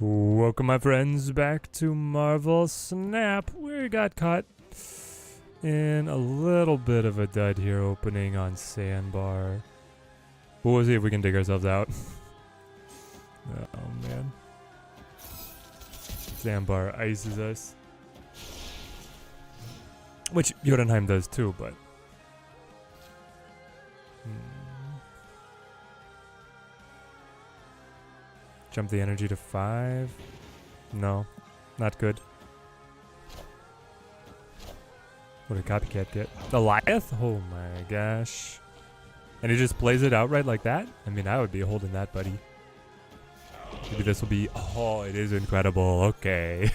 Welcome, my friends, back to Marvel Snap. We got caught in a little bit of a dud here, opening on Sandbar. We'll see if we can dig ourselves out. Oh man, Sandbar ices us, which Jotunheim does too, but jump the energy to 5. No, not good. What did Copycat get? Goliath? Oh my gosh. And he just plays it outright like that? I mean, I would be holding that, buddy. Maybe this will be... Oh, it is incredible. Okay.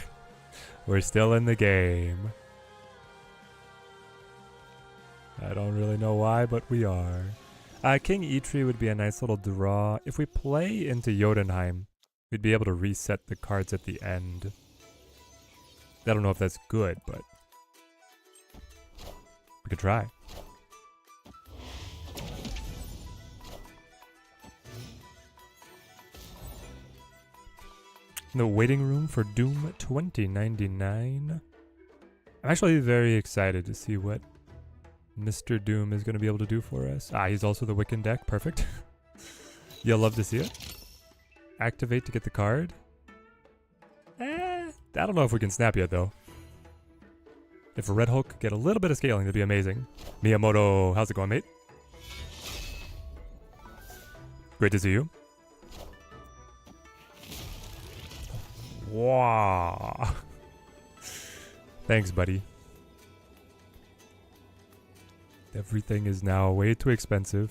We're still in the game. I don't really know why, but we are. King Eitri would be a nice little draw. If we play into Jotunheim, we'd be able to reset the cards at the end. I don't know if that's good, but we could try. The waiting room for Doom 2099. I'm actually very excited to see what Mr. Doom is going to be able to do for us. He's also the Wiccan deck. Perfect. You'll love to see it. Activate to get the card. I don't know if we can snap yet, though. If a Red Hulk could get a little bit of scaling, that'd be amazing. Miyamoto, how's it going, mate? Great to see you. Wow. Thanks, buddy. Everything is now way too expensive.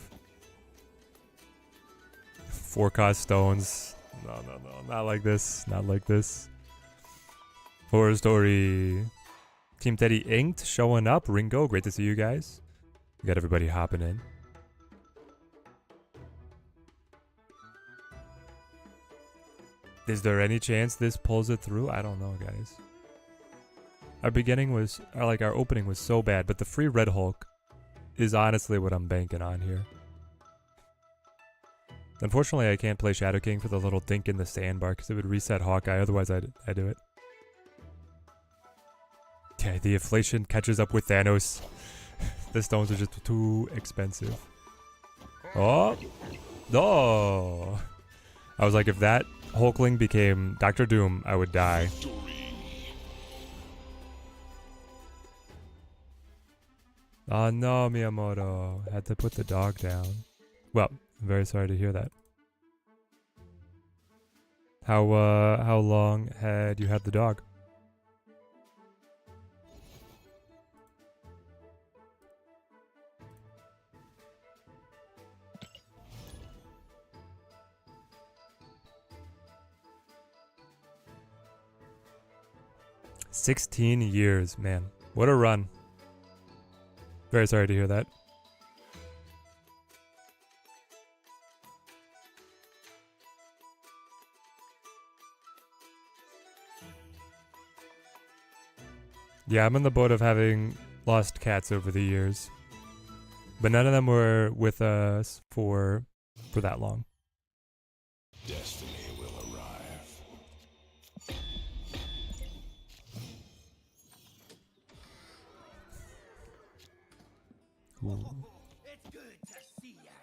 4-cost stones. No, not like this. Not like this. Horror Story. Team Teddy Inked showing up. Ringo, great to see you guys. We got everybody hopping in. Is there any chance this pulls it through? I don't know, guys. Our opening was so bad, but the free Red Hulk is honestly what I'm banking on here. Unfortunately, I can't play Shadow King for the little dink in the sandbar because it would reset Hawkeye. Otherwise, I'd do it. Okay, the inflation catches up with Thanos. The stones are just too expensive. Oh! Oh! I was like, if that Hulkling became Dr. Doom, I would die. Oh no, Miyamoto. Had to put the dog down. Well, I'm very sorry to hear that. How long had you had the dog? $16 years, man. What a run. Very sorry to hear that. Yeah, I'm in the boat of having lost cats over the years. But none of them were with us for that long. Destiny will arrive. It's good to see you again.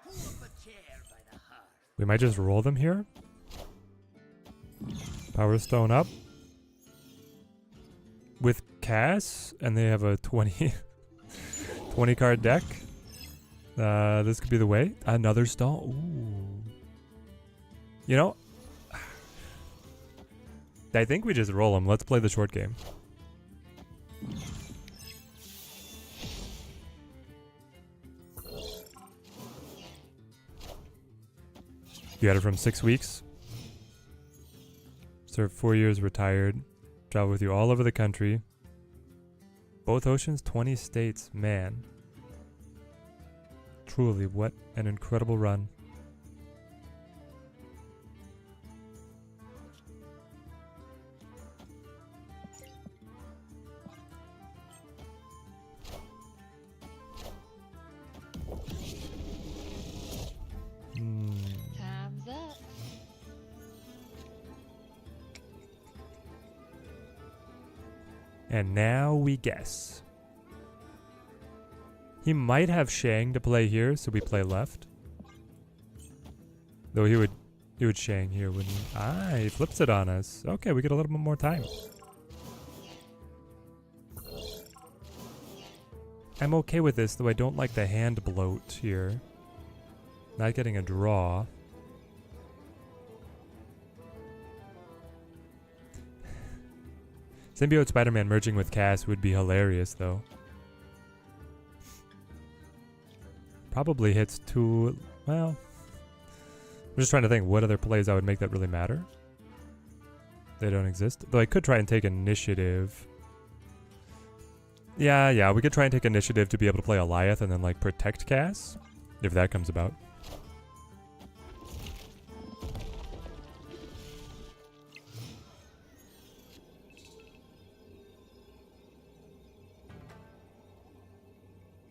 Pull up a chair by the hearth. We might just roll them here. Power Stone up. With Cass, and they have a 20 card deck. This could be the way. Another stone. Ooh. You know, I think we just roll them. Let's play the short game. You had it from 6 weeks. Served 4 years, retired. Travel with you all over the country. Both oceans, 20 states. Man. Truly, what an incredible run. Time's up. And now we guess. He might have Shang to play here, so we play left. Though he would Shang here, wouldn't he? Ah, he flips it on us. Okay, we get a little bit more time. I'm okay with this, though I don't like the hand bloat here. Not getting a draw. Symbiote Spider-Man merging with Cass would be hilarious, though. Probably hits two... Well... I'm just trying to think what other plays I would make that really matter. They don't exist. Though I could try and take initiative. Yeah, we could try and take initiative to be able to play Alioth and then, like, protect Cass. If that comes about.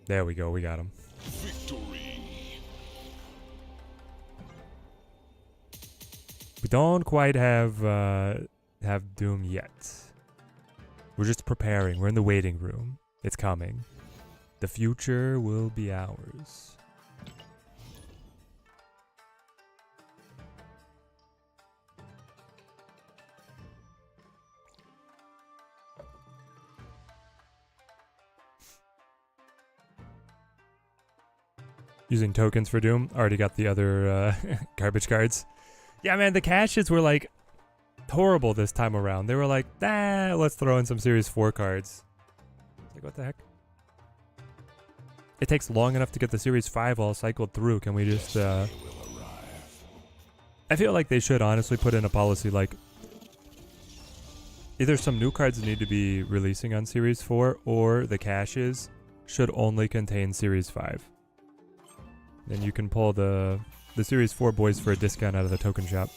There we go, we got him. Victory. We don't quite have Doom yet. We're just preparing. We're in the waiting room. It's coming. The future will be ours. Using tokens for Doom. Already got the other garbage cards. Yeah, man, the caches were like horrible this time around. They were like, let's throw in some Series 4 cards. It's like, what the heck? It takes long enough to get the Series 5 all cycled through. Can we just, I feel like they should honestly put in a policy like, either some new cards need to be releasing on Series 4, or the caches should only contain Series 5. Then you can pull the Series 4 boys for a discount out of the token shop.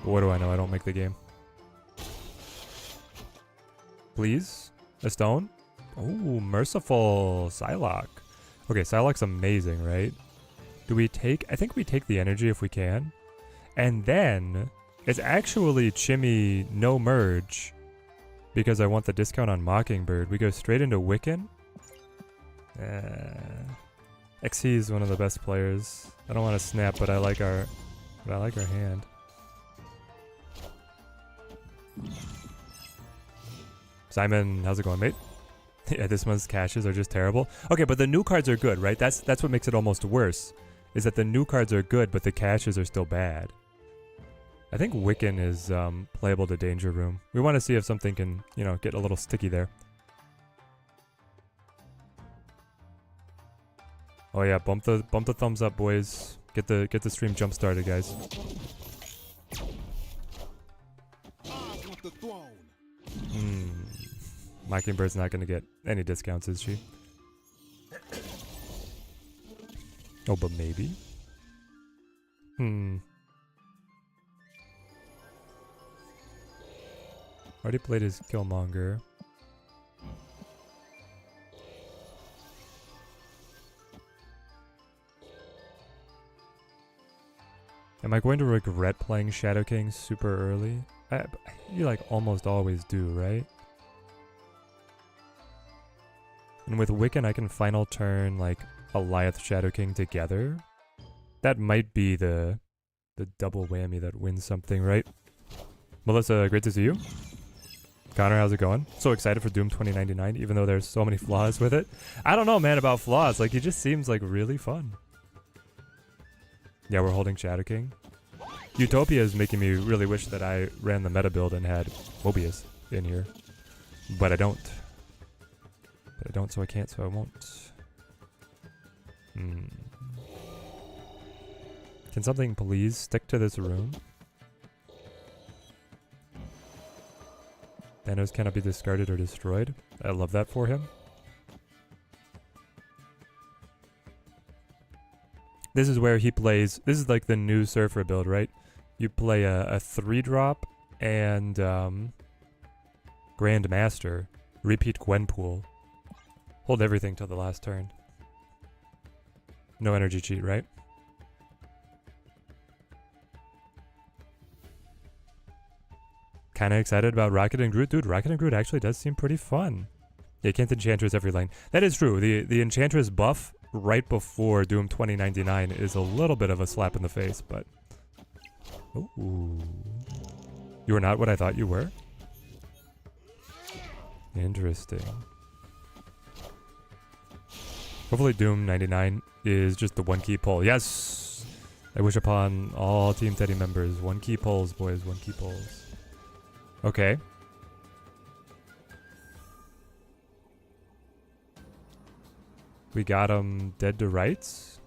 But what do I know? I don't make the game. Please? A stone? Oh, merciful Psylocke. Okay, Psylocke's amazing, right? Do we take... I think we take the energy if we can. And then... It's actually Chimmy no merge. Because I want the discount on Mockingbird. We go straight into Wiccan. XC is one of the best players. I don't want to snap, but I like our hand. Simon, how's it going, mate? Yeah, this month's caches are just terrible. Okay, but the new cards are good, right? That's what makes it almost worse. Is that the new cards are good, but the caches are still bad. I think Wiccan is playable to Danger Room. We want to see if something can, get a little sticky there. Oh yeah, bump the thumbs up, boys. Get the stream jump started, guys. Mockingbird's not gonna get any discounts, is she? Oh, but maybe. Already played his Killmonger. Am I going to regret playing Shadow King super early? You like almost always do, right? And with Wiccan I can final turn like Alioth Shadow King together. That might be the double whammy that wins something, right? Melissa, great to see you. Connor, how's it going? So excited for Doom 2099, even though there's so many flaws with it. I don't know, man, about flaws. Like, he just seems like really fun. Yeah, we're holding Shadow King. Utopia is making me really wish that I ran the meta build and had Mobius in here. But I don't. But I don't, so I can't, so I won't. Can something please stick to this room? Thanos cannot be discarded or destroyed. I love that for him. This is where he plays... This is like the new Surfer build, right? You play a 3-drop and Grandmaster. Repeat Gwenpool. Hold everything till the last turn. No energy cheat, right? kind of excited about Rocket and Groot. Dude, Rocket and Groot actually does seem pretty fun. Yeah, you can't Enchantress every lane. That is true. The Enchantress buff right before Doom 2099 is a little bit of a slap in the face, but... Ooh. You are not what I thought you were? Interesting. Hopefully Doom 99 is just the one key pull. Yes! I wish upon all Team Teddy members. One key pulls, boys. One key pulls. Okay. We got him dead to rights.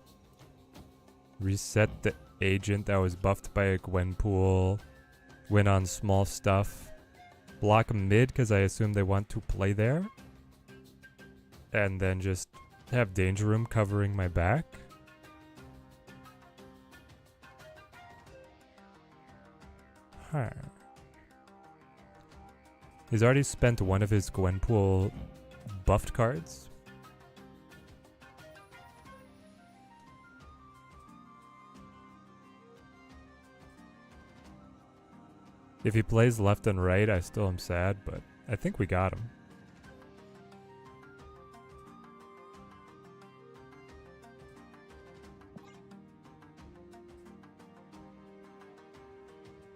Reset the agent that was buffed by a Gwenpool. Win on small stuff. Block mid because I assume they want to play there. And then just have Danger Room covering my back. Huh. He's already spent one of his Gwenpool buffed cards. If he plays left and right, I still am sad, but I think we got him.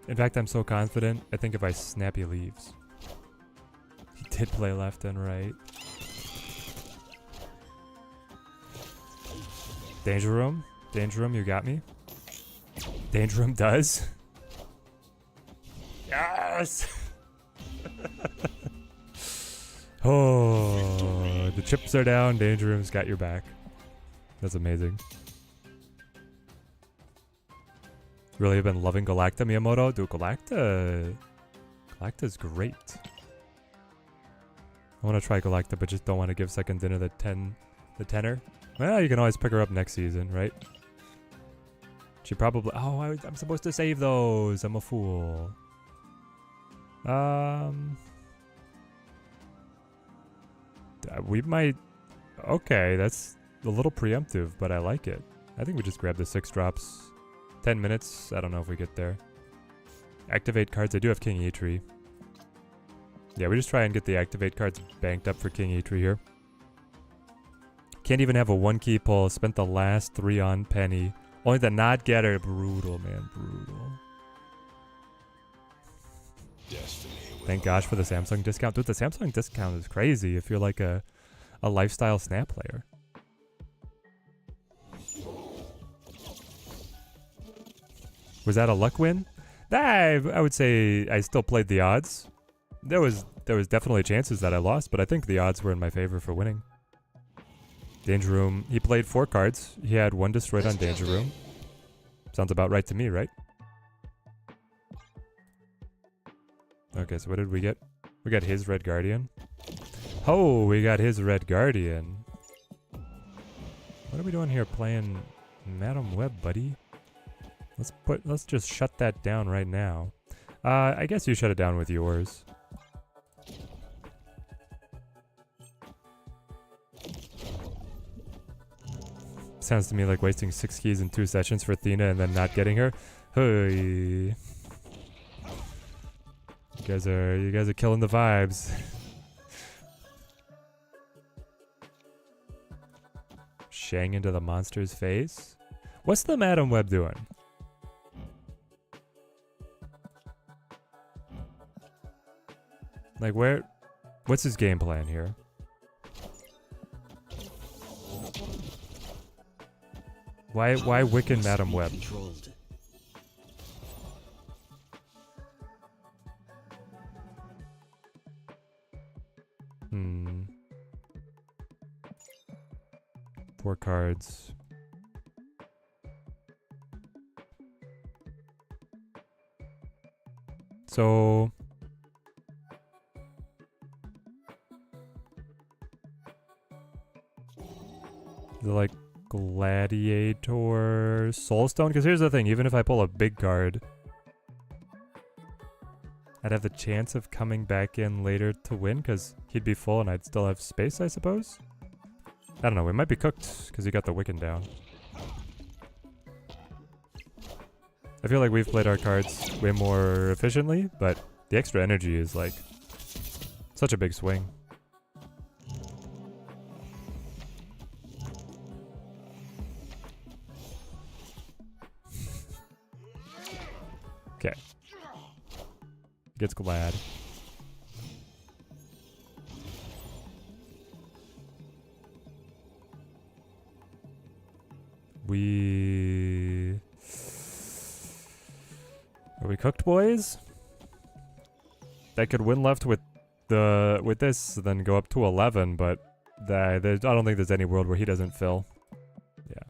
In fact, I'm so confident, I think if I snap, he leaves. He did play left and right. Danger Room? Danger Room, you got me? Danger Room does? Yes! Oh, the chips are down. Danger Room's got your back. That's amazing. Really have been loving Galacta, Miyamoto. Dude, Galacta's great. I want to try Galacta, but just don't want to give Second Dinner the tenner. Well, you can always pick her up next season, right? She probably... Oh, I'm supposed to save those. I'm a fool. We might... Okay, that's a little preemptive, but I like it. I think we just grab the 6 drops. 10 minutes. I don't know if we get there. Activate cards. I do have King Eitri. Yeah, we just try and get the activate cards banked up for King Eitri here. Can't even have a 1-key pull. Spent the last 3 on Penny. Only the not getter. Brutal, man. Brutal. Thank gosh for the Samsung discount. Dude, the Samsung discount is crazy if you're like a lifestyle Snap player. Was that a luck win? I would say I still played the odds. There was definitely chances that I lost, but I think the odds were in my favor for winning. Danger Room. He played 4 cards. He had 1 destroyed on Danger Room. Sounds about right to me, right? Okay, so what did we get? We got his Red Guardian. Oh, we got his Red Guardian. What are we doing here playing Madam Web, buddy? Let's just shut that down right now. I guess you shut it down with yours. Sounds to me like wasting 6 keys in 2 sessions for Athena and then not getting her. Hey. You guys are killing the vibes. Shang into the monster's face. What's the Madam Web doing? Like what's his game plan here? Why Wiccan Madam Web? Hmm. 4 cards. So the like Gladiator Soulstone? Because here's the thing, even if I pull a big card, I'd have the chance of coming back in later to win because he'd be full and I'd still have space, I suppose? I don't know, we might be cooked because he got the Wiccan down. I feel like we've played our cards way more efficiently, but The extra energy is like such a big swing. Okay. Gets glad. Are we cooked, boys? That could win left with this, then go up to 11, but I don't think there's any world where he doesn't fill. Yeah.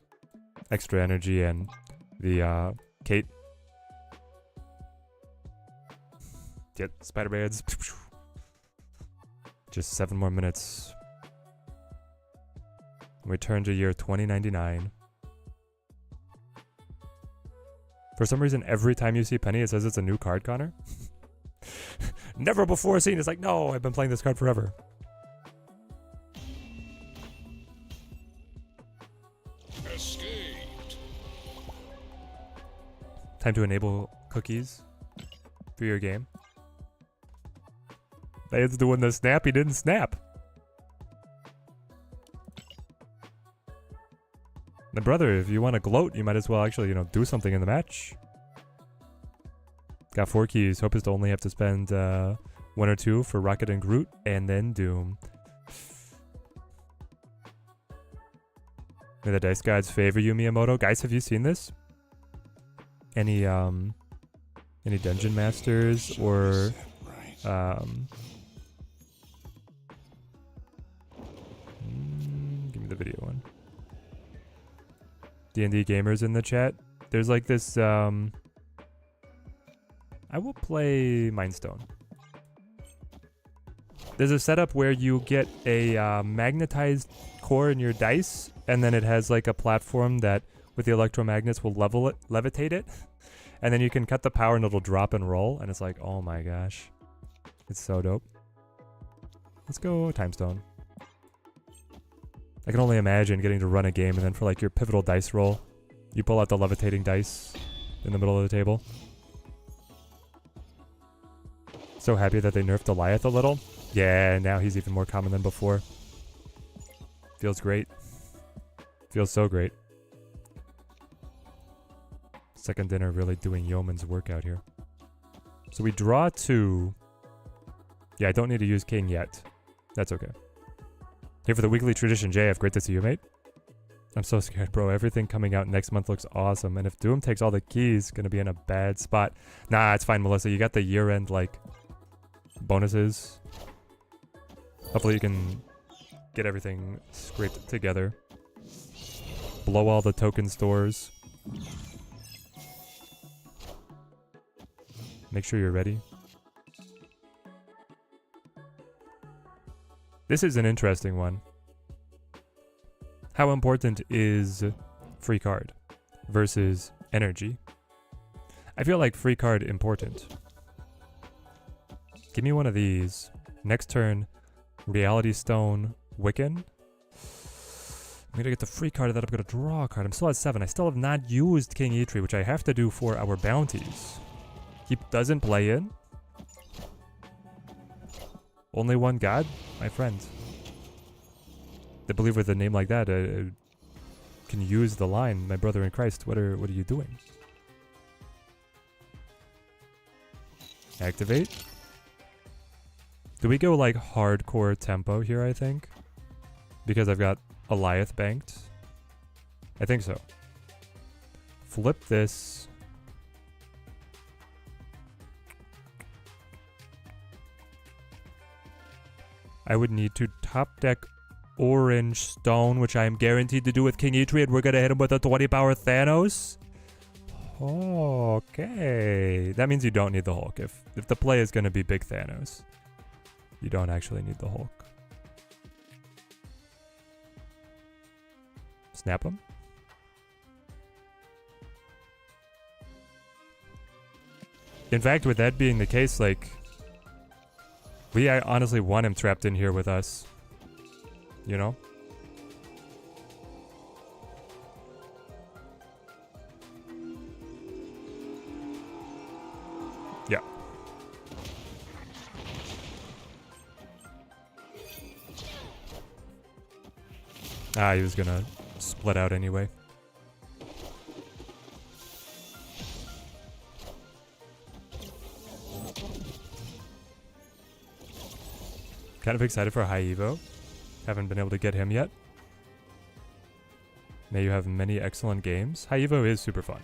Extra energy and the Kate. Get Spider-Mans. Just 7 more minutes. We turn to year 2099. For some reason, every time you see Penny, it says it's a new card, Connor. Never before seen. It's like, no, I've been playing this card forever. Escaped. Time to enable cookies for your game. It's doing the snap. He didn't snap. Now, brother, if you want to gloat, you might as well actually, do something in the match. Got 4 keys. Hope is to only have to spend 1 or 2 for Rocket and Groot, and then Doom. May the dice gods favor you, Miyamoto. Guys, have you seen this? Any Dungeon Masters or give me the video one. D&D gamers in the chat. There's like this, I will play Mindstone. There's a setup where you get a magnetized core in your dice, and then it has like a platform that with the electromagnets will levitate it. And then you can cut the power and it'll drop and roll, and it's like, oh my gosh. It's so dope. Let's go Timestone. I can only imagine getting to run a game and then for like your pivotal dice roll, you pull out the levitating dice in the middle of the table. So happy that they nerfed Goliath a little. Yeah, now he's even more common than before. Feels great. Feels so great. Second dinner really doing yeoman's work out here. So we draw 2. Yeah, I don't need to use king yet. That's okay. Here for the weekly tradition, JF. Great to see you, mate. I'm so scared, bro. Everything coming out next month looks awesome. And if Doom takes all the keys, gonna be in a bad spot. Nah, it's fine, Melissa. You got the year-end, like, bonuses. Hopefully you can get everything scraped together. Blow all the token stores. Make sure you're ready. This is an interesting one. How important is free card versus energy? I feel like free card important. Give me one of these. Next turn, Reality Stone, Wiccan. I'm gonna get the free card that I'm gonna draw a card. I'm still at 7. I still have not used King Eitri, which I have to do for our bounties. He doesn't play in. Only one god? My friend. The believer with a name like that can use the line, my brother in Christ, what are you doing? Activate. Do we go like hardcore tempo here, I think? Because I've got Goliath banked. I think so. Flip this. I would need to top deck Orange Stone, which I am guaranteed to do with King Eitri, and we're going to hit him with a 20 power Thanos. Okay. That means you don't need the Hulk. If the play is going to be big Thanos, you don't actually need the Hulk. Snap him. In fact, with that being the case, like, I honestly want him trapped in here with us. You know? Yeah. Ah, he was gonna split out anyway. Kind of excited for High Evo. Haven't been able to get him yet. May you have many excellent games. High Evo is super fun.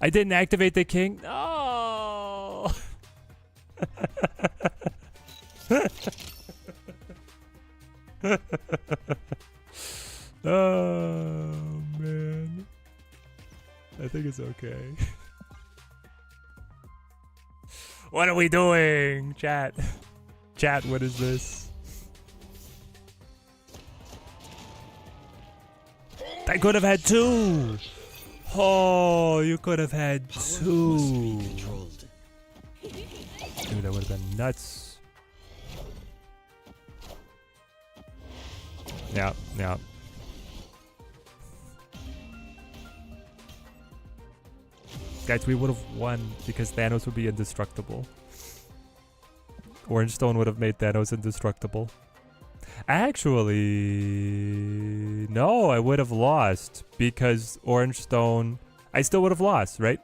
I didn't activate the king. No. Oh man. I think it's okay. What are we doing? Chat. Chat, what is this? I could have had two. Oh, you could have had two. Dude, that would have been nuts. Yeah, yeah. Guys, we would have won because Thanos would be indestructible. Orange Stone would have made Thanos indestructible. Actually, no, I would have lost because Orange Stone... I still would have lost, right?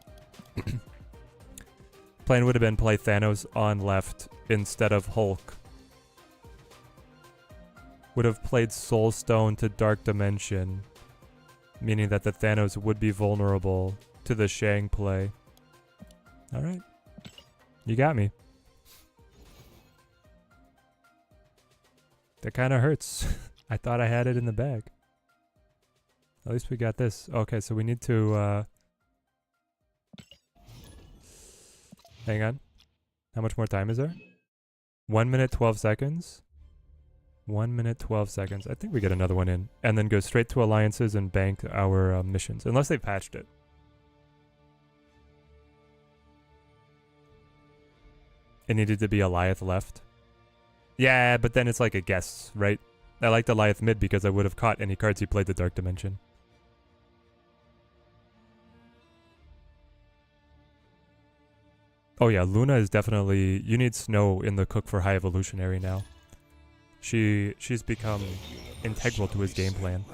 Plan would have been play Thanos on left instead of Hulk. Would have played Soul Stone to Dark Dimension, meaning that the Thanos would be vulnerable to the Shang play. Alright. You got me. That kind of hurts. I thought I had it in the bag. At least we got this. Okay, so we need to... Hang on. How much more time is there? 1 minute, 12 seconds. 1 minute, 12 seconds. I think we get another one in. And then go straight to alliances and bank our missions. Unless they patched it. It needed to be Alioth left. Yeah, but then it's like a guess, right? I liked Alioth mid because I would have caught any cards he played the Dark Dimension. Oh yeah, Luna is definitely... You need Snow in the cook for High Evolutionary now. She's become integral to his game plan.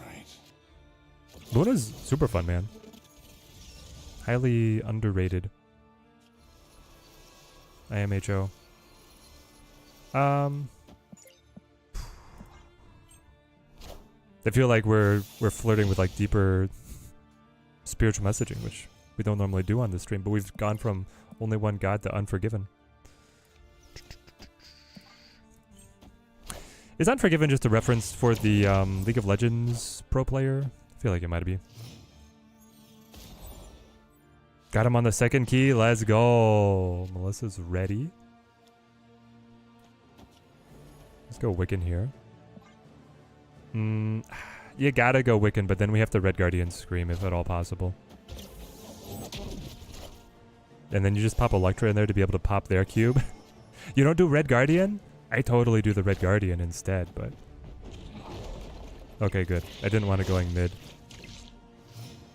Luna's super fun, man. Highly underrated. IMHO. I feel like we're flirting with like deeper spiritual messaging, which we don't normally do on this stream, but we've gone from only one god to Unforgiven. Is Unforgiven just a reference for the League of Legends pro player? I feel like it might be. Got him on the second key. Let's go. Melissa's ready. Let's go Wiccan here. You gotta go Wiccan, but then we have to Red Guardian Scream if at all possible. And then you just pop Electra in there to be able to pop their cube. You don't do Red Guardian? I totally do the Red Guardian instead, but... Okay, good. I didn't want to going mid.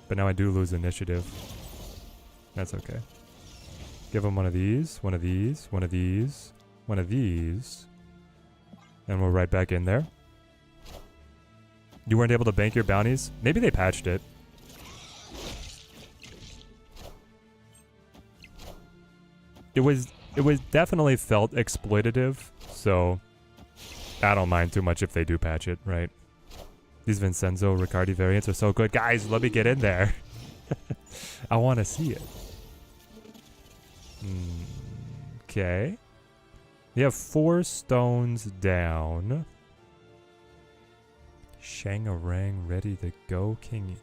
But now I do lose initiative. That's okay. Give him one of these, one of these, one of these, one of these. And we're right back in there. You weren't able to bank your bounties? Maybe they patched it. It was definitely felt exploitative, so I don't mind too much if they do patch it, right? These Vincenzo Riccardi variants are so good. Guys, let me get in there. I want to see it. Okay. We have 4 stones down. Shangarang ready to go. King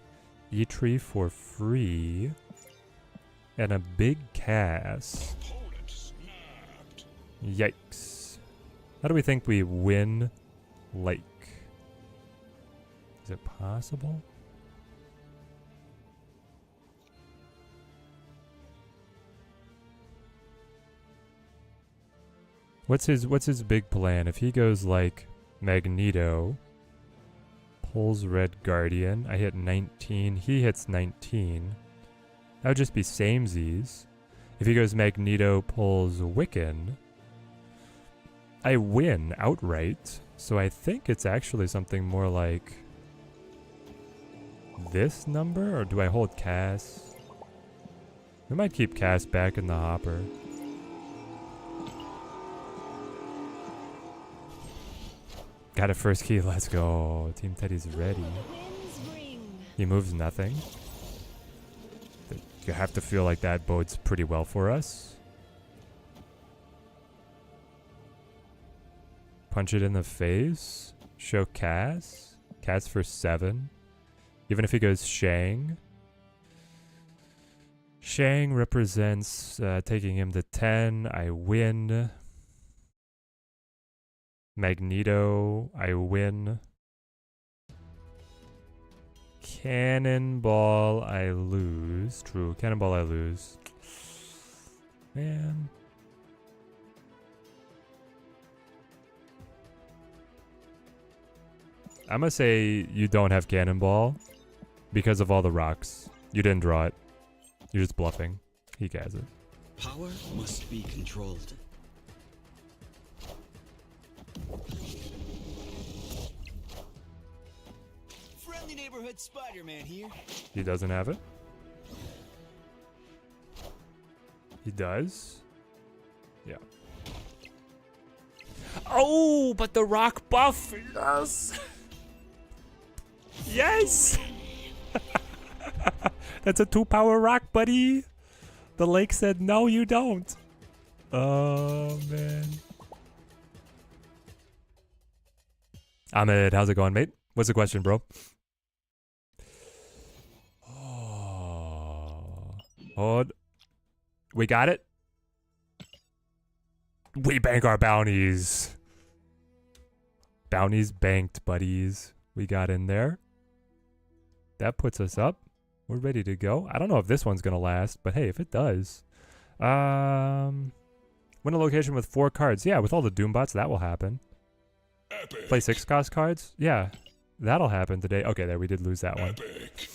Eitri for free. And a big cast. Yikes. How do we think we win Lake? Is it possible? What's his big plan? If he goes like Magneto, pulls Red Guardian, I hit 19, he hits 19. That would just be samesies. If he goes Magneto, pulls Wiccan, I win outright. So I think it's actually something more like this number, or do I hold Cass? We might keep Cass back in the hopper. Got a first key, let's go. Team Teddy's ready. He moves nothing. You have to feel like that bodes pretty well for us. Punch it in the face. Show Cass. Cass for 7. Even if he goes Shang. Shang represents taking him to 10. I win. Magneto. I win. Cannonball. I lose. True. Cannonball. I lose. Man. I'm gonna say you don't have Cannonball because of all the rocks. You didn't draw it. You're just bluffing. He has it. Power must be controlled. Friendly neighborhood Spider-Man here. He doesn't have it. He does. Yeah. Oh, but the rock buff. Yes. Yes. That's a 2-power rock, buddy. The lake said, no, you don't. Oh, man. Ahmed, how's it going, mate? What's the question, bro? Oh. Hold. We got it? We bank our bounties. Bounties banked, buddies. We got in there. That puts us up. We're ready to go. I don't know if this one's going to last, but hey, if it does. Win a location with 4 cards. Yeah, with all the Doombots, that will happen. Epic. Play 6 cost cards. Yeah, that'll happen today. Okay, there, we did lose that one. Epic.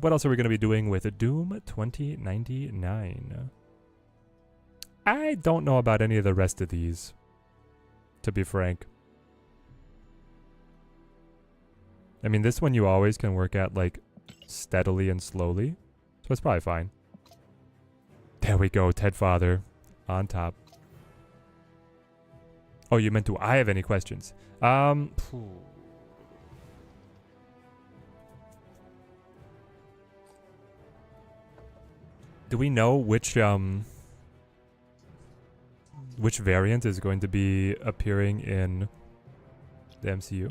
What else are we going to be doing with Doom 2099? I don't know about any of the rest of these, to be frank. I mean, this one you always can work at, like, steadily and slowly. So it's probably fine. There we go, Ted Father. On top. Oh, you meant do I have any questions? Do we know which variant is going to be appearing in the MCU?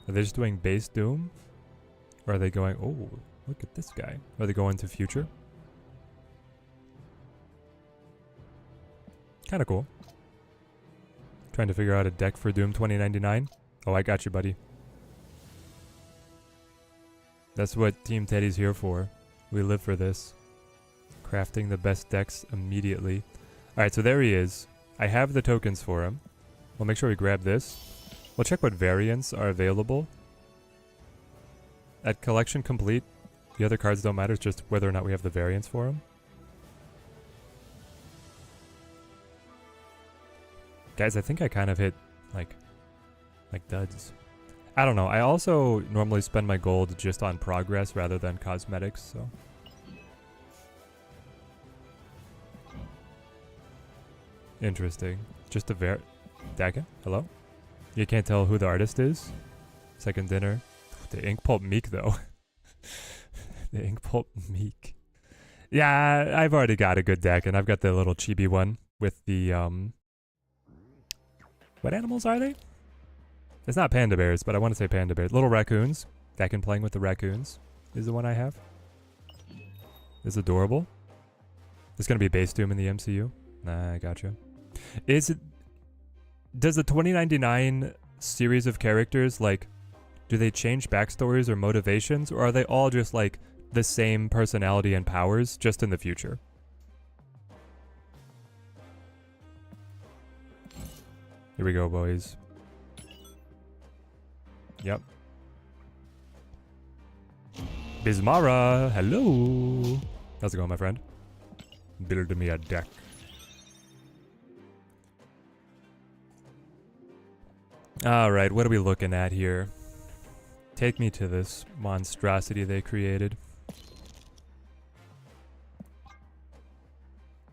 Are they just doing base Doom? Or are they going, oh, look at this guy. Are they going to future? Kind of cool. Trying to figure out a deck for Doom 2099. Oh, I got you, buddy. That's what Team Teddy's here for. We live for this. Crafting the best decks immediately. Alright, so there he is. I have the tokens for him. We'll make sure we grab this. We'll check what variants are available. At collection complete, the other cards don't matter, it's just whether or not we have the variants for him. Guys, I think I kind of hit, like duds. I don't know. I also normally spend my gold just on progress rather than cosmetics, so. Interesting. Just a Dakin, hello? You can't tell who the artist is? Second dinner. The Ink Pulp Meek, though. The Ink Pulp Meek. Yeah, I've already got a good deck, and I've got the little chibi one with the, what animals are they? It's not panda bears, but I want to say panda bears. Little raccoons. Dakin playing with the raccoons is the one I have. It's adorable. It's going to be base Doom in the MCU. Nah, I gotcha. Does the 2099 series of characters, like, do they change backstories or motivations, or are they all just, like, the same personality and powers, just in the future? Here we go, boys. Yep. Bismara, hello. How's it going, my friend? Build me a deck. All right, what are we looking at here? Take me to this monstrosity they created.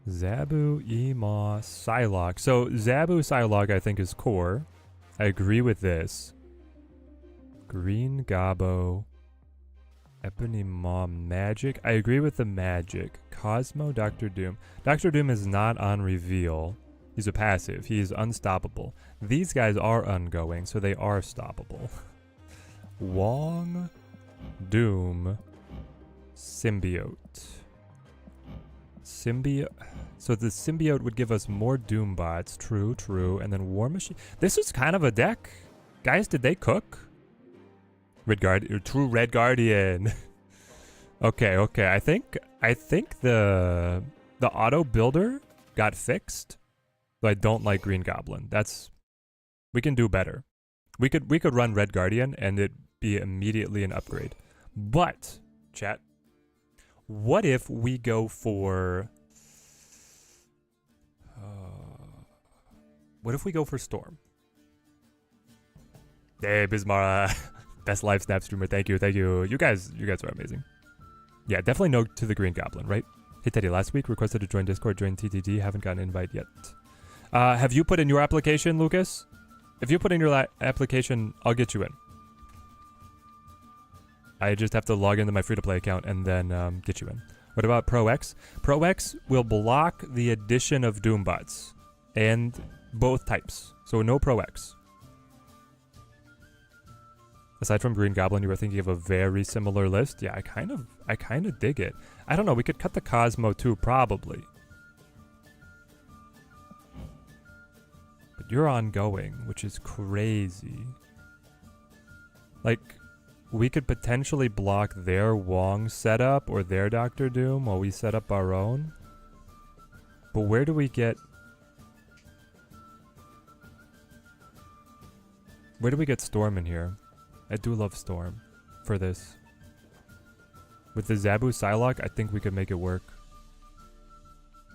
Zabu, Emaw, Psylocke. So Zabu, Psylocke I think is core. I agree with this. Green Gobbo. Ebony Maw, Magic. I agree with the Magic. Cosmo, Doctor Doom. Doctor Doom is not on reveal. He's a passive. He's unstoppable. These guys are ongoing, so they are stoppable. Wong, Doom, Symbiote. So the Symbiote would give us more Doom bots. True, true. And then War Machine. This is kind of a deck. Guys, did they cook? True Red Guardian. Okay. I think the auto builder got fixed. But I don't like Green Goblin. We can do better. We could run Red Guardian and it'd be immediately an upgrade. But, chat, what if we go for Storm? Hey, Bismara. Best live snap streamer. Thank you. You guys are amazing. Yeah, definitely no to the Green Goblin, right? Hey Teddy, last week requested to join Discord, join TTD, haven't gotten an invite yet. Have you put in your application, Lucas? If you put in your application, I'll get you in. I just have to log into my free-to-play account and then get you in. What about Pro X? Pro X will block the addition of Doombots and both types. So no Pro X. Aside from Green Goblin, you were thinking of a very similar list? Yeah, I kind of dig it. I don't know, we could cut the Cosmo too, probably. But you're ongoing, which is crazy. Like, we could potentially block their Wong setup or their Doctor Doom while we set up our own. But where do we get... Where do we get Storm in here? I do love Storm for this. With the Zabu Psylocke, I think we could make it work.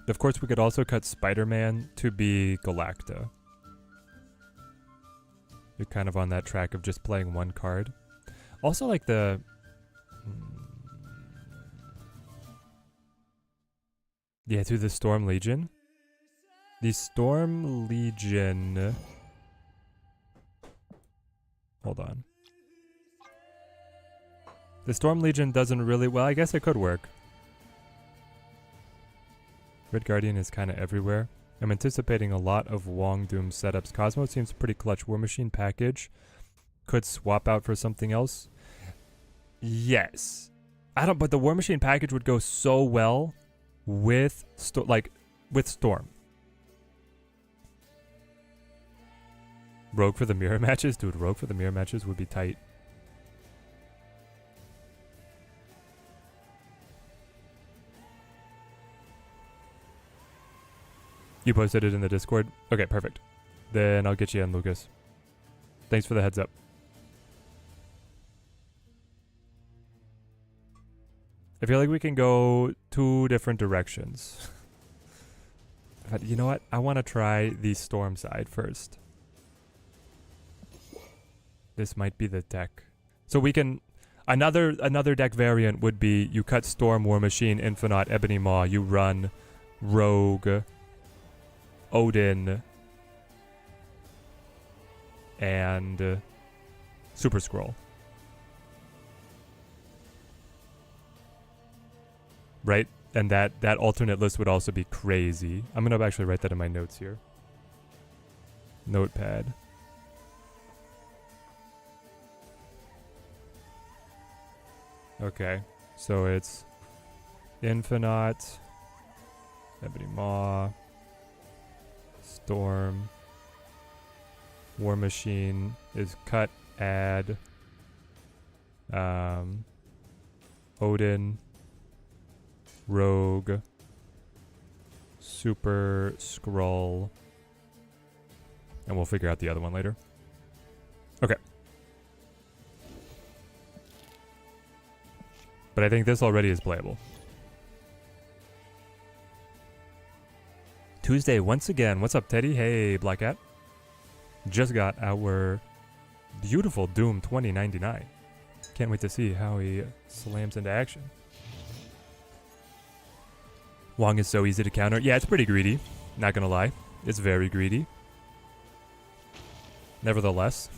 Of course, we could also cut Spider-Man to be Galacta. You're kind of on that track of just playing one card. Also, like the... Yeah, to the Storm Legion. The Storm Legion... Hold on. The Storm Legion doesn't really... Well, I guess it could work. Red Guardian is kind of everywhere. I'm anticipating a lot of Wong Doom setups. Cosmo seems pretty clutch. War Machine package could swap out for something else. Yes. But the War Machine package would go so well with Storm. Rogue for the mirror matches? Dude, Rogue for the mirror matches would be tight. You posted it in the Discord? Okay, perfect. Then I'll get you in, Lucas. Thanks for the heads up. I feel like we can go two different directions. But you know what? I want to try the Storm side first. This might be the deck. So we can... Another deck variant would be you cut Storm, War Machine, Infinite, Ebony Maw. You run Rogue... Odin, and Super Scroll. Right? And that alternate list would also be crazy. I'm going to actually write that in my notes here. Notepad. Okay. So it's Infinite, Ebony Maw, Storm, War Machine is cut, add, Odin, Rogue, Super Skrull, and we'll figure out the other one later. Okay. But I think this already is playable. Tuesday once again. What's up, Teddy? Hey, Black Cat. just got our beautiful Doom 2099. Can't wait to see how he slams into action. Wong is so easy to counter. Yeah, it's pretty greedy. Not gonna lie. It's very greedy. Nevertheless,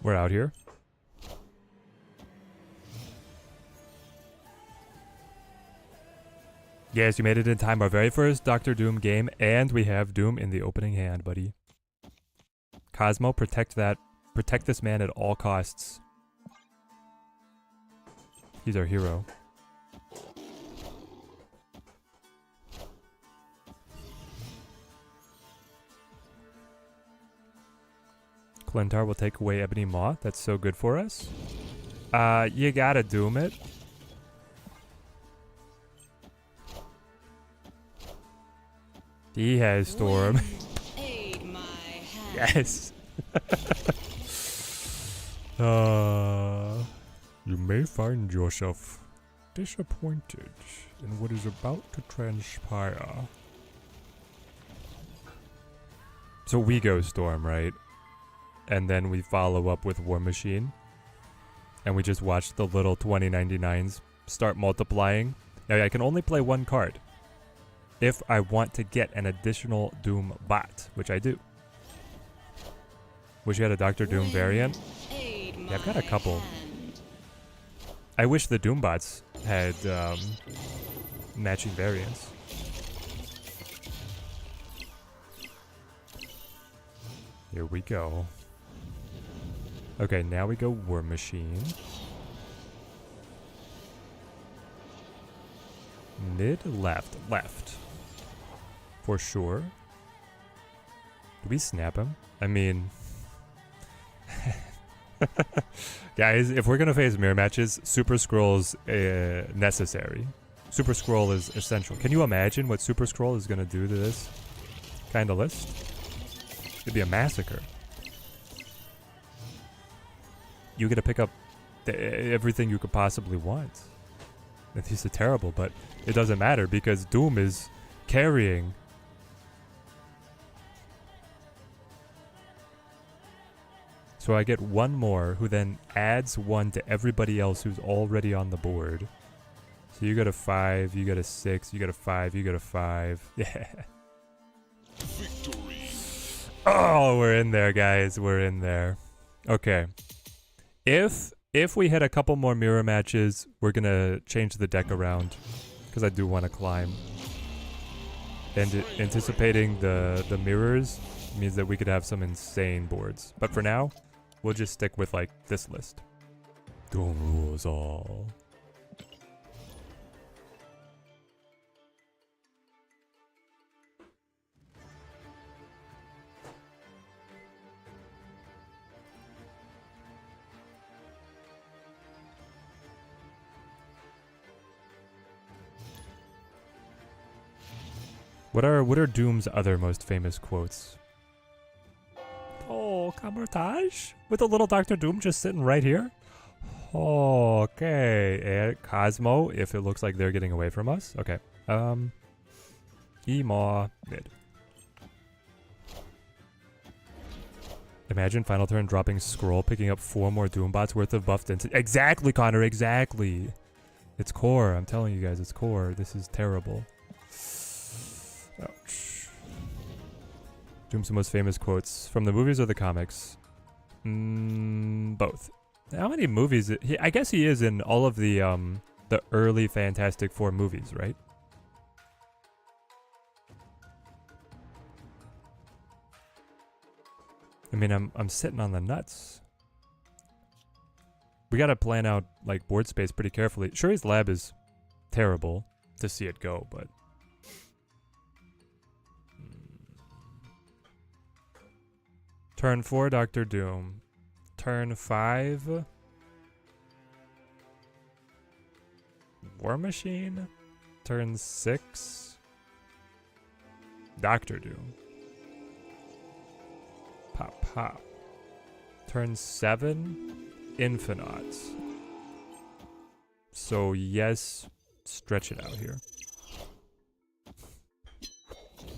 we're out here. Yes, you made it in time. Our very first Doctor Doom game, and we have Doom in the opening hand, buddy. Cosmo, protect this man at all costs. He's our hero. Clintar will take away Ebony Maw. That's so good for us. You gotta Doom it. He has Storm. Aid my hand. Yes. You may find yourself disappointed in what is about to transpire. So we go Storm, right? And then we follow up with War Machine. And we just watch the little 2099s start multiplying. Now I can only play one card if I want to get an additional Doom bot, which I do. Wish you had a Doctor Doom variant. Yeah, I've got a couple. I wish the Doom bots had matching variants. Here we go. Okay, now we go War Machine. Mid, left, left. For sure. Do we snap him? I mean... Guys, if we're gonna face mirror matches, Super Scroll's necessary. Super Scroll is essential. Can you imagine what Super Scroll is gonna do to this kind of list? It'd be a massacre. You get to pick up everything you could possibly want. These are terrible, but it doesn't matter because Doom is carrying. So I get one more who then adds one to everybody else who's already on the board. So you got a 5, you got a 6, you got a 5, you got a 5. Yeah. Victory. Oh, we're in there, guys. We're in there. Okay. If we hit a couple more mirror matches, we're gonna change the deck around because I do want to climb. And anticipating the mirrors means that we could have some insane boards. But for now, we'll just stick with like this list. Doom rules all. What are Doom's other most famous quotes? Oh, Camouflage? With a little Dr. Doom just sitting right here? Oh, okay. And Cosmo, if it looks like they're getting away from us. Okay. Emaw, mid. Imagine final turn dropping Scroll, picking up 4 more Doombots worth of buff density. Exactly, Connor, exactly. It's core. I'm telling you guys, it's core. This is terrible. Ouch. Doom's most famous quotes from the movies or the comics? Both. How many movies? I guess he is in all of the early Fantastic Four movies, right? I mean, I'm sitting on the nuts. We gotta plan out like board space pretty carefully. Shuri's Lab is terrible to see it go, but. Turn 4, Dr. Doom. Turn 5, War Machine. Turn 6, Dr. Doom. Pop, pop. Turn 7, Infinauts. So yes, stretch it out here.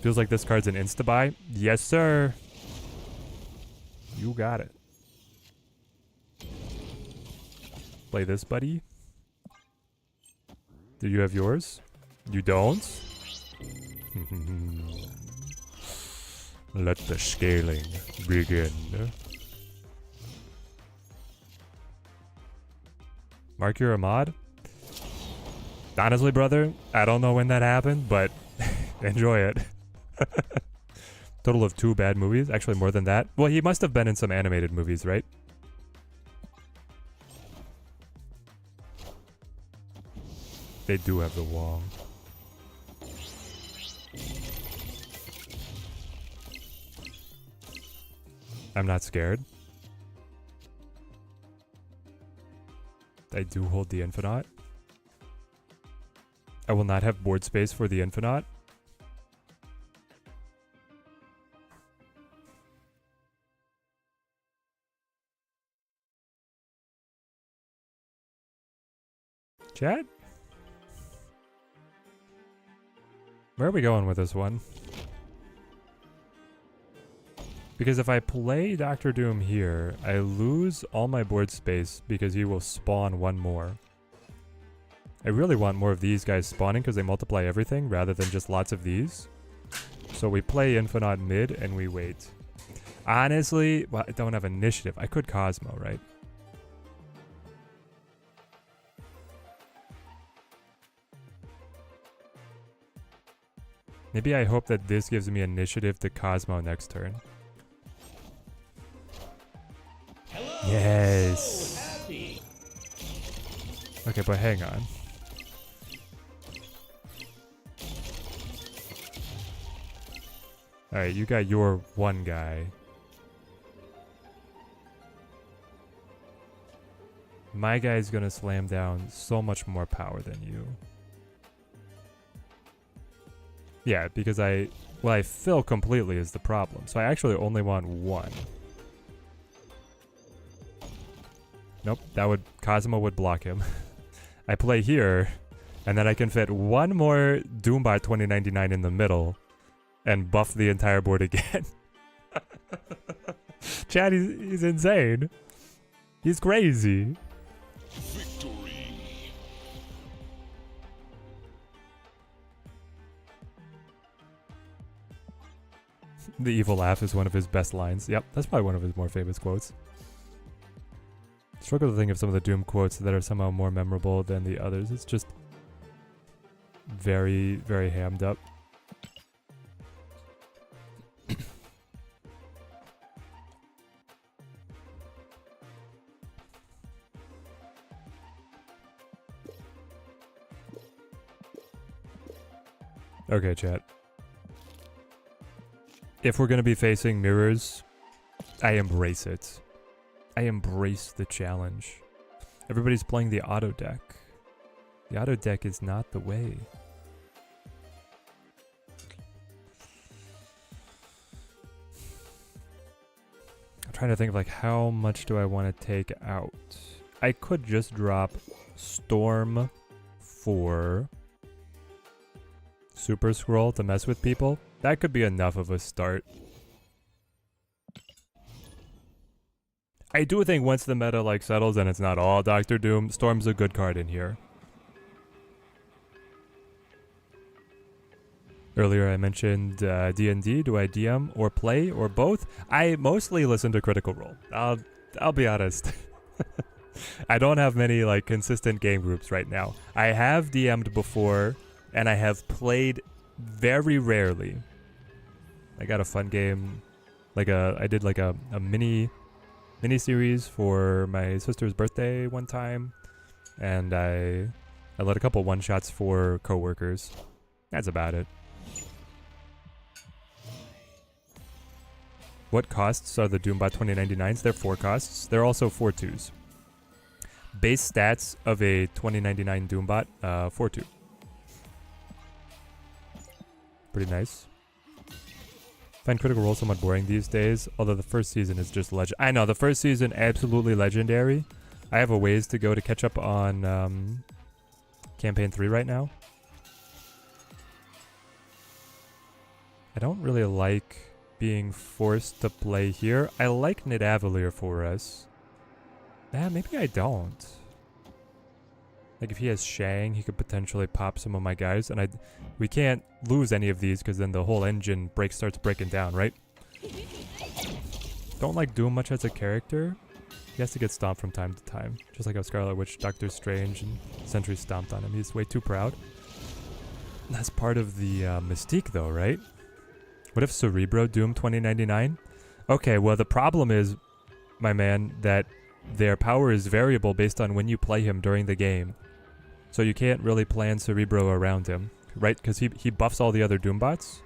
Feels like this card's an insta-buy. Yes, sir. You got it. Play this, buddy. Do you have yours? You don't? Let the scaling begin. Mark your Ahmad? Honestly, brother, I don't know when that happened, but enjoy it. Total of 2 bad movies. Actually, more than that. Well, he must have been in some animated movies, right? They do have the Wong. I'm not scared. I do hold the Infinite. I will not have board space for the Infinite. Chat? Where are we going with this one? Because if I play Doctor Doom here, I lose all my board space because he will spawn one more. I really want more of these guys spawning because they multiply everything rather than just lots of these. So we play Infinite mid and we wait. Honestly, well, I don't have initiative. I could Cosmo, right? Maybe I hope that this gives me initiative to Cosmo next turn. Yes. Okay, but hang on. Alright, you got your one guy. My guy's gonna slam down so much more power than you. Yeah, because I fill completely is the problem. So I actually only want one. Nope, Cosmo would block him. I play here, and then I can fit one more Doombot 2099 in the middle, and buff the entire board again. Chad, he's insane. He's crazy. Victory. The evil laugh is one of his best lines. Yep, that's probably one of his more famous quotes. Struggle to think of some of the Doom quotes that are somehow more memorable than the others. It's just very, very hammed up. Okay, chat. If we're going to be facing mirrors, I embrace it. I embrace the challenge. Everybody's playing the auto deck. The auto deck is not the way. I'm trying to think of like how much do I want to take out. I could just drop Storm for Super Scroll to mess with people. That could be enough of a start. I do think once the meta like settles and it's not all Doctor Doom, Storm's a good card in here. Earlier I mentioned D&D. Do I DM or play or both? I mostly listen to Critical Role. I'll be honest. I don't have many like consistent game groups right now. I have DM'd before and I have played very rarely. I got a fun game, I did like a mini series for my sister's birthday one time, and I led a couple one shots for coworkers. That's about it. What costs are the Doombot 2099s? They're 4 costs. They're also 4 2s. Base stats of a 2099 Doombot, 4-2. Pretty nice. Find Critical Role somewhat boring these days, although the first season is just legend. I know, the first season absolutely legendary. I have a ways to go to catch up on Campaign 3 right now. I don't really like being forced to play here. I like Nidavellir for us. Maybe I don't. Like if he has Shang, he could potentially pop some of my guys, and we can't lose any of these because then the whole engine starts breaking down, right? Don't like Doom much as a character. He has to get stomped from time to time, just like how Scarlet Witch, Doctor Strange, and Sentry stomped on him. He's way too proud. That's part of the mystique, though, right? What if Cerebro Doom 2099? Okay, well the problem is, my man, that their power is variable based on when you play him during the game. So you can't really plan Cerebro around him, right? Because he buffs all the other Doombots.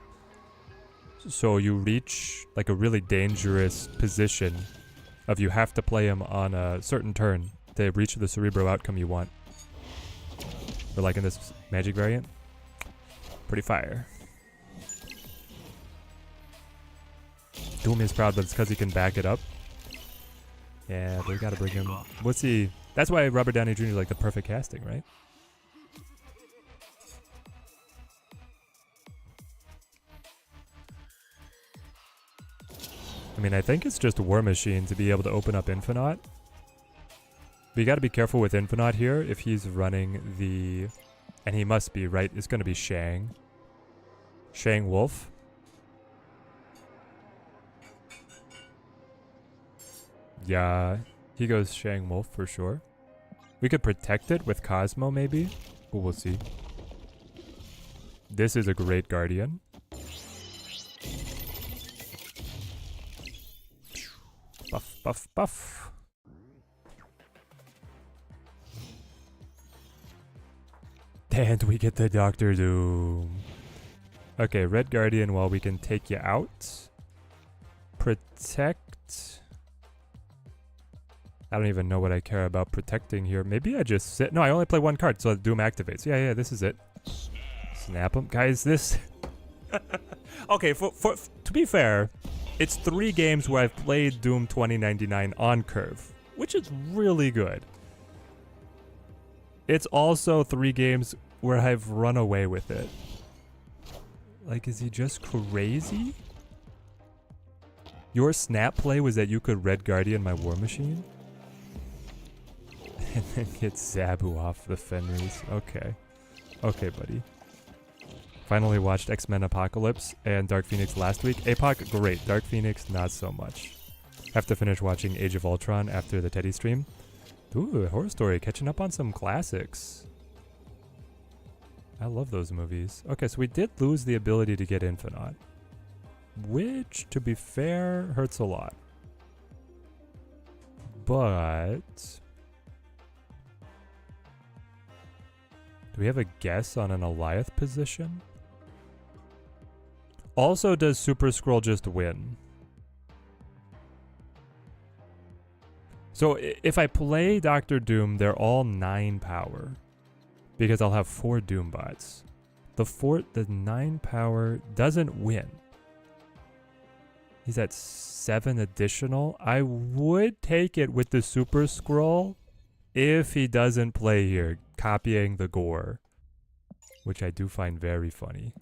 So you reach like a really dangerous position of you have to play him on a certain turn to reach the Cerebro outcome you want. Or like in this magic variant. Pretty fire. Doom is proud, but it's because he can back it up. Yeah, they gotta bring him. What's he? That's why Robert Downey Jr. is like the perfect casting, right? I mean, I think it's just War Machine to be able to open up Infinite. But you gotta be careful with Infinite here if he's running the... And he must be, right? It's gonna be Shang. Shang Wolf. Yeah, he goes Shang Wolf for sure. We could protect it with Cosmo maybe, but we'll see. This is a great Guardian. Buff, buff, buff. And we get the Doctor Doom. Okay, Red Guardian, well, we can take you out. Protect. I don't even know what I care about protecting here. Maybe I just sit. No, I only play one card, so Doom activates. Yeah, this is it. Snap him. Guys, this... Okay, to be fair, it's 3 games where I've played Doom 2099 on curve, which is really good. It's also 3 games where I've run away with it. Like, is he just crazy? Your snap play was that you could Red Guardian my War Machine? And then get Zabu off the Fenris. Okay. Okay, buddy. Finally watched X-Men Apocalypse and Dark Phoenix last week. APOC, great. Dark Phoenix, not so much. Have to finish watching Age of Ultron after the Teddy stream. Ooh, Horror Story, catching up on some classics. I love those movies. Okay, so we did lose the ability to get Infinite. Which, to be fair, hurts a lot. But... do we have a guess on an Alioth position? Also, does Super Skrull just win? So if I play Doctor Doom, they're all 9 power. Because I'll have 4 Doombots. The 9 power doesn't win. He's at 7 additional. I would take it with the Super Skrull if he doesn't play here, copying the gore, which I do find very funny.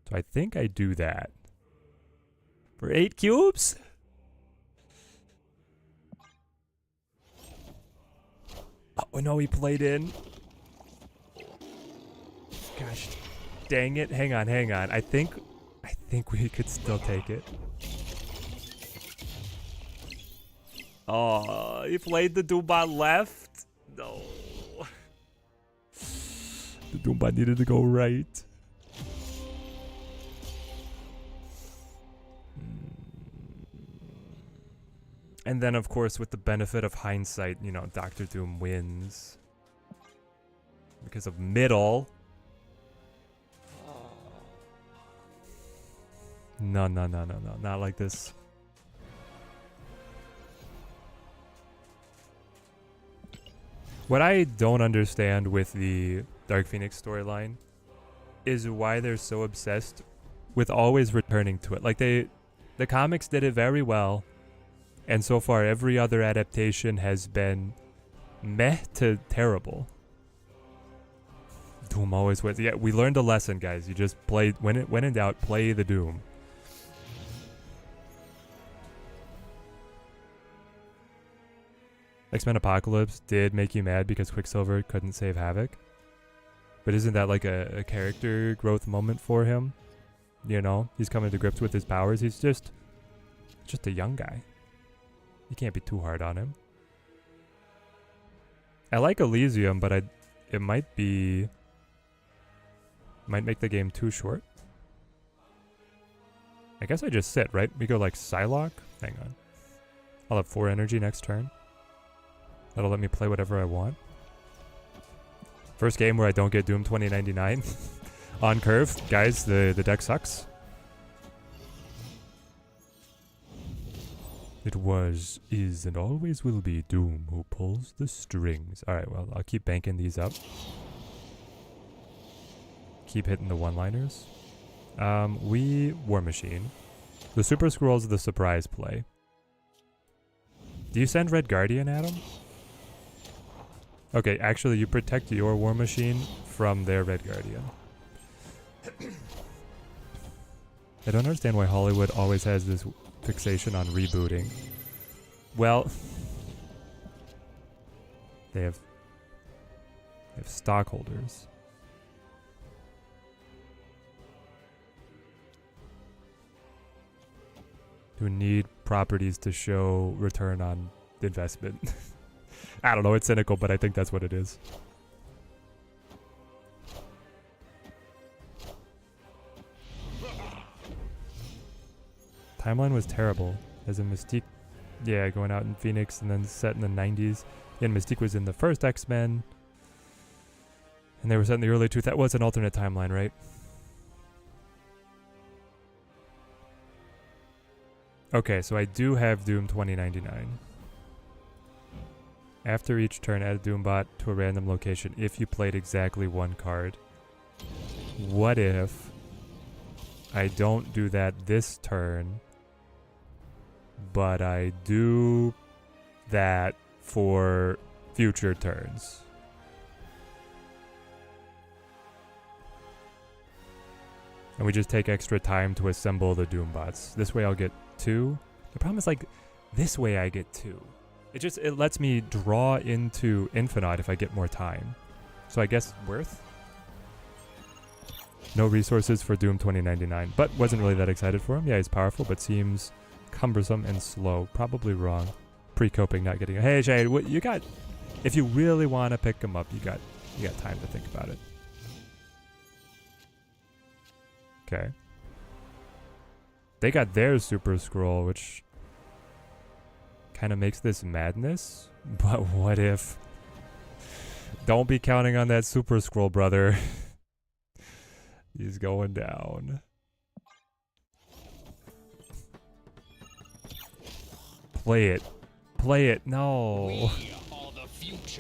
So I think I do that. For 8 cubes? Oh no, he played in. Gosh, dang it. Hang on. I think we could still take it. Oh, he played the Doombot left? No. The Doombot needed to go right. And then, of course, with the benefit of hindsight, you know, Doctor Doom wins. Because of middle. No. Not like this. What I don't understand with the Dark Phoenix storyline is why they're so obsessed with always returning to it. Like the comics did it very well, and so far every other adaptation has been meh to terrible. Doom always wins. Yeah, we learned a lesson, guys. You just play when in doubt, play the Doom. X-Men Apocalypse did make you mad because Quicksilver couldn't save Havoc. But isn't that like a character growth moment for him? You know, he's coming to grips with his powers. He's just a young guy. You can't be too hard on him. I like Elysium, but it might make the game too short. I guess I just sit, right? We go like Psylocke. Hang on. I'll have 4 energy next turn. That'll let me play whatever I want. First game where I don't get Doom 2099 on curve. Guys, the deck sucks. It was, is, and always will be Doom who pulls the strings. Alright, well, I'll keep banking these up. Keep hitting the one-liners. War Machine. The Super Scroll's the surprise play. Do you send Red Guardian at him? Okay, actually you protect your War Machine from their Red Guardian. I don't understand why Hollywood always has this fixation on rebooting. Well, they have stockholders. Who need properties to show return on investment. I don't know, it's cynical, but I think that's what it is. Timeline was terrible. As in Mystique, yeah, going out in Phoenix and then set in the 90s. Yeah, and Mystique was in the first X-Men. And they were set in the early 2000s. That was an alternate timeline, right? Okay, so I do have Doom 2099. After each turn, add a Doombot to a random location if you played exactly one card. What if I don't do that this turn, but I do that for future turns? And we just take extra time to assemble the Doombots. This way I'll get 2. The problem is, like, this way I get 2. It lets me draw into Infinite if I get more time. So I guess worth? No resources for Doom 2099, but wasn't really that excited for him. Yeah, he's powerful, but seems cumbersome and slow. Probably wrong. Pre-coping, not getting a... Hey, Shade, what you got? If you really want to pick him up, you got time to think about it. Okay. They got their Super Scroll, which kind of makes this madness. But what if... Don't be counting on that Super Scroll, brother. He's going down. Play it. Play it. No.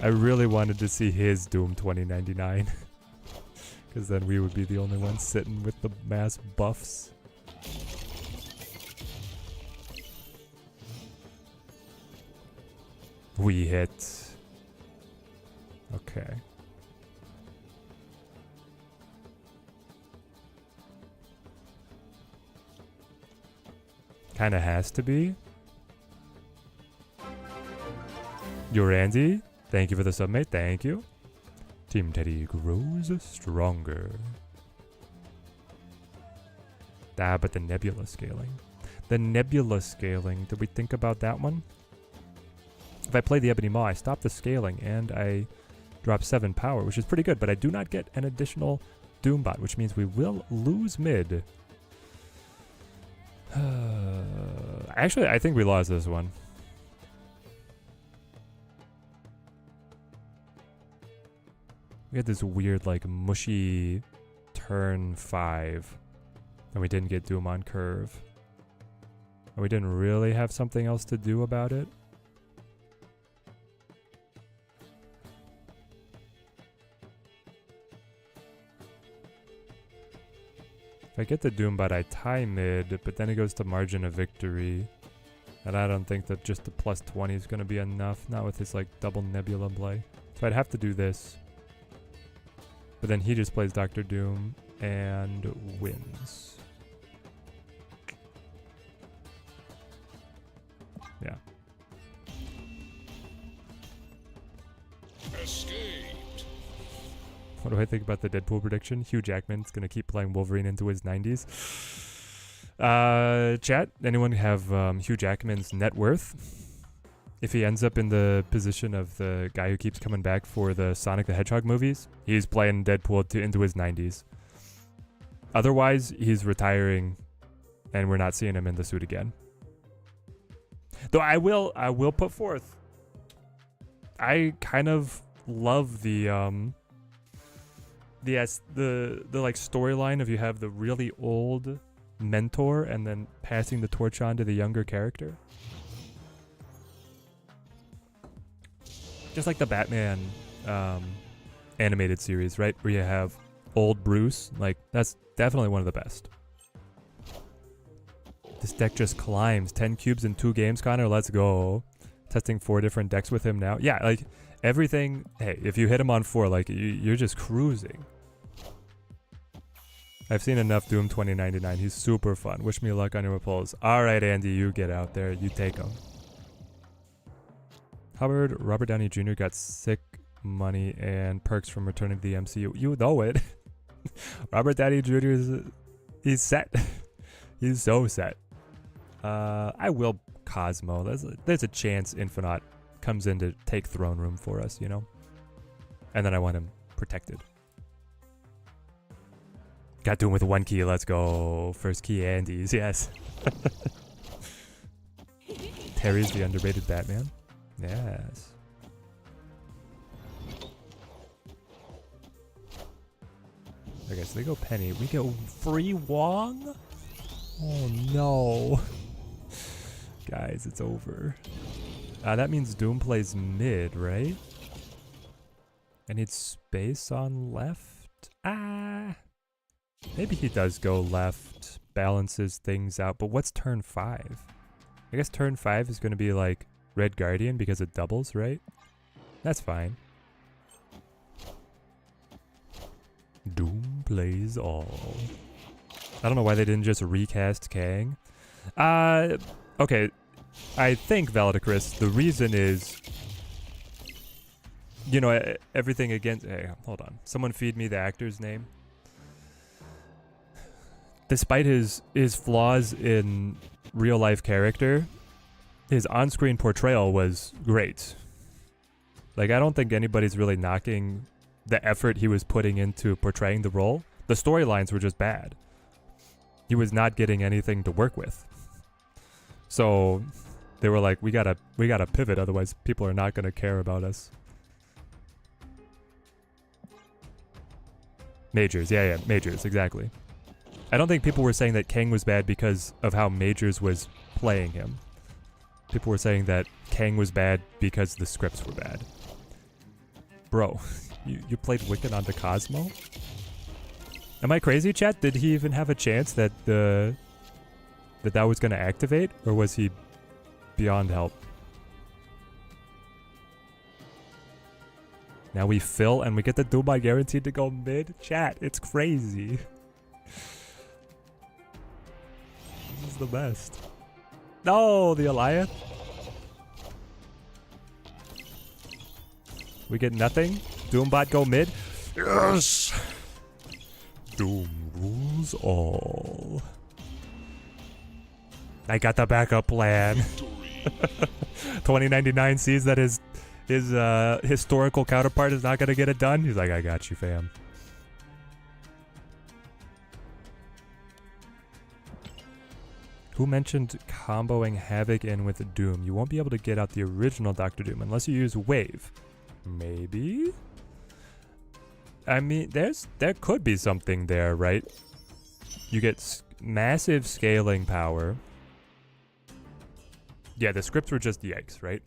I really wanted to see his Doom 2099. Because then we would be the only ones sitting with the mass buffs. We hit. Okay. Kinda has to be. Yoranzi, thank you for the submate. Thank you. Team Teddy grows stronger. Ah, but the nebula scaling. The nebula scaling. Did we think about that one? If I play the Ebony Maw, I stop the scaling and I drop 7 power, which is pretty good, but I do not get an additional Doombot, which means we will lose mid. Actually, I think we lost this one. We had this weird, like, mushy turn 5. And we didn't get Doom on curve. And we didn't really have something else to do about it. If I get the Doombot, I tie mid, but then it goes to margin of victory. And I don't think that just the plus 20 is going to be enough. Not with his, like, double Nebula play. So I'd have to do this. But then he just plays Dr. Doom and wins. Yeah. Escaped. What do I think about the Deadpool prediction? Hugh Jackman's gonna keep playing Wolverine into his 90s. Chat, anyone have Hugh Jackman's net worth? If he ends up in the position of the guy who keeps coming back for the Sonic the Hedgehog movies, he's playing Deadpool into his 90s. Otherwise, he's retiring, and we're not seeing him in the suit again. Though I will put forth, I kind of love the like storyline of you have the really old mentor and then passing the torch on to the younger character. Just like the Batman animated series, right? Where you have old Bruce. Like, that's definitely one of the best. This deck just climbs. 10 cubes in 2 games, Connor. Let's go. Testing 4 different decks with him now. Yeah, like, everything. Hey, if you hit him on 4, like, you're just cruising. I've seen enough Doom 2099. He's super fun. Wish me luck on your polls. All right, Andy, you get out there. You take him. Robert Downey Jr. got sick money and perks from returning to the MCU. You know it. Robert Downey Jr. he's set. He's so set. I will Cosmo. There's a chance Infinite comes in to take throne room for us, you know? And then I want him protected. Got Doom with 1 key. Let's go. First key Andes. Yes. Terry's the underrated Batman. Yes. Okay, so they go Penny. We go free Wong? Oh no. Guys, it's over. That means Doom plays mid, right? I need space on left. Maybe he does go left, balances things out, but what's turn 5? I guess turn 5 is going to be like Red Guardian because it doubles, right? That's fine. Doom plays all. I don't know why they didn't just recast Kang. Okay. I think, Valadicris, the reason is, you know, everything against... Hey, hold on. Someone feed me the actor's name. Despite his flaws in real-life character, his on-screen portrayal was great. Like, I don't think anybody's really knocking the effort he was putting into portraying the role. The storylines were just bad. He was not getting anything to work with. So they were like, we gotta pivot, otherwise people are not gonna care about us. Majors, yeah, Majors, exactly. I don't think people were saying that Kang was bad because of how Majors was playing him. People were saying that Kang was bad because the scripts were bad. Bro, you played Wiccan onto Cosmo? Am I crazy, chat? Did he even have a chance that that was going to activate? Or was he beyond help? Now we fill and we get the Doombot guaranteed to go mid? Chat, it's crazy. This is the best. No, the Alliance. We get nothing. Doombot go mid. Yes! Doom rules all. I got the backup plan. 2099 sees that his historical counterpart is not going to get it done. He's like, I got you, fam. Who mentioned comboing Havoc in with Doom? You won't be able to get out the original Dr. Doom unless you use Wave. Maybe? I mean, there could be something there, right? You get massive scaling power. Yeah, the scripts were just yikes, right?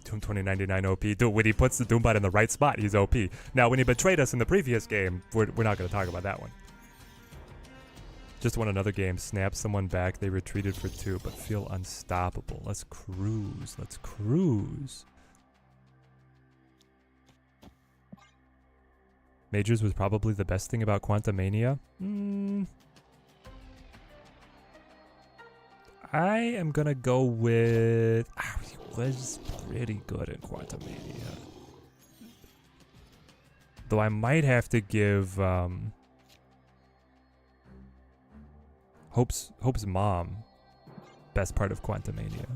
Doom 2099 OP. Dude, when he puts the Doombot in the right spot, he's OP. Now, when he betrayed us in the previous game, we're not going to talk about that one. Just won another game. Snap someone back. They retreated for 2, but feel unstoppable. Let's cruise. Let's cruise. Majors was probably the best thing about Quantumania. I am gonna go with. He was pretty good in Quantumania. Though I might have to give Hope's mom best part of Quantumania.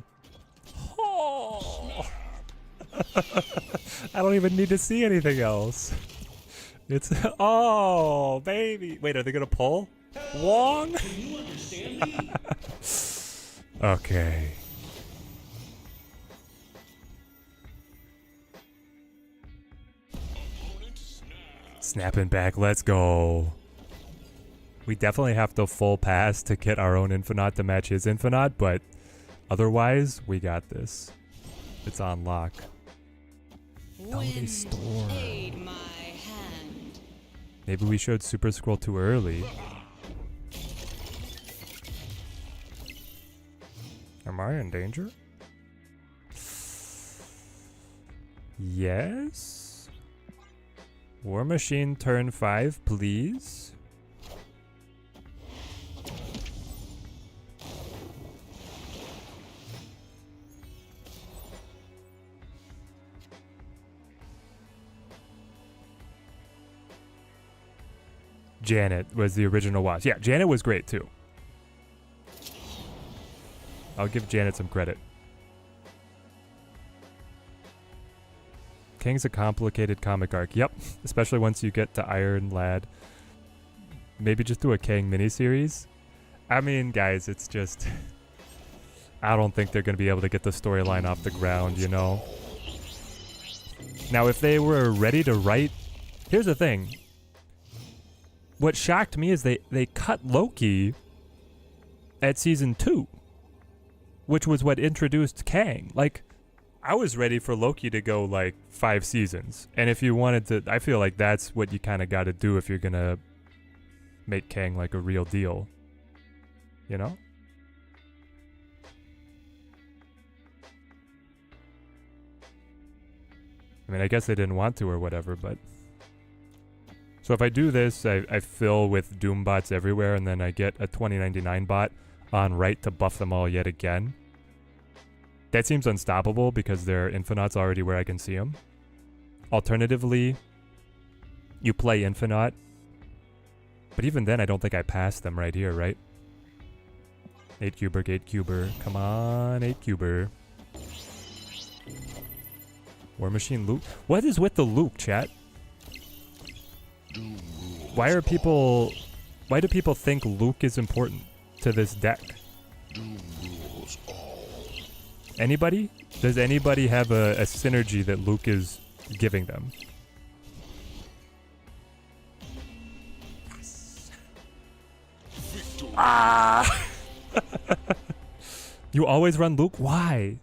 Oh. I don't even need to see anything else. It's oh baby. Wait, are they gonna pull? Wong? Okay. Snapping back, let's go. We definitely have to full pass to get our own Infinite to match his Infinite, but otherwise, we got this. It's on lock. No, they Wind, store. aid my hand. Maybe we showed Super Scroll too early. Am I in danger? Yes. War Machine turn 5, please. Janet was the original Wasp. Yeah, Janet was great too. I'll give Janet some credit. Kang's a complicated comic arc. Yep, especially once you get to Iron Lad. Maybe just do a Kang miniseries. I mean, guys, it's just... I don't think they're going to be able to get the storyline off the ground, you know? Now, if they were ready to write... Here's the thing. What shocked me is they cut Loki at season 2. Which was what introduced Kang. Like, I was ready for Loki to go like 5 seasons. And if you wanted to, I feel like that's what you kind of got to do if you're going to make Kang like a real deal. You know? I mean, I guess they didn't want to or whatever, but... So if I do this, I fill with Doom bots everywhere, and then I get a 2099 bot on right to buff them all yet again. That seems unstoppable because their Infinite's already where I can see them. Alternatively, you play Infinite. But even then, I don't think I pass them right here, right? 8-cuber, 8-cuber. Come on, 8-cuber. War Machine Luke. What is with the Luke, chat? Why do people think Luke is important to this deck? Anybody? Does anybody have a synergy that Luke is giving them? Ah! You always run Luke? Why?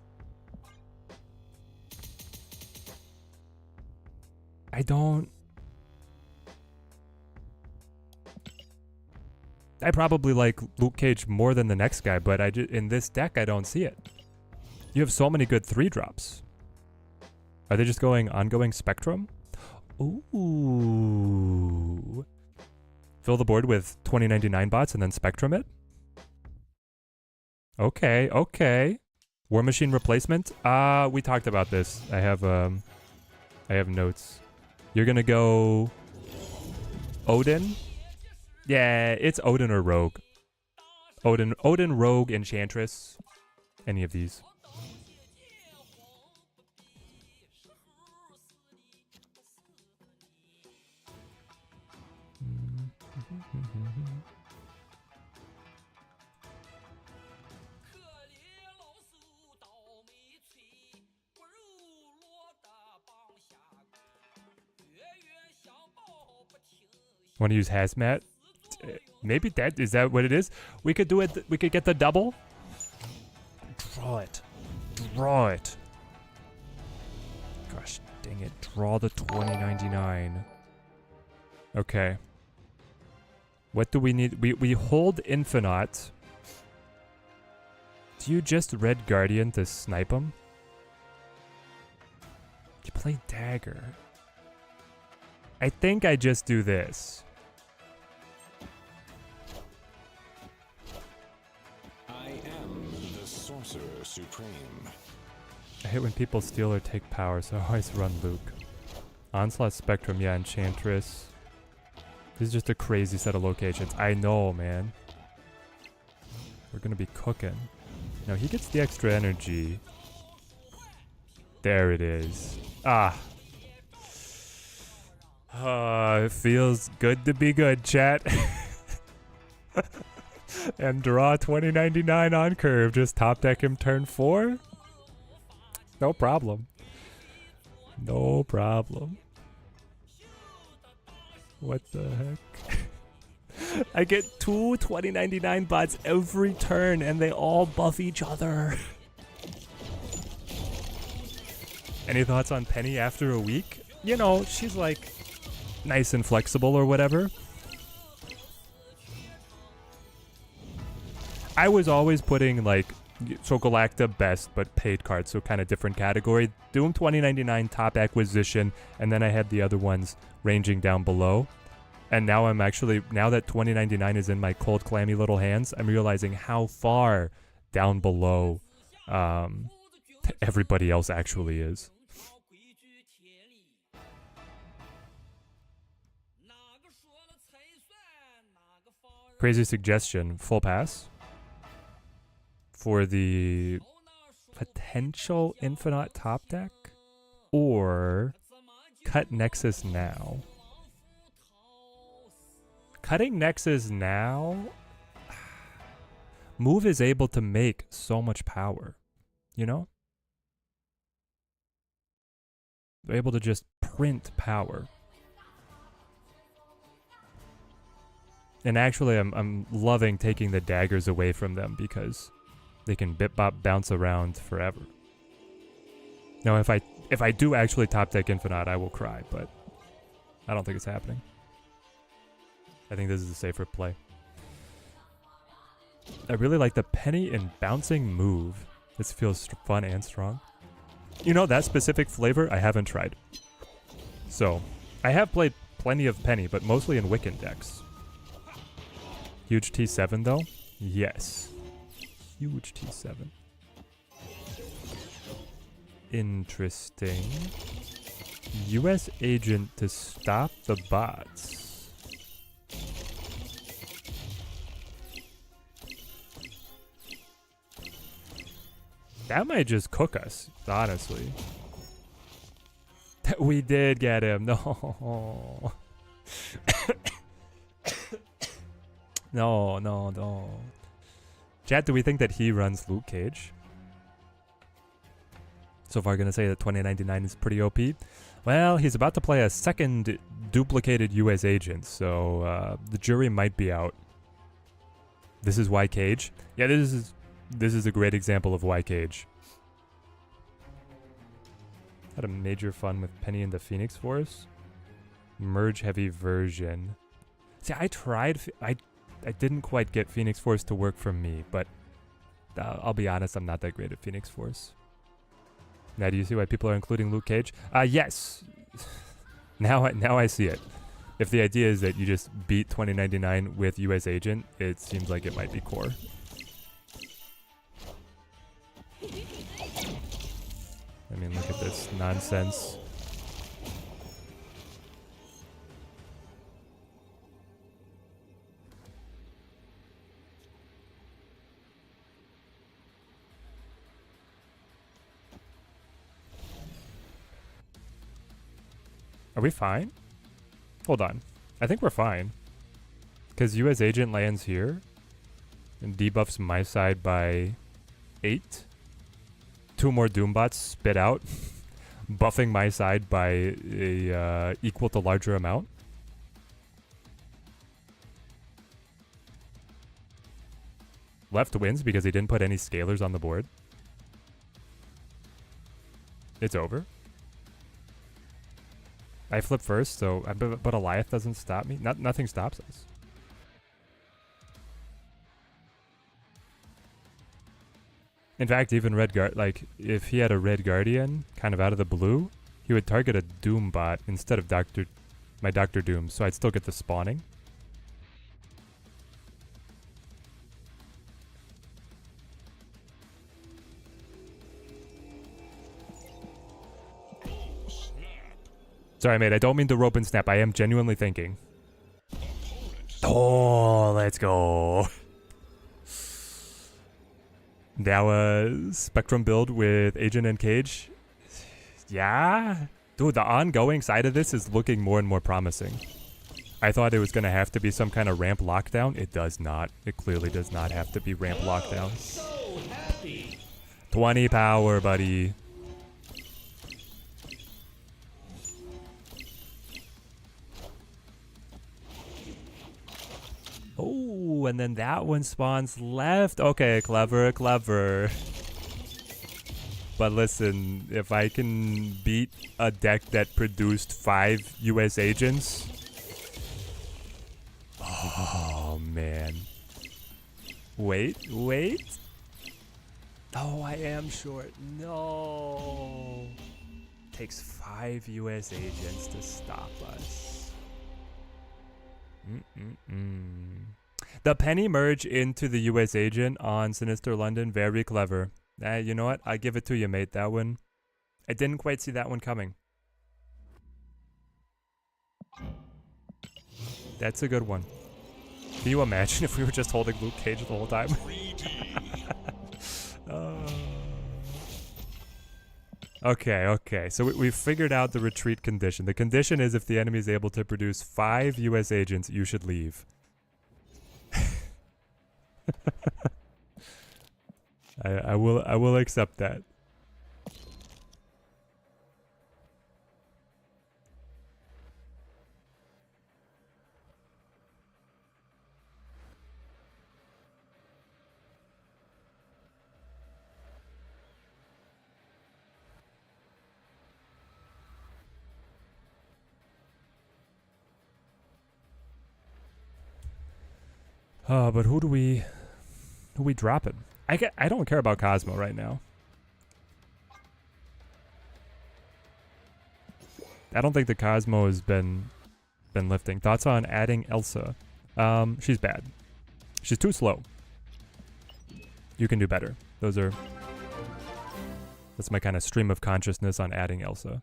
I probably like Luke Cage more than the next guy, but in this deck I don't see it. You have so many good 3-drops. Are they just going ongoing Spectrum? Ooh. Fill the board with 2099 bots and then Spectrum it? Okay, okay. War Machine replacement? We talked about this. I have notes. You're gonna go Odin? Yeah, it's Odin or Rogue. Odin, Rogue, Enchantress. Any of these. Want to use Hazmat? Maybe is that what it is? We could do it. We could get the double. Draw it. Draw it. Gosh dang it. Draw the 2099. Okay. What do we need? We hold Infinite. Do you just Red Guardian to snipe him? You play Dagger. I think I just do this. I am Sorcerer Supreme. I hate when people steal or take power, so I always run Luke. Onslaught, Spectrum, yeah, Enchantress. This is just a crazy set of locations. I know, man. We're gonna be cooking. Now he gets the extra energy. There it is. Ah. It feels good to be good, chat. And draw 2099 on curve. Just top deck him turn 4. No problem. No problem. What the heck? I get 2 2099 bots every turn and they all buff each other. Any thoughts on Penny after a week? You know, she's like nice and flexible or whatever. I was always putting like Galacta best but paid cards, so kind of different category. Doom 2099 top acquisition, and then I had the other ones ranging down below. And now I'm actually, now that 2099 is in my cold clammy little hands, I'm realizing how far down below everybody else actually is. Crazy suggestion, full pass for the potential Infinite top deck, or cut Nexus now. Cutting Nexus now, Move is able to make so much power, you know? They're able to just print power. And actually, I'm loving taking the daggers away from them because they can bit-bop bounce around forever. Now, if I do actually top deck Infinite, I will cry, but I don't think it's happening. I think this is a safer play. I really like the Penny and bouncing move. This feels fun and strong. You know, that specific flavor I haven't tried. So, I have played plenty of Penny, but mostly in Wiccan decks. Huge T7 though? Yes. Huge T7. Interesting. US agent to stop the bots. That might just cook us, honestly. We did get him. No. No. Chat, do we think that he runs Luke Cage? So far gonna say that 2099 is pretty OP. Well, he's about to play a second duplicated US agent, so the jury might be out. This is why Cage. Yeah, this is a great example of why Cage. Had a major fun with Penny and the Phoenix Force. Merge heavy version. See, I tried. I didn't quite get Phoenix Force to work for me, but I'll be honest, I'm not that great at Phoenix Force. Now, do you see why people are including Luke Cage? Yes. Now I see it. If the idea is that you just beat 2099 with US Agent, it seems like it might be core. I mean, look at this nonsense. Are we fine? Hold on. I think we're fine. Because US Agent lands here and debuffs my side by 8. 2 more Doombots spit out, buffing my side by a equal to larger amount. Left wins because he didn't put any scalers on the board. It's over. I flip first, so but Alioth doesn't stop me. Nothing stops us. In fact, even Red Guard, like if he had a Red Guardian kind of out of the blue, he would target a Doom bot instead of my Dr. Doom, so I'd still get the spawning. Sorry, mate. I don't mean to rope and snap. I am genuinely thinking. Oh, let's go. Now a Spectrum build with Agent and Cage. Yeah. Dude, the ongoing side of this is looking more and more promising. I thought it was going to have to be some kind of ramp lockdown. It does not. It clearly does not have to be ramp lockdown. 20 power, buddy. Oh, and then that one spawns left. Okay, clever, clever. But listen, if I can beat a deck that produced 5 US agents... Oh, man. Wait. Oh, I am short. No. Takes 5 US agents to stop us. The penny merge into the US agent on Sinister London, very clever. You know what? I give it to you, mate. That one, I didn't quite see that one coming. That's a good one. Can you imagine if we were just holding Luke Cage the whole time? Okay. So we figured out the retreat condition. The condition is if the enemy is able to produce 5 US agents, you should leave. I will accept that. But who we dropping? I don't care about Cosmo right now. I don't think the Cosmo has been lifting. Thoughts on adding Elsa? She's bad. She's too slow. You can do better. That's my kind of stream of consciousness on adding Elsa.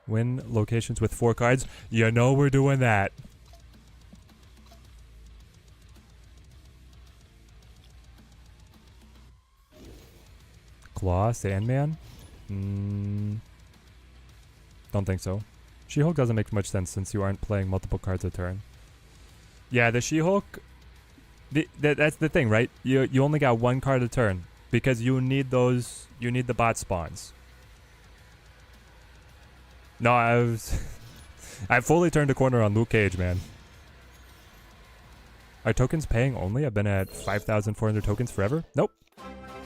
Win locations with 4 cards. You know we're doing that. Claw, Sandman? Don't think so. She-Hulk doesn't make much sense since you aren't playing multiple cards a turn. Yeah, the She-Hulk... That's the thing, right? You only got 1 card a turn. Because you need those... You need the bot spawns. No, I fully turned a corner on Luke Cage, man. Are tokens paying only? I've been at 5,400 tokens forever? Nope.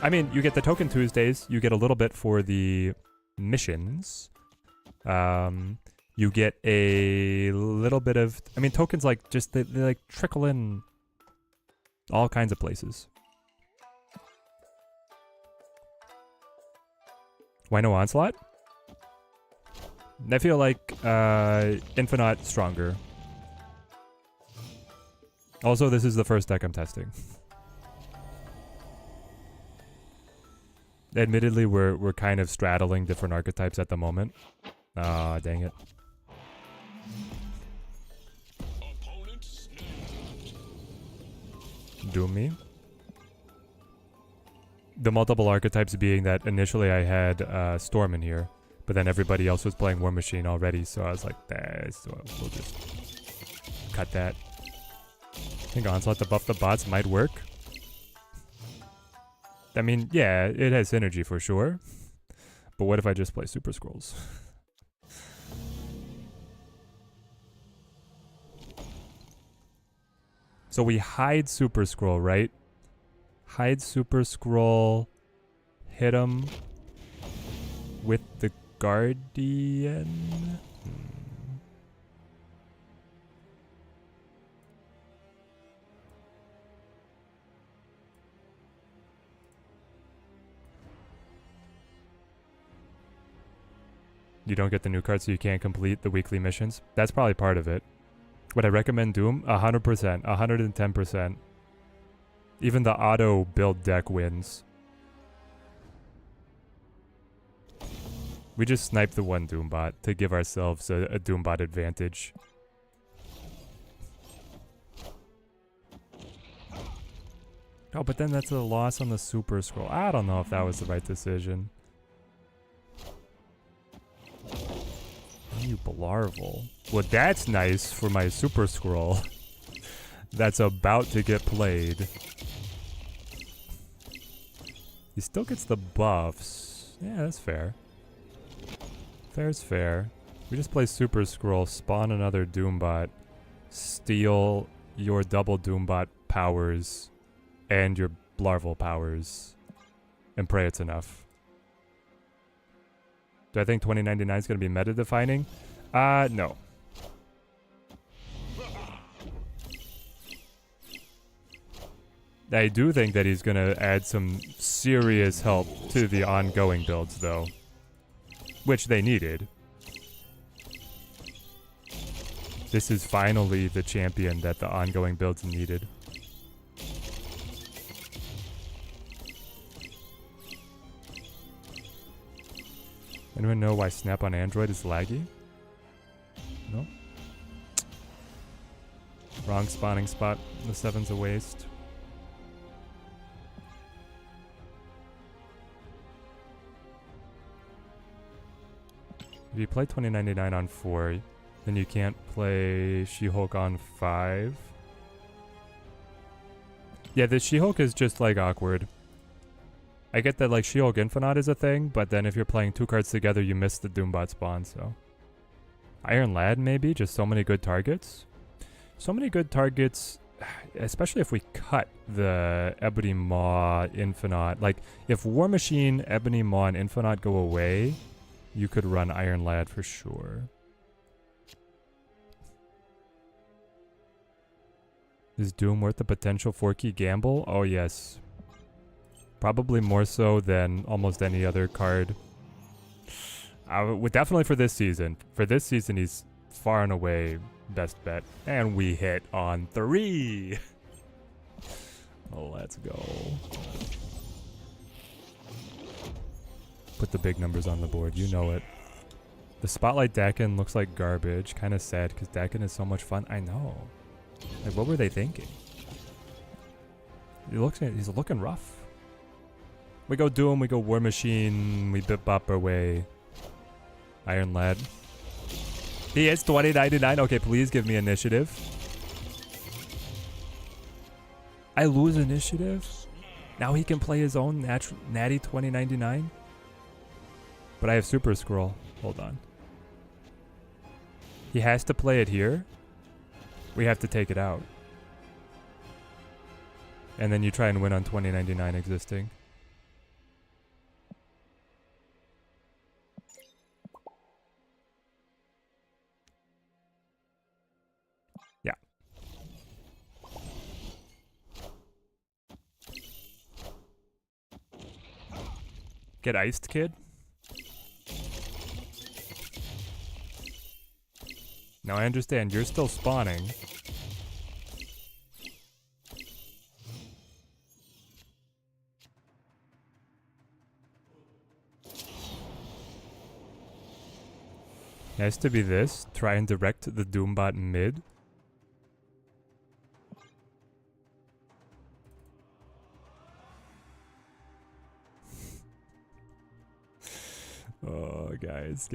I mean, you get the Token Tuesdays. You get a little bit for the missions. You get a little bit of... I mean, tokens like just... They like trickle in all kinds of places. Why no Onslaught? I feel like Infinite stronger. Also, this is the first deck I'm testing. Admittedly, we're kind of straddling different archetypes at the moment. Ah, dang it. Doom me. The multiple archetypes being that initially I had Storm in here, but then everybody else was playing War Machine already, so I was like, so we'll just cut that. I think Onslaught to buff the bots might work. I mean, yeah, it has synergy for sure. But what if I just play Super Scrolls? So we hide Super Scroll, right? Hide Super Scroll. Hit him with the Guardian. You don't get the new card, so you can't complete the weekly missions. That's probably part of it. Would I recommend Doom? 100%, 110%. Even the auto build deck wins. We just sniped the one Doombot to give ourselves a Doombot advantage. Oh, but then that's a loss on the Super Scroll. I don't know if that was the right decision. You Blarvel. Well, that's nice for my Super Scroll. That's about to get played. He still gets the buffs. Yeah, that's fair. Fair's fair. We just play Super Scroll, spawn another Doombot, steal your double Doombot powers and your Blarvel powers, and pray it's enough. Do I think 2099 is going to be meta defining? No. I do think that he's going to add some serious help to the ongoing builds, though. Which they needed. This is finally the champion that the ongoing builds needed. Anyone know why Snap on Android is laggy? No? Wrong spawning spot. The 7's a waste. If you play 2099 on 4, then you can't play She-Hulk on 5. Yeah, the She-Hulk is just like awkward. I get that like She-Hulk Infinite is a thing, but then if you're playing two cards together, you miss the Doombot spawn, so. Iron Lad maybe, just so many good targets. So many good targets, especially if we cut the Ebony Maw, Infinite. Like, if War Machine, Ebony Maw, and Infinite go away, you could run Iron Lad for sure. Is Doom worth the potential 4-key gamble? Oh yes. Probably more so than almost any other card. Definitely for this season. For this season, he's far and away best bet. And we hit on 3. Let's go. Put the big numbers on the board. You know it. The Spotlight Dakin looks like garbage. Kind of sad because Dakin is so much fun. I know. Like, what were they thinking? He's looking rough. We go Doom, we go War Machine, we bop our way. Iron Lad. He is 2099. Okay, please give me initiative. I lose initiative? Now he can play his own natty 2099? But I have Super Scroll. Hold on. He has to play it here. We have to take it out. And then you try and win on 2099 existing. Yeah. Get iced, kid. Now I understand you're still spawning. It has to be this. Try and direct the Doombot mid. Oh, guys.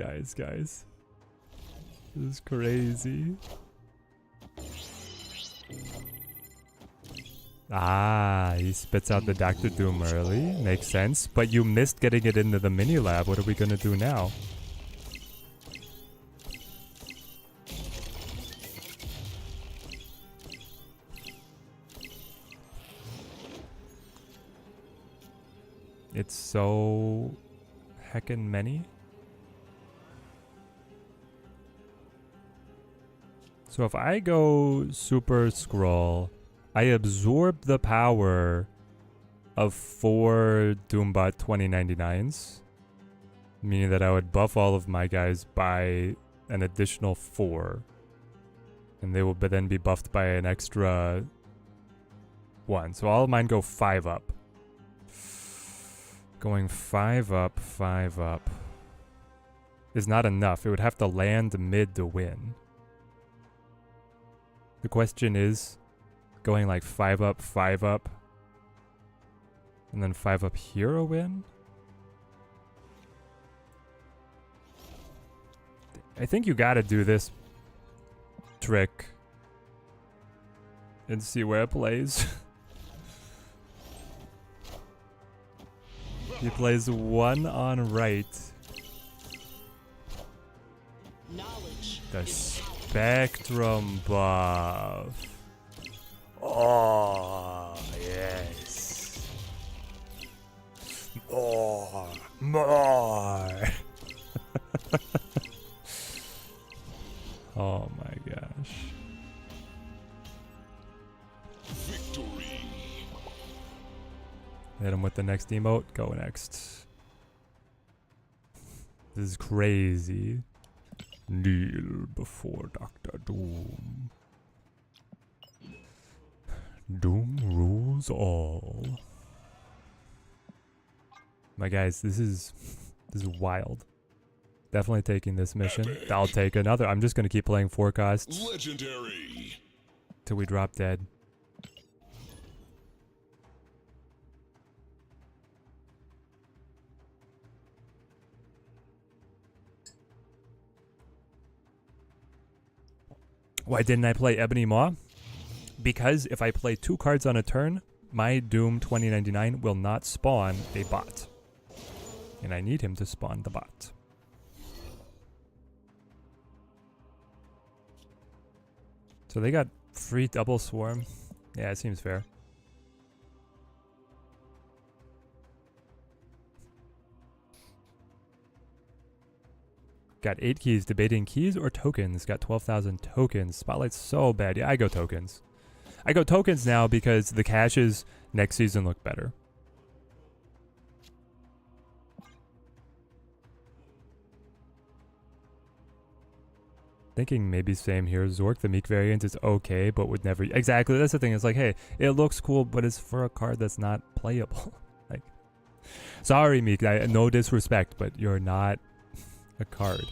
This is crazy. Ah, he spits out the Dr. Doom early. Makes sense. But you missed getting it into the mini lab. What are we gonna do now? It's so heckin' many. So if I go Super Scroll, I absorb the power of 4 Doombot 2099s, meaning that I would buff all of my guys by an additional 4. And they will then be buffed by an extra 1. So all of mine go 5 up. Going 5 up, 5 up. is not enough. It would have to land mid to win. The question is, going like 5 up, and then 5 up here a win? I think you gotta do this trick and see where it plays. He plays 1 on right. Knowledge. The Spectrum buff. Oh, yes. More. Oh my gosh. Victory. Hit him with the next emote. Go next. This is crazy. Kneel before Dr. Doom. Doom rules all. My guys, this is wild. Definitely taking this mission. Epic. I'll take another. I'm just gonna keep playing forecasts Legendary. till we drop dead. Why didn't I play Ebony Maw? Because if I play 2 cards on a turn, my Doom 2099 will not spawn a bot. And I need him to spawn the bot. So they got free double swarm. Yeah, it seems fair. Got 8 keys, debating keys or tokens. Got 12,000 tokens. Spotlight's so bad. Yeah, I go tokens. I go tokens now because the caches next season look better. Thinking maybe same here. Zork, the Meek variant is okay, but would never... Exactly, that's the thing. It's like, hey, it looks cool, but it's for a card that's not playable. Like, sorry, Meek, no disrespect, but you're not a card.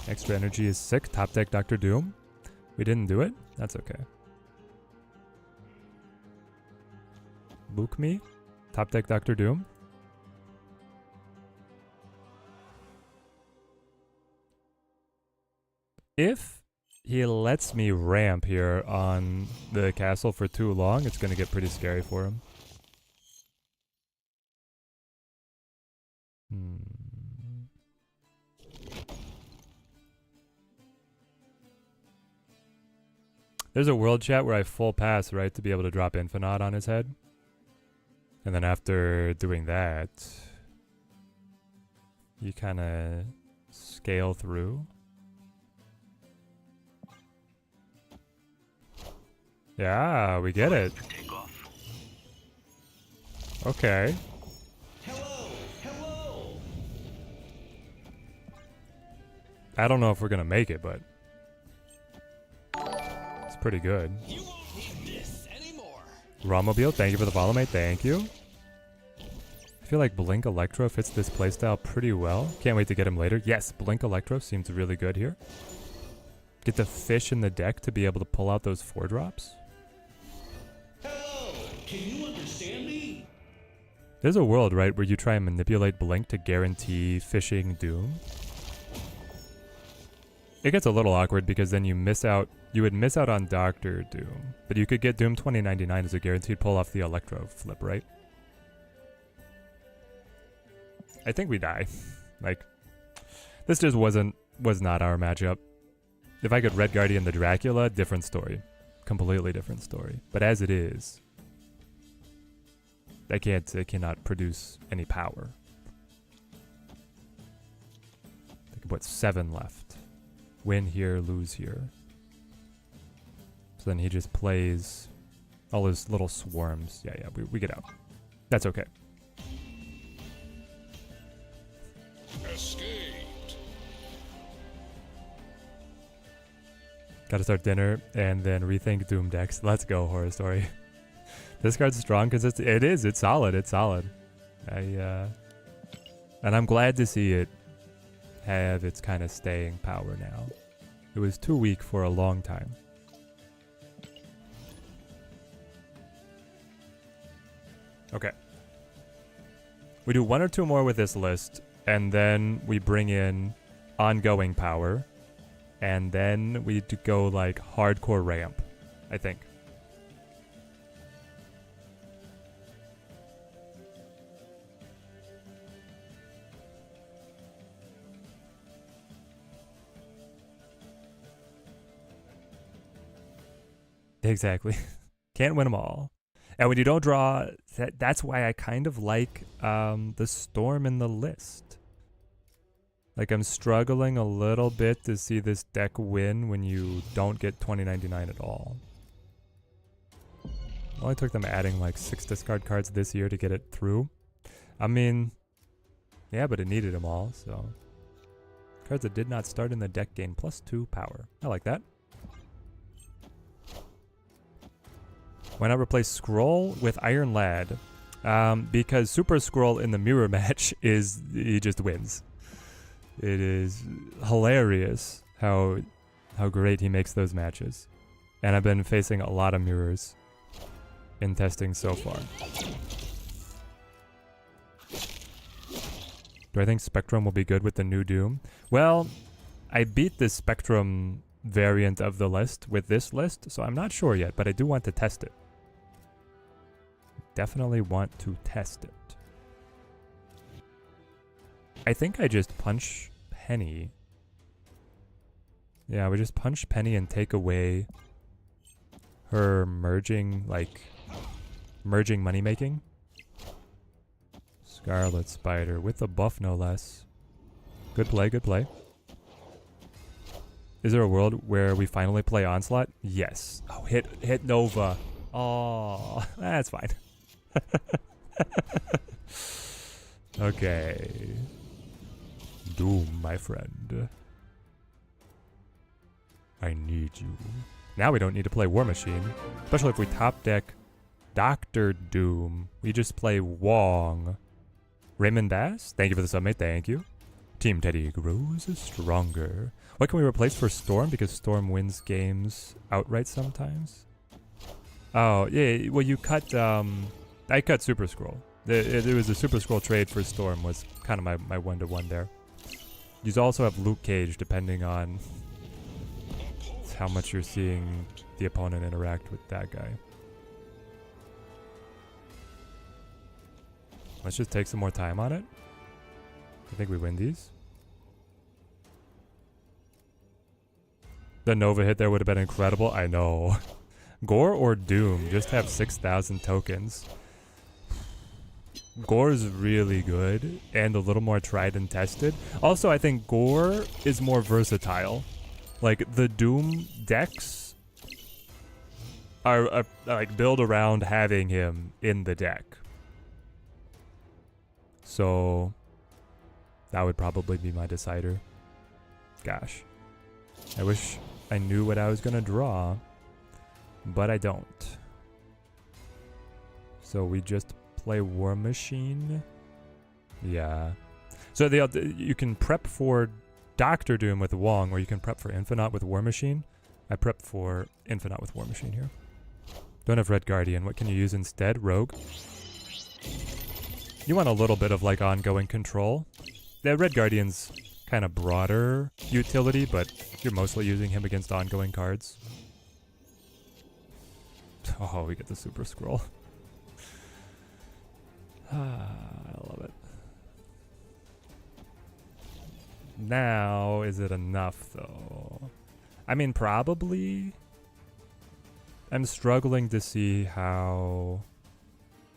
Extra energy is sick. Top deck Dr. Doom. We didn't do it? That's okay. Book me. Top deck Dr. Doom. If he lets me ramp here on the castle for too long, it's going to get pretty scary for him. There's a world chat where I full pass, right, to be able to drop Infinite on his head. And then after doing that, you kind of scale through. Yeah, we get it. Okay. Hello! I don't know if we're gonna make it, but it's pretty good. You won't need this anymore. Romobile, thank you for the follow, mate. Thank you. I feel like Blink Electro fits this playstyle pretty well. Can't wait to get him later. Yes, Blink Electro seems really good here. Get the fish in the deck to be able to pull out those 4-drops. Hello! Can you understand me? There's a world, right, where you try and manipulate Blink to guarantee fishing Doom. It gets a little awkward because then you would miss out on Dr. Doom. But you could get Doom 2099 as a guaranteed pull off the Electro flip, right? I think we die. Like, this just was not our matchup. If I could Red Guardian the Dracula, different story. Completely different story. But as it is, it cannot produce any power. I can put 7 left. Win here, lose here. So then he just plays all his little swarms. Yeah, we get out. That's okay. Escaped. Gotta start dinner and then rethink Doom decks. Let's go, Horror Story. This card's strong because it's solid. It's solid. And I'm glad to see it have its kind of staying power now. It was too weak for a long time. Okay. We do 1 or 2 more with this list, and then we bring in ongoing power, and then we go like hardcore ramp, I think. Exactly. Can't win them all. And when you don't draw, that's why I kind of like the Storm in the list. Like, I'm struggling a little bit to see this deck win when you don't get 2099 at all. It only took them adding like 6 discard cards this year to get it through. I mean, yeah, but it needed them all, so. Cards that did not start in the deck gain +2 power. I like that. Why not replace Scroll with Iron Lad? Because Super Scroll in the mirror match he just wins. It is hilarious how great he makes those matches. And I've been facing a lot of mirrors in testing so far. Do I think Spectrum will be good with the new Doom? Well, I beat the Spectrum variant of the list with this list, so I'm not sure yet, but I do want to test it. Definitely want to test it. I think I just punch Penny. Yeah, we just punch Penny and take away her merging money making. Scarlet Spider with a buff, no less. Good play, good play. Is there a world where we finally play Onslaught? Yes. Oh, hit Nova. Oh, that's fine. Okay. Doom, my friend. I need you. Now we don't need to play War Machine. Especially if we top deck Dr. Doom. We just play Wong. Raymond Bass, thank you for the submit, thank you. Team Teddy grows stronger. What can we replace for Storm? Because Storm wins games outright sometimes. Oh, yeah, well you cut, I cut Super Scroll. There was a Super Scroll trade for Storm was kind of my 1-to-1 there. You also have Luke Cage depending on how much you're seeing the opponent interact with that guy. Let's just take some more time on it. I think we win these. The Nova hit there would have been incredible. I know. Gore or Doom just have 6,000 tokens. Gore is really good and a little more tried and tested. Also, I think Gore is more versatile. Like, the Doom decks are like build around having him in the deck. So that would probably be my decider. Gosh. I wish I knew what I was going to draw, but I don't. So we just play War Machine. Yeah. So you can prep for Dr. Doom with Wong, or you can prep for Infinite with War Machine. I prep for Infinite with War Machine here. Don't have Red Guardian. What can you use instead? Rogue. You want a little bit of like ongoing control. The Red Guardian's kind of broader utility, but you're mostly using him against ongoing cards. Oh, we get the Super Scroll. I love it. Now, is it enough though? I mean, probably. I'm struggling to see how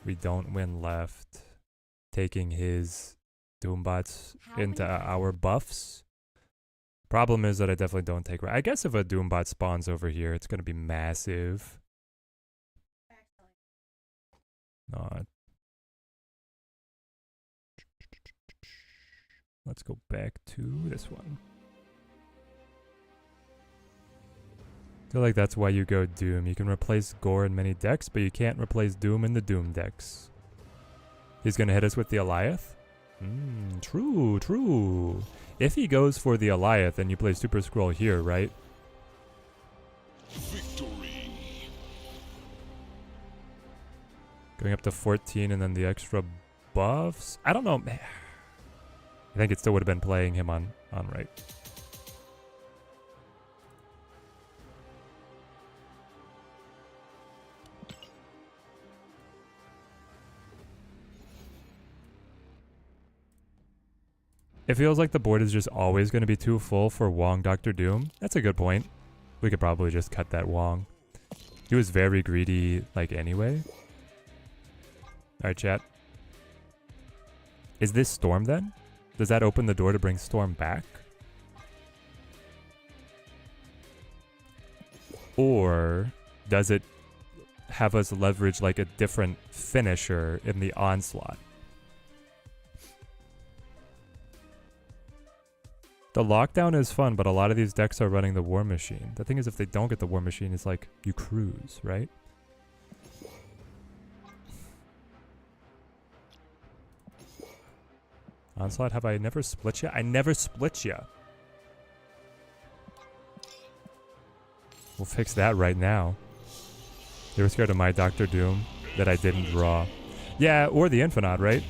we don't win left taking his Doombots into our buffs. Problem is that I definitely don't take... I guess if a Doombot spawns over here, it's going to be massive. No. Let's go back to this one. feel like that's why you go Doom. You can replace Gore in many decks, but you can't replace Doom in the Doom decks. He's gonna hit us with the Alioth? True, true. If he goes for the Alioth, then you play Super Scroll here, right? Victory. Going up to 14 and then the extra buffs? I don't know. I think it still would have been playing him on right. It feels like the board is just always going to be too full for Wong Dr. Doom. That's a good point. We could probably just cut that Wong. He was very greedy, like, anyway. Alright, chat. Is this Storm, then? Does that open the door to bring Storm back? Or does it have us leverage, like, a different finisher in the Onslaught? The lockdown is fun, but a lot of these decks are running the War Machine. The thing is, if they don't get the War Machine, it's like, you cruise, right? Onslaught, have I never split ya? I never split ya. We'll fix that right now. They were scared of my Dr. Doom that I didn't draw. Yeah, or the Infinite, right?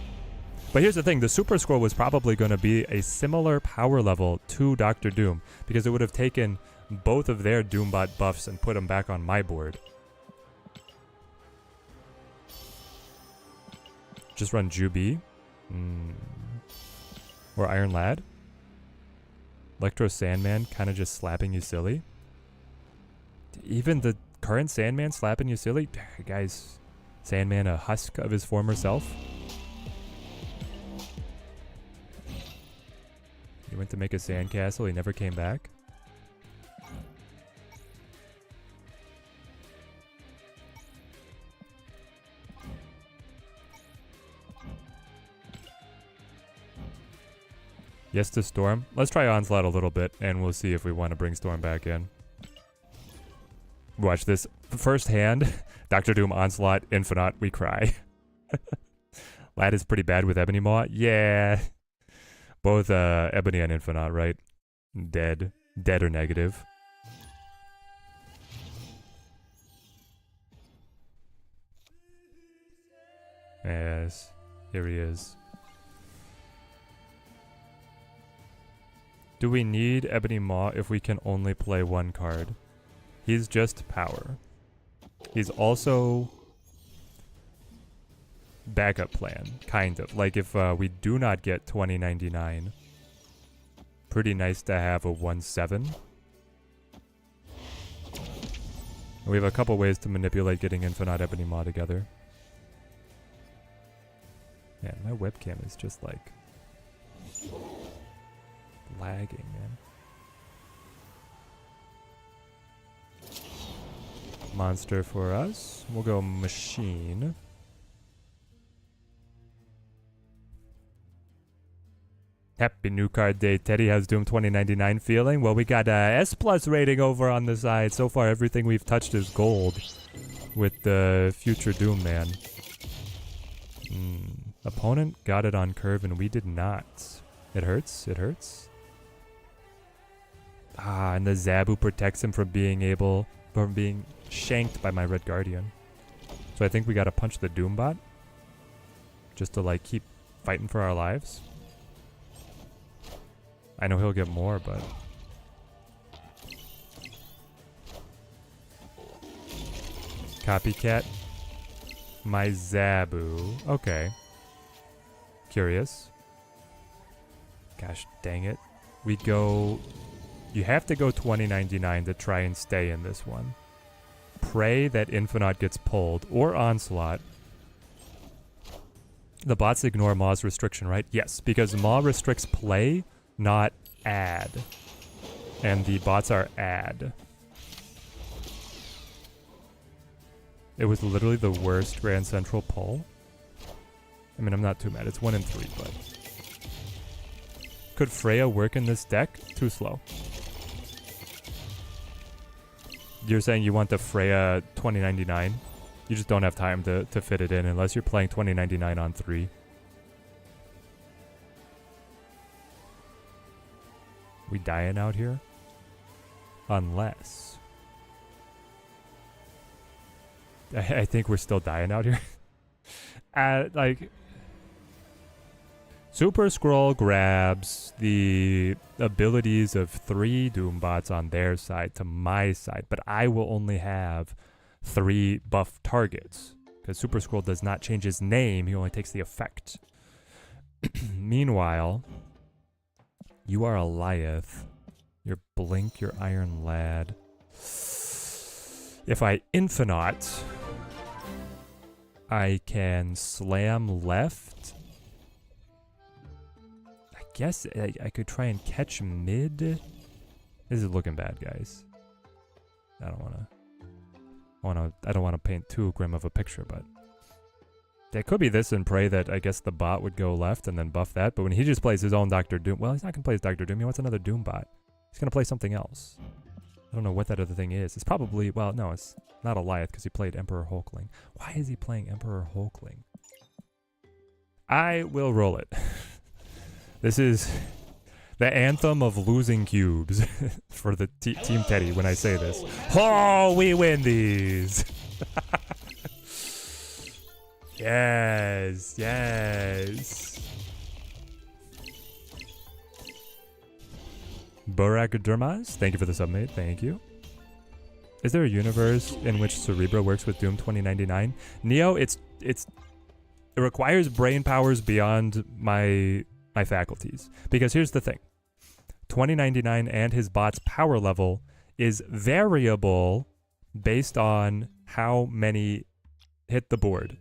But here's the thing, the Super Scroll was probably going to be a similar power level to Dr. Doom, because it would have taken both of their Doombot buffs and put them back on my board. Just run Jubi. Or Iron Lad. Electro Sandman kind of just slapping you silly. Even the current Sandman slapping you silly? Guys, Sandman a husk of his former self? He went to make a sandcastle, he never came back. Yes to Storm. Let's try Onslaught a little bit, and we'll see if we want to bring Storm back in. Watch this. First hand, Dr. Doom, Onslaught, Infinite, we cry. Lad is pretty bad with Ebony Maw. Yeah. Both Ebony and Infinite, right? Dead. Dead or negative. Yes. Here he is. Do we need Ebony Maw if we can only play one card? He's just power. He's also backup plan, kind of. Like if we do not get 2099, pretty nice to have a 1/7. We have a couple ways to manipulate getting Infinite Ebony Maw together. Man, my webcam is just like lagging, man. Monster for us. We'll go Machine. Happy new card day. Teddy, how's Doom 2099 feeling? Well, we got a S+ rating over on the side. So far, everything we've touched is gold with the future Doom, man. Opponent got it on curve and we did not. It hurts. It hurts. Ah, and the Zabu protects him from being shanked by my Red Guardian. So I think we gotta punch the Doombot just to like keep fighting for our lives. I know he'll get more, but copycat my Zabu. Okay. Curious. Gosh dang it. We go. You have to go 2099 to try and stay in this one. Pray that Infinite gets pulled, or Onslaught. The bots ignore Maw's restriction, right? Yes, because Maw restricts play, not add. And the bots are add. It was literally the worst Grand Central pull. I mean, I'm not too mad. It's 1 in 3, but... Could Freya work in this deck? Too slow. You're saying you want the Freya 2099? You just don't have time to fit it in unless you're playing 2099 on 3. We dying out here? Unless... I think we're still dying out here. Like... Super Scroll grabs the abilities of 3 Doombots on their side to my side, but I will only have 3 buff targets because Super Scroll does not change his name, he only takes the effect. Meanwhile, you are Eliath. You're Blink, you're Iron Lad. If I Infinite, I can slam left. I guess I could try and catch mid. This is looking bad, guys. I don't want to paint too grim of a picture, but there could be this and pray that I guess the bot would go left and then buff that. But when he just plays his own Doctor Doom, well, he's not gonna play his Doctor Doom. He wants another Doom bot. He's gonna play something else. I don't know what that other thing is. It's probably, well, no, it's not Eliath because he played Emperor Hulkling. Why is he playing Emperor Hulkling? I will roll it. This is the anthem of losing cubes for the Team Teddy when I say this. Oh, we win these! Yes, yes. Burak Durmaz, thank you for the submate, thank you. Is there a universe in which Cerebro works with Doom 2099? Neo, it requires brain powers beyond my faculties. Because here's the thing. 2099 and his bot's power level is variable based on how many hit the board.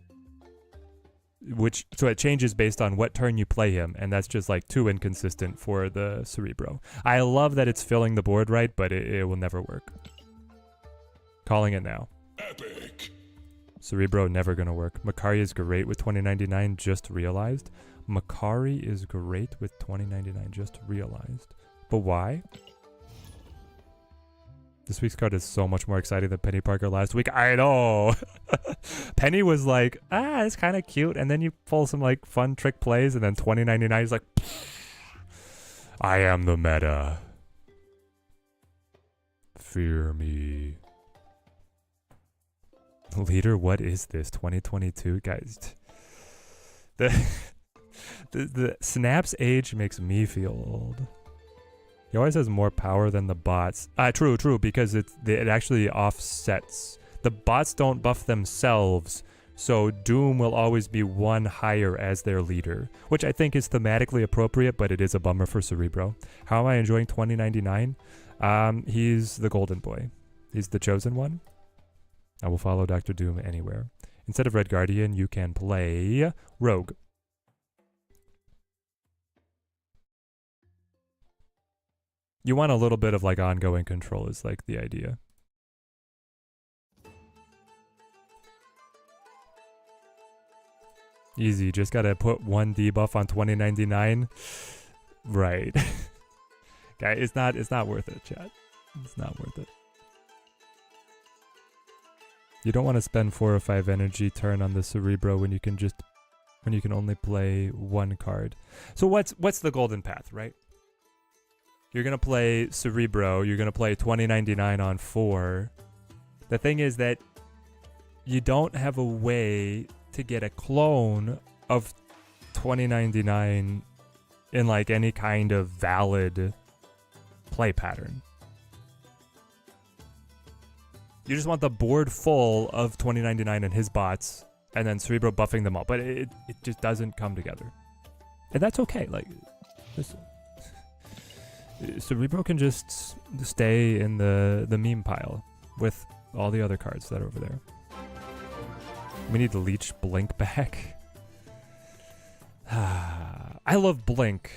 So it changes based on what turn you play him, and that's just like too inconsistent for the Cerebro. I love that it's filling the board right, but it will never work. Calling it now. Epic. Cerebro never gonna work. Makari is great with 2099, just realized. Makari is great with 2099, just realized. But why? This week's card is so much more exciting than Penny Parker last week. I know! Penny was like, it's kind of cute, and then you pull some like fun trick plays, and then 2099 is like, I am the meta. Fear me. Leader, what is this? 2022? Guys, the Snap's age makes me feel old. He always has more power than the bots. True, because it actually offsets. The bots don't buff themselves, so Doom will always be one higher as their leader, which I think is thematically appropriate, but it is a bummer for Cerebro. How am I enjoying 2099? He's the golden boy. He's the chosen one. I will follow Dr. Doom anywhere. Instead of Red Guardian, you can play Rogue. You want a little bit of like ongoing control is like the idea. Easy, just gotta put one debuff on 2099. Right. Guy, it's not worth it, chat. It's not worth it. You don't want to spend 4 or 5 energy turn on the Cerebro when you can only play one card. So what's the golden path, right? You're going to play Cerebro, you're going to play 2099 on 4. The thing is that you don't have a way to get a clone of 2099 in like any kind of valid play pattern. You just want the board full of 2099 and his bots, and then Cerebro buffing them all, but it just doesn't come together. And that's okay, like, listen. Cerebro can just stay in the meme pile with all the other cards that are over there. We need to leech Blink back. I love Blink.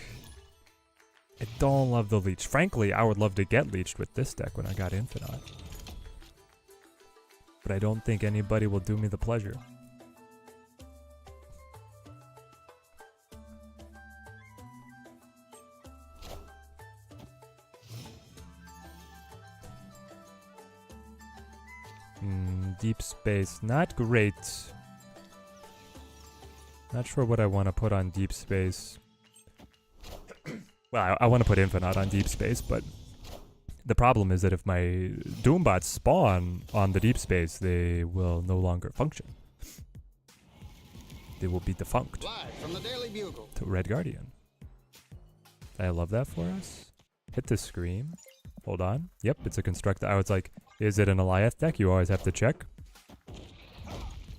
I don't love the leech. Frankly, I would love to get leeched with this deck when I got Infinite. But I don't think anybody will do me the pleasure. deep space. Not great. Not sure what I want to put on deep space. Well, I want to put Infinite on deep space, but the problem is that if my Doombots spawn on the deep space, they will no longer function. They will be defunct Live from the Daily Bugle. to Red Guardian. I love that for us. Hit the scream. Hold on. Yep, it's a constructor. I was like, is it an Eliath deck? You always have to check.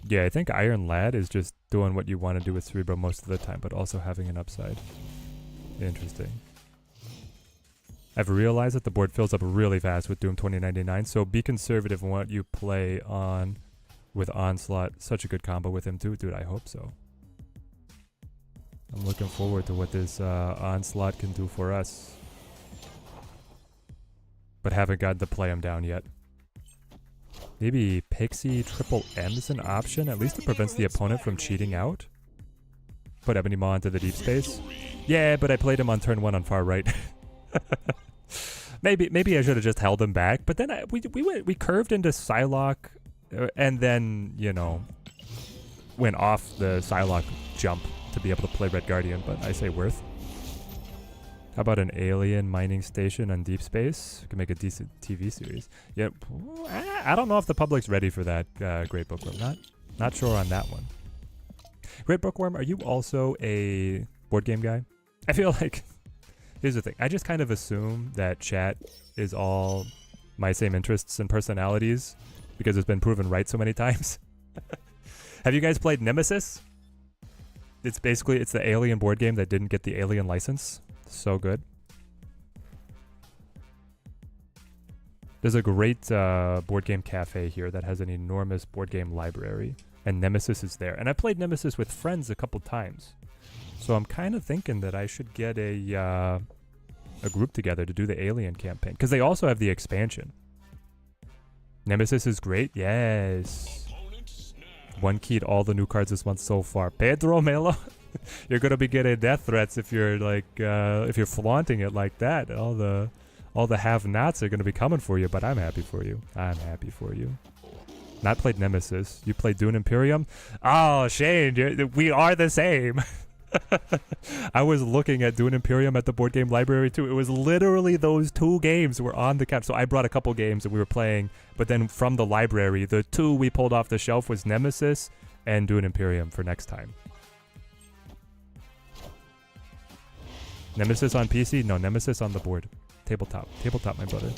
Yeah, I think Iron Lad is just doing what you want to do with Cerebro most of the time, but also having an upside. Interesting. I've realized that the board fills up really fast with Doom 2099, so be conservative in what you play on with Onslaught. Such a good combo with him too. Dude, I hope so. I'm looking forward to what this Onslaught can do for us. But haven't gotten to play him down yet. Maybe Pixie Triple M is an option. At least it prevents the opponent from cheating out. Put Ebony Maw into the deep space. Yeah, but I played him on turn 1 on far right. maybe I should have just held him back. But then we curved into Psylocke, and then, you know, went off the Psylocke jump to be able to play Red Guardian. But I say worth. How about an alien mining station on deep space? We can make a decent TV series. Yep. I don't know if the public's ready for that, Great Bookworm. Not sure on that one. Great Bookworm, are you also a board game guy? I feel like, here's the thing. I just kind of assume that chat is all my same interests and personalities because it's been proven right so many times. Have you guys played Nemesis? It's the Alien board game that didn't get the Alien license. So good. There's a great board game cafe here that has an enormous board game library, and Nemesis is there. And I played Nemesis with friends a couple times, so I'm kind of thinking that I should get a group together to do the Alien campaign, because they also have the expansion. Nemesis is great. Yes. One keyed all the new cards this month so far. Pedro Melo. You're gonna be getting death threats if you're like if you're flaunting it like that. All the have-nots are gonna be coming for you, but I'm happy for you. I'm happy for you. Not played Nemesis. You played Dune Imperium? Oh, Shane, we are the same. I was looking at Dune Imperium at the board game library too. It was literally those 2 games were on the cap. So I brought a couple games that we were playing, but then from the library, the 2 we pulled off the shelf was Nemesis and Dune Imperium for next time. Nemesis on PC? No, Nemesis on the board. Tabletop. Tabletop, my brother.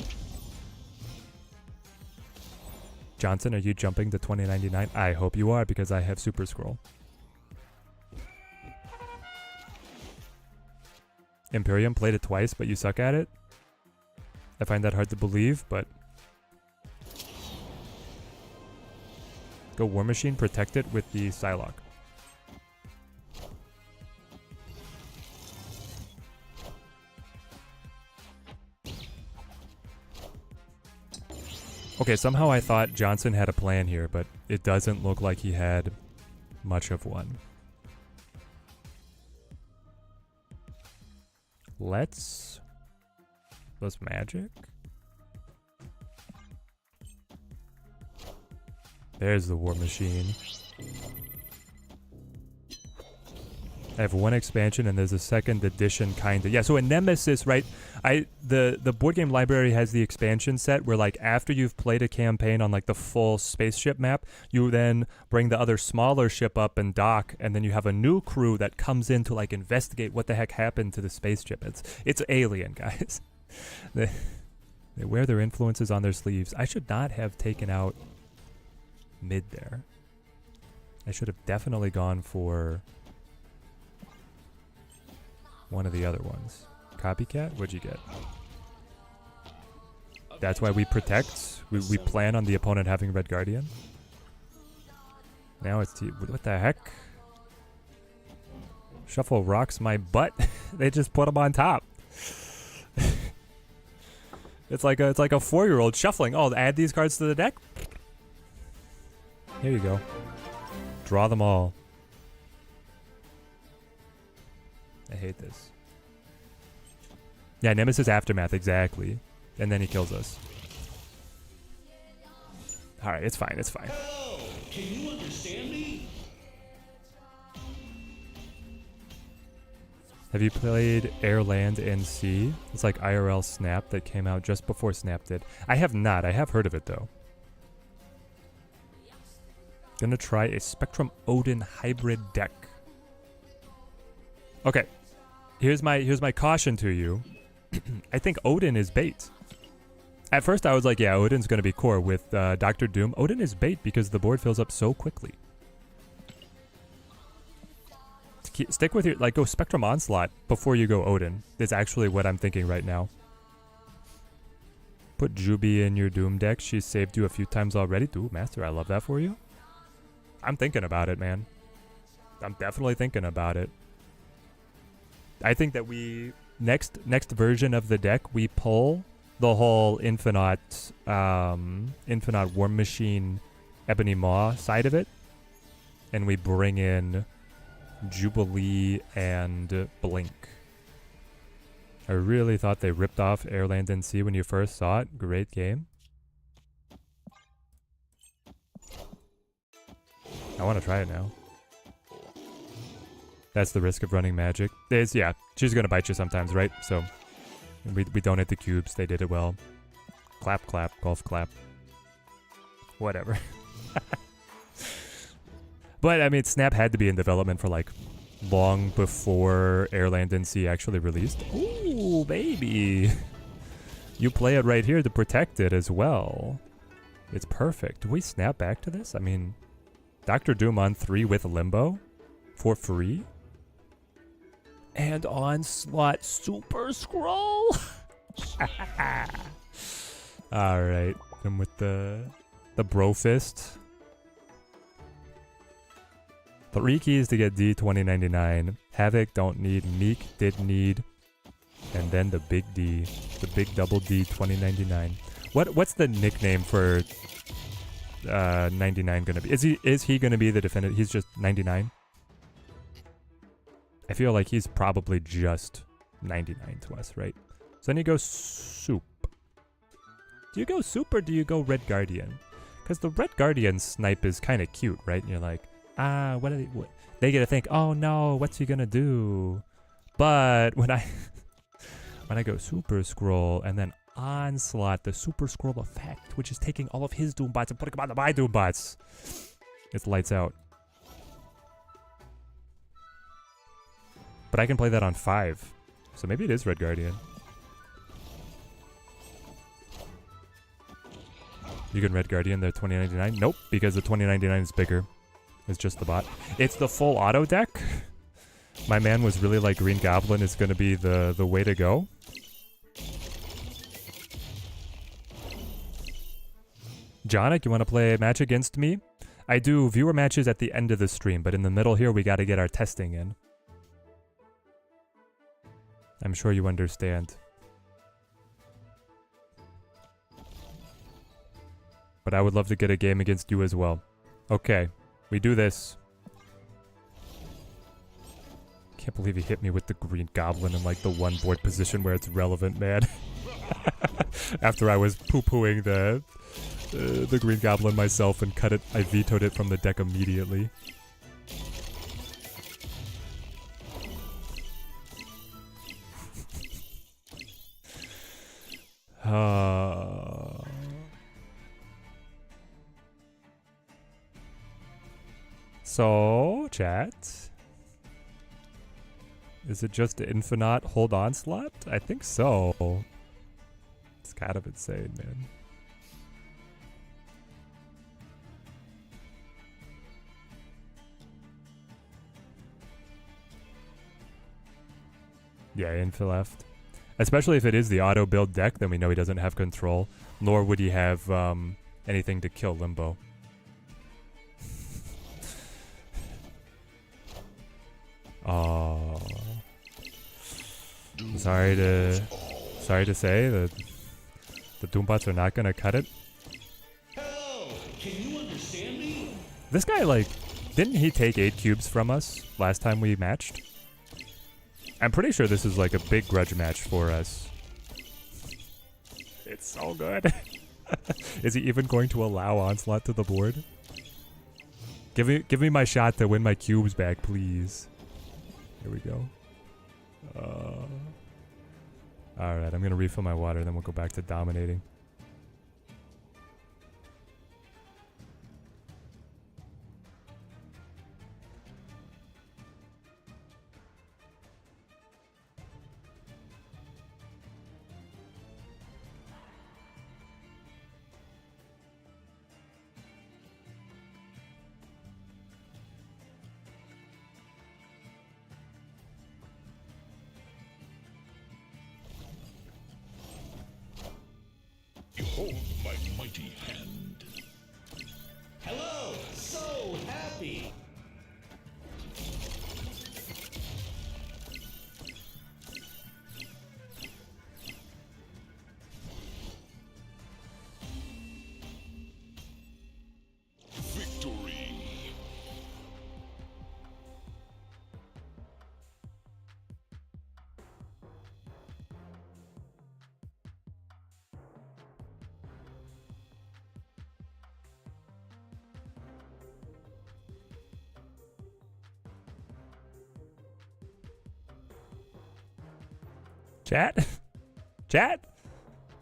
Johnson, are you jumping to 2099? I hope you are, because I have Super Scroll. Imperium, played it twice, but you suck at it? I find that hard to believe, but... Go War Machine, protect it with the Psylocke. Okay, somehow I thought Johnson had a plan here, but it doesn't look like he had much of one. Let's magic. There's the War Machine. I have 1 expansion and there's a 2nd edition kind of. Yeah, so in Nemesis, right, the board game library has the expansion set where, like, after you've played a campaign on like the full spaceship map, you then bring the other smaller ship up and dock, and then you have a new crew that comes in to like investigate what the heck happened to the spaceship. It's Alien, guys. They wear their influences on their sleeves. I should not have taken out mid there. I should have definitely gone for one of the other ones. Copycat? What'd you get? That's why we protect. We plan on the opponent having Red Guardian. Now it's what the heck? Shuffle rocks my butt. They just put him on top. It's like a 4-year-old shuffling. Oh, add these cards to the deck. Here you go. Draw them all. I hate this. Yeah, Nemesis Aftermath, exactly. And then he kills us. Alright, it's fine, it's fine. Hell, can you understand me? Have you played Air, Land, and Sea? It's like IRL Snap that came out just before Snap did. I have not. I have heard of it, though. Gonna try a Spectrum Odin hybrid deck. Okay. Here's my caution to you. I think Odin is bait. At first I was like, yeah, Odin's gonna be core with Dr. Doom. Odin is bait because the board fills up so quickly. Stick with your, like, go Spectrum Onslaught before you go Odin. Is actually what I'm thinking right now. Put Juby in your Doom deck. She's saved you a few times already. Ooh, Master, I love that for you. I'm thinking about it, man. I'm definitely thinking about it. I think that we, next version of the deck, we pull the whole Infinite War Machine Ebony Maw side of it. And we bring in Jubilee and Blink. I really thought they ripped off Air, Land, and Sea when you first saw it. Great game. I want to try it now. That's the risk of running Magic. Yeah, she's going to bite you sometimes, right? So we don't hit the cubes. They did it well. Clap, clap, golf clap. Whatever. But, I mean, Snap had to be in development for, like, long before Air, Land, and Sea actually released. Ooh, baby. You play it right here to protect it as well. It's perfect. Do we snap back to this? I mean, Dr. Doom on 3 with Limbo for free. And Onslaught Super Scroll. Alright. And with the Brofist. 3 keys to get D 2099. Havoc don't need. Meek did need. And then the big D. The big double D 2099. What's the nickname for 99 gonna be? Is he gonna be the defendant? He's just 99? I feel like he's probably just 99 to us, right? So then you go soup. Do you go soup or do you go Red Guardian? Because the Red Guardian snipe is kind of cute, right? And you're like, what are they get to think, oh no, what's he gonna do? But when I go Super Scroll and then Onslaught, the Super Scroll effect, which is taking all of his Doom bots and putting them onto my Doom bots, it's lights out. But I can play that on 5, so maybe it is Red Guardian. You can Red Guardian the 2099? Nope, because the 2099 is bigger. It's just the bot. It's the full auto deck. My man was really like Green Goblin is going to be the way to go. Jonik, you want to play a match against me? I do viewer matches at the end of the stream, but in the middle here, we got to get our testing in. I'm sure you understand. But I would love to get a game against you as well. Okay. We do this. Can't believe he hit me with the Green Goblin in like the one board position where it's relevant, man. After I was poo-pooing the Green Goblin myself and cut it, I vetoed it from the deck immediately. So, chat. Is it just Infinite hold Onslaught? I think so. It's kind of insane, man. Yeah, Infi left. Especially if it is the auto build deck, then we know he doesn't have control. Nor would he have anything to kill Limbo. Oh, sorry to say that the Doombots are not gonna cut it. Hell, can you understand me? This guy, like, didn't he take 8 cubes from us last time we matched? I'm pretty sure this is like a big grudge match for us. It's so good. Is he even going to allow Onslaught to the board? Give me my shot to win my cubes back, please. Here we go. Alright, I'm gonna refill my water, then we'll go back to dominating. Behold my mighty hand. Hello, so happy. Victory. Chat? Chat?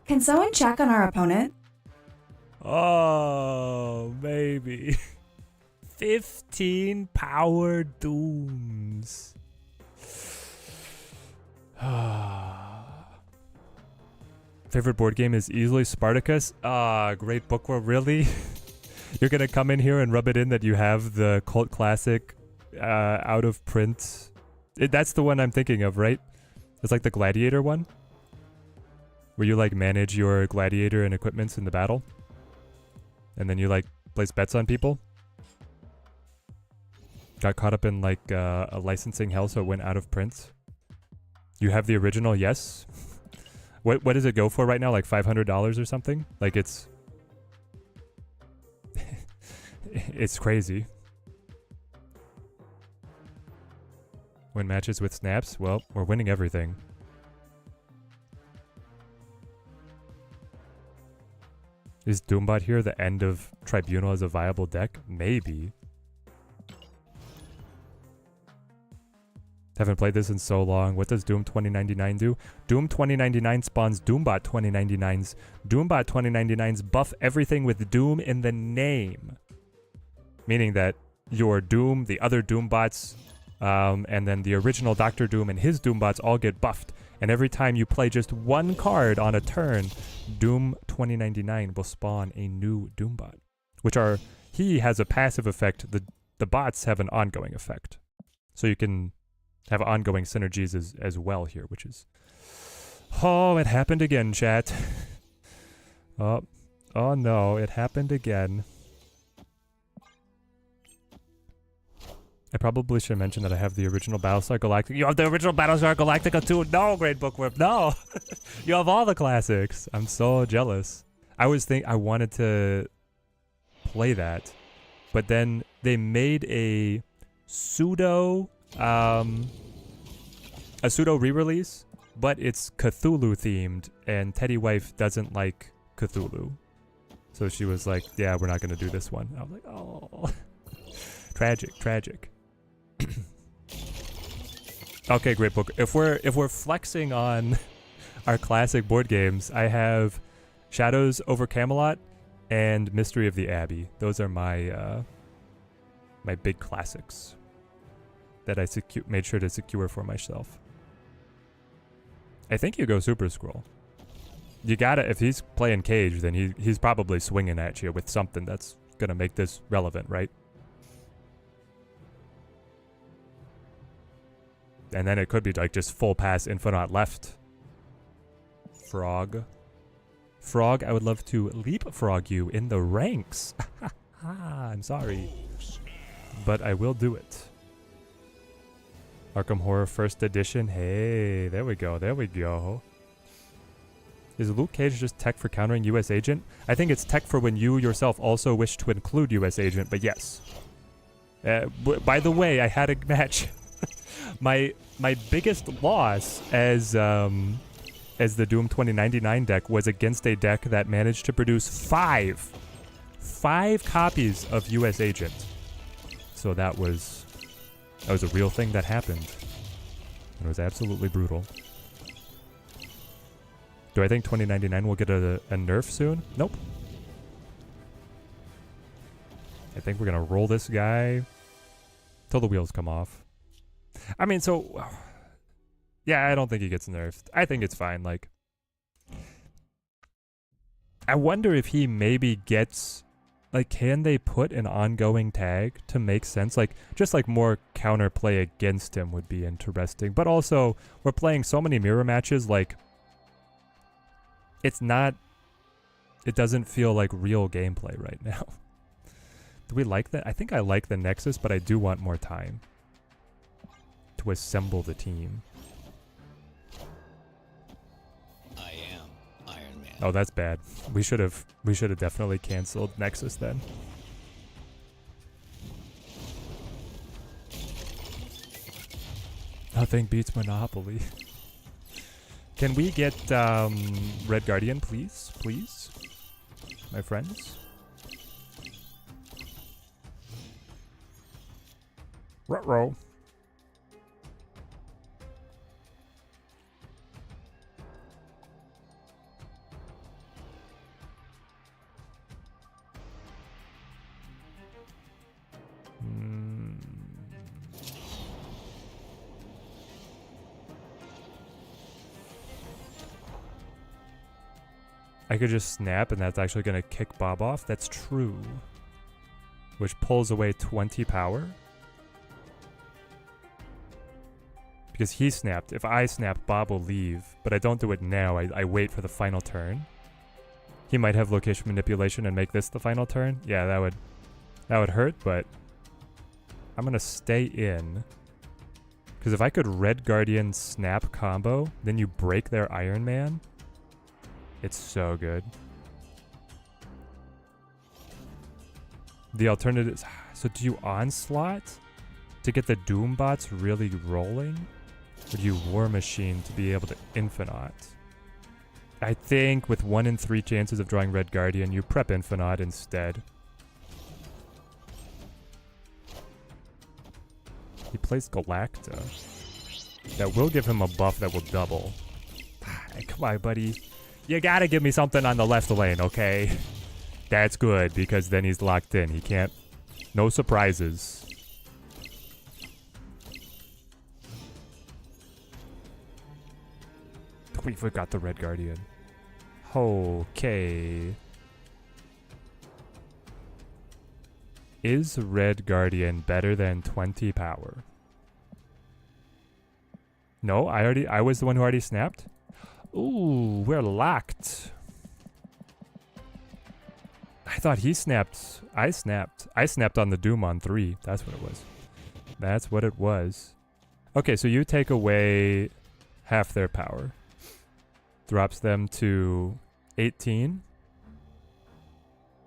Can someone check on our opponent? Oh, maybe. 15 power dooms. Favorite board game is easily Spartacus. Great book world, really? You're gonna come in here and rub it in that you have the cult classic out of print. That's the one I'm thinking of, right? It's like the gladiator one, where you like manage your gladiator and equipments in the battle, and then you like place bets on people. Got caught up in like a licensing hell, so it went out of print. You have the original, yes. What does it go for right now? Like $500 or something? Like it's it's crazy. Win matches with snaps? Well, we're winning everything. Is Doombot here the end of Tribunal as a viable deck? Maybe. Haven't played this in so long. What does Doom 2099 do? Doom 2099 spawns Doombot 2099s. Doombot 2099s buff everything with Doom in the name. Meaning that your Doom, the other Doombots, and then the original Dr. Doom and his Doombots all get buffed. And every time you play just one card on a turn, Doom 2099 will spawn a new Doombot. He has a passive effect, the bots have an ongoing effect. So you can have ongoing synergies as well here, which is... Oh, it happened again, chat. Oh no, it happened again. I probably should mention that I have the original Battlestar Galactica. You have the original Battlestar Galactica too? No, Great Bookworm, no! You have all the classics. I'm so jealous. I wanted to play that, but then they made a pseudo re-release, but it's Cthulhu themed, and Teddy Wife doesn't like Cthulhu. So she was like, yeah, we're not gonna do this one. I was like, oh. Tragic. Okay, Great Book. If we're flexing on our classic board games, I have Shadows over Camelot and Mystery of the Abbey. Those are my my big classics that I made sure to secure for myself. I think you go Super Scroll. You gotta, if he's playing Cage, then he's probably swinging at you with something that's gonna make this relevant, right? And then it could be like just full pass Infinite left. Frog, I would love to leapfrog you in the ranks. I'm sorry, but I will do it. Arkham Horror First Edition. Hey, there we go. Is Luke Cage just tech for countering U.S. Agent? I think it's tech for when you yourself also wish to include U.S. Agent, but yes. By the way, I had a match. My biggest loss as as the Doom 2099 deck was against a deck that managed to produce five copies of US Agent. So that was a real thing that happened. It was absolutely brutal. Do I think 2099 will get a nerf soon? Nope. I think we're gonna roll this guy till the wheels come off. I mean, so yeah, I don't think he gets nerfed. I think it's fine. Like, I wonder if he maybe gets, like, can they put an ongoing tag to make sense? Like, just like more counterplay against him would be interesting. But also, we're playing so many mirror matches, like, it doesn't feel like real gameplay right now. Do we like that? I think I like the Nexus, but I do want more time to assemble the team. I am Iron Man. Oh, that's bad. We should have definitely canceled Nexus then. Nothing beats Monopoly. Can we get Red Guardian, please? Please? My friends? Ruh-roh. I could just snap and that's actually going to kick Bob off. That's true. Which pulls away 20 power. Because he snapped. If I snap, Bob will leave. But I don't do it now. I wait for the final turn. He might have location manipulation and make this the final turn. Yeah, that would hurt, but I'm going to stay in. Because if I could Red Guardian snap combo, then you break their Iron Man. It's so good. The alternative is... So do you Onslaught to get the Doom bots really rolling? Or do you War Machine to be able to Infinite? I think with 1 in 3 chances of drawing Red Guardian, you prep Infinite instead. He plays Galacta. That will give him a buff that will double. Come on, buddy. You gotta give me something on the left lane, okay? That's good, because then he's locked in. He can't... No surprises. We forgot the Red Guardian. Okay. Is Red Guardian better than 20 power? No, I was the one who already snapped? Ooh, we're locked. I thought he snapped. I snapped. I snapped on the Doom on 3. That's what it was. That's what it was. Okay, so you take away half their power. Drops them to 18.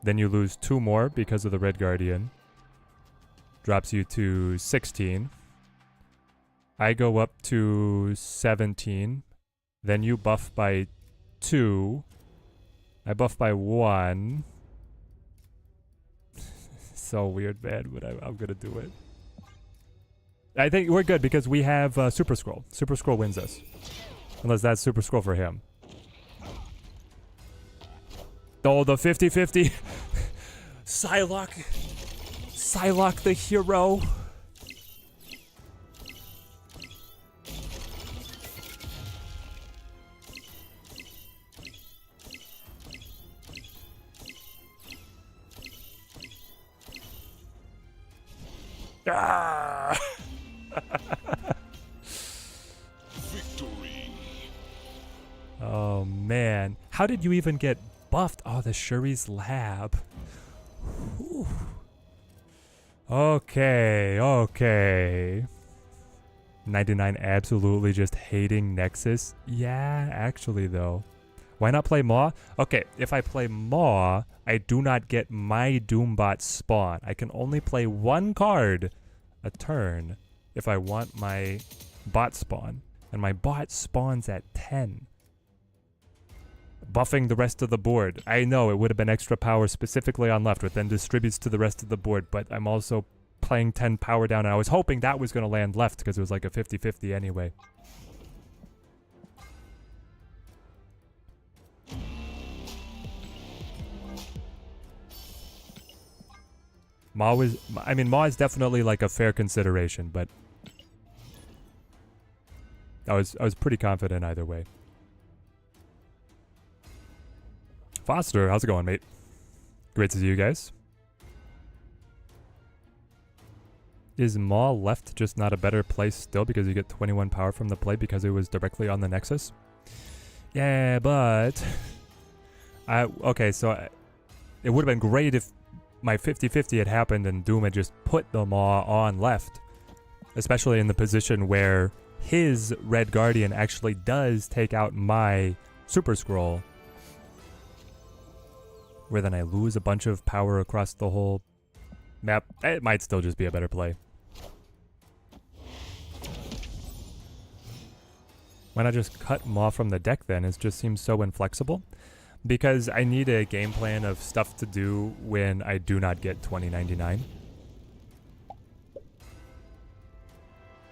Then you lose 2 more because of the Red Guardian. Drops you to 16. I go up to 17. Then you buff by 2. I buff by 1. So weird, man, but I'm gonna do it. I think we're good because we have Super Scroll. Super Scroll wins us. Unless that's Super Scroll for him. Oh, the 50-50. Psylocke. Psylocke the hero. Ah! Victory. Oh man, how did you even get buffed? Oh, the Shuri's Lab. Whew. Okay. 99 absolutely just hating Nexus. Yeah, actually though. Why not play Maw? Okay, if I play Maw, I do not get my Doombot spawn. I can only play 1 card a turn if I want my bot spawn. And my bot spawns at 10. buffing the rest of the board. I know it would have been extra power specifically on left, which then distributes to the rest of the board, but I'm also playing 10 power down, and I was hoping that was going to land left because it was like a 50-50 anyway. Maw is definitely like a fair consideration, but I was pretty confident either way. Foster, how's it going, mate? Great to see you guys. Is Maw left just not a better place still because you get 21 power from the play because it was directly on the Nexus? Yeah, but okay, so it would have been great if my 50-50 had happened and Doom had just put the Maw on left, especially in the position where his Red Guardian actually does take out my Super Scroll, where then I lose a bunch of power across the whole map. It might still just be a better play. Why not just cut Maw from the deck then? It just seems so inflexible. Because I need a game plan of stuff to do when I do not get 2099.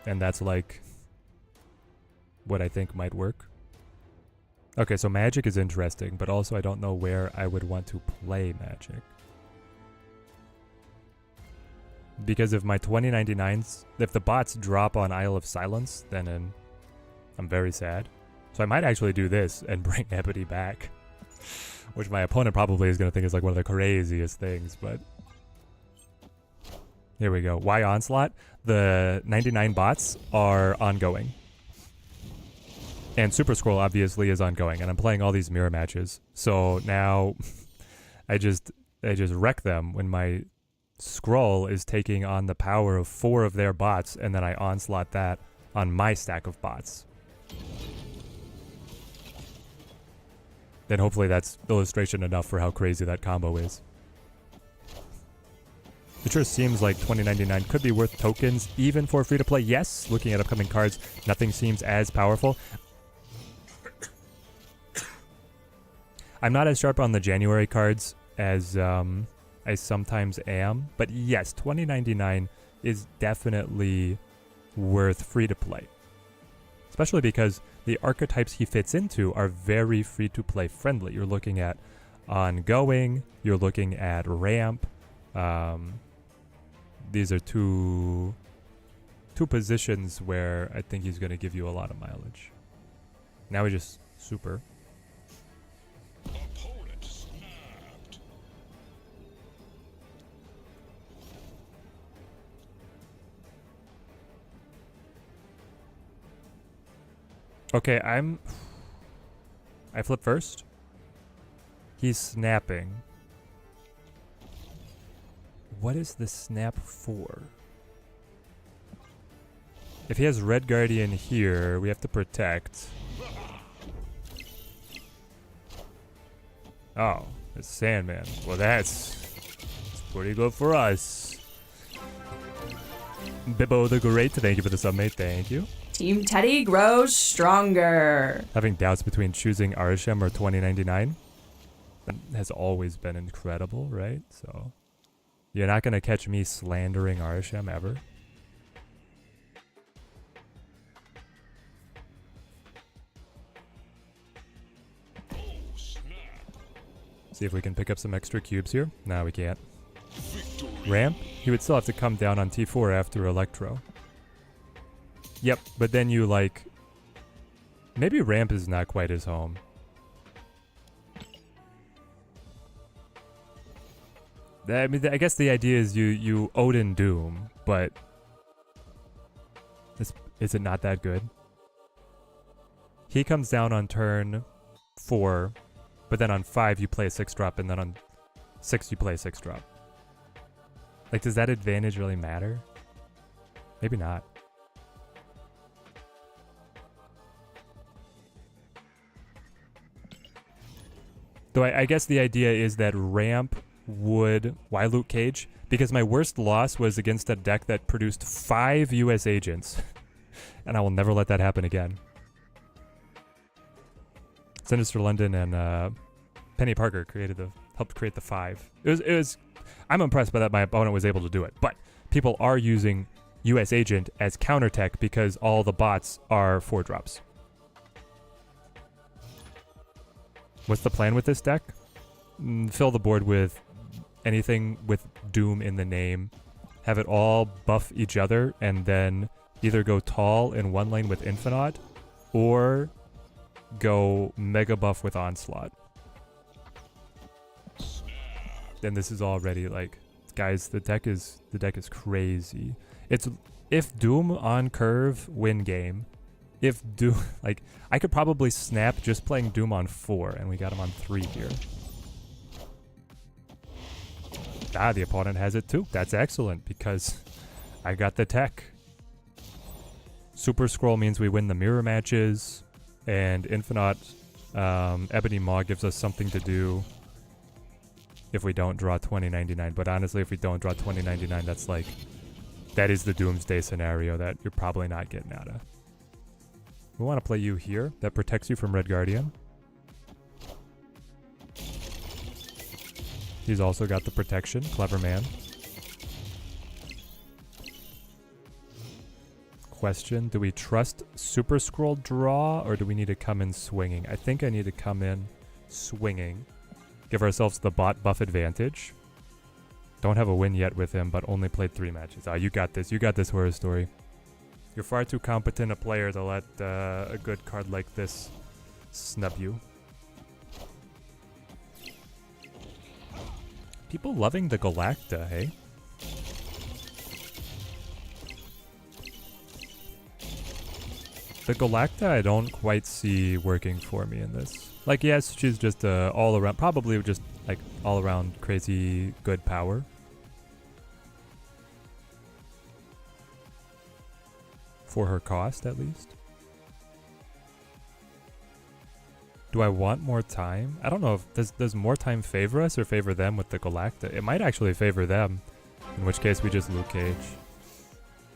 And that's like what I think might work. Okay, so Magic is interesting, but also I don't know where I would want to play Magic. Because if my 2099s, if the bots drop on Isle of Silence, then I'm very sad. So I might actually do this and bring Ebony back. Which my opponent probably is going to think is like one of the craziest things, but... Here we go. Why Onslaught? The 99 bots are ongoing. And Super Scroll obviously is ongoing, and I'm playing all these mirror matches. So now I just wreck them when my Scroll is taking on the power of 4 of their bots, and then I Onslaught that on my stack of bots. Then hopefully that's illustration enough for how crazy that combo is. It sure seems like 2099 could be worth tokens even for free-to-play. Yes, looking at upcoming cards, nothing seems as powerful. I'm not as sharp on the January cards as I sometimes am, but yes, 2099 is definitely worth free-to-play. Especially because the archetypes he fits into are very free-to-play friendly. You're looking at ongoing, you're looking at ramp. These are two positions where I think he's going to give you a lot of mileage. Now we just super. Opponent snapped. Okay, I flip first. He's snapping. What is the snap for? If he has Red Guardian here, we have to protect. Oh, it's Sandman. Well, that's pretty good for us. Bibbo the Great, thank you for the sub, mate. Thank you. Team Teddy grows stronger. Having doubts between choosing Arishem or 2099 has always been incredible, right? So you're not going to catch me slandering Arishem ever. Oh, snap. See if we can pick up some extra cubes here. No, we can't. Victory. Ramp? He would still have to come down on T4 after Electro. Yep, but then you like... Maybe Ramp is not quite his home. I mean, I guess the idea is you Odin Doom, but... Is it not that good? He comes down on turn 4, but then on 5 you play a 6-drop, and then on 6 you play a 6-drop. Like, does that advantage really matter? Maybe not. Though I guess the idea is that Ramp would... Why Luke Cage? Because my worst loss was against a deck that produced 5 US agents. And I will never let that happen again. Sinister London and Penny Parker helped create the 5. It was. I'm impressed by that my opponent was able to do it. But people are using U.S. Agent as counter tech because all the bots are 4-drops. What's the plan with this deck? Fill the board with anything with Doom in the name. Have it all buff each other and then either go tall in one lane with Infinite or go mega buff with Onslaught. Then this is already like, guys, the deck is crazy. It's if Doom on curve, win game. If Doom, like, I could probably snap just playing Doom on 4 and we got him on 3 here. Ah, the opponent has it too. That's excellent because I got the tech. Super Scroll means we win the mirror matches, and Infinite Ebony Maw gives us something to do if we don't draw 2099. But honestly, if we don't draw 2099, that's like, that is the doomsday scenario that you're probably not getting out of. We want to play you here. That protects you from Red Guardian. He's also got the protection. Clever man. Question, do we trust Super Scroll draw or do we need to come in swinging? I think I need to come in swinging. Give ourselves the bot buff advantage. Don't have a win yet with him, but only played 3 matches. Ah, you got this. You got this, Horror Story. You're far too competent a player to let a good card like this snub you. People loving the Galacta, hey? The Galacta I don't quite see working for me in this. Like, yes, she's just all around, probably just like all around crazy good power. For her cost, at least. Do I want more time? I don't know if does more time favor us or favor them with the Galacta. It might actually favor them, in which case we just Luke Cage.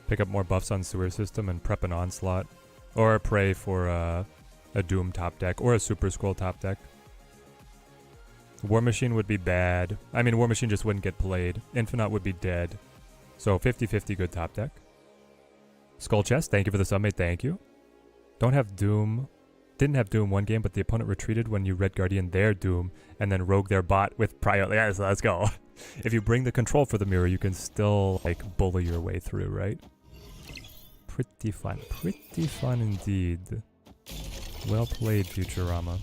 Pick up more buffs on Sewer System and prep an Onslaught. Or pray for a Doom top deck or a Super Scroll top deck. War Machine would be bad. I mean, War Machine just wouldn't get played. Infinite would be dead. So 50-50 good top deck. Skull Chest, thank you for the summate, thank you. Don't have Doom. Didn't have Doom one game, but the opponent retreated when you Red Guardian their Doom and then rogue their bot with Prior. Yeah, so let's go. If you bring the control for the mirror, you can still like bully your way through, right? Pretty fun indeed. Well played, Futurama.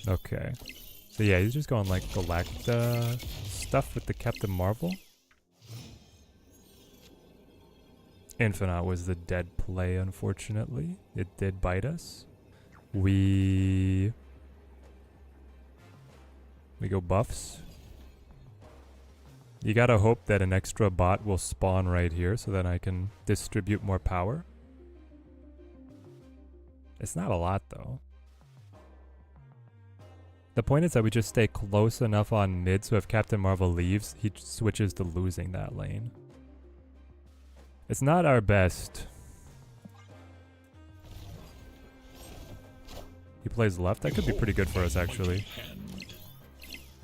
Okay. So yeah, he's just going like Galacta stuff with the Captain Marvel. Infinite was the dead play, unfortunately. It did bite us. We go buffs. You gotta hope that an extra bot will spawn right here so that I can distribute more power. It's not a lot though. The point is that we just stay close enough on mid so if Captain Marvel leaves, he switches to losing that lane. It's not our best. He plays left. That could be pretty good for us actually.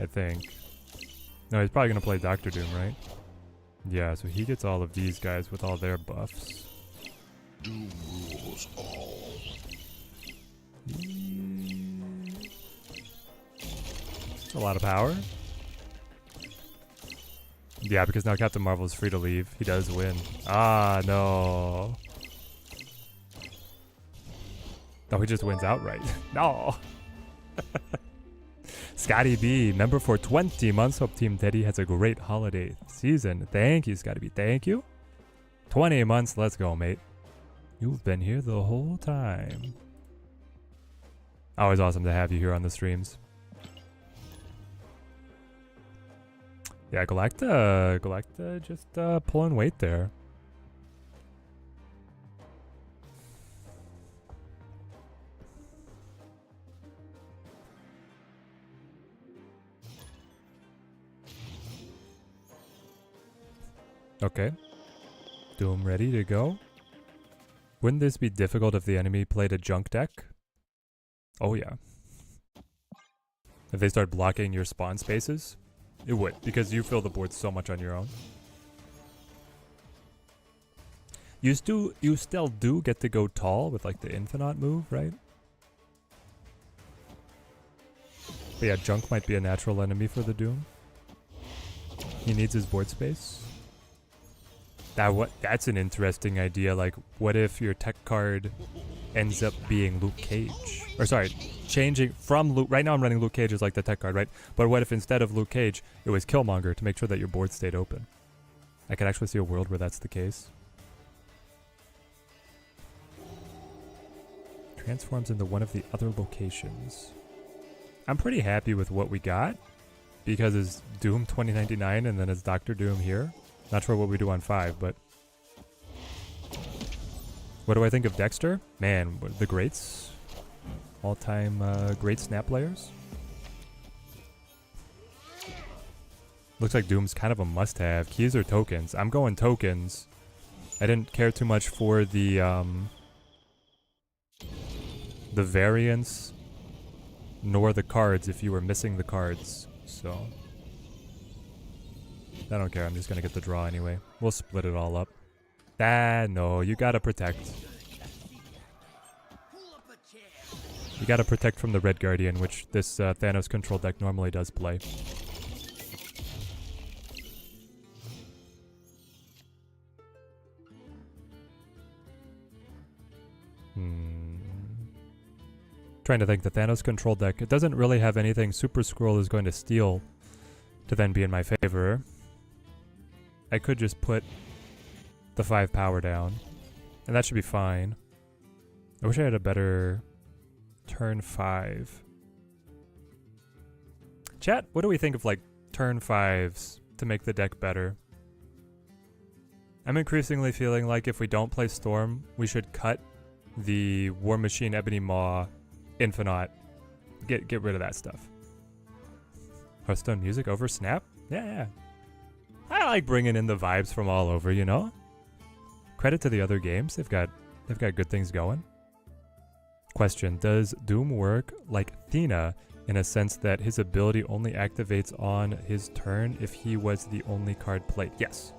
I think. No, he's probably going to play Dr. Doom, right? Yeah, so he gets all of these guys with all their buffs. Doom rules all. A lot of power. Yeah, because now Captain Marvel is free to leave. He does win. Ah, no. No, he just wins outright. No. Scotty B, member for 20 months. Hope Team Teddy has a great holiday season. Thank you, Scotty B. Thank you. 20 months. Let's go, mate. You've been here the whole time. Always awesome to have you here on the streams. Yeah, Galacta just pulling weight there. Okay. Doom ready to go. Wouldn't this be difficult if the enemy played a junk deck? Oh yeah. If they start blocking your spawn spaces, it would, because you fill the board so much on your own. You still do get to go tall with like the Infinite move, right? But yeah, Junk might be a natural enemy for the Doom. He needs his board space. That's an interesting idea. Like, what if your tech card ends up being Luke Cage? Or sorry, changing from Luke. Right now I'm running Luke Cage as like the tech card, right? But what if instead of Luke Cage, it was Killmonger to make sure that your board stayed open? I could actually see a world where that's the case. Transforms into one of the other locations. I'm pretty happy with what we got, because it's Doom 2099 and then it's Doctor Doom here. Not sure what we do on 5, but... What do I think of Dexter? Man, the greats. All-time great snap players. Looks like Doom's kind of a must-have. Keys or tokens? I'm going tokens. I didn't care too much for the variants, nor the cards if you were missing the cards, so... I don't care, I'm just gonna get the draw anyway. We'll split it all up. No, you gotta protect. You gotta protect from the Red Guardian, which this Thanos control deck normally does play. Trying to think, the Thanos control deck, it doesn't really have anything Super Scroll is going to steal to then be in my favor. I could just put the 5 power down, and that should be fine. I wish I had a better turn 5. Chat, what do we think of like turn 5s to make the deck better? I'm increasingly feeling like if we don't play Storm, we should cut the War Machine Ebony Maw Infinite. Get rid of that stuff. Hearthstone music over Snap? Yeah. I like bringing in the vibes from all over, you know? Credit to the other games. They've got good things going. Question, does Doom work like Thena in a sense that his ability only activates on his turn if he was the only card played? Yes.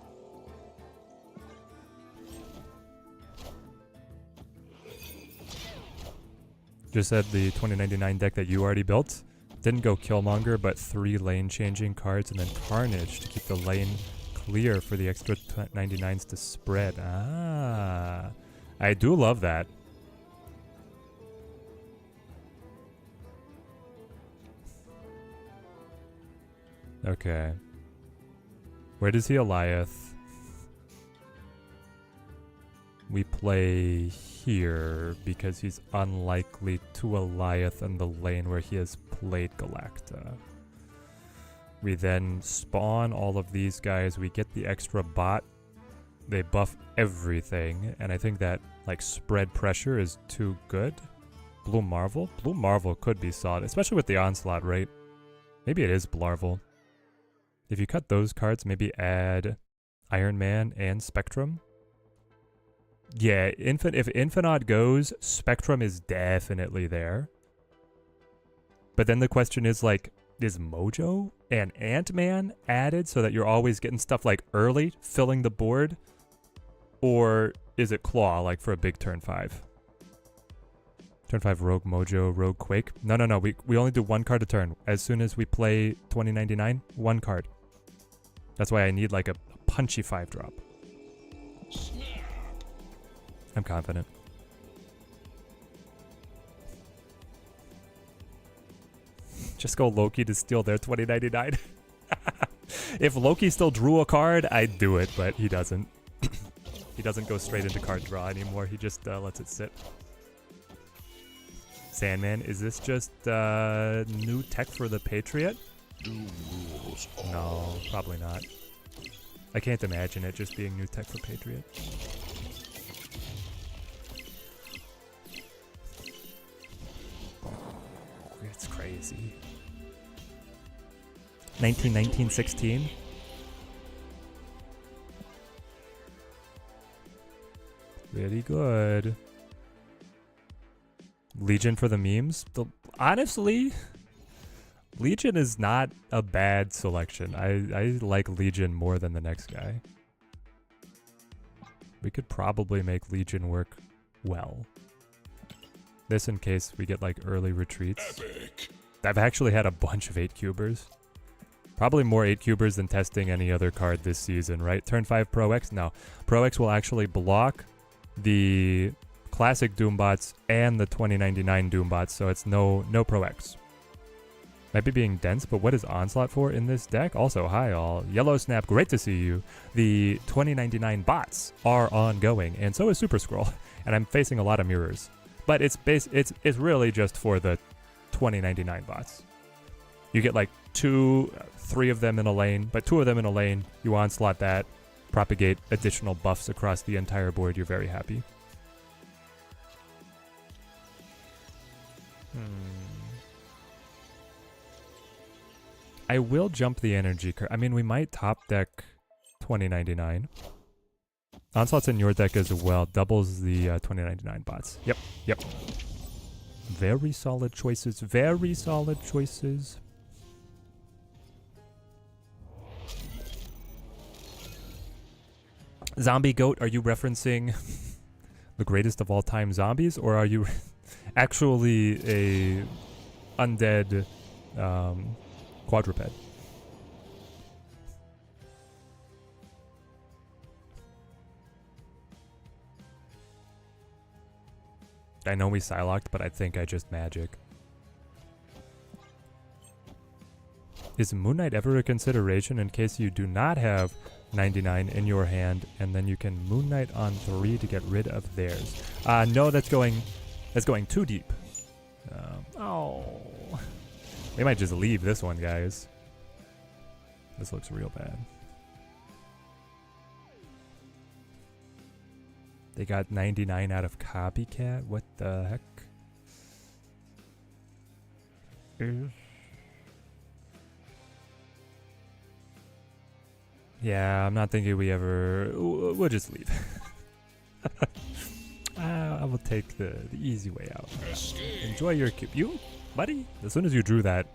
Just said the 2099 deck that you already built didn't go Killmonger, but 3 lane changing cards and then Carnage to keep the lane clear for the extra 99s to spread. Ah, I do love that. Okay. Where does he Eliath? We play here because he's unlikely to Eliath in the lane where he has played Galacta. We then spawn all of these guys. We get the extra bot. They buff everything. And I think that like spread pressure is too good. Blue Marvel? Blue Marvel could be solid, especially with the Onslaught, right? Maybe it is Blarvel. If you cut those cards, maybe add Iron Man and Spectrum. Yeah, if Infinite goes, Spectrum is definitely there. But then the question is like, is Mojo and Ant-Man added so that you're always getting stuff like early, filling the board? Or is it Claw, like for a big turn 5? Turn 5 Rogue Mojo, Rogue Quake. No. We only do 1 card a turn. As soon as we play 2099, 1 card. That's why I need like a punchy 5-drop. I'm confident. Just go Loki to steal their 2099. If Loki still drew a card, I'd do it, but he doesn't. He doesn't go straight into card draw anymore. He just lets it sit. Sandman, is this just new tech for the Patriot? Doom rules all. No, probably not. I can't imagine it just being new tech for Patriot. It's crazy. 1916. Very good. Legion for the memes. Honestly, Legion is not a bad selection. I like Legion more than the next guy. We could probably make Legion work well. This in case we get like early retreats. Epic. I've actually had a bunch of 8-cubers. Probably more 8-cubers than testing any other card this season, right? Turn 5 Pro X? No. Pro X will actually block the classic Doombots and the 2099 Doombots, so it's no Pro X. Might be being dense, but what is Onslaught for in this deck? Also, hi all. Yellow Snap, great to see you. The 2099 bots are ongoing, and so is Super Scroll. And I'm facing a lot of mirrors. But it's really just for the 2099 bots. You get like 3 of them in a lane, but 2 of them in a lane. You onslaught that, propagate additional buffs across the entire board. You're very happy. I will jump the energy curve. I mean, we might top deck 2099. Onslaught's in your deck as well. Doubles the 2099 bots. Yep. Very solid choices. Very solid choices. Zombie Goat, are you referencing the greatest of all time zombies? Or are you actually a undead quadruped? I know we Psylocked, but I think I just magic. Is Moon Knight ever a consideration in case you do not have 99 in your hand, and then you can Moon Knight on 3 to get rid of theirs? No, that's going too deep. Oh, we might just leave this one, guys. This looks real bad. They got 99 out of Copycat? What the heck? Yeah, I'm not thinking we ever... We'll just leave. I will take the easy way out. Enjoy your cube. You, buddy? As soon as you drew that...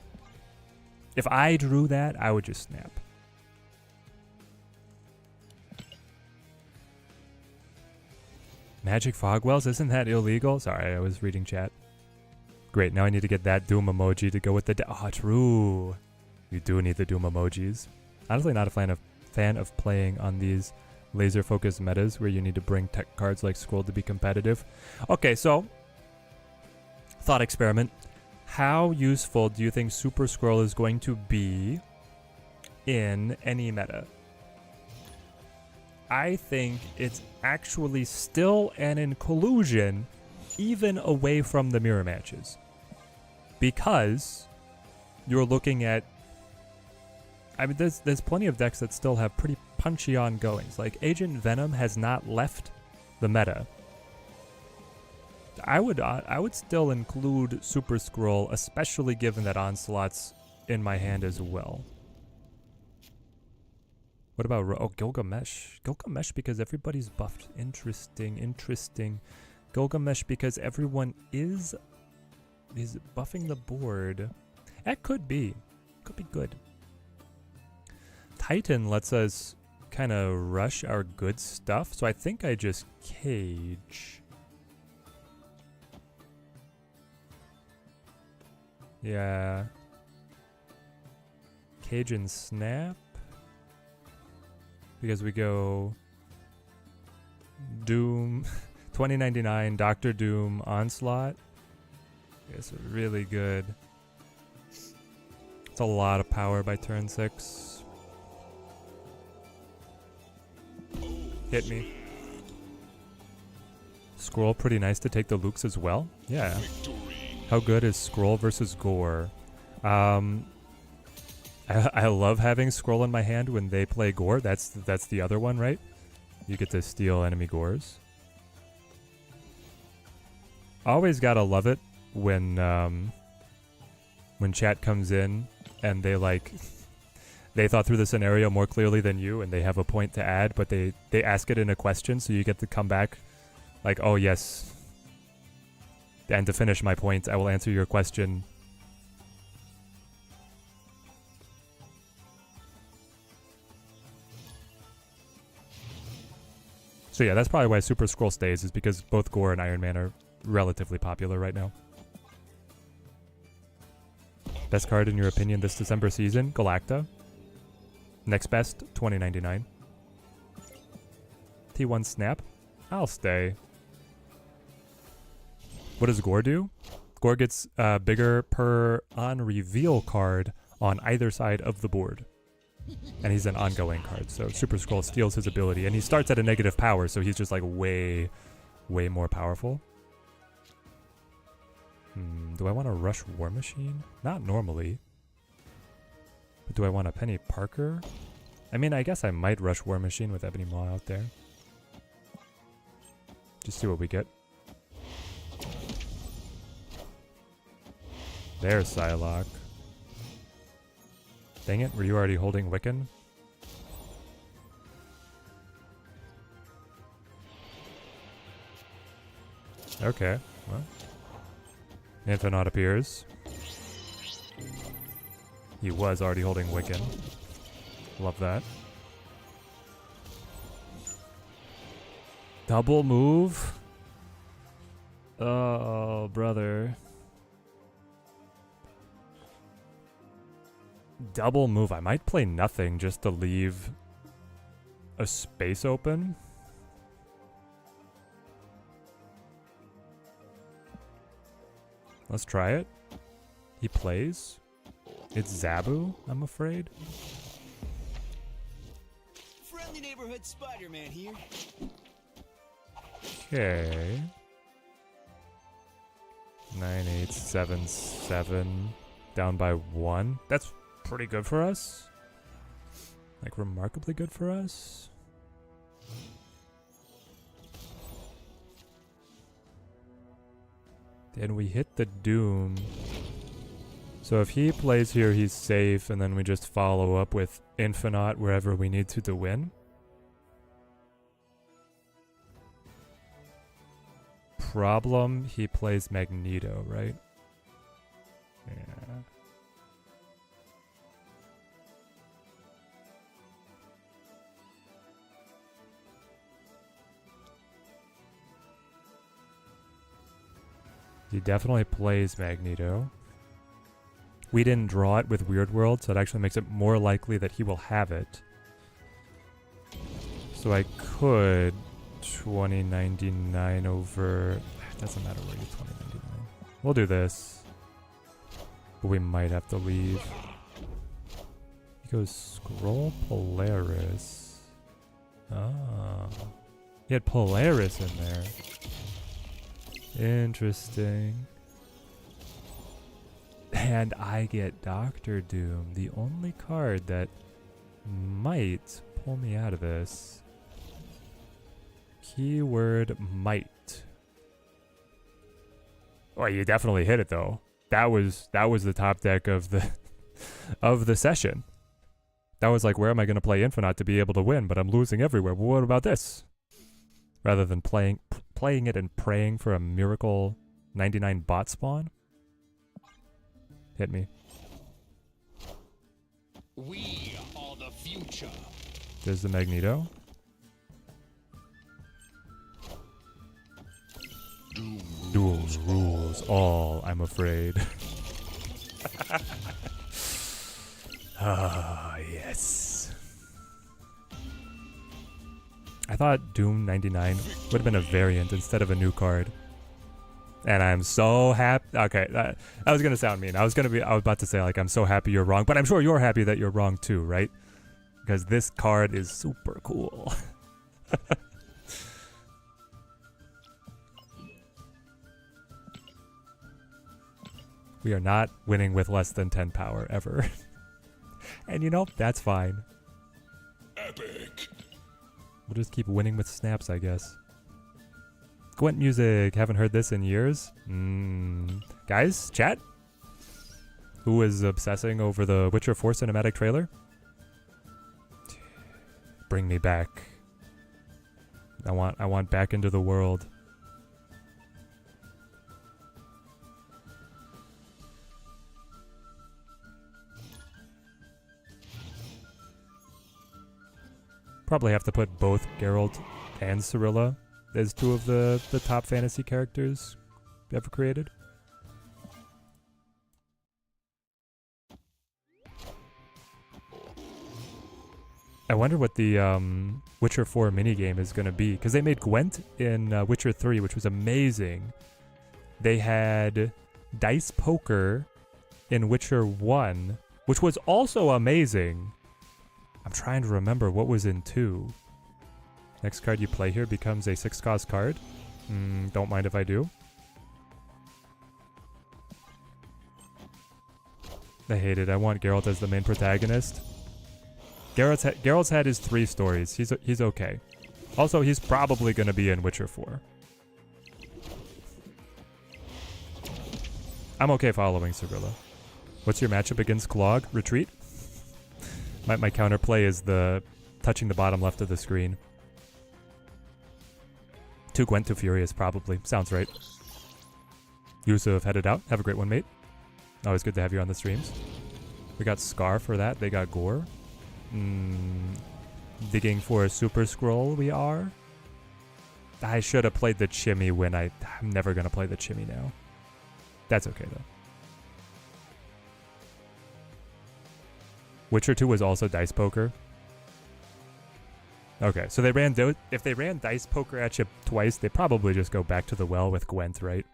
If I drew that, I would just snap. Magic Fogwells? Isn't that illegal? Sorry, I was reading chat. Great, now I need to get that Doom emoji to go with the... Oh, true. You do need the Doom emojis. Honestly, not a fan of playing on these laser-focused metas where you need to bring tech cards like Scroll to be competitive. Okay, so... Thought experiment. How useful do you think Super Scroll is going to be in any meta? I think it's actually still an inclusion even away from the mirror matches. Because you're looking at... I mean, there's plenty of decks that still have pretty punchy ongoings. Like, Agent Venom has not left the meta. I would still include Super Scroll, especially given that Onslaught's in my hand as well. What about Gilgamesh? Gilgamesh because everybody's buffed. Interesting. Gilgamesh because everyone is buffing the board. That could be good. Titan lets us kind of rush our good stuff, so I think I just cage. Yeah. Cage and snap. Because we go Doom, 2099, Dr. Doom, Onslaught. It's really good. It's a lot of power by turn 6. Hit me. Scroll pretty nice to take the Lukes as well. Yeah. How good is Scroll versus Gore? I love having Scroll in my hand when they play Gore. That's the other one, right? You get to steal enemy Gores. Always gotta love it when chat comes in and they they thought through the scenario more clearly than you, and they have a point to add, but they ask it in a question, so you get to come back like, oh yes. And to finish my point, I will answer your question. So yeah, that's probably why Super Scroll stays, is because both Gore and Iron Man are relatively popular right now. Best card in your opinion this December season? Galacta. Next best, 2099. T1 Snap. I'll stay. What does Gore do? Gore gets bigger per on-reveal card on either side of the board. And he's an ongoing card, so Super Scroll steals his ability. And he starts at a negative power, so he's just like way more powerful. Do I want to rush War Machine? Not normally. But do I want a Penny Parker? I mean, I guess I might rush War Machine with Ebony Maw out there. Just see what we get. There's Psylocke. Dang it, were you already holding Wiccan? Okay, well. Infinite appears. He was already holding Wiccan. Love that. Double move? Oh, brother. Double move. I might play nothing just to leave a space open. Let's try it. He plays. It's Zabu, I'm afraid. Friendly neighborhood Spider-Man here. Okay. 9877. Down by 1. That's pretty good for us. Like, remarkably good for us. Then we hit the Doom. So if he plays here, he's safe, and then we just follow up with Infinite wherever we need to win. Problem, he plays Magneto, right? Yeah. He definitely plays Magneto. We didn't draw it with Weird World, so it actually makes it more likely that he will have it. So I could 2099 over... It doesn't matter where you 2099. We'll do this. But we might have to leave. He goes Scroll Polaris. Ah. He had Polaris in there. Interesting. And I get Doctor Doom, the only card that might pull me out of this. Keyword might. Oh, you definitely hit it though. That was the top deck of the of the session. That was like, where am I going to play Infinite to be able to win? But I'm losing everywhere. Well, what about this? Rather than playing it and praying for a miracle 99 bot spawn. Hit me. We are the future. There's the Magneto. Duel rules all, I'm afraid. Ah, yes. I thought Doom 99 would have been a variant instead of a new card. And I'm so happy. Okay, that was going to sound mean. I was about to say, like, I'm so happy you're wrong. But I'm sure you're happy that you're wrong too, right? Because this card is super cool. We are not winning with less than 10 power, ever. And you know, that's fine. Epic. We'll just keep winning with snaps, I guess. Gwent music. Haven't heard this in years. Guys, chat? Who is obsessing over the Witcher 4 cinematic trailer? Bring me back. I want back into the world. Probably have to put both Geralt and Cirilla as two of the top fantasy characters ever created. I wonder what the Witcher 4 minigame is going to be, because they made Gwent in Witcher 3, which was amazing. They had Dice Poker in Witcher 1, which was also amazing. I'm trying to remember what was in 2. Next card you play here becomes a 6-cost card. Don't mind if I do. I hate it. I want Geralt as the main protagonist. Geralt's had his 3 stories. He's okay. Also, he's probably going to be in Witcher 4. I'm okay following Cirilla. What's your matchup against Clog? Retreat? My counterplay is the touching the bottom left of the screen. 2 Gwent, 2 Furious, probably. Sounds right. Yusuf headed out. Have a great one, mate. Always good to have you on the streams. We got Scar for that. They got Gore. Digging for a Super Scroll, we are. I should have played the Chimmy when I'm never going to play the Chimmy now. That's okay, though. Witcher 2 was also Dice Poker. Okay, so they ran if they ran Dice Poker at you twice, they probably just go back to the well with Gwent, right?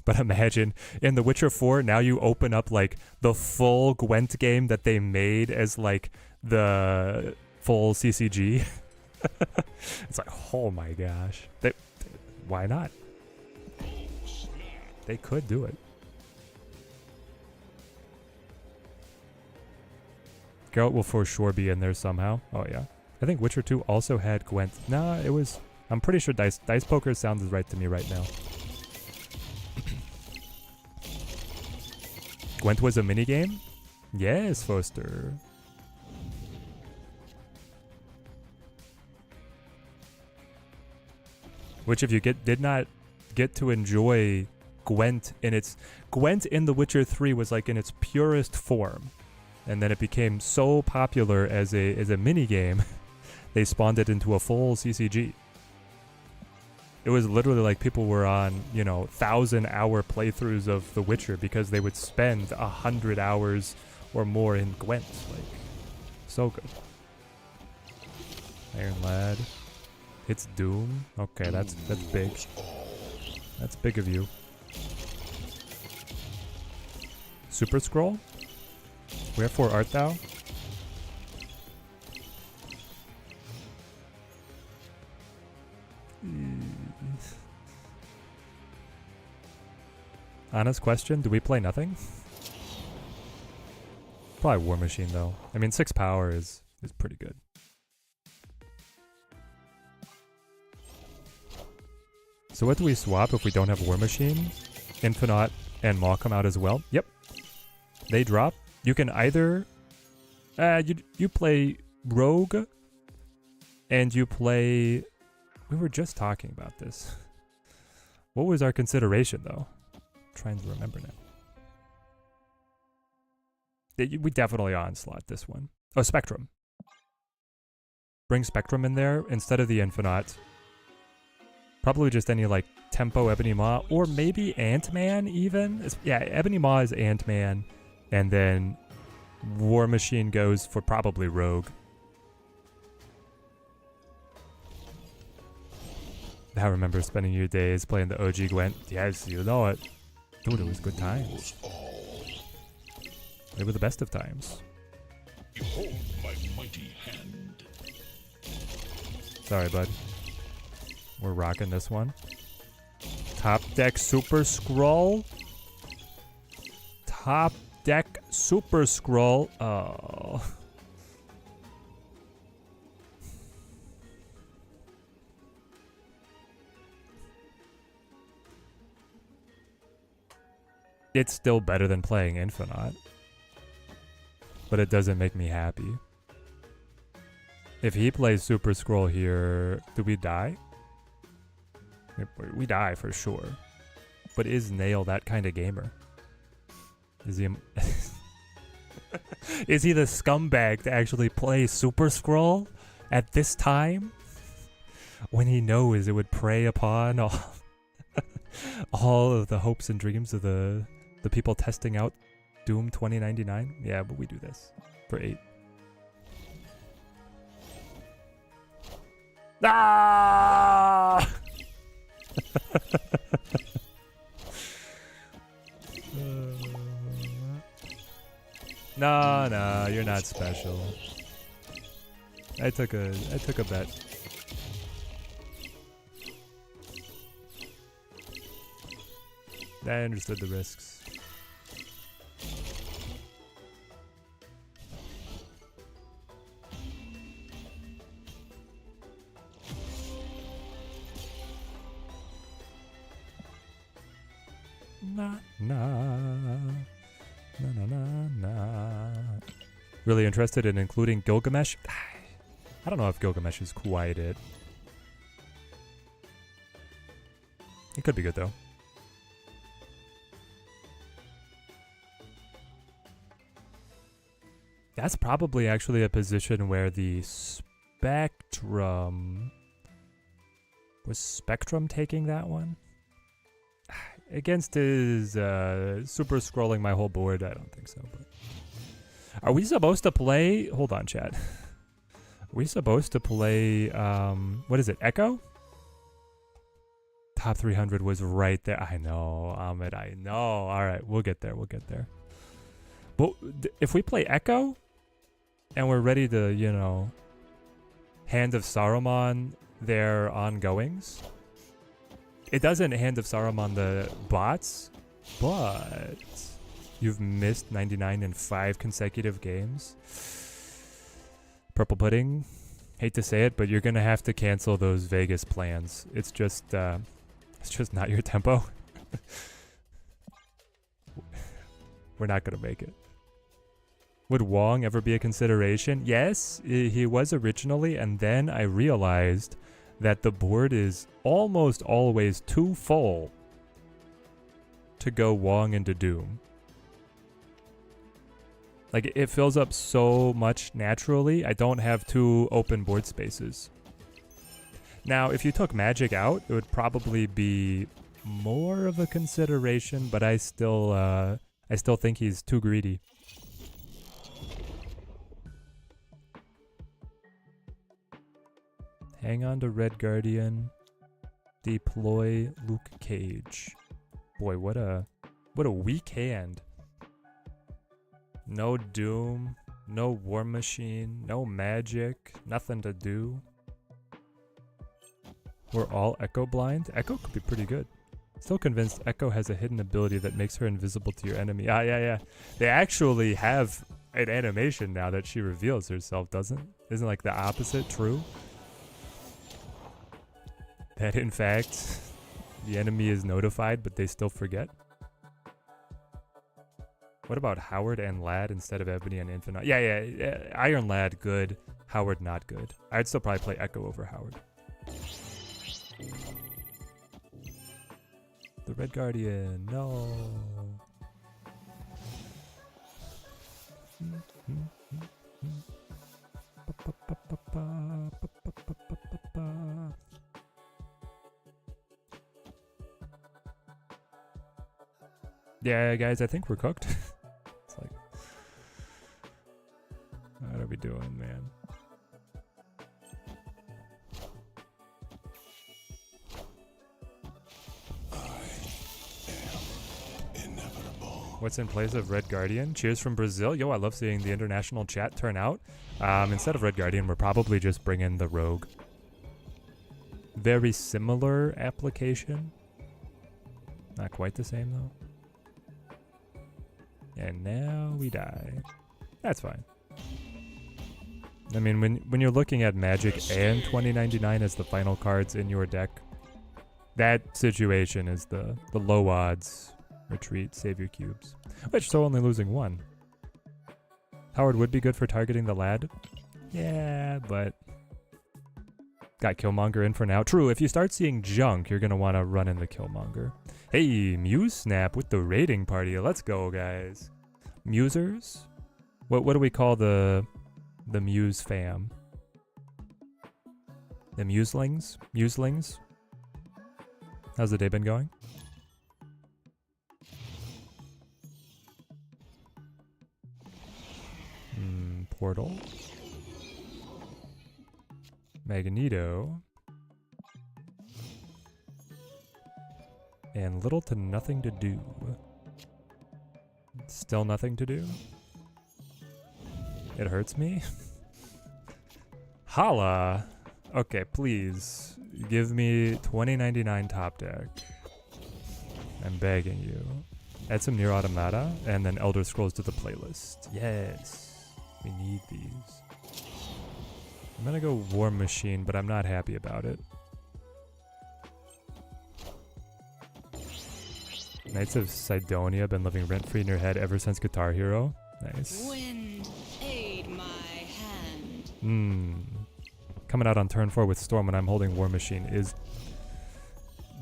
But imagine, in The Witcher 4, now you open up, like, the full Gwent game that they made as, like, the full CCG. It's like, oh my gosh. Why not? They could do it. Geralt will for sure be in there somehow. Oh, yeah. I think Witcher 2 also had Gwent. Nah, it was... I'm pretty sure Dice Poker sounds right to me right now. Gwent was a minigame? Yes, Foster. Which if you did not get to enjoy Gwent in its... Gwent in The Witcher 3 was like in its purest form. And then it became so popular as a minigame, they spawned it into a full CCG. It was literally like people were on, 1,000-hour playthroughs of The Witcher because they would spend 100 hours or more in Gwent. Like, so good. Iron Lad. It's Doom. Okay, that's big. That's big of you. Super Scroll? Wherefore art thou? Honest question, do we play nothing? Probably War Machine though. I mean 6 power is pretty good. So what do we swap if we don't have War Machine? Infinite and Maw come out as well. Yep. They drop. You can either you play Rogue and you play... We were just talking about this. What was our consideration though? Trying to remember now. We definitely Onslaught this one. Oh, Spectrum. Bring Spectrum in there instead of the Infinite. Probably just any like Tempo Ebony Maw or maybe Ant-Man even. Yeah, Ebony Maw is Ant-Man and then War Machine goes for probably Rogue. I remember spending your days playing the OG Gwent. Yes, you know it. Dude, it was good times. They were the best of times. Behold my mighty hand. Sorry, bud. We're rocking this one. Top deck Super Scroll. Top deck Super Scroll. Oh. It's still better than playing Infinite. But it doesn't make me happy. If he plays Super Scroll here, do we die? We die for sure. But is Nail that kind of gamer? Is he... Is he the scumbag to actually play Super Scroll at this time? When he knows it would prey upon all of the hopes and dreams of the people testing out Doom 2099? Yeah, but we do this for 8. Ah! Nah, you're not special. I took a bet. I understood the risks. Nah. Really interested in including Gilgamesh? I don't know if Gilgamesh is quite it. It could be good though. That's probably actually a position where the Spectrum... Was Spectrum taking that one? Against his super scrolling my whole board, I don't think so. But are we supposed to play... Hold on, chat. Are we supposed to play... what is it? Echo? Top 300 was right there. I know, Ahmed, I know. Alright, we'll get there. But if we play Echo... And we're ready to, you know... Hand of Saruman their ongoings... It doesn't Hand of Saruman the bots, but you've missed 99 in 5 consecutive games. Purple Pudding, hate to say it, but you're gonna have to cancel those Vegas plans. It's just not your tempo. We're not gonna make it. Would Wong ever be a consideration? Yes, he was originally, and then I realized that the board is almost always too full to go Wong into Doom. Like, it fills up so much naturally, I don't have 2 open board spaces. Now, if you took Magic out, it would probably be more of a consideration, but I still think he's too greedy. Hang on to Red Guardian. Deploy Luke Cage. Boy, what a weak hand. No Doom, no War Machine, no Magic, nothing to do. We're all Echo blind. Echo could be pretty good. Still convinced Echo has a hidden ability that makes her invisible to your enemy. Ah, yeah. They actually have an animation now that she reveals herself, doesn't? Isn't like the opposite true? That in fact, the enemy is notified, but they still forget. What about Howard and Lad instead of Ebony and Infinite? Yeah. Iron Lad, good. Howard, not good. I'd still probably play Echo over Howard. The Red Guardian, no. Yeah, guys, I think we're cooked. It's like, what are we doing, man? What's in place of Red Guardian? Cheers from Brazil. Yo, I love seeing the international chat turn out. Instead of Red Guardian, we're probably just bringing the Rogue. Very similar application. Not quite the same, though. And now we die. That's fine. I mean, when you're looking at Magic and 2099 as the final cards in your deck, that situation is the low odds retreat, save your cubes. Which, so only losing 1. Howard would be good for targeting the Lad. Yeah, but got Killmonger in for now. True, if you start seeing junk, you're going to want to run in the Killmonger. Hey, Muse Snap with the raiding party. Let's go, guys. Musers, What do we call the Muse fam? The Muselings? Muselings? How's the day been going? Portal. Magneto. And little to nothing to do. Still nothing to do? It hurts me? Holla! Okay, please. Give me 2099 top deck. I'm begging you. Add some Nier Automata, and then Elder Scrolls to the playlist. Yes! We need these. I'm gonna go War Machine, but I'm not happy about it. Knights of Sidonia been living rent-free in your head ever since Guitar Hero. Nice. Wind, aid my hand. Coming out on turn 4 with Storm when I'm holding War Machine is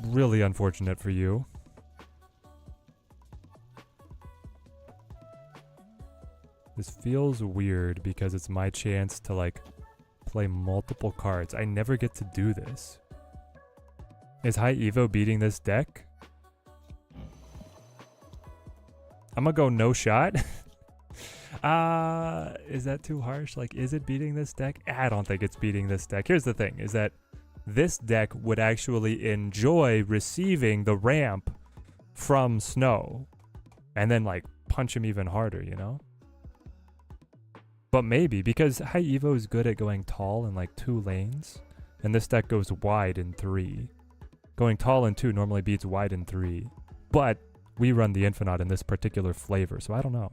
really unfortunate for you. This feels weird because it's my chance to like play multiple cards. I never get to do this. Is High Evo beating this deck? I'm gonna go no shot. Is that too harsh? Like, is it beating this deck? I don't think it's beating this deck. Here's the thing, is that this deck would actually enjoy receiving the ramp from Snow and then like punch him even harder, you know? But maybe, because High Evo is good at going tall in like 2 lanes, and this deck goes wide in 3. Going tall in 2 normally beats wide in 3, but we run the Infinite in this particular flavor, so I don't know.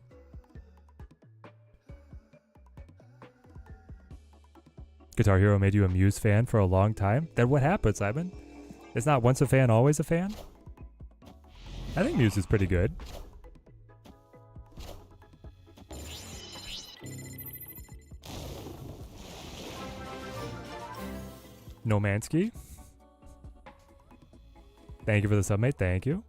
Guitar Hero made you a Muse fan for a long time? Then what happened, Simon? It's not once a fan, always a fan? I think Muse is pretty good. Nomansky? Thank you for the sub, mate. Thank you.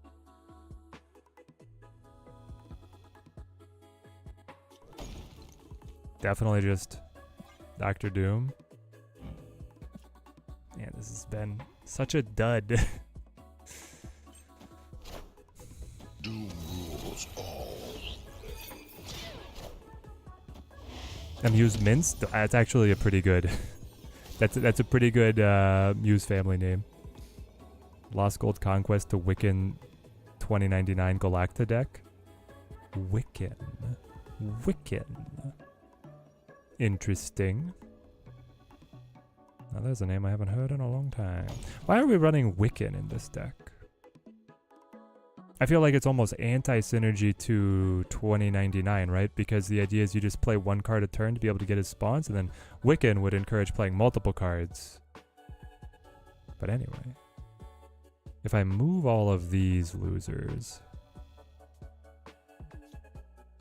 Definitely just Dr. Doom. Man, this has been such a dud. Doom rules all. Muse Mince? That's actually a pretty good... That's a pretty good Muse family name. Lost Gold Conquest to Wiccan 2099 Galacta deck. Wiccan. Interesting. Now there's a name I haven't heard in a long time. Why are we running Wiccan in this deck? I feel like it's almost anti-synergy to 2099, right? Because the idea is you just play 1 card a turn to be able to get his spawns, and then Wiccan would encourage playing multiple cards. But anyway. If I move all of these losers,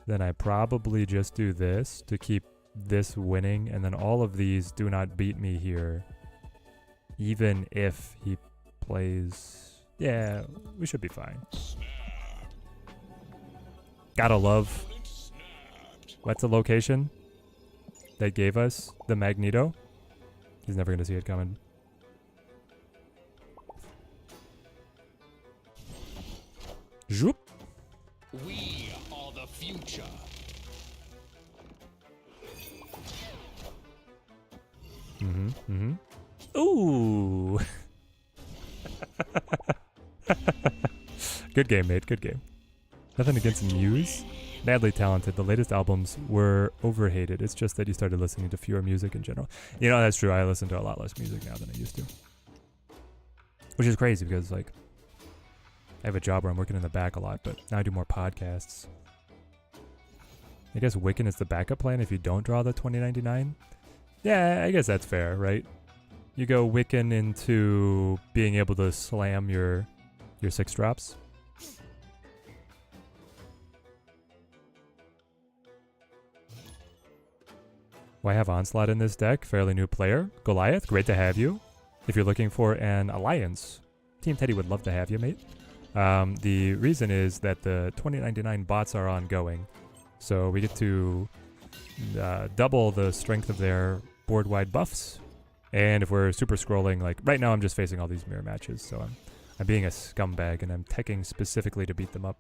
then I probably just do this to keep this winning, and then all of these do not beat me here. Even if he plays... Yeah, we should be fine. Gotta love. What's the location they gave us? The Magneto? He's never gonna see it coming. Zoop. We are the future. Ooh. Good game, mate. Good game. Nothing against Muse. Madly talented. The latest albums were overhated. It's just that you started listening to fewer music in general. You know, that's true. I listen to a lot less music now than I used to. Which is crazy because, like, I have a job where I'm working in the back a lot, but now I do more podcasts. I guess Wiccan is the backup plan if you don't draw the 2099. Yeah, I guess that's fair, right? You go Wiccan into being able to slam your 6 drops. Why have Onslaught in this deck? Fairly new player. Goliath, great to have you. If you're looking for an alliance, Team Teddy would love to have you, mate. The reason is that the 2099 bots are ongoing. So we get to double the strength of their board-wide buffs. And if we're super scrolling, like right now I'm just facing all these mirror matches, so I'm being a scumbag and I'm teching specifically to beat them up.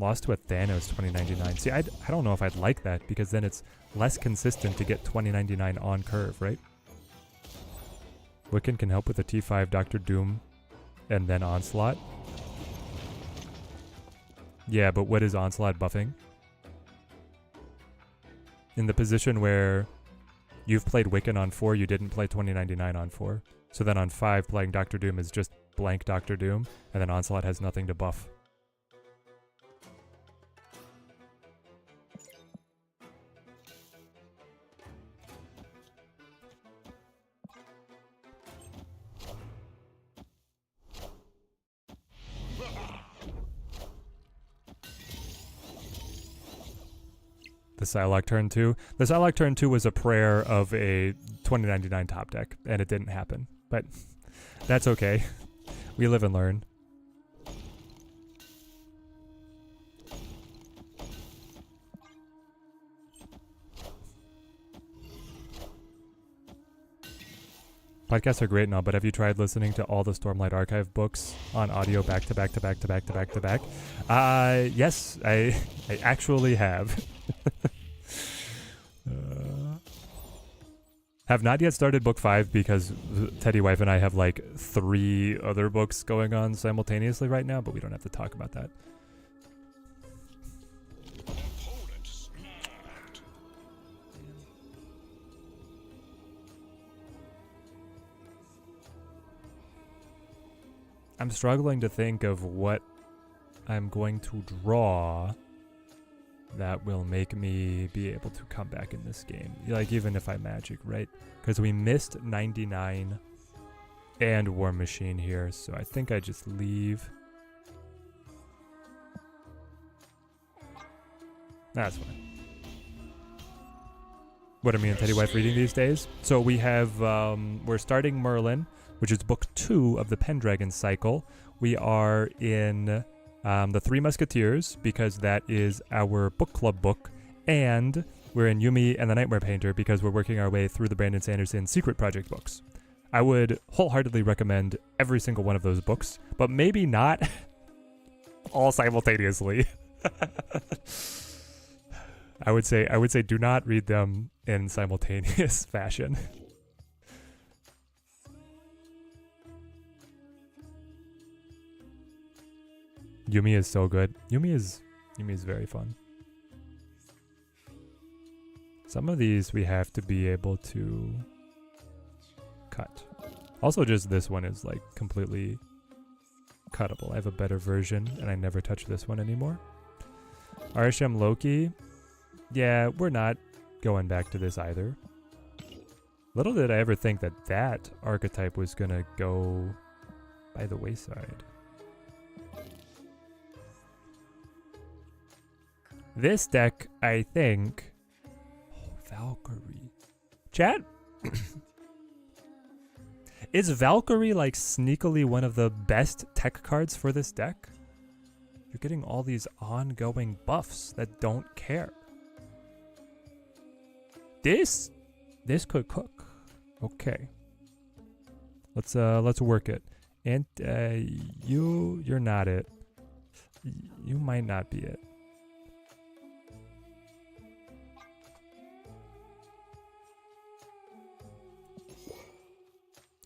Lost to a Thanos 2099. See, I don't know if I'd like that, because then it's less consistent to get 2099 on curve, right? Wiccan can help with the T5 Doctor Doom and then Onslaught. Yeah, but what is Onslaught buffing? In the position where you've played Wiccan on 4, you didn't play 2099 on 4. So then on 5, playing Doctor Doom is just blank Doctor Doom, and then Onslaught has nothing to buff. The Psylocke turn 2. The Psylocke turn 2 was a prayer of a 2099 top deck, and it didn't happen. But that's okay. We live and learn. Podcasts are great and all, but have you tried listening to all the Stormlight Archive books on audio back to back to back to back to back to back? Yes, I actually have. Have not yet started book 5 because Teddy Wife and I have like 3 other books going on simultaneously right now, but we don't have to talk about that. I'm struggling to think of what I'm going to draw that will make me be able to come back in this game. Like, even if I magic, right? Because we missed 99 and War Machine here, so I think I just leave. That's fine. What are me and Teddy Wife reading these days? So we have, we're starting Merlin, which is book 2 of the Pendragon cycle. We are in the Three Musketeers, because that is our book club book, and we're in Yumi and the Nightmare Painter because we're working our way through the Brandon Sanderson Secret Project books. I would wholeheartedly recommend every single one of those books, but maybe not all simultaneously. I would say do not read them in simultaneous fashion. Yumi is so good. Yumi is very fun. Some of these we have to be able to cut. Also, just this one is like completely cuttable. I have a better version and I never touch this one anymore. Arishem Loki. Yeah, we're not going back to this either. Little did I ever think that that archetype was gonna go by the wayside. This deck, I think... Oh, Valkyrie. Chat? Is Valkyrie like sneakily one of the best tech cards for this deck? You're getting all these ongoing buffs that don't care. This could cook. Okay. Let's work it. And you're not it. You might not be it.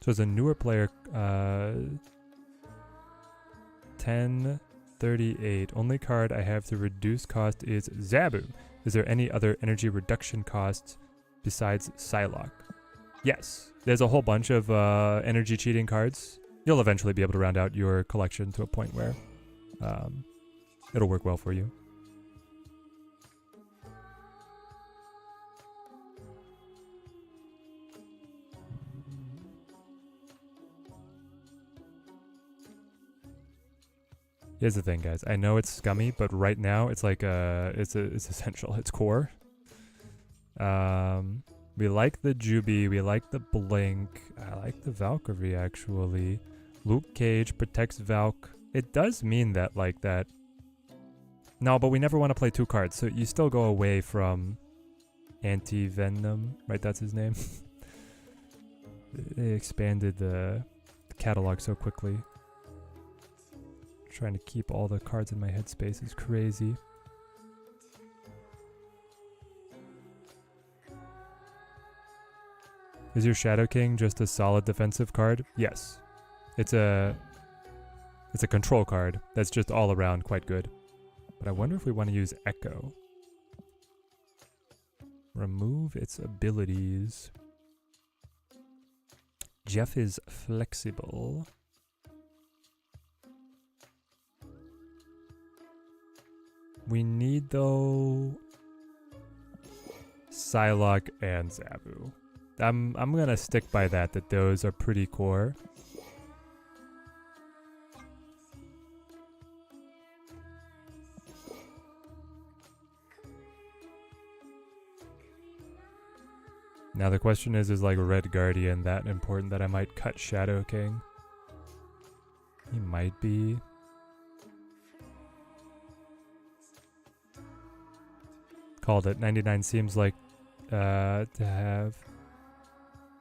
So as a newer player, 1038. Only card I have to reduce cost is Zabu. Is there any other energy reduction costs besides Psylocke? Yes. There's a whole bunch of energy cheating cards. You'll eventually be able to round out your collection to a point where it'll work well for you. Here's the thing, guys. I know it's scummy, but right now it's like it's essential. It's core. We like the Juby. We like the Blink. I like the Valkyrie actually. Luke Cage protects Valk. It does mean that like that No, but we never want to play 2 cards, so you still go away from Anti-Venom, right? That's his name. They expanded the catalog so quickly. Trying to keep all the cards in my headspace is crazy. Is your Shadow King just a solid defensive card? Yes. It's a control card that's just all around quite good. But I wonder if we want to use Echo. Remove its abilities. Jeff is flexible. We need, though, Psylocke and Zabu. I'm gonna stick by that those are pretty core. Now the question is like Red Guardian that important that I might cut Shadow King? He might be. Called it. 99 seems like to have...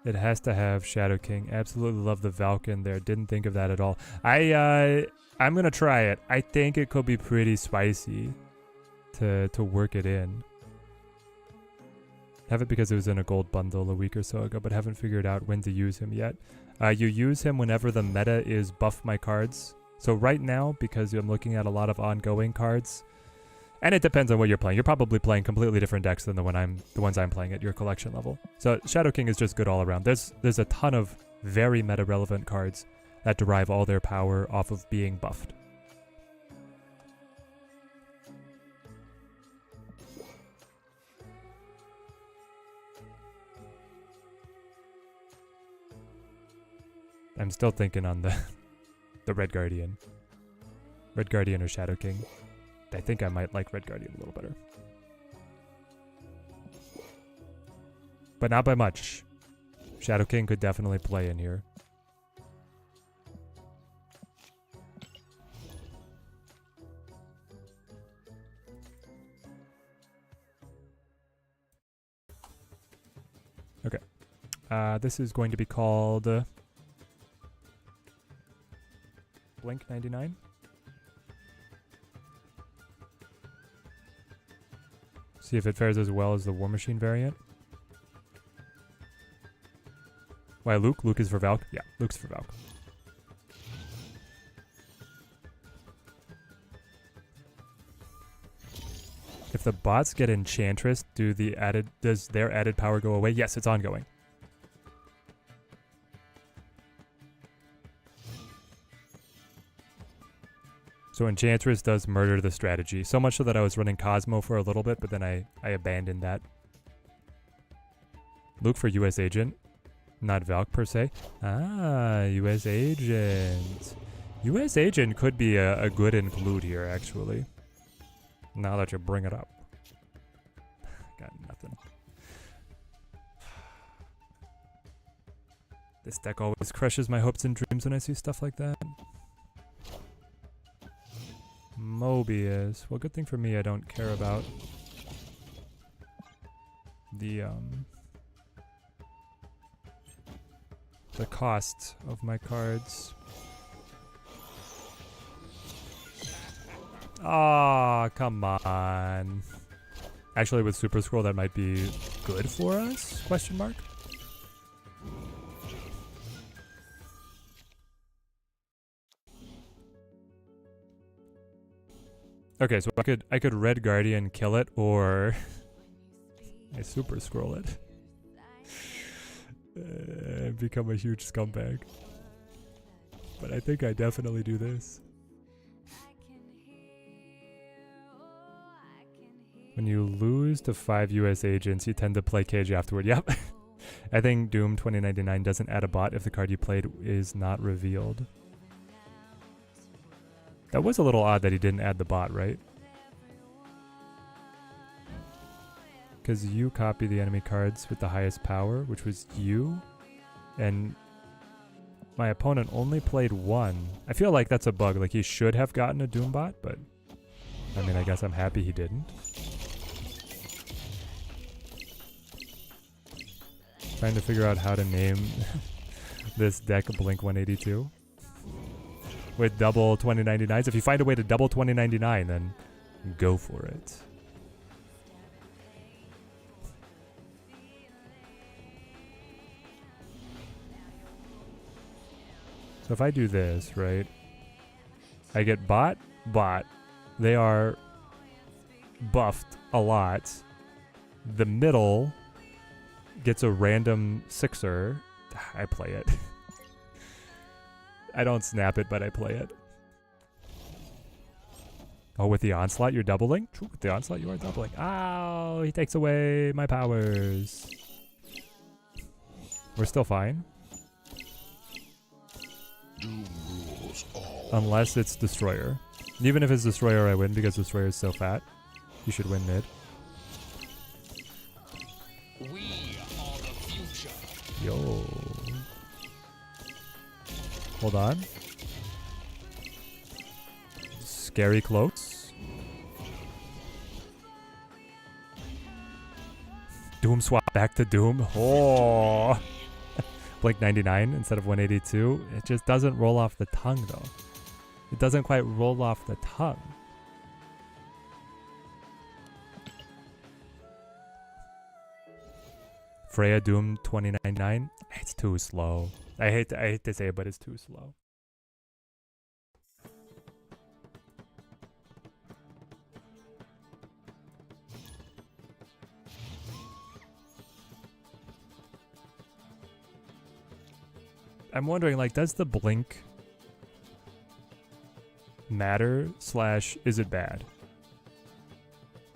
It has to have Shadow King. Absolutely love the Valken there. Didn't think of that at all. I'm gonna try it. I think it could be pretty spicy to work it in. Have it because it was in a gold bundle a week or so ago, but haven't figured out when to use him yet. You use him whenever the meta is buff my cards. So right now, because I'm looking at a lot of ongoing cards, and it depends on what you're playing. You're probably playing completely different decks than the ones I'm playing at your collection level. So Shadow King is just good all around. There's a ton of very meta relevant cards that derive all their power off of being buffed. I'm still thinking on the Red Guardian. Red Guardian or Shadow King. I think I might like Red Guardian a little better. But not by much. Shadow King could definitely play in here. Okay. This is going to be called Blink 99. See if it fares as well as the War Machine variant. Why Luke? Luke is for Valk? Yeah, Luke's for Valk. If the bots get Enchantress, does their added power go away? Yes, it's ongoing. So Enchantress does murder the strategy. So much so that I was running Cosmo for a little bit, but then I abandoned that. Luke for US Agent. Not Valk per se. Ah, US Agent. US Agent could be a good include here, actually. Now that you bring it up. Got nothing. This deck always crushes my hopes and dreams when I see stuff like that. Mobius. Well, good thing for me I don't care about the cost of my cards. Ah, come on. Actually, with Super Scroll, that might be good for us? Question mark. Okay, so I could Red Guardian kill it, or I Super Scroll it. And become a huge scumbag. But I think I definitely do this. When you lose to 5 US agents, you tend to play Cage afterward. Yep. I think Doom 2099 doesn't add a bot if the card you played is not revealed. That was a little odd that he didn't add the bot, right? Because you copy the enemy cards with the highest power, which was you. And my opponent only played 1. I feel like that's a bug. Like he should have gotten a Doom bot, but I mean, I guess I'm happy he didn't. Trying to figure out how to name this deck Blink 182 with double 2099s. If you find a way to double 2099, then go for it. So if I do this, right, I get bot. They are buffed a lot. The middle gets a random sixer. I play it. I don't snap it, but I play it. Oh, with the onslaught, you're doubling? True, with the onslaught, you are doubling. Ow, he takes away my powers. We're still fine. Doom rules all. Unless it's Destroyer. Even if it's Destroyer, I win because Destroyer is so fat. You should win mid. We are the future. Yo. Hold on. Scary cloaks. Doom swap back to Doom. Oh. Blink 99 instead of 182. It just doesn't roll off the tongue though. It doesn't quite roll off the tongue. Freya Doom 2099. It's too slow. I hate to say it, but it's too slow. I'm wondering, like, does the blink matter / is it bad?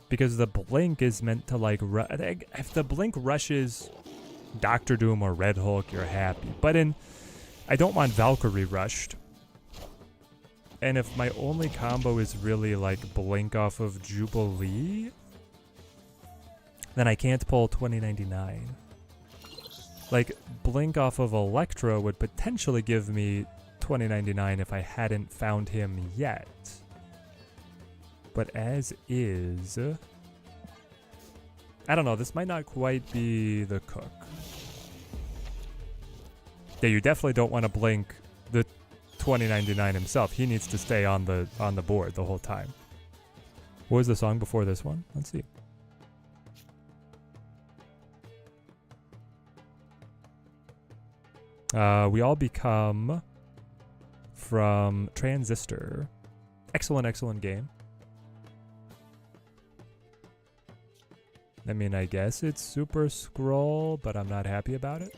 Because the blink is meant to, like, if the blink rushes Doctor Doom or Red Hulk, you're happy. But I don't want Valkyrie rushed. And if my only combo is really, like, blink off of Jubilee, then I can't pull 2099. Like, blink off of Electro would potentially give me 2099 if I hadn't found him yet. But as is, I don't know, this might not quite be the cook. Yeah, you definitely don't want to blink the 2099 himself. He needs to stay on the board the whole time. What was the song before this one? Let's see. We all become from Transistor. Excellent game. I mean, I guess it's Super Scroll, but I'm not happy about it.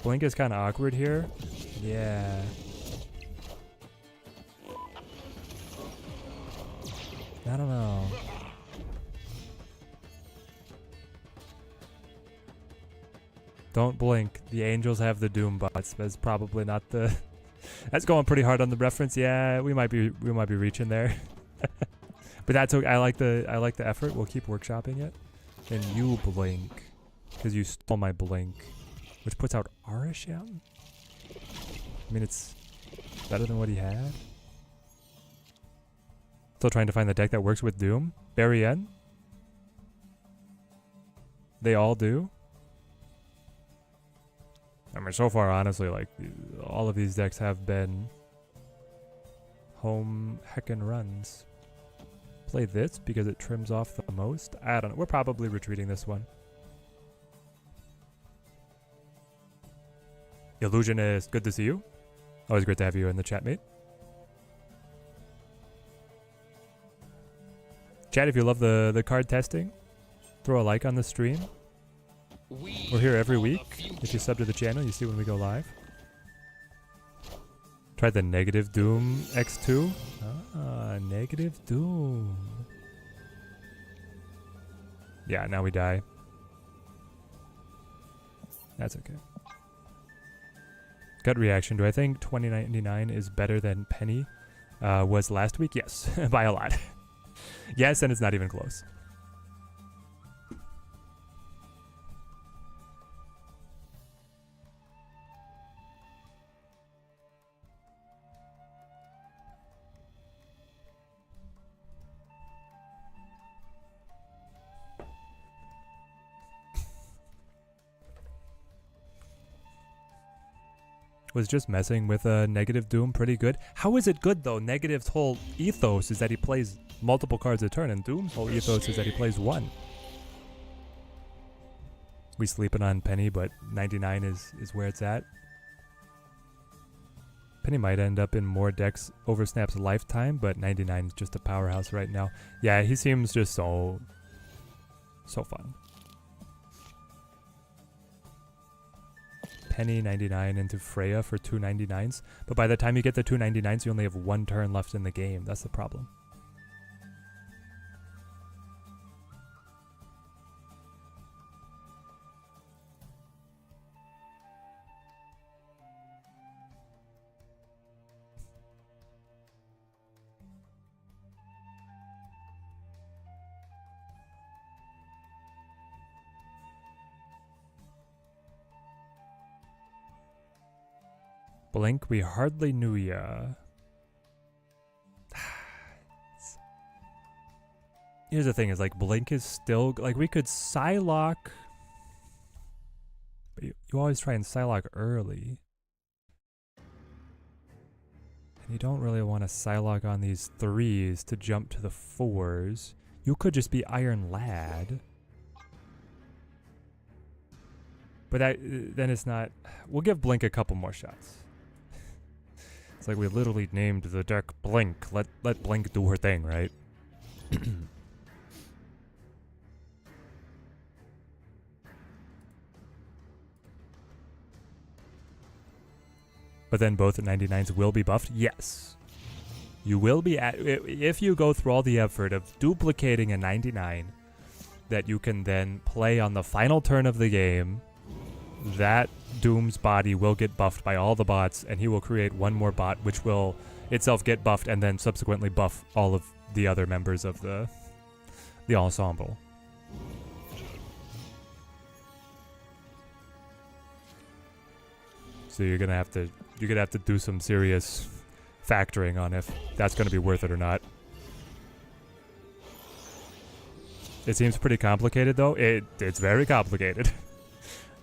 Blink is kind of awkward here. Yeah. I don't know. Don't blink. The angels have the doom bots. That's probably not the. That's going pretty hard on the reference. Yeah, we might be reaching there. But that's okay. I like the effort. We'll keep workshopping it. And you blink, because you stole my blink, which puts out Arishem. I mean, it's better than what he had. Still trying to find the deck that works with Doom. Barrienne. They all do. I mean, so far, honestly, like, all of these decks have been home heckin' runs. Play this because it trims off the most. I don't know. We're probably retreating this one. Illusionist, good to see you. Always great to have you in the chat, mate. Chat, if you love the card testing, throw a like on the stream. We're here every week. If you sub to the channel, you see when we go live. Tried the negative Doom X2. Ah, negative Doom. Yeah, now we die. That's okay. Gut reaction. Do I think 2099 is better than Penny was last week? Yes, by a lot. Yes, and it's not even close. was just messing with a negative Doom pretty good. How is it good though? Negative's whole ethos is that he plays multiple cards a turn, and Doom's whole ethos is that he plays one. We sleeping on Penny, but 99 is where it's at. Penny might end up in more decks over Snap's lifetime, but 99 is just a powerhouse right now. Yeah, he seems just so fun. Penny 99 into Freya for 2 99s, but by the time you get the 2 99s, you only have 1 turn left in the game. That's the problem. Blink, we hardly knew ya. Here's the thing, is like Blink is still, like we could Psylocke, but you always try and Psylocke early. And you don't really want to Psylocke on these 3s to jump to the 4s. You could just be Iron Lad. But then it's not, we'll give Blink a couple more shots. It's like we literally named the deck Blink. Let Blink do her thing, right? But then both 99s will be buffed? Yes. You will be if you go through all the effort of duplicating a 99 that you can then play on the final turn of the game, that Doom's body will get buffed by all the bots, and he will create one more bot which will itself get buffed and then subsequently buff all of the other members of the ensemble. So you're gonna have to do some serious factoring on if that's gonna be worth it or not. It seems pretty complicated though. It's very complicated.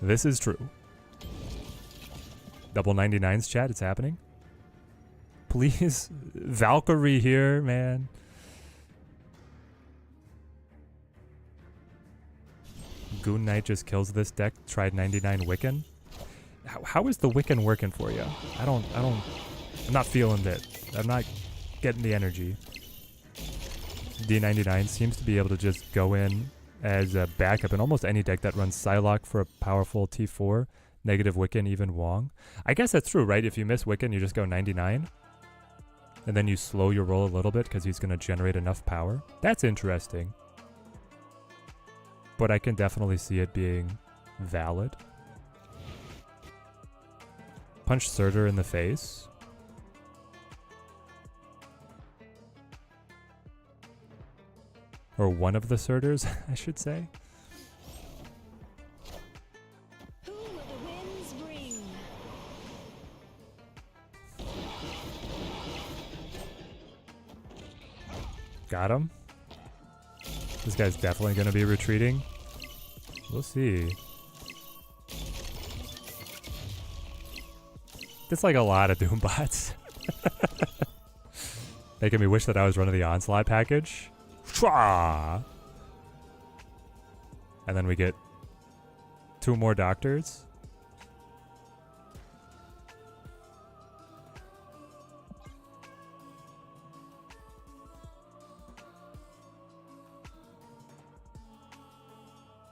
This is true. Double 99s, chat. It's happening. Please. Valkyrie here, man. Goon Knight just kills this deck. Tried 99 Wiccan. How is the Wiccan working for you? I'm not feeling it. I'm not getting the energy. D99 seems to be able to just go in as a backup in almost any deck that runs Psylocke for a powerful T4, negative Wiccan, even Wong. I guess that's true, right? If you miss Wiccan, you just go 99. And then you slow your roll a little bit because he's going to generate enough power. That's interesting. But I can definitely see it being valid. Punch Surtur in the face. Or one of the Surturs, I should say. Who will the winds bring? Got him. This guy's definitely going to be retreating. We'll see. It's like a lot of Doom bots. Making me wish that I was running the Onslaught package. And then we get 2 more doctors.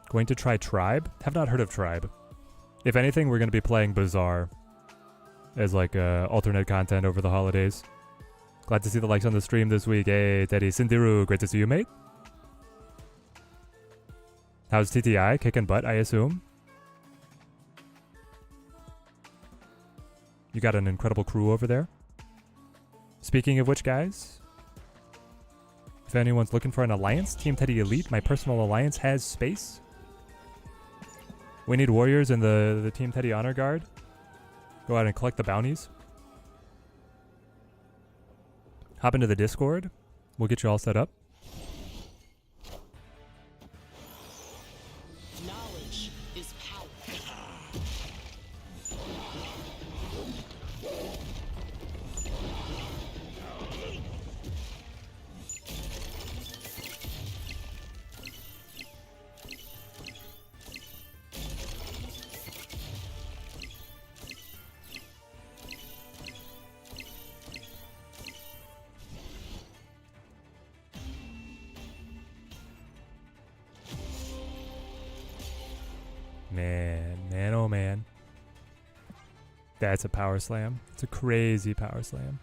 Going to try Tribe? Have not heard of Tribe. If anything, we're going to be playing Bazaar as like alternate content over the holidays. Glad to see the likes on the stream this week. Hey, Teddy Sindiru, great to see you, mate. How's TTI? Kicking butt, I assume. You got an incredible crew over there. Speaking of which, guys, if anyone's looking for an alliance, Team Teddy Elite, my personal alliance, has space. We need warriors in the Team Teddy Honor Guard. Go out and collect the bounties. Hop into the Discord. We'll get you all set up. Knowledge is power. That's a power slam. It's a crazy power slam.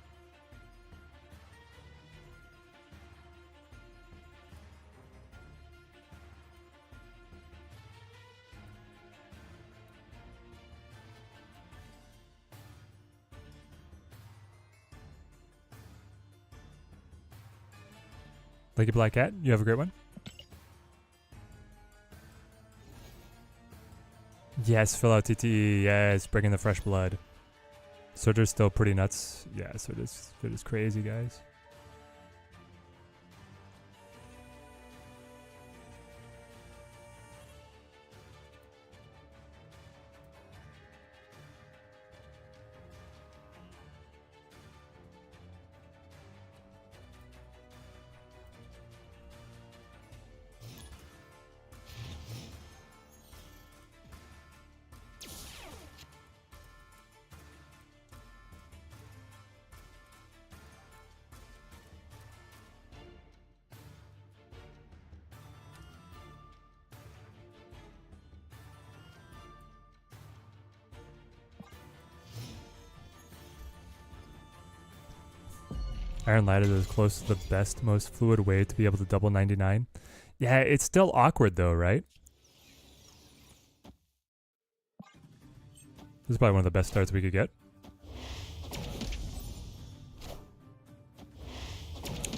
Lucky Black Cat, you have a great one. Yes, fill out TTE. Yes, bring in the fresh blood. Surger's still pretty nuts. Yeah, Surger's crazy, guys. Iron Ladder is close to the best, most fluid way to be able to double 99. Yeah, it's still awkward though, right? This is probably one of the best starts we could get.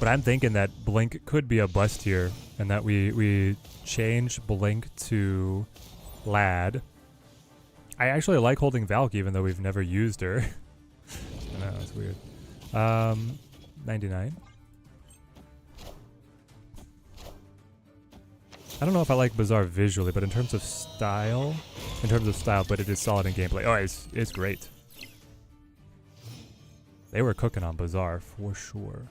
But I'm thinking that Blink could be a bust here, and that we change Blink to Lad. I actually like holding Valk even though we've never used her. I know, it's weird. 99. I don't know if I like Bazaar visually, but in terms of style, but it is solid in gameplay. Oh, it's great. They were cooking on Bazaar for sure.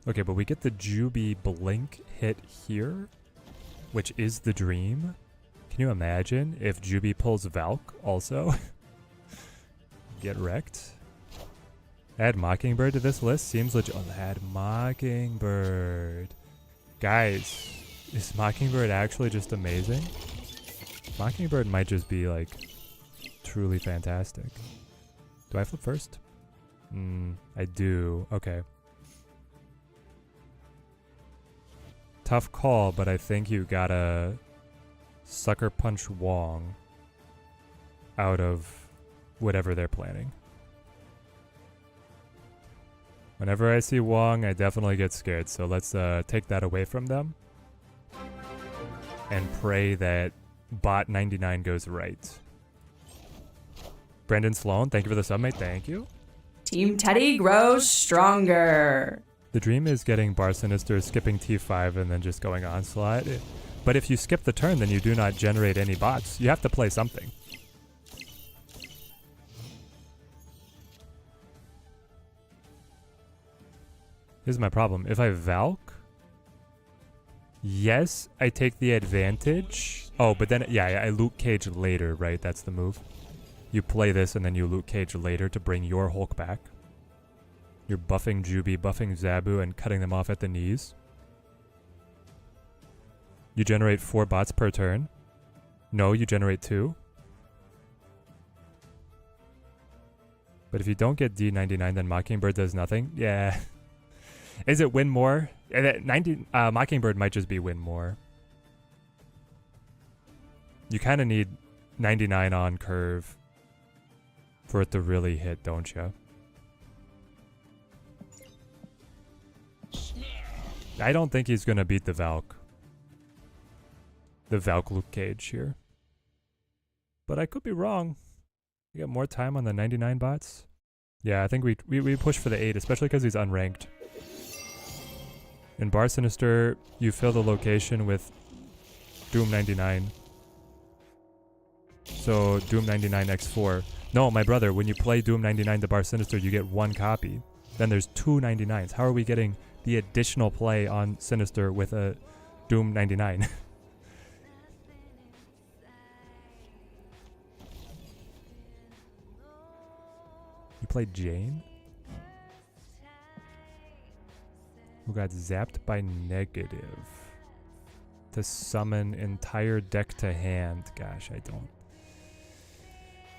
Okay, but we get the Juby Blink hit here, which is the dream. Can you imagine if Juby pulls Valk also? Get wrecked. Add Mockingbird to this list seems legit. Oh, add Mockingbird. Guys, is Mockingbird actually just amazing? Mockingbird might just be like truly fantastic. Do I flip first? I do. Okay. Tough call, but I think you gotta Sucker Punch Wong out of whatever they're planning. Whenever I see Wong, I definitely get scared. So let's take that away from them. And pray that bot 99 goes right. Brendan Sloan, thank you for the sub, mate. Thank you. Team Teddy grows stronger. The dream is getting Bar Sinister, skipping T5, and then just going Onslaught. But if you skip the turn, then you do not generate any bots. You have to play something. Here's my problem. If I Valk, yes, I take the advantage. Oh, but then, yeah, I Luke Cage later, right? That's the move. You play this and then you Luke Cage later to bring your Hulk back. You're buffing Juby, buffing Zabu, and cutting them off at the knees. You generate 4 bots per turn. No, you generate 2. But if you don't get D99, then Mockingbird does nothing. Yeah. Is it win more? Mockingbird might just be win more. You kind of need 99 on curve for it to really hit, don't you? I don't think he's going to beat the Valk. The Valk Luke Cage here. But I could be wrong. We got more time on the 99 bots. Yeah, I think we push for the 8, especially because he's unranked. In Bar Sinister, you fill the location with Doom 99. So Doom 99 x4. No, my brother, when you play Doom 99 to Bar Sinister, you get 1 copy. Then there's 2 99s. How are we getting the additional play on Sinister with a Doom 99? You played Jane? Who got zapped by negative to summon entire deck to hand. Gosh, I don't.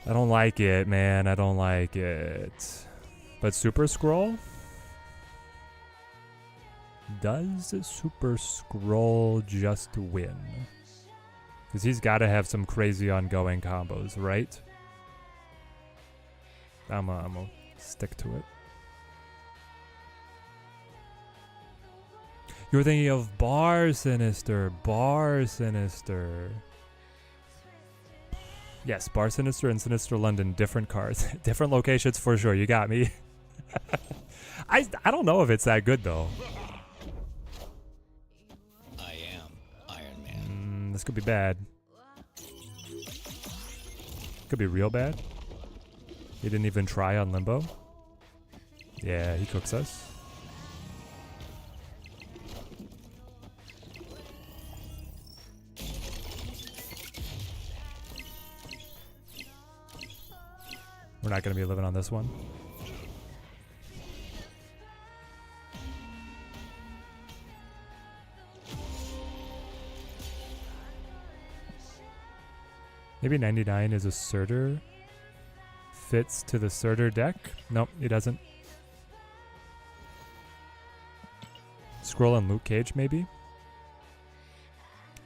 I don't like it, man. I don't like it. But Super Scroll? Does Super Scroll just win? Because he's got to have some crazy ongoing combos, right? I'm gonna stick to it. You're thinking of Bar Sinister. Bar Sinister. Yes, Bar Sinister and Sinister London, different cards. Different locations for sure. You got me. I don't know if it's that good, though. I am Iron Man. This could be bad. Could be real bad. He didn't even try on Limbo. Yeah, he cooks us. We're not going to be living on this one. Maybe 99 is a Surtur. Fits to the Surtur deck. Nope, he doesn't. Scroll and Luke Cage, maybe.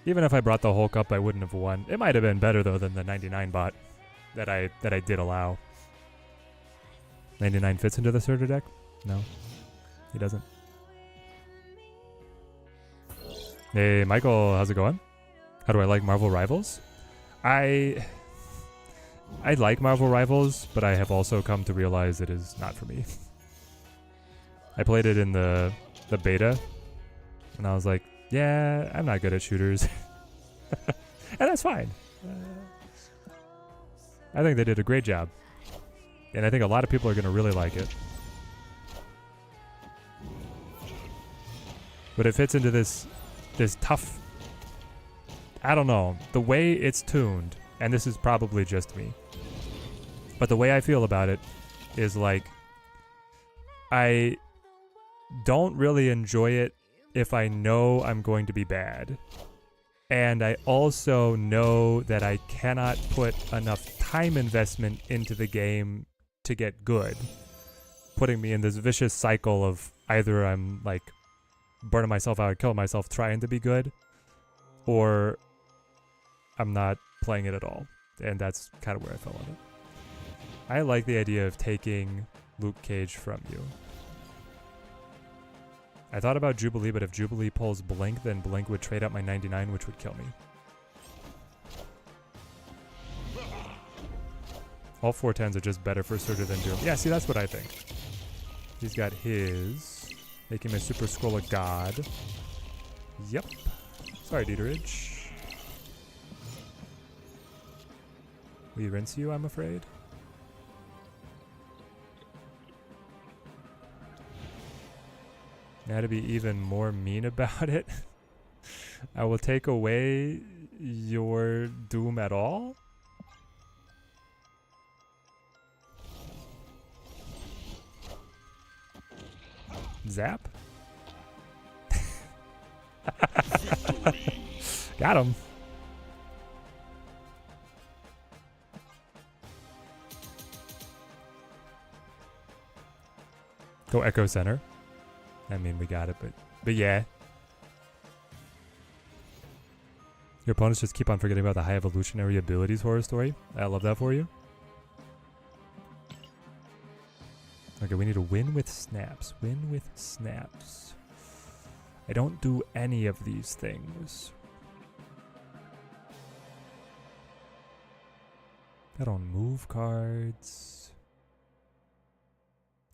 Even if I brought the Hulk up, I wouldn't have won. It might have been better, though, than the 99 bot that I did allow. 99 fits into the Surtur deck? No, he doesn't. Hey, Michael, how's it going? How do I like Marvel Rivals? I like Marvel Rivals, but I have also come to realize it is not for me. I played it in the beta, and I was like, yeah, I'm not good at shooters. And that's fine. I think they did a great job. And I think a lot of people are going to really like it. But it fits into this tough... I don't know. The way it's tuned, and this is probably just me, but the way I feel about it is like, I don't really enjoy it if I know I'm going to be bad. And I also know that I cannot put enough time investment into the game to get good, putting me in this vicious cycle of either I'm like burning myself out or killing myself trying to be good, or I'm not playing it at all. And that's kind of where I fell on it. I like the idea of taking Luke Cage from you. I thought about Jubilee, but if Jubilee pulls Blink, then Blink would trade out my 99, which would kill me. All 410s are just better for Surtur than Doom. Yeah, see, that's what I think. He's got his. Make him a Super Scroll of God. Yep. Sorry, Dieterich. We rinse you, I'm afraid. Now to be even more mean about it, I will take away your Doom at all. Zap. Got him. Go Echo Center. I mean, we got it, but yeah. Your opponents just keep on forgetting about the high evolutionary abilities horror story. I love that for you. Okay, we need to win with snaps. Win with snaps. I don't do any of these things. I don't move cards.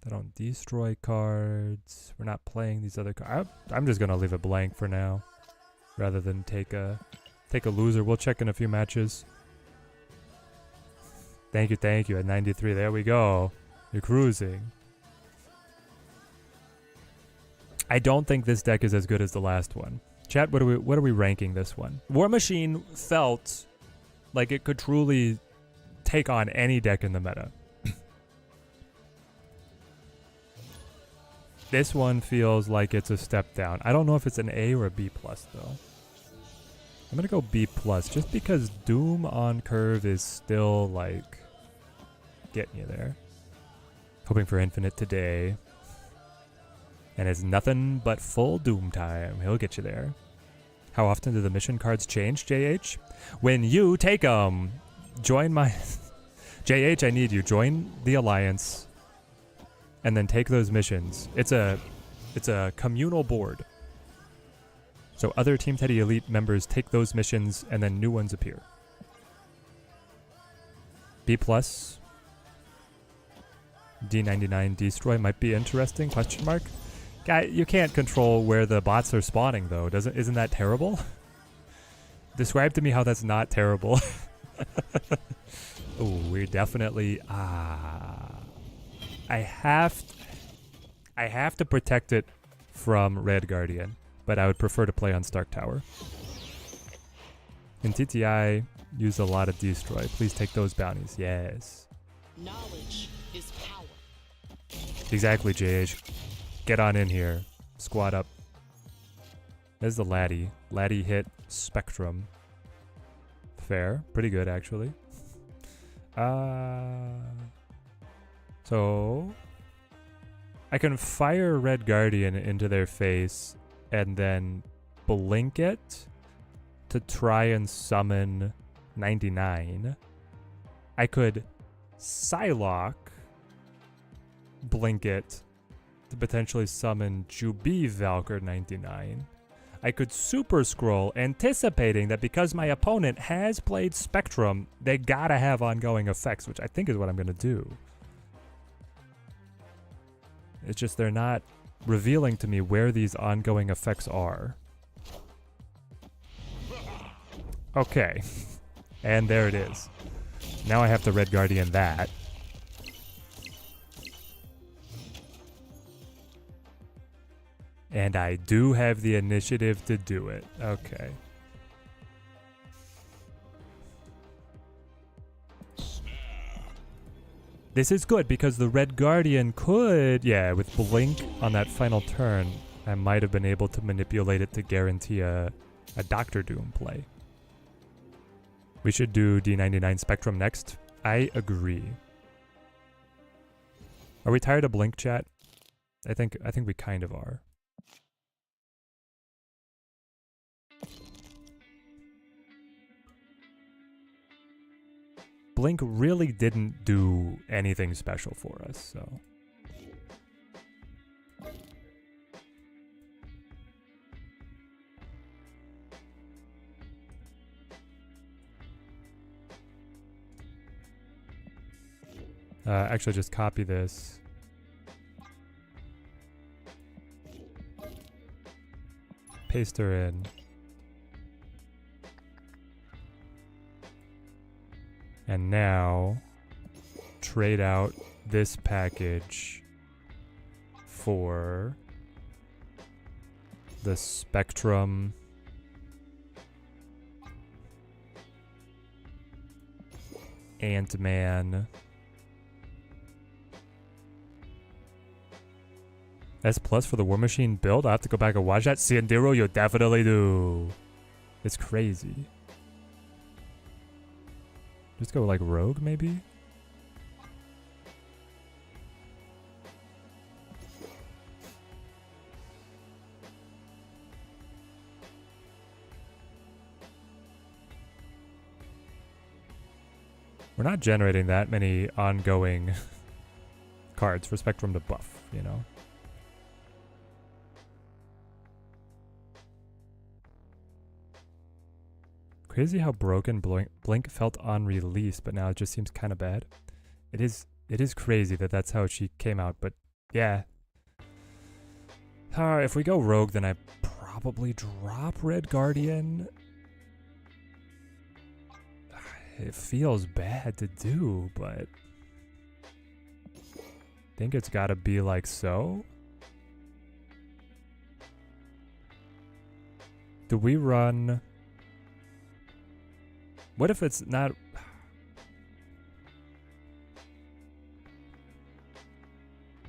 I don't destroy cards. We're not playing these other cards. I'm just gonna leave it blank for now, rather than take a loser. We'll check in a few matches. Thank you. At 93, there we go. You're cruising. I don't think this deck is as good as the last one. Chat, what are we ranking this one? War Machine felt like it could truly take on any deck in the meta. This one feels like it's a step down. I don't know if it's an A or a B plus though. I'm gonna go B plus just because Doom on curve is still like getting you there. Hoping for infinite today. And it's nothing but full doom time. He'll get you there. How often do the mission cards change, JH? When you take them. Join my... JH, I need you. Join the Alliance. And then take those missions. It's a communal board. So other Team Teddy Elite members take those missions and then new ones appear. B+. D99 Destroy might be interesting, question mark. Guy, you can't control where the bots are spawning though. Isn't that terrible? Describe to me how that's not terrible. Oh, we're definitely I have to protect it from Red Guardian, but I would prefer to play on Stark Tower. In TTI, use a lot of Destroy. Please take those bounties. Yes. Knowledge is power. Exactly, JH. Get on in here. Squad up. There's the Laddie. Laddie hit Spectrum. Fair. Pretty good, actually. So... I can fire Red Guardian into their face and then blink it to try and summon 99. I could Psylocke, blink it to potentially summon Jubi Valkyr 99. I could Super Scroll, anticipating that because my opponent has played Spectrum, they gotta have ongoing effects, which I think is what I'm gonna do. It's just they're not revealing to me where these ongoing effects are. Okay. And there it is. Now I have to Red Guardian that. And I do have the initiative to do it. Okay. This is good because the Red Guardian could, yeah, with Blink on that final turn, I might have been able to manipulate it to guarantee a Doctor Doom play. We should do D99 Spectrum next. I agree. Are we tired of Blink, chat? I think we kind of are. Blink really didn't do anything special for us, so... actually just copy this. Paste her in. And now, trade out this package for the Spectrum Ant-Man S+ for the War Machine build? I have to go back and watch that. Ciandero, you definitely do. It's crazy. Just go like Rogue, maybe? We're not generating that many ongoing cards for Spectrum to buff, you know? Crazy how broken Blink felt on release, but now it just seems kind of bad. It is crazy that that's how she came out, but yeah. If we go Rogue, then I probably drop Red Guardian. It feels bad to do, but I think it's gotta be like so. Do we run... What if it's not...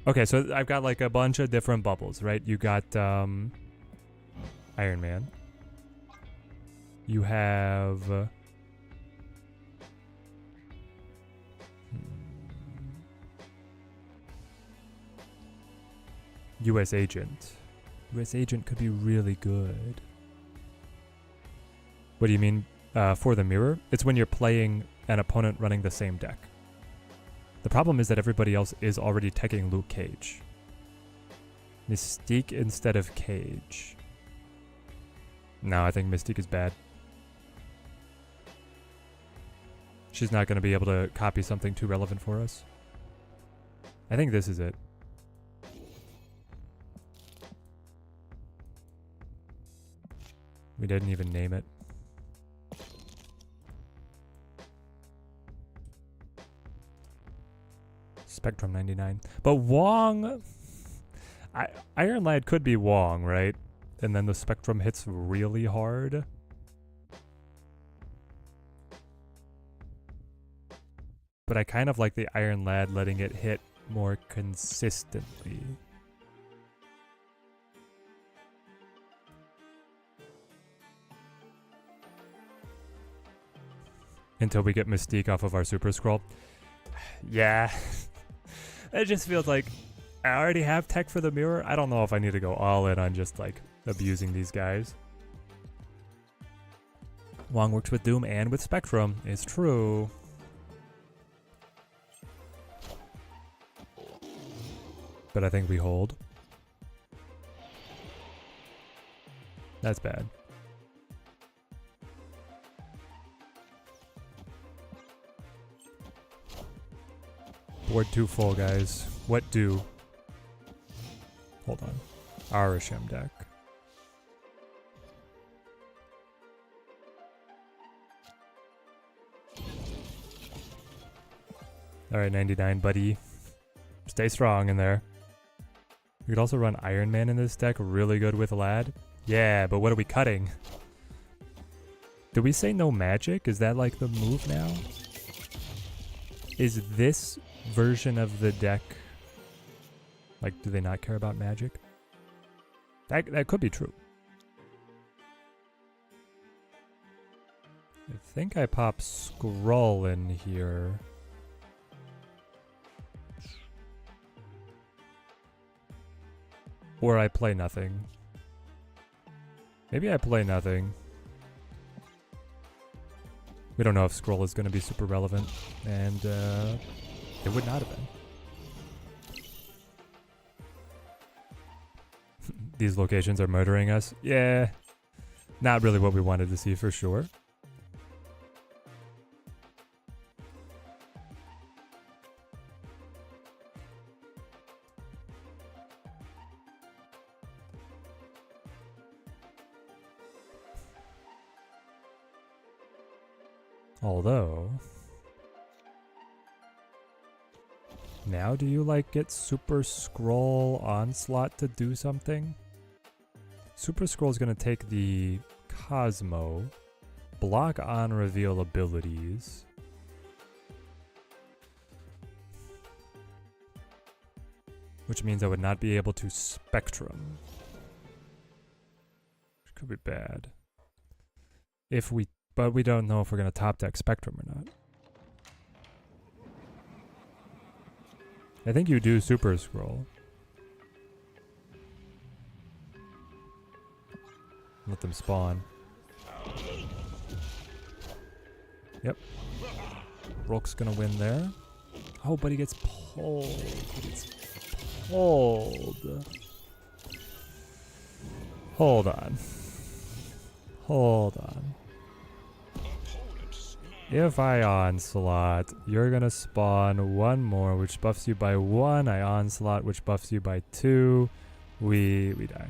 Okay, so I've got like a bunch of different bubbles, right? You got Iron Man. You have... U.S. Agent. U.S. Agent could be really good. What do you mean for the mirror? It's when you're playing an opponent running the same deck. The problem is that everybody else is already teching Luke Cage. Mystique instead of Cage. No, I think Mystique is bad. She's not going to be able to copy something too relevant for us. I think this is it. We didn't even name it. Spectrum 99. But Wong... Iron Lad could be Wong, right? And then the Spectrum hits really hard. But I kind of like the Iron Lad letting it hit more consistently. Until we get Mystique off of our Super Scroll. Yeah. It just feels like I already have tech for the mirror. I don't know if I need to go all in on just like abusing these guys. Wong works with Doom and with Spectrum. It's true. But I think we hold. That's bad. Board too full, guys. What do? Hold on. Arishem deck. Alright, 99, buddy. Stay strong in there. We could also run Iron Man in this deck. Really good with Lad. Yeah, but what are we cutting? Did we say no magic? Is that like the move now? Is this version of the deck... Like, do they not care about magic? That could be true. I think I pop Skrull in here. Or I play nothing. Maybe I play nothing. We don't know if Skrull is going to be super relevant. And it would not have been. These locations are murdering us. Yeah. Not really what we wanted to see for sure. Although, now do you like get Super Skrull Onslaught to do something? Super Skrull is going to take the Cosmo, block on reveal abilities. Which means I would not be able to Spectrum. Which could be bad. But we don't know if we're going to top deck Spectrum or not. I think you do Super Skrull. Let them spawn. Yep. Rook's going to win there. Oh, but he gets pulled. He gets pulled. Hold on. Hold on. If I Onslaught, you're gonna spawn one more, which buffs you by 1. I Onslaught, which buffs you by 2. We die.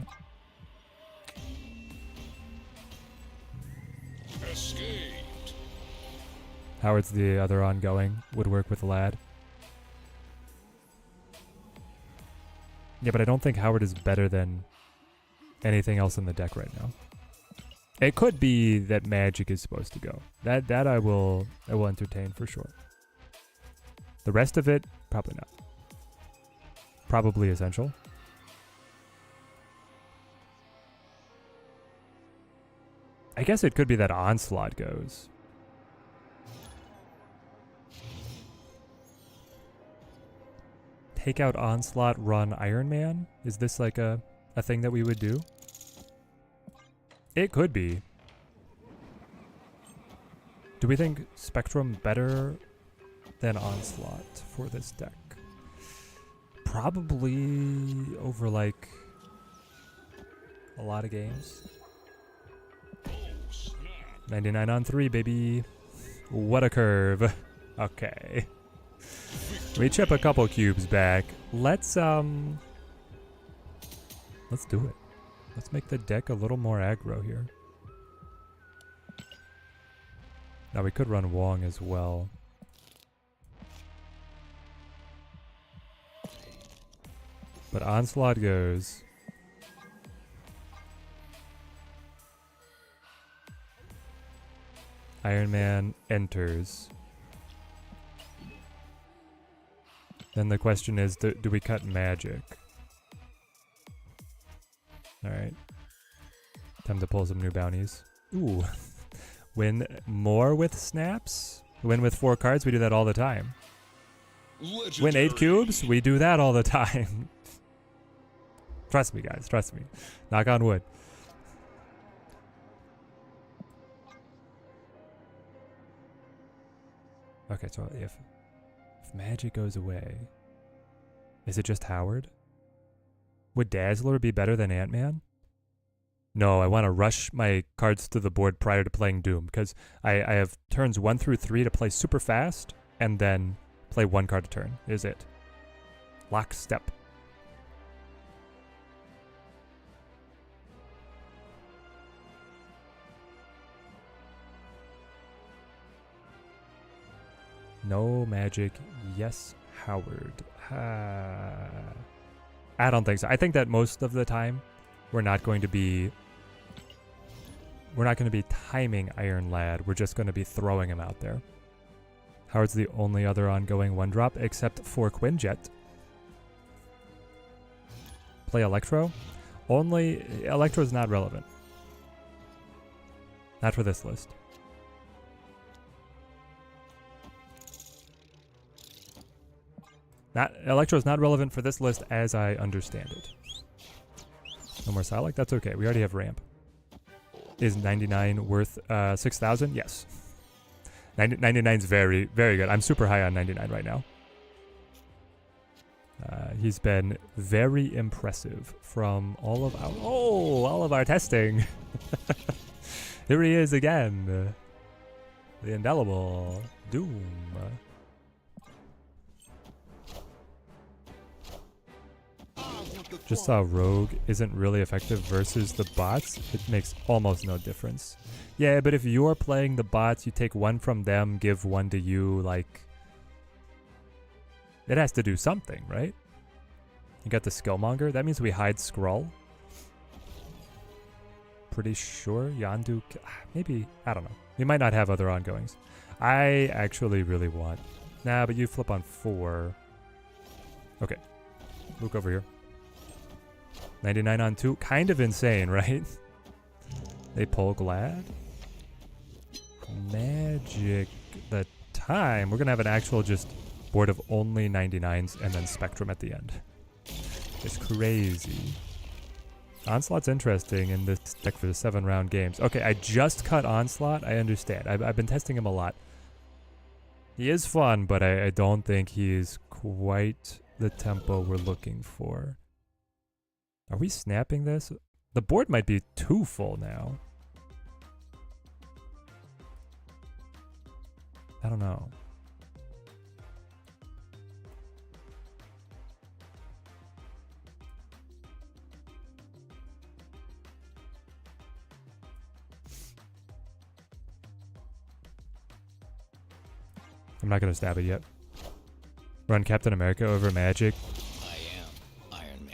Escaped. Howard's the other ongoing. Would work with Lad. Yeah, but I don't think Howard is better than anything else in the deck right now. It could be that magic is supposed to go. That I will entertain for sure. The rest of it, probably not. Probably essential. I guess it could be that Onslaught goes. take out Onslaught, run Iron Man? Is this like a thing that we would do? It could be. Do we think Spectrum better than Onslaught for this deck? Probably over like a lot of games. 99 on 3, baby. What a curve. Okay. We chip a couple cubes back. Let's do it. Let's make the deck a little more aggro here. Now we could run Wong as well. But Onslaught goes. Iron Man enters. Then the question is, do we cut Magic? Alright. Time to pull some new bounties. Ooh. Win more with snaps? Win with 4 cards? We do that all the time. Win 8 cubes? We do that all the time. Trust me, guys. Trust me. Knock on wood. Okay, so if Magic goes away, is it just Howard? Would Dazzler be better than Ant-Man? No, I want to rush my cards to the board prior to playing Doom, because I have turns 1 through 3 to play super fast, and then play 1 card a turn, is it. Lockstep. No Magic, yes Howard. I don't think so. I think that most of the time we're not going to be timing Iron Lad. We're just going to be throwing him out there. Howard's the only other ongoing 1-drop except for Quinjet. Play Electro? Only Electro is not relevant. Not for this list. Electro is not relevant for this list as I understand it. No more Psylocke? That's okay. We already have Ramp. Is 99 worth 6,000? Yes. 99 is very, very good. I'm super high on 99 right now. He's been very impressive from all of our testing. Here he is again. The indelible Doom. Just saw Rogue isn't really effective versus the bots. It makes almost no difference. Yeah, but if you're playing the bots, you take 1 from them, give 1 to you, like... It has to do something, right? You got the Skillmonger. That means we hide Skrull. Pretty sure Yondu... Maybe, I don't know. We might not have other ongoings. I actually really want... Nah, but you flip on 4. Okay. Luke over here. 99 on 2. Kind of insane, right? They pull Glad. Magic the time. We're going to have an actual just board of only 99s and then Spectrum at the end. It's crazy. Onslaught's interesting in this deck for the 7-round games. Okay, I just cut Onslaught. I understand. I've been testing him a lot. He is fun, but I don't think he is quite the tempo we're looking for. Are we snapping this? The board might be too full now. I don't know. I'm not going to stab it yet. Run Captain America over Magic.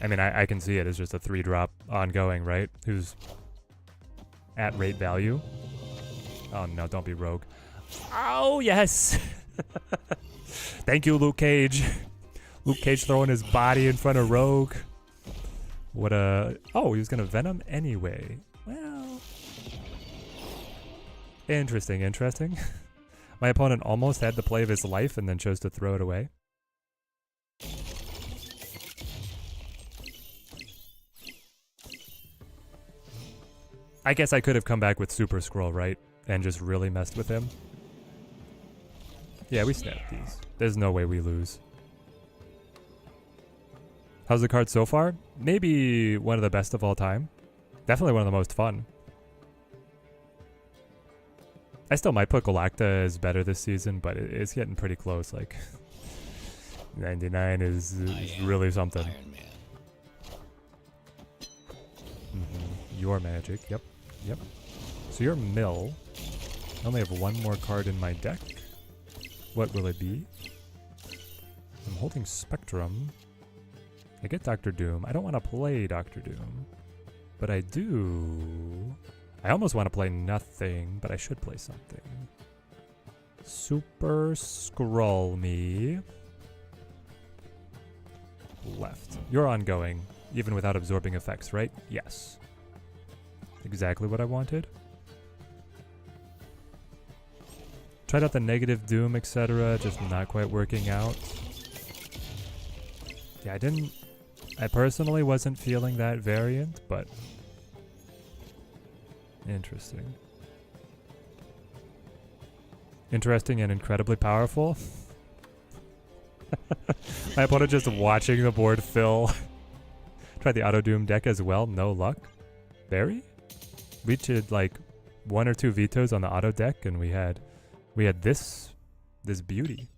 I mean, I can see it as just a 3-drop ongoing, right? Who's at rate value. Oh, no, don't be Rogue. Oh, yes! Thank you, Luke Cage. Luke Cage throwing his body in front of Rogue. What a... Oh, he was going to Venom anyway. Well... Interesting, interesting. My opponent almost had the play of his life and then chose to throw it away. I guess I could have come back with Super Scroll, right? And just really messed with him. Yeah, we snapped these. There's no way we lose. How's the card so far? Maybe one of the best of all time. Definitely one of the most fun. I still might put Galacta as better this season, but it's getting pretty close. Like 99 is really something. Iron Man. Your magic, yep. So your mill. I only have one more card in my deck. What will it be? I'm holding Spectrum. I get Dr. Doom. I don't want to play Dr. Doom. But I do. I almost want to play nothing, but I should play something. Super Scroll me. Left. You're ongoing, even without absorbing effects, right? Yes. Exactly what I wanted. Tried out the negative Doom, etc. Just not quite working out. Yeah, I personally wasn't feeling that variant, but interesting. Interesting and incredibly powerful. My opponent just watching the board fill. Tried the Auto Doom deck as well, no luck. Barry? We did like 1 or 2 vetoes on the auto deck, and we had this beauty.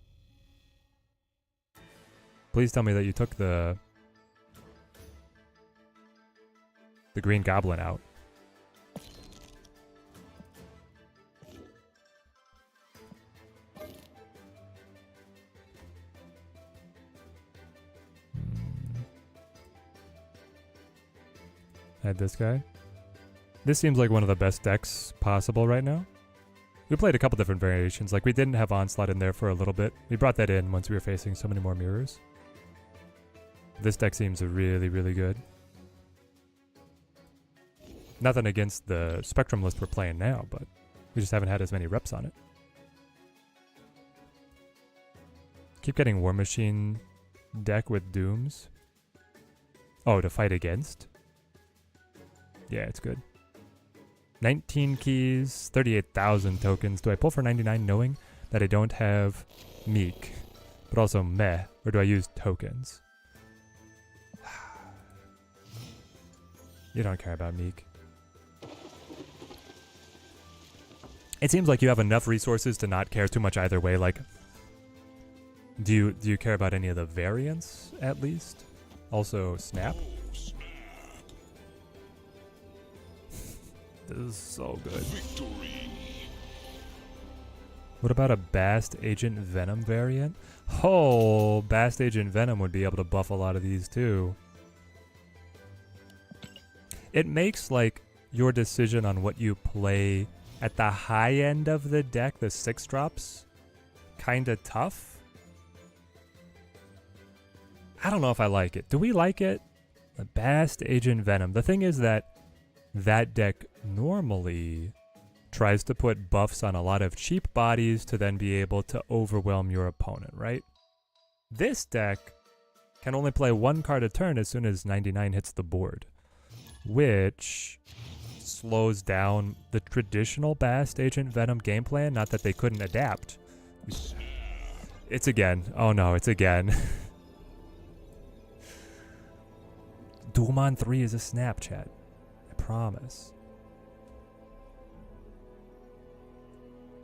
Please tell me that you took the Green Goblin out. Had this guy. This seems like one of the best decks possible right now. We played a couple different variations. Like, we didn't have Onslaught in there for a little bit. We brought that in once we were facing so many more mirrors. This deck seems really, really good. Nothing against the Spectrum list we're playing now, but we just haven't had as many reps on it. Keep getting War Machine deck with Dooms. Oh, to fight against? Yeah, it's good. 19 keys, 38,000 tokens. Do I pull for 99 knowing that I don't have Meek, but also Meh, or do I use tokens? You don't care about Meek. It seems like you have enough resources to not care too much either way. Like, do you care about any of the variants at least? Also, Snap. This is so good. Victory. What about a Bast Agent Venom variant? Oh, Bast Agent Venom would be able to buff a lot of these too. It makes like your decision on what you play at the high end of the deck, the 6 drops, kind of tough. I don't know if I like it. Do we like it? The Bast Agent Venom. The thing is that deck normally tries to put buffs on a lot of cheap bodies to then be able to overwhelm your opponent, right? This deck can only play 1 card a turn as soon as 99 hits the board, which slows down the traditional Bast Agent Venom game plan. Not that they couldn't adapt. It's again. Oh no, it's again. Doom on 3 is a Snapchat. Promise.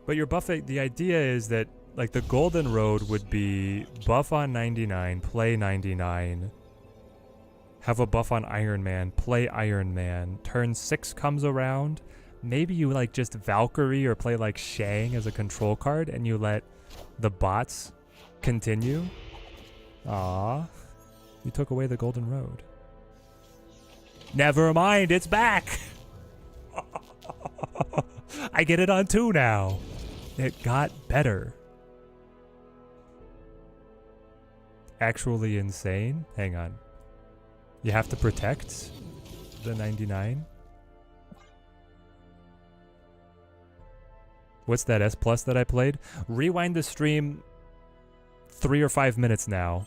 But your buff, the idea is that like the golden road would be buff on 99, play 99, have a buff on Iron Man, play Iron Man, turn 6 comes around, maybe you like just Valkyrie or play like Shang as a control card and you let the bots continue. Ah, you took away the golden road. Never mind, it's back! I get it on 2 now. It got better. Actually insane? Hang on. You have to protect the 99? What's that S plus that I played? Rewind the stream 3 or 5 minutes now.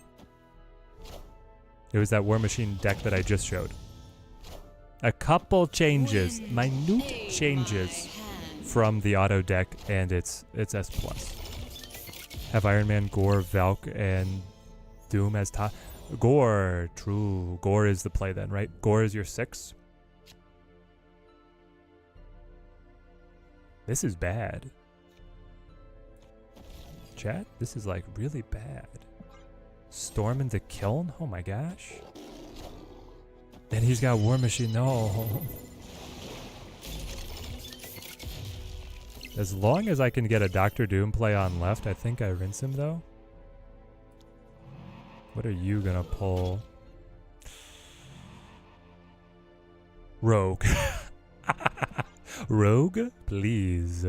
It was that War Machine deck that I just showed. A couple changes, minute changes from the auto deck, and it's S+. Have Iron Man, Gore, Valk, and Doom as top. Gore, true. Gore is the play then, right? Gore is your 6. This is bad. Chat, this is like really bad. Storm into Kiln? Oh my gosh. Then he's got War Machine. No. As long as I can get a Doctor Doom play on left, I think I rinse him though. What are you gonna pull? Rogue. Rogue? Please.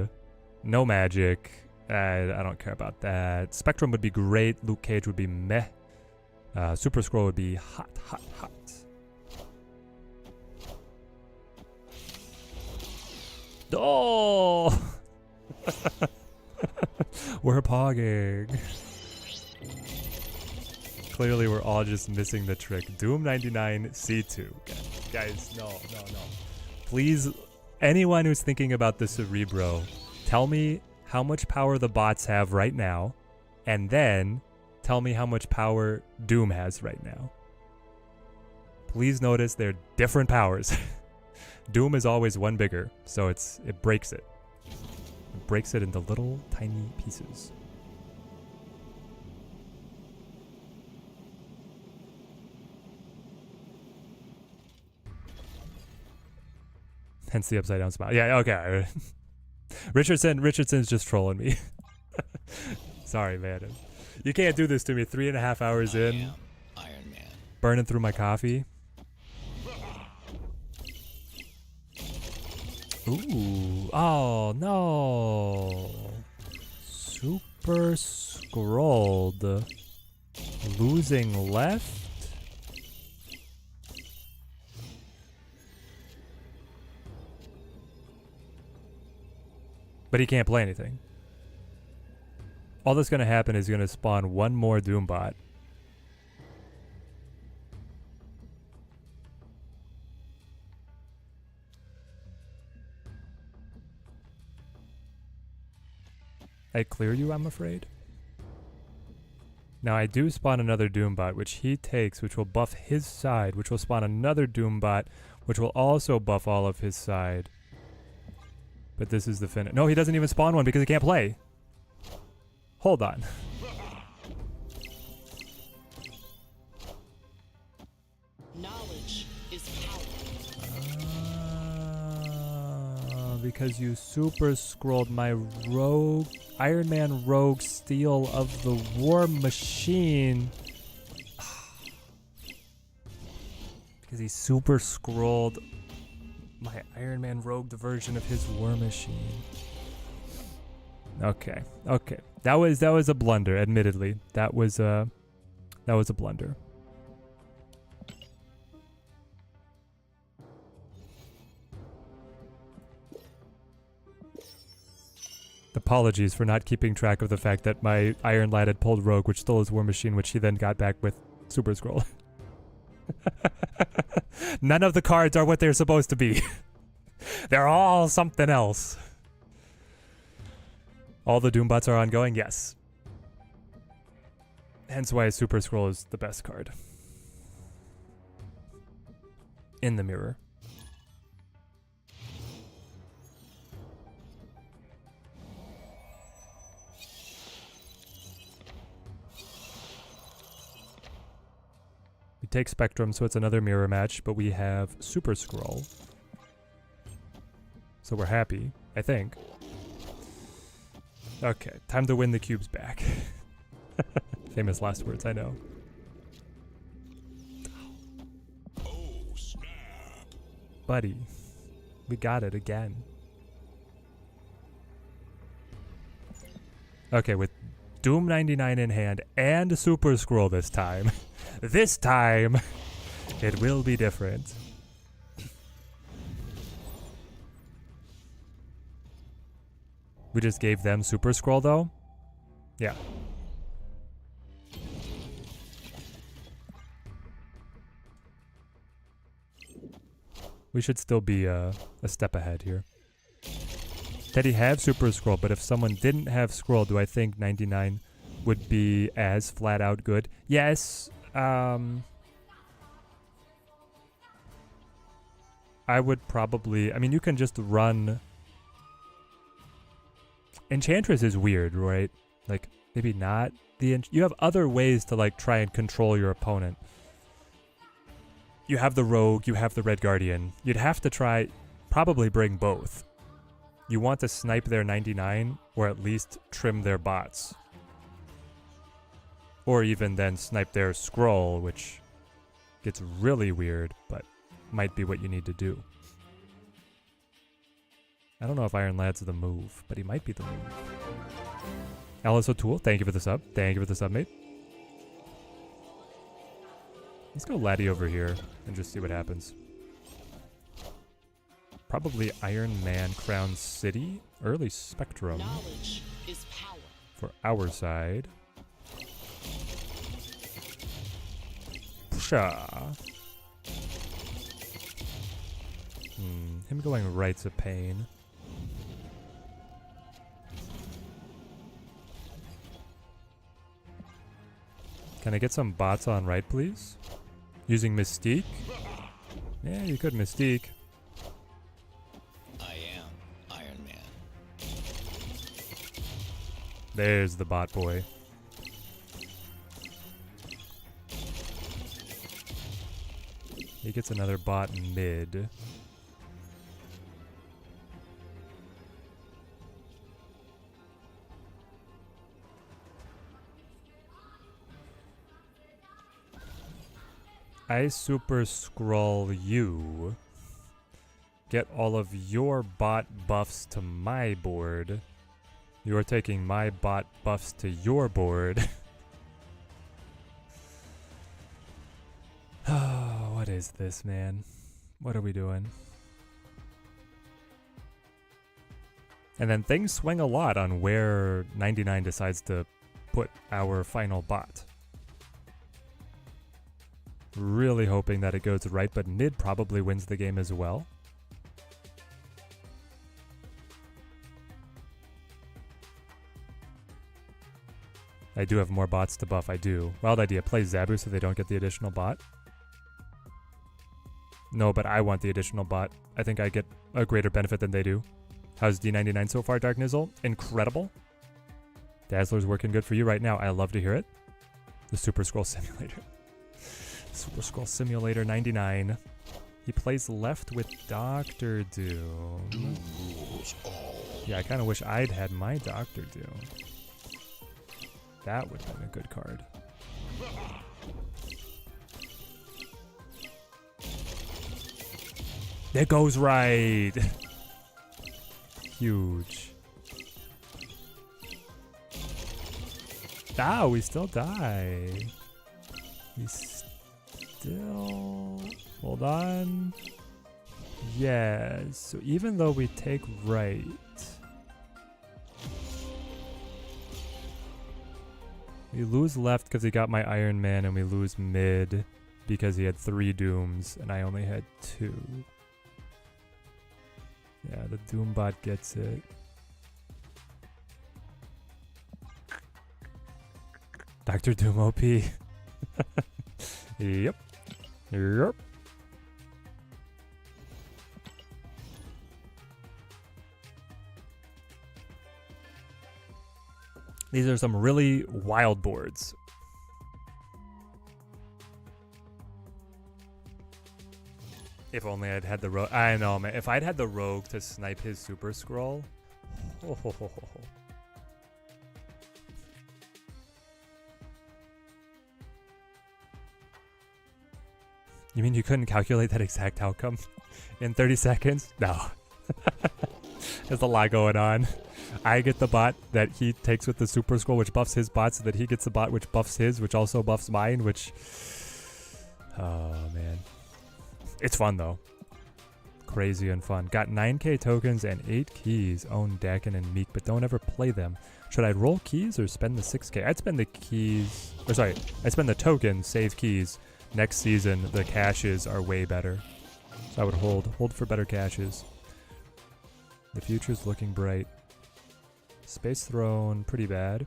No magic. I don't care about that. Spectrum would be great. Luke Cage would be meh. Super Scroll would be hot, hot, hot. Oh! We're pogging. Clearly, we're all just missing the trick. Doom 99 C2. Guys, no. Please, anyone who's thinking about the Cerebro, tell me how much power the bots have right now, and then tell me how much power Doom has right now. Please notice they're different powers. Doom is always one bigger, so it breaks it. It breaks it into little tiny pieces. Hence the upside down smile. Yeah, okay. Richardson's just trolling me. Sorry, man. You can't do this to me 3.5 hours in. Iron Man. Burning through my coffee. Ooh. Oh, no. Super scrolled. Losing left? But he can't play anything. All that's going to happen is going to spawn one more Doombot. I clear you, I'm afraid. Now I do spawn another Doombot, which he takes, which will buff his side, which will spawn another Doombot, which will also buff all of his side. But this is the finish. No, he doesn't even spawn one because he can't play. Hold on. Knowledge is power. Because you super scrolled my rogue, Iron Man rogue steal of the War Machine. Because he super scrolled my Iron Man rogue version of his War Machine. Okay. That was a blunder, admittedly. That was a blunder. Apologies for not keeping track of the fact that my Iron Lad had pulled Rogue, which stole his War Machine, which he then got back with Super Scroll. None of the cards are what they're supposed to be. They're all something else. All the Doombots are ongoing? Yes. Hence why Super Scroll is the best card. In the mirror. We take Spectrum, so it's another mirror match, but we have Super Scroll. So we're happy, I think. Okay, time to win the cubes back. Famous last words, I know. Oh, snap. Buddy, we got it again. Okay, with Doom 99 in hand and Super Scroll this time. This time, it will be different. We just gave them Super Scroll, though? Yeah. We should still be a step ahead here. Did he have Super Scroll? But if someone didn't have Scroll, do I think 99 would be as flat out good? Yes. I would probably... I mean, you can just run... Enchantress is weird, right? Like, maybe not the... You have other ways to, like, try and control your opponent. You have the Rogue, you have the Red Guardian. You'd have to try... Probably bring both. You want to snipe their 99, or at least trim their bots. Or even then snipe their Scroll, which gets really weird, but might be what you need to do. I don't know if Iron Lad's the move, but he might be the move. Alice O'Toole, thank you for the sub. Thank you for the sub, mate. Let's go Laddie over here and just see what happens. Probably Iron Man Crown City. Early Spectrum Knowledge is power. for our side. Pusha. Him going right's a pain. Can I get some bots on right, please? Using Mystique? Yeah, you could Mystique. I am Iron Man. There's the bot boy. He gets another bot mid. I super scroll you. Get all of your bot buffs to my board. You're taking my bot buffs to your board. Oh, what is this, man? What are we doing? And then things swing a lot on where 99 decides to put our final bot. Really hoping that it goes right, but mid probably wins the game as well. I do have more bots to buff, I do. Wild idea, play Zabu so they don't get the additional bot. No, but I want the additional bot. I think I get a greater benefit than they do. How's D99 so far, Dark Nizzle? Incredible. Dazzler's working good for you right now. I love to hear it. The Super Scroll Simulator. Super Scroll Simulator 99. He plays left with Dr. Doom. Yeah, I kind of wish I'd had my Dr. Doom. That would have been a good card. It goes right. Huge. Ah, we still die. We still... Hold on. Yes. So even though we take right... We lose left because he got my Iron Man, and we lose mid because he had 3 Dooms, and I only had 2. Yeah, the Doombot gets it. Dr. Doom OP. Yep. Yep. These are some really wild boards. If only I'd had the Rogue. I know, man. If I'd had the Rogue to snipe his Super Scroll. You mean you couldn't calculate that exact outcome in 30 seconds? No. There's a lot going on. I get the bot that he takes with the Super Scroll, which buffs his bot, so that he gets the bot which buffs his, which also buffs mine, which... Oh, man. It's fun, though. Crazy and fun. Got 9k tokens and 8 keys. Own Dakin and Meek, but don't ever play them. Should I roll keys or spend the 6k? I'd spend the keys... Or sorry, I'd spend the tokens, save keys. Next season, the caches are way better. So I would hold for better caches. The future's looking bright. Space Throne, pretty bad.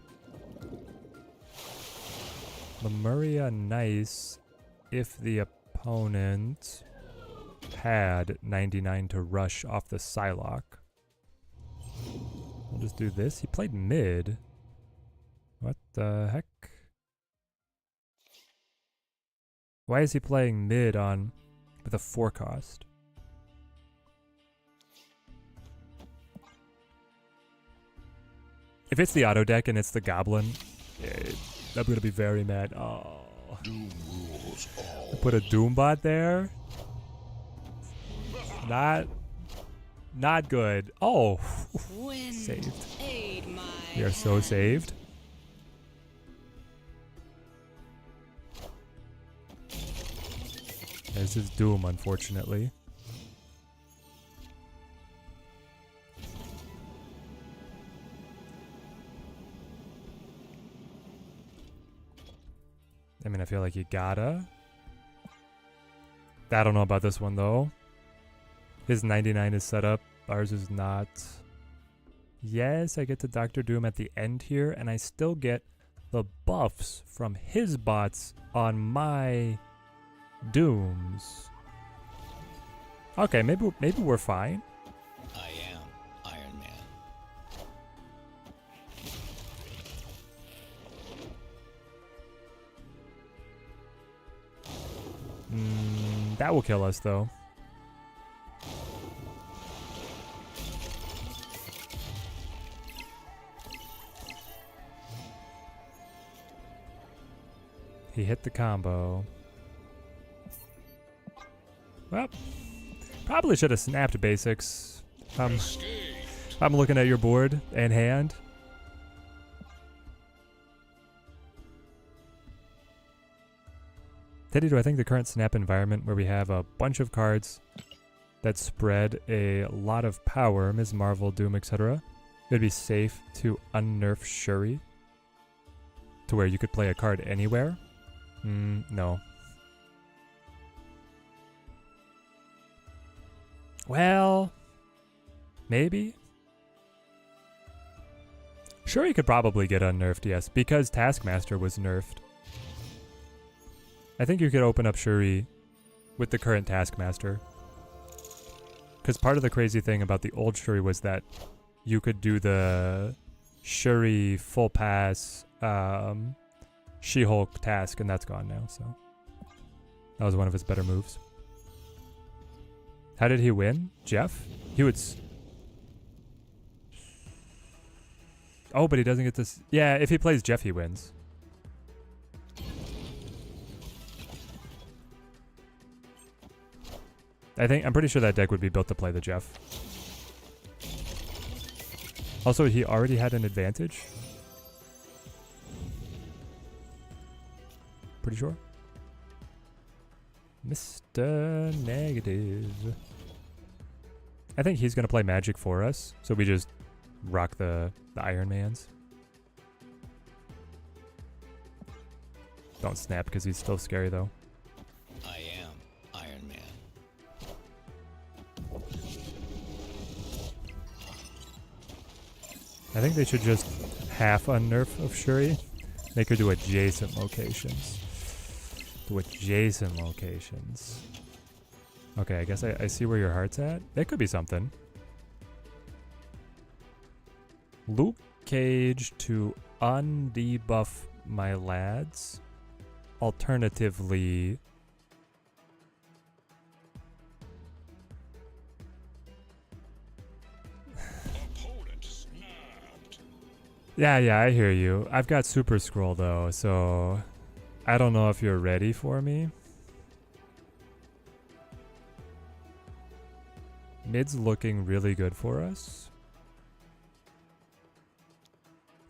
Lemuria, nice if the opponent had 99 to rush off the Psylocke. We'll just do this. He played mid. What the heck? Why is he playing mid on with a 4 cost? If it's the auto deck and it's the Goblin, I'm gonna be very mad. Oh, I put a Doombot there. Not good. Oh, Wind, saved. aid my We are so hand. saved. This is Doom, unfortunately. I mean, I feel like you gotta. I don't know about this one, though. His 99 is set up. Ours is not. Yes, I get to Dr. Doom at the end here, and I still get the buffs from his bots on my Dooms. Okay, maybe we're fine. I am Iron Man. That will kill us, though. He hit the combo. Well, probably should have snapped basics. I'm looking at your board and hand. Teddy, do I think the current snap environment where we have a bunch of cards that spread a lot of power, Ms. Marvel, Doom, etc., it would be safe to unnerf Shuri to where you could play a card anywhere? No. Well, maybe. Shuri could probably get unnerfed, yes, because Taskmaster was nerfed. I think you could open up Shuri with the current Taskmaster. Because part of the crazy thing about the old Shuri was that you could do the Shuri full pass She-Hulk task, and that's gone now, so. That was one of his better moves. How did he win? Jeff? He would... Oh, but he doesn't get this... Yeah, if he plays Jeff, he wins. I'm pretty sure that deck would be built to play the Jeff. Also, he already had an advantage. Pretty sure. Mr. Negative. I think he's going to play Magic for us, so we just rock the Iron Mans. Don't snap because he's still scary, though. I am Iron Man. I think they should just half unnerf of Shuri. Make her do adjacent locations. Do adjacent locations. Okay, I guess I see where your heart's at. That could be something. Luke Cage to undebuff my lads. Alternatively... Yeah, I hear you. I've got Super Scroll though, so I don't know if you're ready for me. Mid's looking really good for us.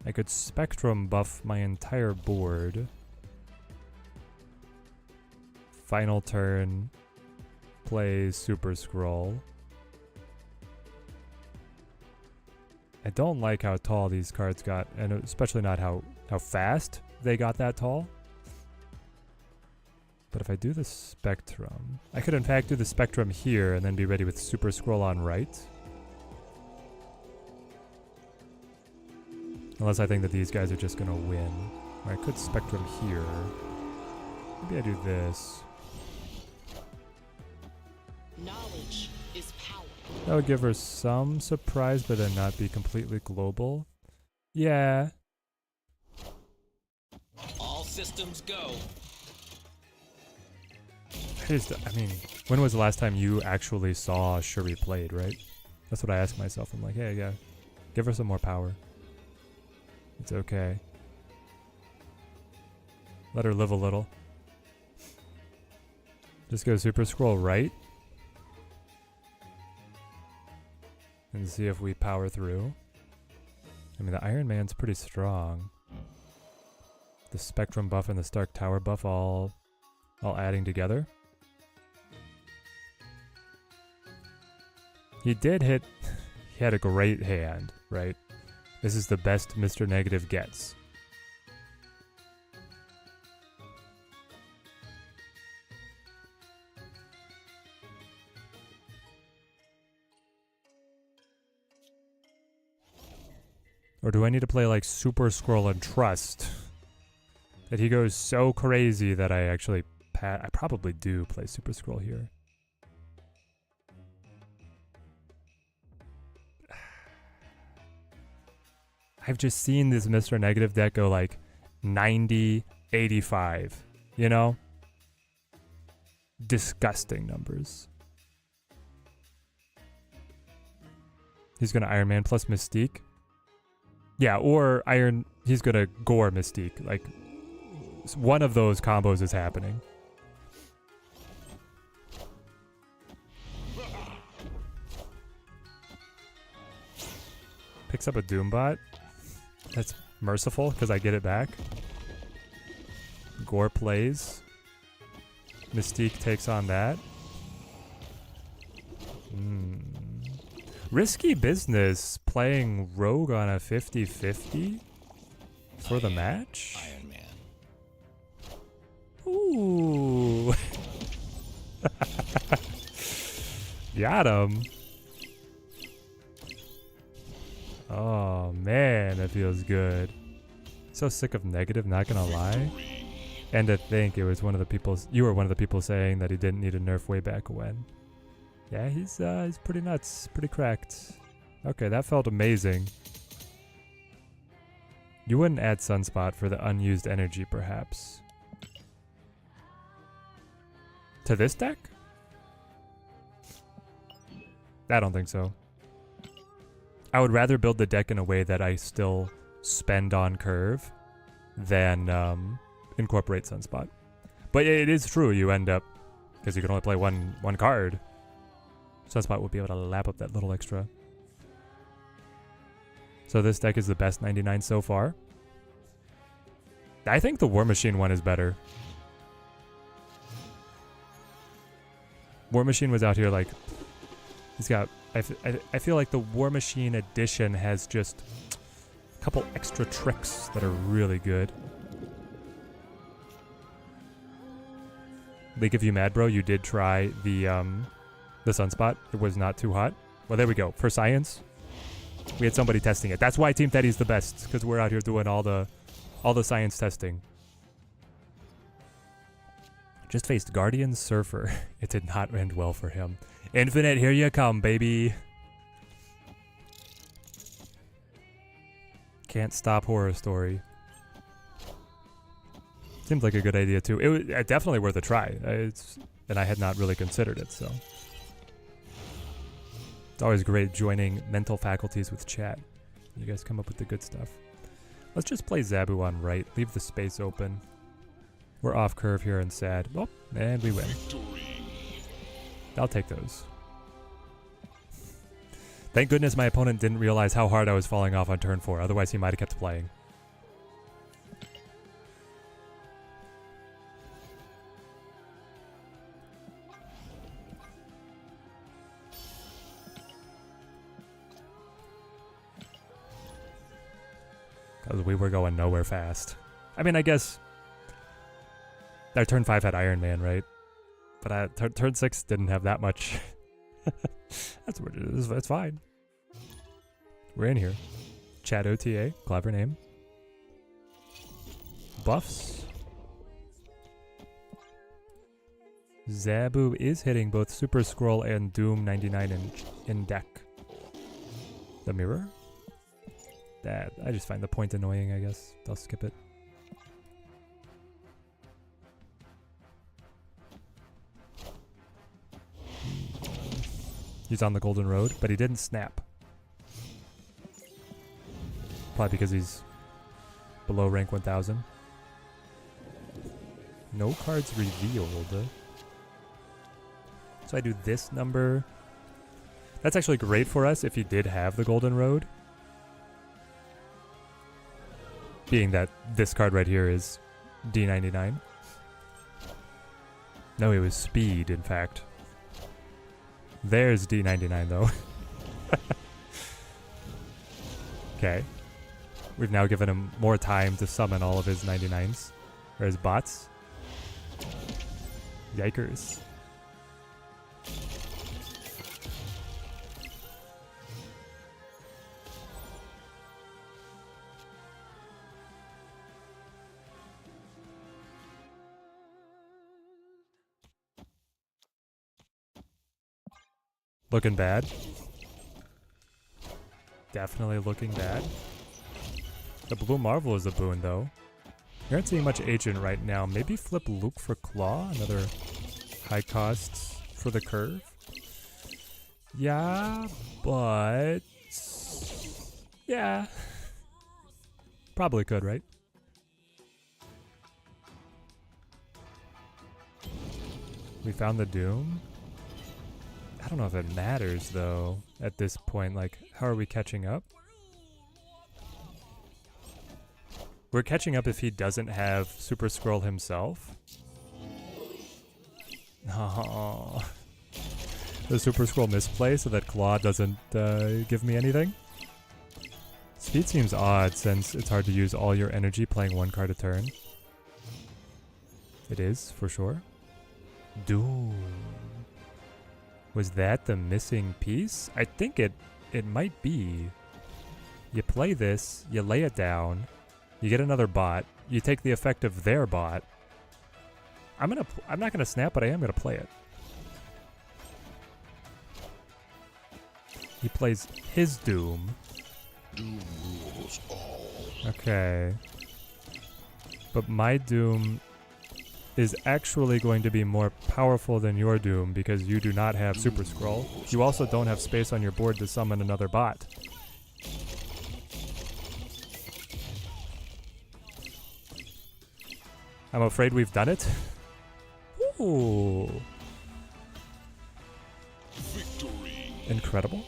I could Spectrum buff my entire board. Final turn, play Super Scroll. I don't like how tall these cards got, and especially not how fast they got that tall. But if I do the Spectrum, I could in fact do the Spectrum here and then be ready with Super Scroll on right. Unless I think that these guys are just gonna win. Or I could Spectrum here. Maybe I do this. Knowledge is power. That would give her some surprise, but then not be completely global. Yeah. All systems go. I mean, when was the last time you actually saw Shuri played, right? That's what I ask myself. I'm like, hey, yeah, give her some more power. It's okay. Let her live a little. Just go Super Scroll right. And see if we power through. I mean, the Iron Man's pretty strong. The Spectrum buff and the Stark Tower buff all adding together. He did hit... He had a great hand, right? This is the best Mr. Negative gets. Or do I need to play like Super Scroll and Trust? That he goes so crazy that I actually... I probably do play Super Scroll here. I've just seen this Mr. Negative deck go like 90, 85, you know? Disgusting numbers. He's gonna Iron Man plus Mystique. Yeah, or he's gonna Gore Mystique. Like, one of those combos is happening. Picks up a Doombot. That's merciful, because I get it back. Gore plays. Mystique takes on that. Risky business playing Rogue on a 50-50 for the match? Iron Man. Ooh. Got him. Oh man, that feels good. So sick of Negative, not gonna lie. And to think it was one of the people, you were one of the people saying that he didn't need a nerf way back when. Yeah, he's pretty nuts, pretty cracked. Okay, that felt amazing. You wouldn't add Sunspot for the unused energy, perhaps? To this deck? I don't think so. I would rather build the deck in a way that I still spend on curve than incorporate Sunspot. But it is true, you end up, because you can only play one card, Sunspot will be able to lap up that little extra. So this deck is the best 99 so far. I think the War Machine one is better. War Machine was out here like, he's got, I feel like the War Machine edition has just a couple extra tricks that are really good. They give you mad, bro. You did try the Sunspot. It was not too hot. Well, there we go. For science, we had somebody testing it. That's why Team Teddy's the best, because we're out here doing all the science testing. Just faced Guardian Surfer. It did not end well for him. Infinite, here you come, baby. Can't stop horror story. Seems like a good idea too. It was definitely worth a try. And I had not really considered it, so. It's always great joining mental faculties with chat. You guys come up with the good stuff. Let's just play Zabu on right. Leave the space open. We're off curve here and sad. Oh, and we win. I'll take those. Thank goodness my opponent didn't realize how hard I was falling off on turn 4. Otherwise, he might have kept playing. Because we were going nowhere fast. I mean, I guess Our turn 5 had Iron Man, right? But turn 6 didn't have that much. That's what it is. It's fine. We're in here. Chat OTA, clever name. Buffs. Zabu is hitting both Super Scroll and Doom 99 in deck. The mirror? That, I just find the point annoying, I guess. I'll skip it. He's on the Golden Road, but he didn't snap. Probably because he's below rank 1000. No cards revealed. So I do this number. That's actually great for us if he did have the Golden Road. Being that this card right here is D99. No, it was speed, in fact. There's D99 though. Okay. We've now given him more time to summon all of his 99s. Or his bots. Yikers. Looking bad. Definitely looking bad. The Blue Marvel is a boon, though. We aren't seeing much Agent right now. Maybe flip Luke for Claw? Another high cost for the curve? Yeah, but... yeah. Probably could, right? We found the Doom. I don't know if it matters, though, at this point. Like, how are we catching up? We're catching up if he doesn't have Super Scroll himself. Oh. The Super Scroll misplay so that Claw doesn't give me anything. Speed seems odd since it's hard to use all your energy playing one card a turn. It is, for sure. Doom. Was that the missing piece? I think it might be. You play this, you lay it down, you get another bot, you take the effect of their bot. I'm not gonna snap, but I am gonna play it. He plays his Doom. Doom rules all. Okay. But my Doom is actually going to be more powerful than your Doom because you do not have Super Scroll. You also don't have space on your board to summon another bot. I'm afraid we've done it. Ooh. Victory. Incredible.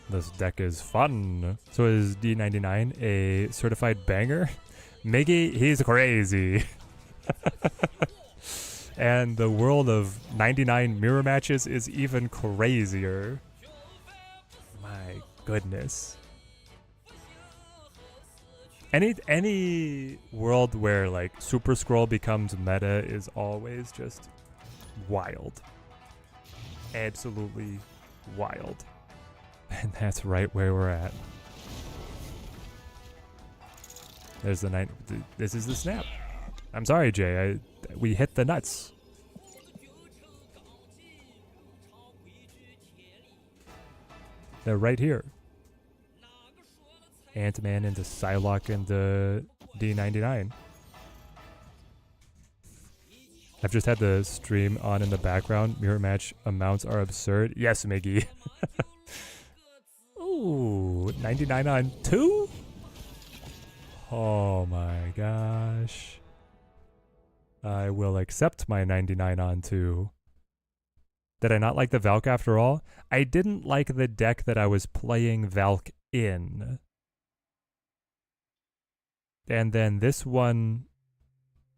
This deck is fun. So is D99 a certified banger? Miggy, he's crazy. And the world of 99 mirror matches is even crazier. My goodness. Any world where like Super Scroll becomes meta is always just wild. Absolutely wild. And that's right where we're at. There's the night. This is the snap. I'm sorry, Jay. We hit the nuts. They're right here. Ant-Man into Psylocke into D99. I've just had the stream on in the background. Mirror match amounts are absurd. Yes, Miggy. Ooh, 99 on 2? Oh my gosh. I will accept my 99 on 2. Did I not like the Valk after all? I didn't like the deck that I was playing Valk in. And then this one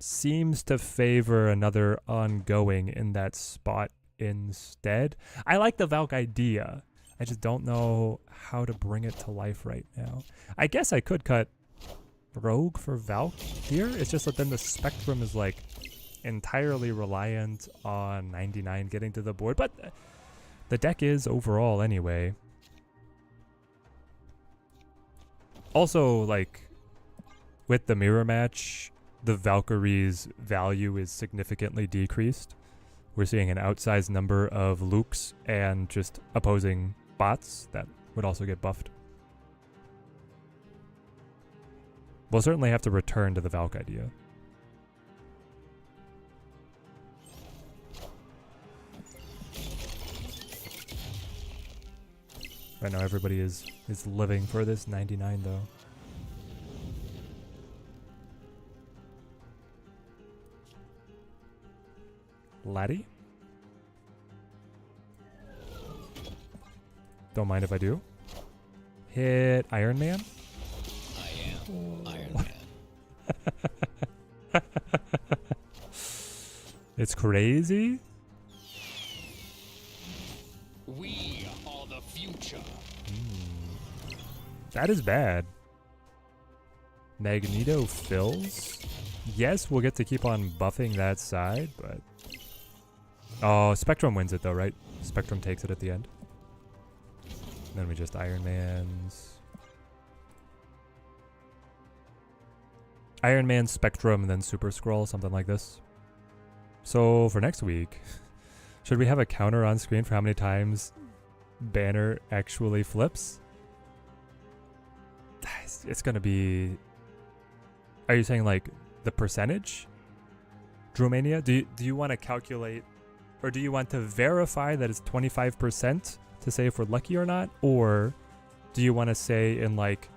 seems to favor another ongoing in that spot instead. I like the Valk idea. I just don't know how to bring it to life right now. I guess I could cut Rogue for Valk here. It's just that then the Spectrum is like entirely reliant on 99 getting to the board. But the deck is overall anyway. Also, like, with the mirror match, the Valkyrie's value is significantly decreased. We're seeing an outsized number of Lukes and just opposing bots that would also get buffed. We'll certainly have to return to the Valk idea. Right now everybody is living for this 99 though. Laddie? Don't mind if I do. Hit Iron Man? I am Iron Man. It's crazy. We are the future. That is bad. Magneto fills? Yes, we'll get to keep on buffing that side, but... Oh, Spectrum wins it though, right? Spectrum takes it at the end. Then we just Iron Man's... Iron Man, Spectrum, and then Super Scroll, something like this. So for next week, should we have a counter on screen for how many times Banner actually flips? It's gonna be... Are you saying like the percentage? Dromania? Do you want to calculate, or do you want to verify that it's 25% to say if we're lucky or not? Or do you want to say in like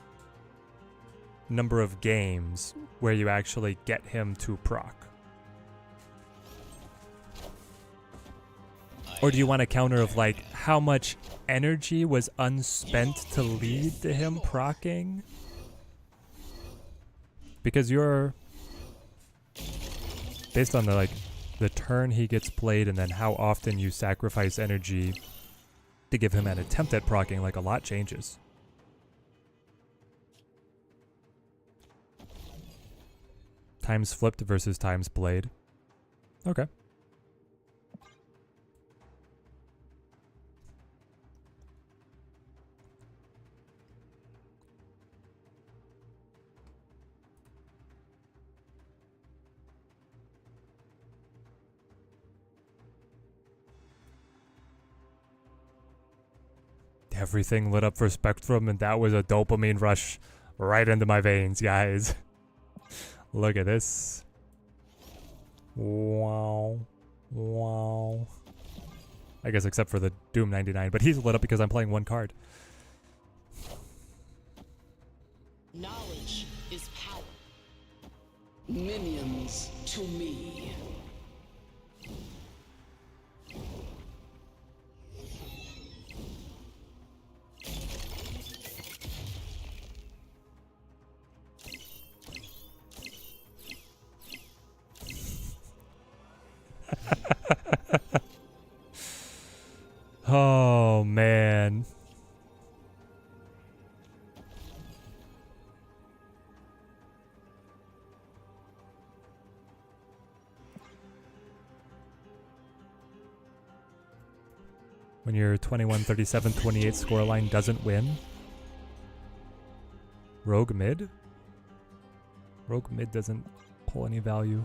number of games where you actually get him to proc? Or do you want a counter of like how much energy was unspent to lead to him proccing? Because you're based on the turn he gets played and then how often you sacrifice energy to give him an attempt at proccing, like a lot changes. Times flipped versus times played. Okay. Everything lit up for Spectrum, and that was a dopamine rush right into my veins, guys. Look at this. Wow. Wow. I guess except for the Doom 99, but he's lit up because I'm playing one card. Knowledge is power. Minions to me. Oh, man. When your 21, 37, 28 scoreline doesn't win. Rogue mid? Rogue mid doesn't pull any value.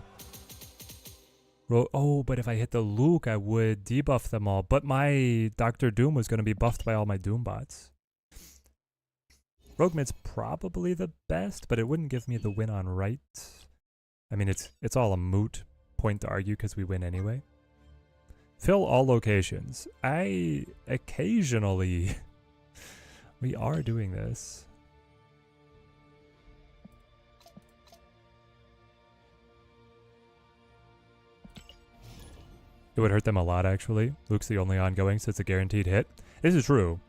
Oh, but if I hit the Luke, I would debuff them all. But my Dr. Doom was going to be buffed by all my Doom bots. Rogue mid's probably the best, but it wouldn't give me the win on right. I mean, it's all a moot point to argue because we win anyway. Fill all locations. Occasionally, we are doing this. It would hurt them a lot, actually. Luke's the only ongoing, so it's a guaranteed hit. This is true.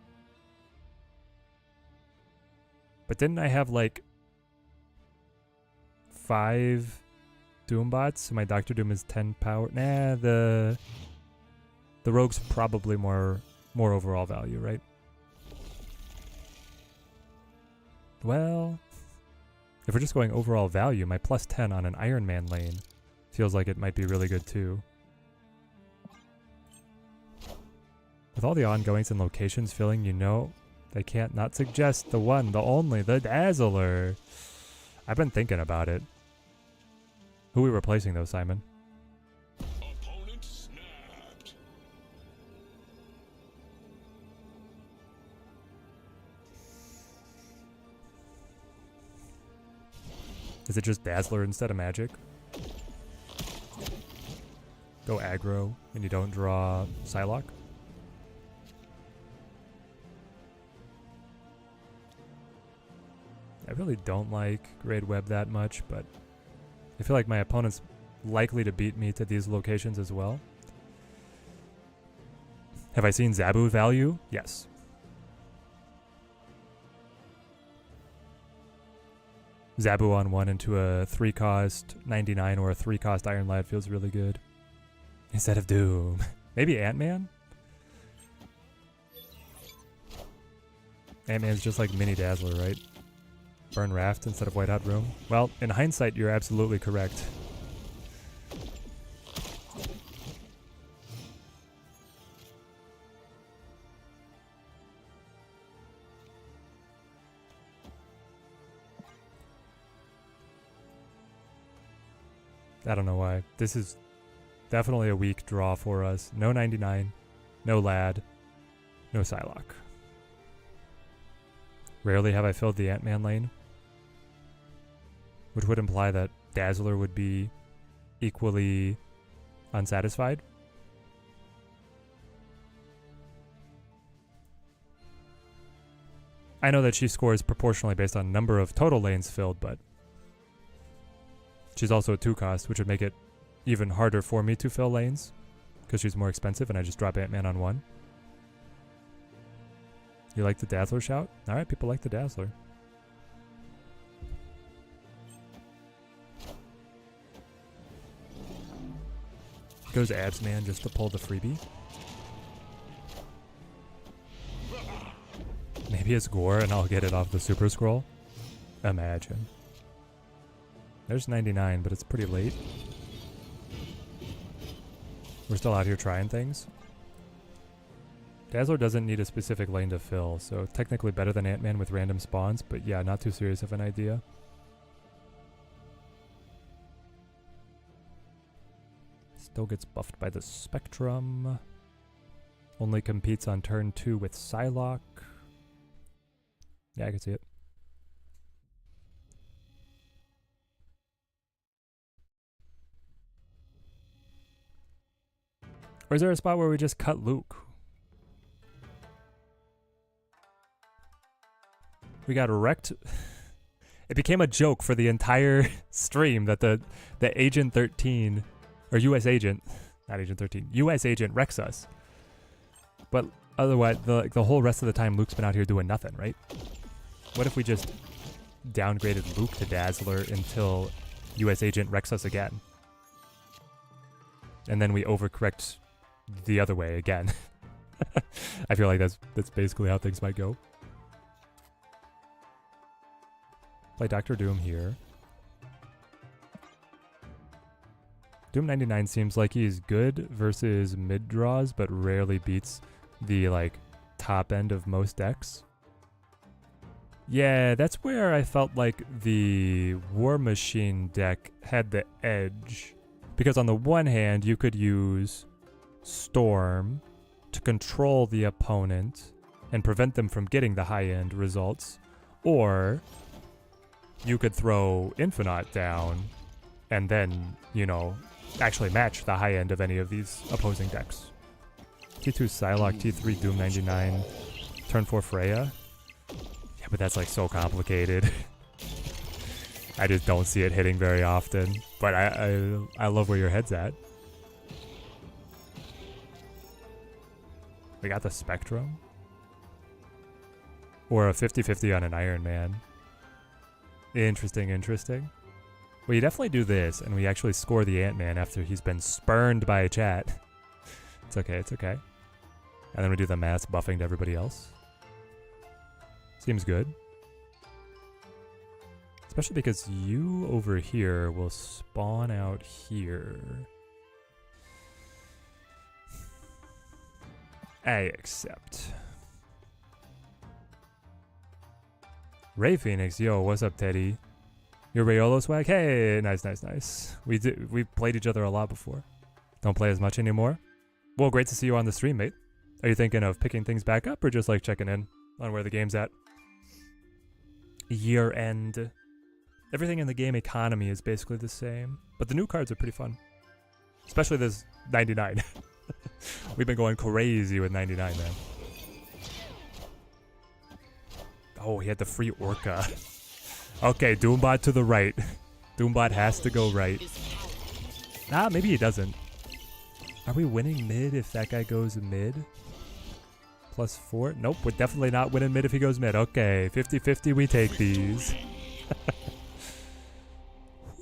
But didn't I have, like, 5 Doom bots? So my Dr. Doom is 10 power. Nah, the Rogue's probably more overall value, right? Well, if we're just going overall value, my plus 10 on an Iron Man lane feels like it might be really good too. With all the ongoings and locations filling, you know, they can't not suggest the one, the only, the Dazzler. I've been thinking about it. Who are we replacing though, Simon? Opponent snapped. Is it just Dazzler instead of Magic? Go aggro and you don't draw Psylocke? I really don't like Great Web that much, but I feel like my opponent's likely to beat me to these locations as well. Have I seen Zabu value? Yes. Zabu on 1 into a 3-cost 99 or a 3-cost Iron Lad feels really good. Instead of Doom. Maybe Ant-Man? Ant-Man's just like mini Dazzler, right? Burn Raft instead of White Hot Room? Well, in hindsight, you're absolutely correct. I don't know why. This is definitely a weak draw for us. No 99, no Lad, no Psylocke. Rarely have I filled the Ant-Man lane, which would imply that Dazzler would be equally unsatisfied. I know that she scores proportionally based on number of total lanes filled, but she's also a 2-cost, which would make it even harder for me to fill lanes because she's more expensive and I just drop Ant-Man on 1. You like the Dazzler shout? Alright, people like the Dazzler. Goes Abs Man just to pull the freebie. Maybe it's Gore and I'll get it off the Super Scroll. Imagine. There's 99, but it's pretty late. We're still out here trying things. Dazzler doesn't need a specific lane to fill, so technically better than Ant-Man with random spawns, but yeah, not too serious of an idea. Still gets buffed by the Spectrum. Only competes on turn 2 with Psylocke. Yeah, I can see it. Or is there a spot where we just cut Luke? We got wrecked. It became a joke for the entire stream that the Agent 13, or US Agent, not Agent 13, US Agent wrecks us. But otherwise, the whole rest of the time Luke's been out here doing nothing, right? What if we just downgraded Luke to Dazzler until US Agent wrecks us again? And then we overcorrect the other way again. I feel like that's basically how things might go. Play Dr. Doom here. Doom 99 seems like he's good versus mid draws, but rarely beats the like top end of most decks. Yeah, that's where I felt like the War Machine deck had the edge. Because on the one hand, you could use Storm to control the opponent and prevent them from getting the high-end results. Or you could throw Infinite down and then, you know, actually match the high end of any of these opposing decks. T2 Psylocke, T3 Doom 99, turn 4 Freya. Yeah, but that's like so complicated. I just don't see it hitting very often. But I love where your head's at. We got the Spectrum. Or a 50-50 on an Iron Man. Interesting, interesting. Well, you definitely do this, and we actually score the Ant-Man after he's been spurned by a chat. It's okay, it's okay. And then we do the mass buffing to everybody else. Seems good. Especially because you over here will spawn out here. I accept. Ray Phoenix, yo, what's up, Teddy? Your Rayolo swag? Hey, nice, nice, nice. We've played each other a lot before. Don't play as much anymore. Well, great to see you on the stream, mate. Are you thinking of picking things back up or just like checking in on where the game's at? Year end. Everything in the game economy is basically the same, but the new cards are pretty fun. Especially this 99. We've been going crazy with 99, man. Oh, he had the free Orca. Okay, Doombot to the right. Doombot has to go right. Nah, maybe he doesn't. Are we winning mid if that guy goes mid? +4? Nope, we're definitely not winning mid if he goes mid. Okay, 50-50, we take these.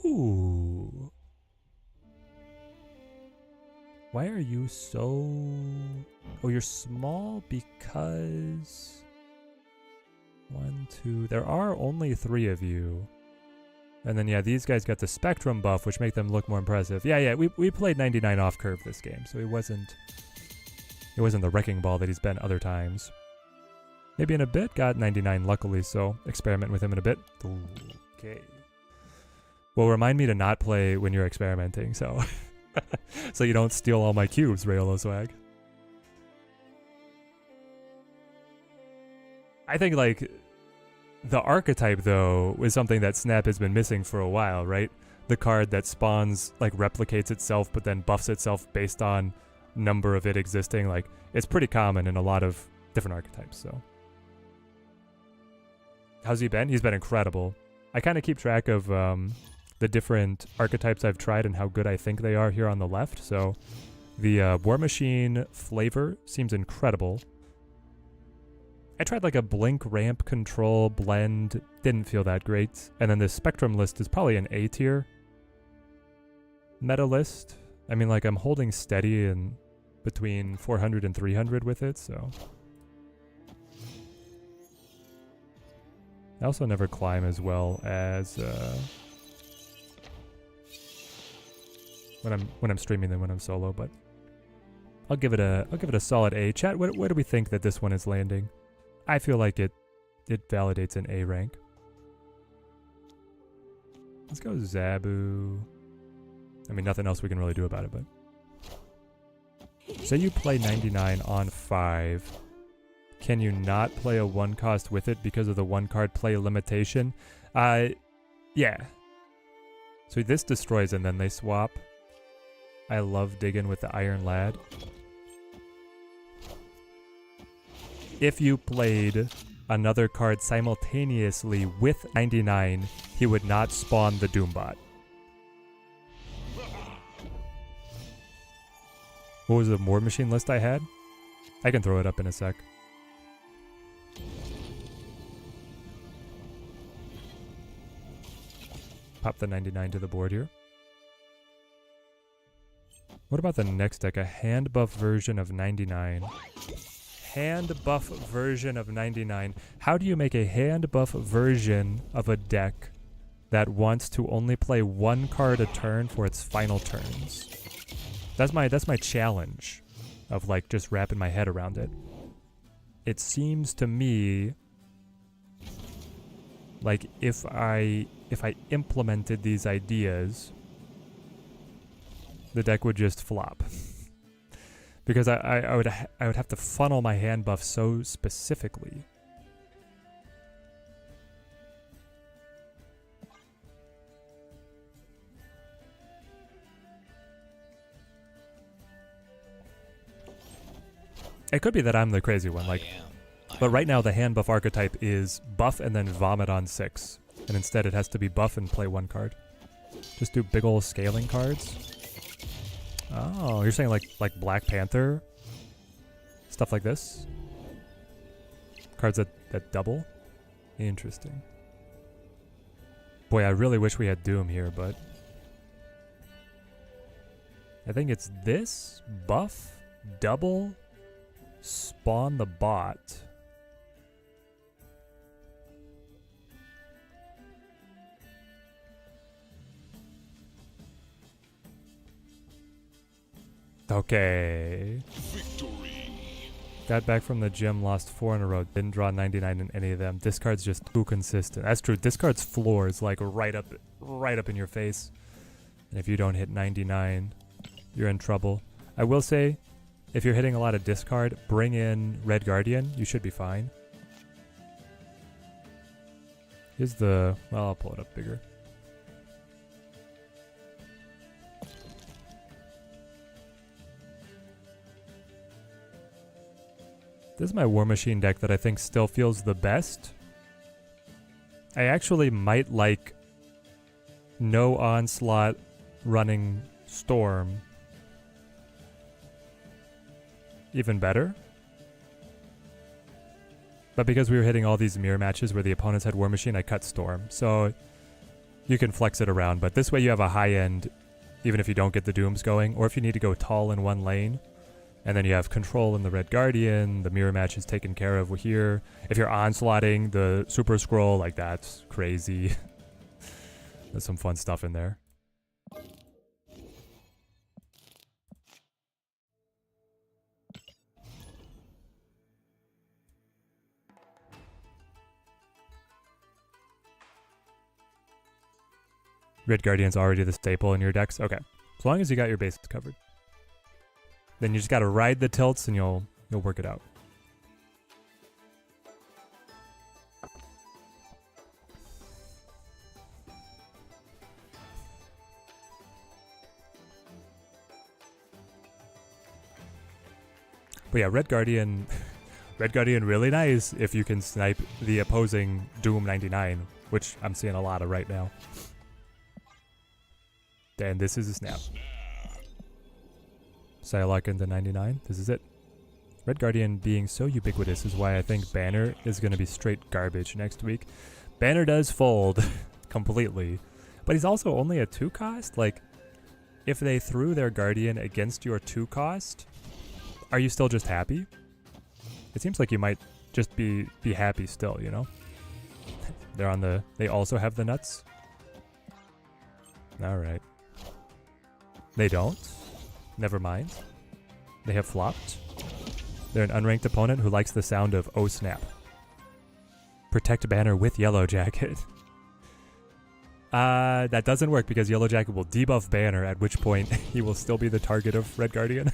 Ooh. Why are you so... Oh, you're small because... 1, 2... There are only 3 of you. And then, yeah, these guys got the Spectrum buff, which make them look more impressive. Yeah, we played 99 off-curve this game, so he wasn't the wrecking ball that he's been other times. Maybe in a bit, got 99 luckily, so experiment with him in a bit. Ooh, okay. Well, remind me to not play when you're experimenting, so... so you don't steal all my cubes, Rayolo swag. I think, like... The archetype, though, was something that Snap has been missing for a while, right? The card that spawns, like, replicates itself, but then buffs itself based on number of it existing. Like, it's pretty common in a lot of different archetypes, so. How's he been? He's been incredible. I kind of keep track of the different archetypes I've tried and how good I think they are here on the left, so the War Machine flavor seems incredible. I tried like a Blink Ramp Control blend, didn't feel that great. And then the Spectrum list is probably an A tier meta list. I mean, like, I'm holding steady in between 400 and 300 with it, so. I also never climb as well as when I'm streaming than when I'm solo, but I'll give it a solid A. Chat, where do we think that this one is landing? I feel like it validates an A rank. Let's go Zabu. I mean, nothing else we can really do about it, but... Say you play 99 on 5. Can you not play a 1 cost with it because of the 1 card play limitation? Yeah. So this destroys and then they swap. I love digging with the Iron Lad. If you played another card simultaneously with 99, he would not spawn the Doombot. What was the War Machine list I had? I can throw it up in a sec. Pop the 99 to the board here. What about the next deck? A hand buff version of 99. Hand buff version of 99. How do you make a hand buff version of a deck that wants to only play 1 card a turn for its final turns? That's my challenge of like just wrapping my head around it. It seems to me like if I implemented these ideas, the deck would just flop. Because I would have to funnel my hand buff so specifically. It could be that I'm the crazy one, like, but right now the hand buff archetype is buff and then vomit on 6, and instead it has to be buff and play 1 card. Just do big ol' scaling cards. Oh, you're saying like Black Panther? Stuff like this? Cards that double? Interesting. Boy, I really wish we had Doom here, but... I think it's this, buff, double, spawn the bot. Okay. Got back from the gym, lost 4 in a row. Didn't draw 99 in any of them. Discard's just too consistent. That's true. Discard's floor is like right up in your face. And if you don't hit 99, you're in trouble. I will say, if you're hitting a lot of discard, bring in Red Guardian. You should be fine. Here's the... Well, I'll pull it up bigger. This is my War Machine deck that I think still feels the best. I actually might like no Onslaught running Storm even better. But because we were hitting all these mirror matches where the opponents had War Machine, I cut Storm. So you can flex it around, but this way you have a high end even if you don't get the Dooms going, or if you need to go tall in one lane. And then you have control in the Red Guardian, the mirror match is taken care of here. If you're onslaughting the Super Scroll, like that's crazy. There's some fun stuff in there. Red Guardian's already the staple in your decks? Okay. As long as you got your bases covered. Then you just gotta ride the tilts and you'll work it out. But yeah, Red Guardian Red Guardian really nice if you can snipe the opposing Doom 99, which I'm seeing a lot of right now. And this is a snap. Psylocke into 99. This is it. Red Guardian being so ubiquitous is why I think Banner is going to be straight garbage next week. Banner does fold completely, but he's also only a 2 cost. Like, if they threw their Guardian against your 2 cost, are you still just happy? It seems like you might just be happy still, you know? They're on the... They also have the nuts? Alright. They don't? Never mind. They have flopped. They're an unranked opponent who likes the sound of oh snap. Protect Banner with Yellow Jacket. That doesn't work because Yellow Jacket will debuff Banner, at which point he will still be the target of Red Guardian.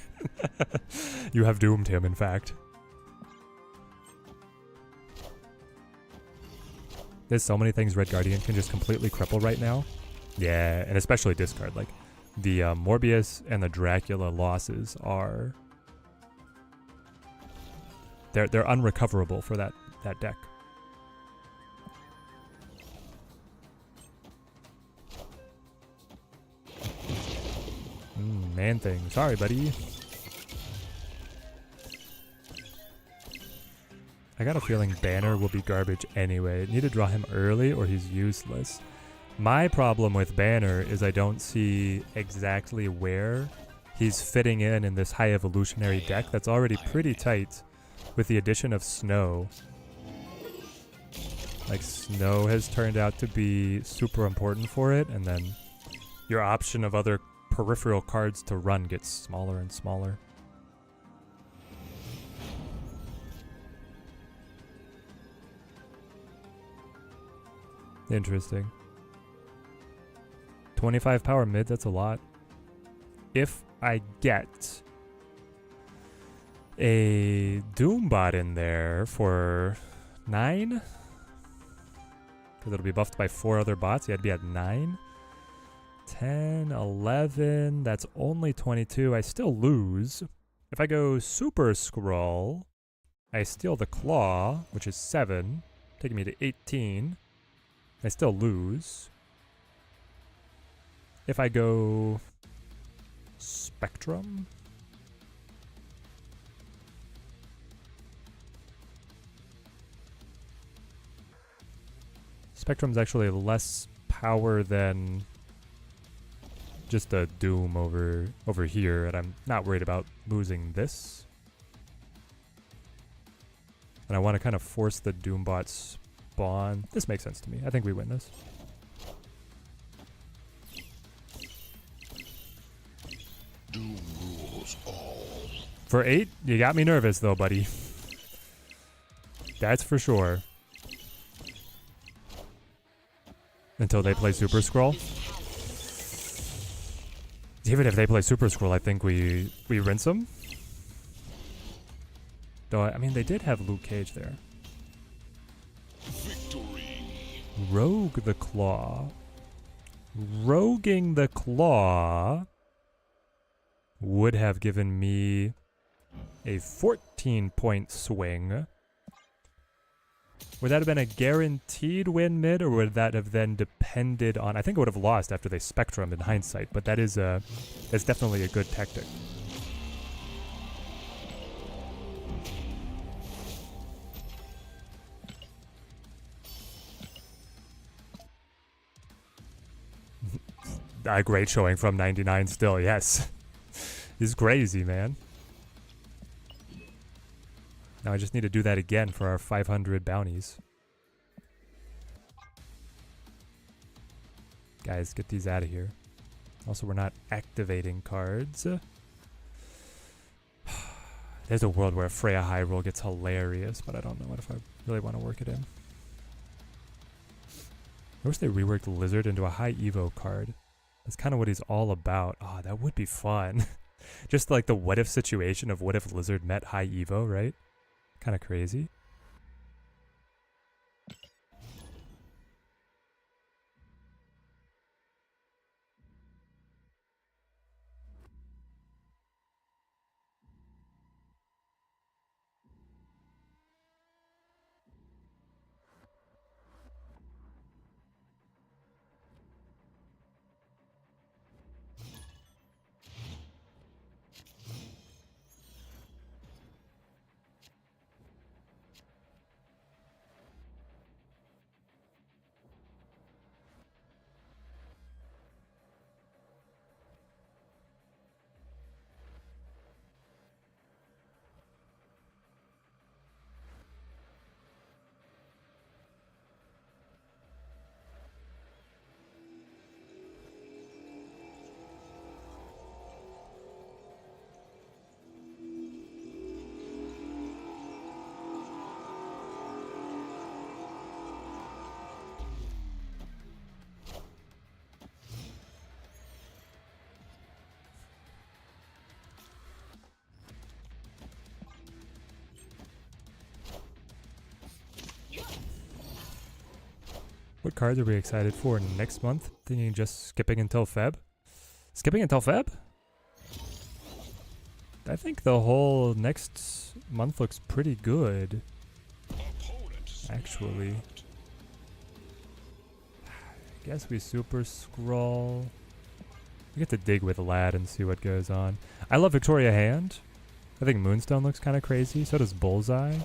You have doomed him, in fact. There's so many things Red Guardian can just completely cripple right now. Yeah, and especially discard. Like, the Morbius and the Dracula losses are... They're unrecoverable for that deck. Man thing. Sorry, buddy. I got a feeling Banner will be garbage anyway. Need to draw him early or he's useless. My problem with Banner is I don't see exactly where he's fitting in this high evolutionary deck that's already pretty tight with the addition of Snow. Like, Snow has turned out to be super important for it, and then your option of other peripheral cards to run gets smaller and smaller. Interesting. 25 power mid, that's a lot. If I get a Doombot in there for 9, because it'll be buffed by 4 other bots, yeah, I'd be at 9. 10, 11, that's only 22. I still lose. If I go Super Scroll, I steal the Claw, which is 7, taking me to 18. I still lose. If I go Spectrum, Spectrum's actually less power than just a Doom over here, and I'm not worried about losing this. And I want to kind of force the Doombot spawn. This makes sense to me. I think we win this. Doom rules. kills all. For 8, you got me nervous though, buddy. That's for sure. Until they play Super Scroll. Even if they play Super Scroll, I think we rinse them. Though, I mean, they did have Luke Cage there. Victory. Rogue the Claw. Roguing the Claw would have given me a 14-point swing. Would that have been a guaranteed win mid, or would that have then depended on... I think it would have lost after they Spectrum in hindsight, but that is that's definitely a good tactic. A great showing from 99 still, yes. He's crazy, man. Now I just need to do that again for our 500 bounties. Guys, get these out of here. Also, we're not activating cards. There's a world where Freya High Roll gets hilarious, but I don't know if I really want to work it in. I wish they reworked Lizard into a high Evo card. That's kind of what he's all about. Oh, that would be fun. Just like the what if situation of what if Lizard met high Evo, right? Kind of crazy. What cards are we excited for next month? Thinking just skipping until Feb? Skipping until Feb? I think the whole next month looks pretty good. Actually. I guess we Super Scroll. We get to dig with Lad and see what goes on. I love Victoria Hand. I think Moonstone looks kind of crazy. So does Bullseye.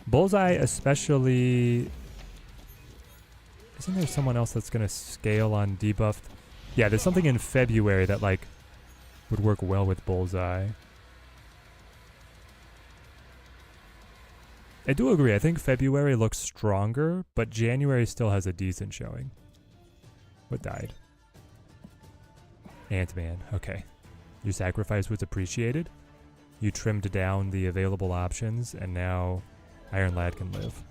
Bullseye especially... Isn't there someone else that's going to scale on debuffed? Yeah, there's something in February that, like, would work well with Bullseye. I do agree. I think February looks stronger, but January still has a decent showing. What died? Ant-Man. Okay. Your sacrifice was appreciated. You trimmed down the available options, and now Iron Lad can live.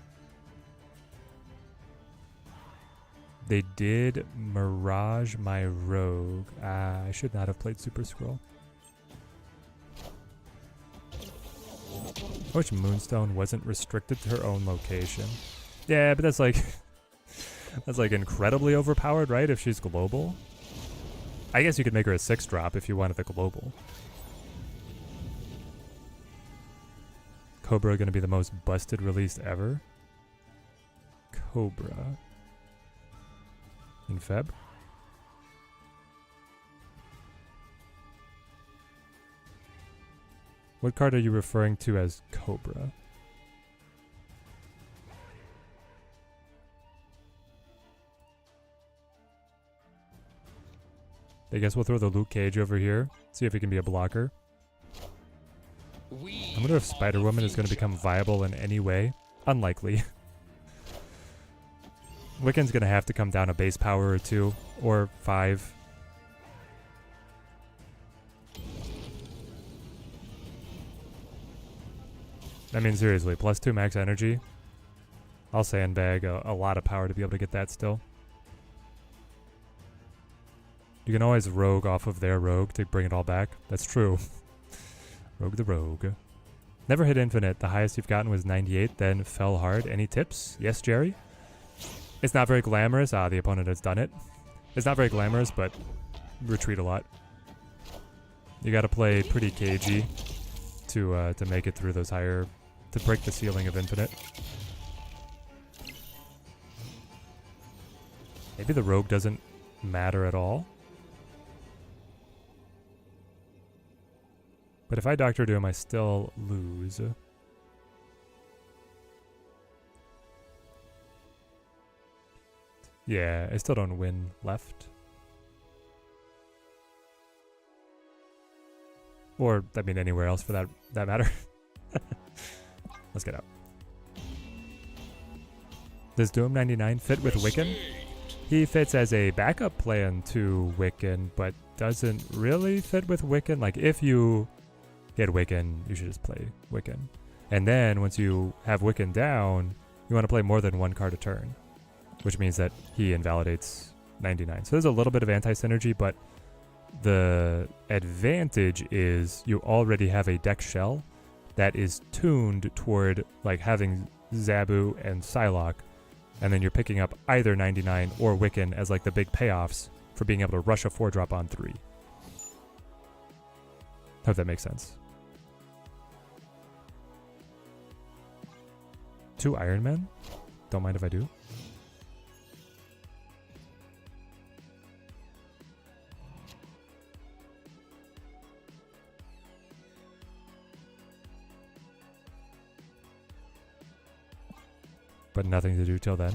They did Mirage my Rogue. I should not have played Super Scroll. I wish Moonstone wasn't restricted to her own location. Yeah, but that's like... that's like incredibly overpowered, right? If she's global. I guess you could make her a 6-drop if you wanted the global. Cobra gonna be the most busted release ever? Cobra... in Feb? What card are you referring to as Cobra? I guess we'll throw the Luke Cage over here. See if he can be a blocker. I wonder if Spider-Woman is going to become viable in any way. Unlikely. Wiccan's going to have to come down a base power or 2. Or 5. I mean, seriously, +2 max energy. I'll sandbag a lot of power to be able to get that still. You can always rogue off of their rogue to bring it all back. That's true. Rogue the rogue. Never hit infinite. The highest you've gotten was 98, then fell hard. Any tips? Yes, Jerry? It's not very glamorous. Ah, the opponent has done it. It's not very glamorous, but retreat a lot. You gotta play pretty cagey to make it through those higher, to break the ceiling of infinite. Maybe the rogue doesn't matter at all. But if I Doctor Doom, I still lose. Yeah, I still don't win left. Or, I mean, anywhere else for that matter. Let's get out. Does Doom 99 fit with Wiccan? He fits as a backup plan to Wiccan, but doesn't really fit with Wiccan. Like, if you get Wiccan, you should just play Wiccan. And then, once you have Wiccan down, you want to play more than one card a turn, which means that he invalidates 99. So there's a little bit of anti-synergy, but the advantage is you already have a deck shell that is tuned toward like having Zabu and Psylocke, and then you're picking up either 99 or Wiccan as like the big payoffs for being able to rush a 4-drop on 3. Hope that makes sense. 2 Iron Men? Don't mind if I do. But nothing to do till then.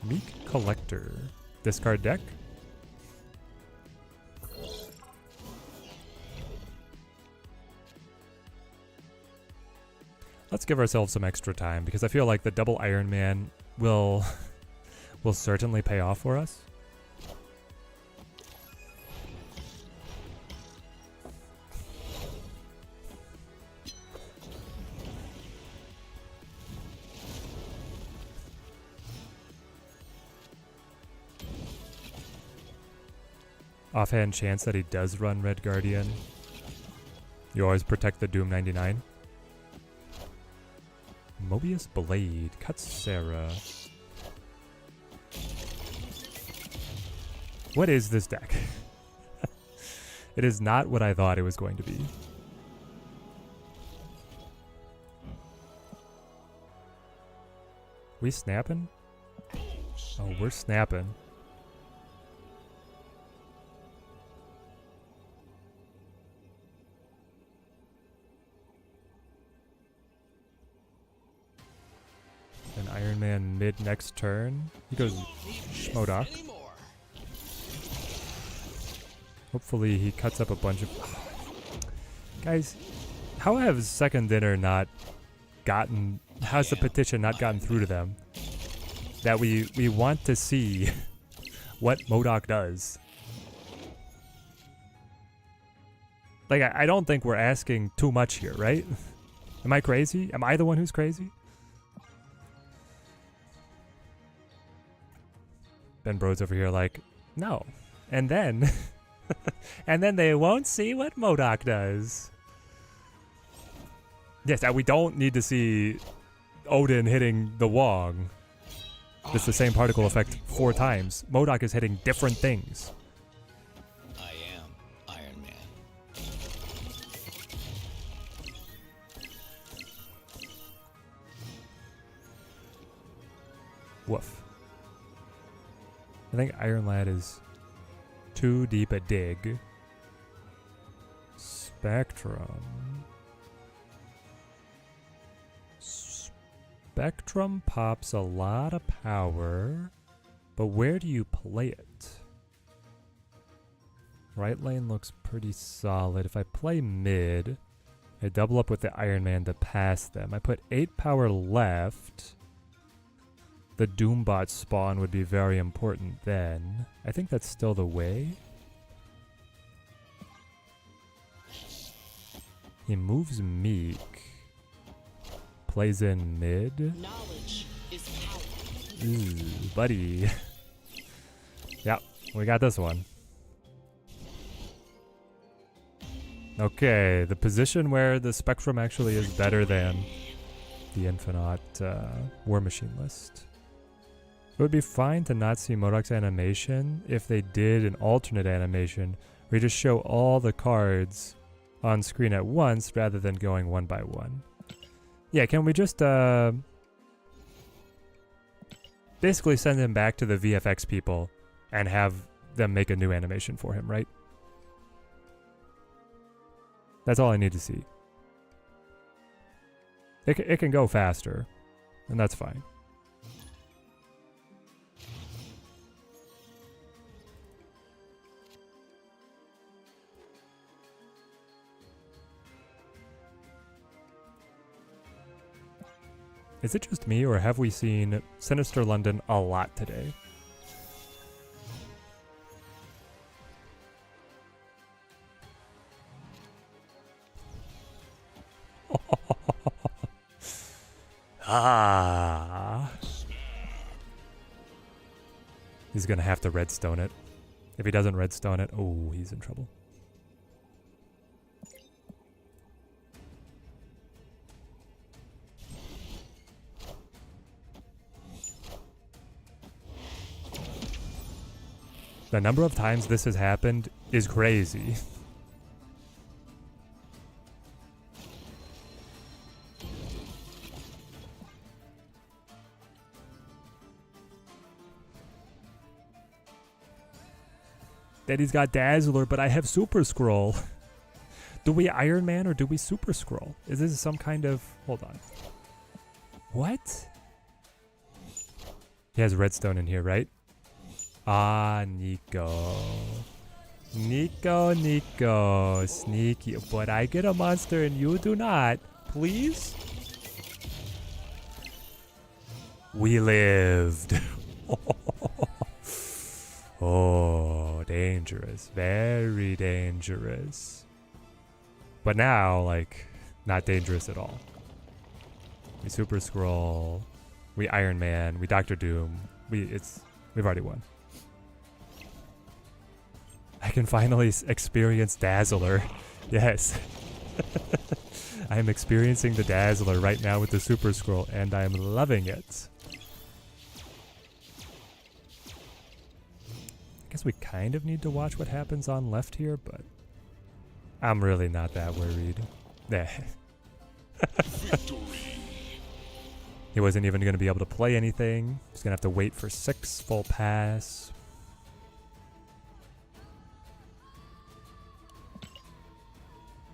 Meek Collector. Discard deck. Let's give ourselves some extra time because I feel like the double Iron Man will certainly pay off for us. Offhand chance that he does run Red Guardian. You always protect the Doom 99. Mobius Blade. Katsera. What is this deck? It is not what I thought it was going to be. We snapping? Oh, we're snapping. An Iron Man mid next turn. He goes Schmodoc. Hopefully he cuts up a bunch of... Guys, how have Second Dinner not gotten... How's the petition not gotten through to them? That we want to see what MODOK does. Like, I don't think we're asking too much here, right? Am I crazy? Am I the one who's crazy? Ben Bro's over here like, no. And then... and then they won't see what MODOK does. Yes, we don't need to see Odin hitting the Wong. It's the same particle effect 4 times. MODOK is hitting different things. I am Iron Man. Woof. I think Iron Lad is too deep a dig. Spectrum. Spectrum pops a lot of power, but where do you play it? Right lane looks pretty solid. If I play mid, I double up with the Iron Man to pass them. I put 8 power left. The Doombot spawn would be very important then. I think that's still the way. He moves Meek. plays in mid. Knowledge is power. Ooh, buddy. Yep, we got this one. Okay, the position where the Spectrum actually is better than the Infinite War Machine list. It would be fine to not see MODOK's animation if they did an alternate animation where you just show all the cards on screen at once rather than going one by one. Yeah, can we just basically send him back to the VFX people and have them make a new animation for him, right? That's all I need to see. It can go faster, and that's fine. Is it just me, or have we seen Sinister London a lot today? Ah. He's gonna have to redstone it. If he doesn't redstone it, oh, he's in trouble. The number of times this has happened is crazy. Daddy's got Dazzler, but I have Super Scroll. Do we Iron Man or do we Super Scroll? Is this some kind of... Hold on. What? He has redstone in here, right? Ah, Nico. Nico. Sneaky. But I get a monster and you do not. Please? We lived. Oh, dangerous. Very dangerous. But now, like, not dangerous at all. We Super Scroll. We Iron Man. We Doctor Doom. We've already won. I can finally experience Dazzler. Yes. I am experiencing the Dazzler right now with the Super Scroll, and I'm loving it. I guess we kind of need to watch what happens on left here, but I'm really not that worried. He wasn't even going to be able to play anything. He's going to have to wait for 6 full pass.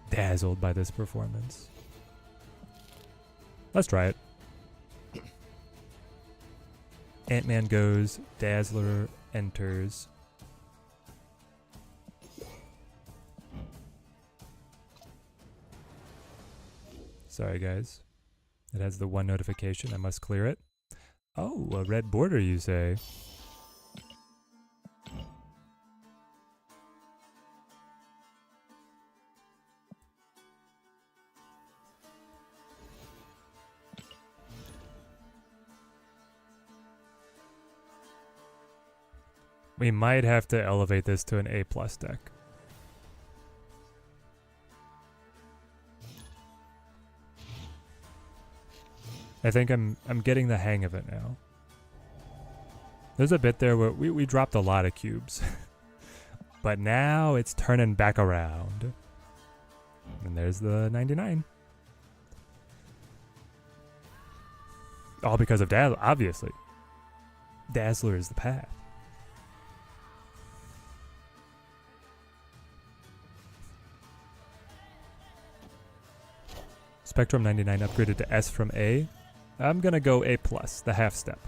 Dazzled by this performance. Let's try it. Ant-Man goes, Dazzler enters. Sorry guys. It has the one notification. I must clear it. Oh, a red border you say. We might have to elevate this to an A+ deck. I think I'm getting the hang of it now. There's a bit there where we dropped a lot of cubes. But now it's turning back around. And there's the 99. All because of Dazzler, obviously. Dazzler is the path. Spectrum 99 upgraded to S from A. I'm gonna go A+, the half step.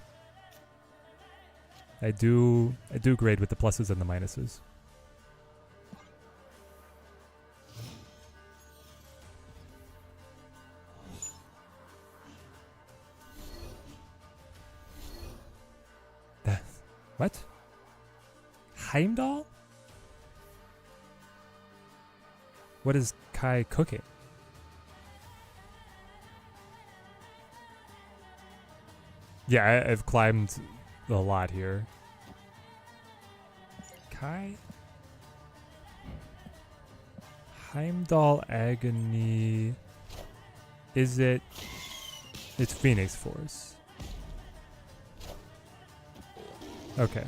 I do grade with the pluses and the minuses. What? Heimdall? What is Kai cooking? Yeah, I've climbed a lot here. Kai? Heimdall Agony. Is it? It's Phoenix Force. Okay.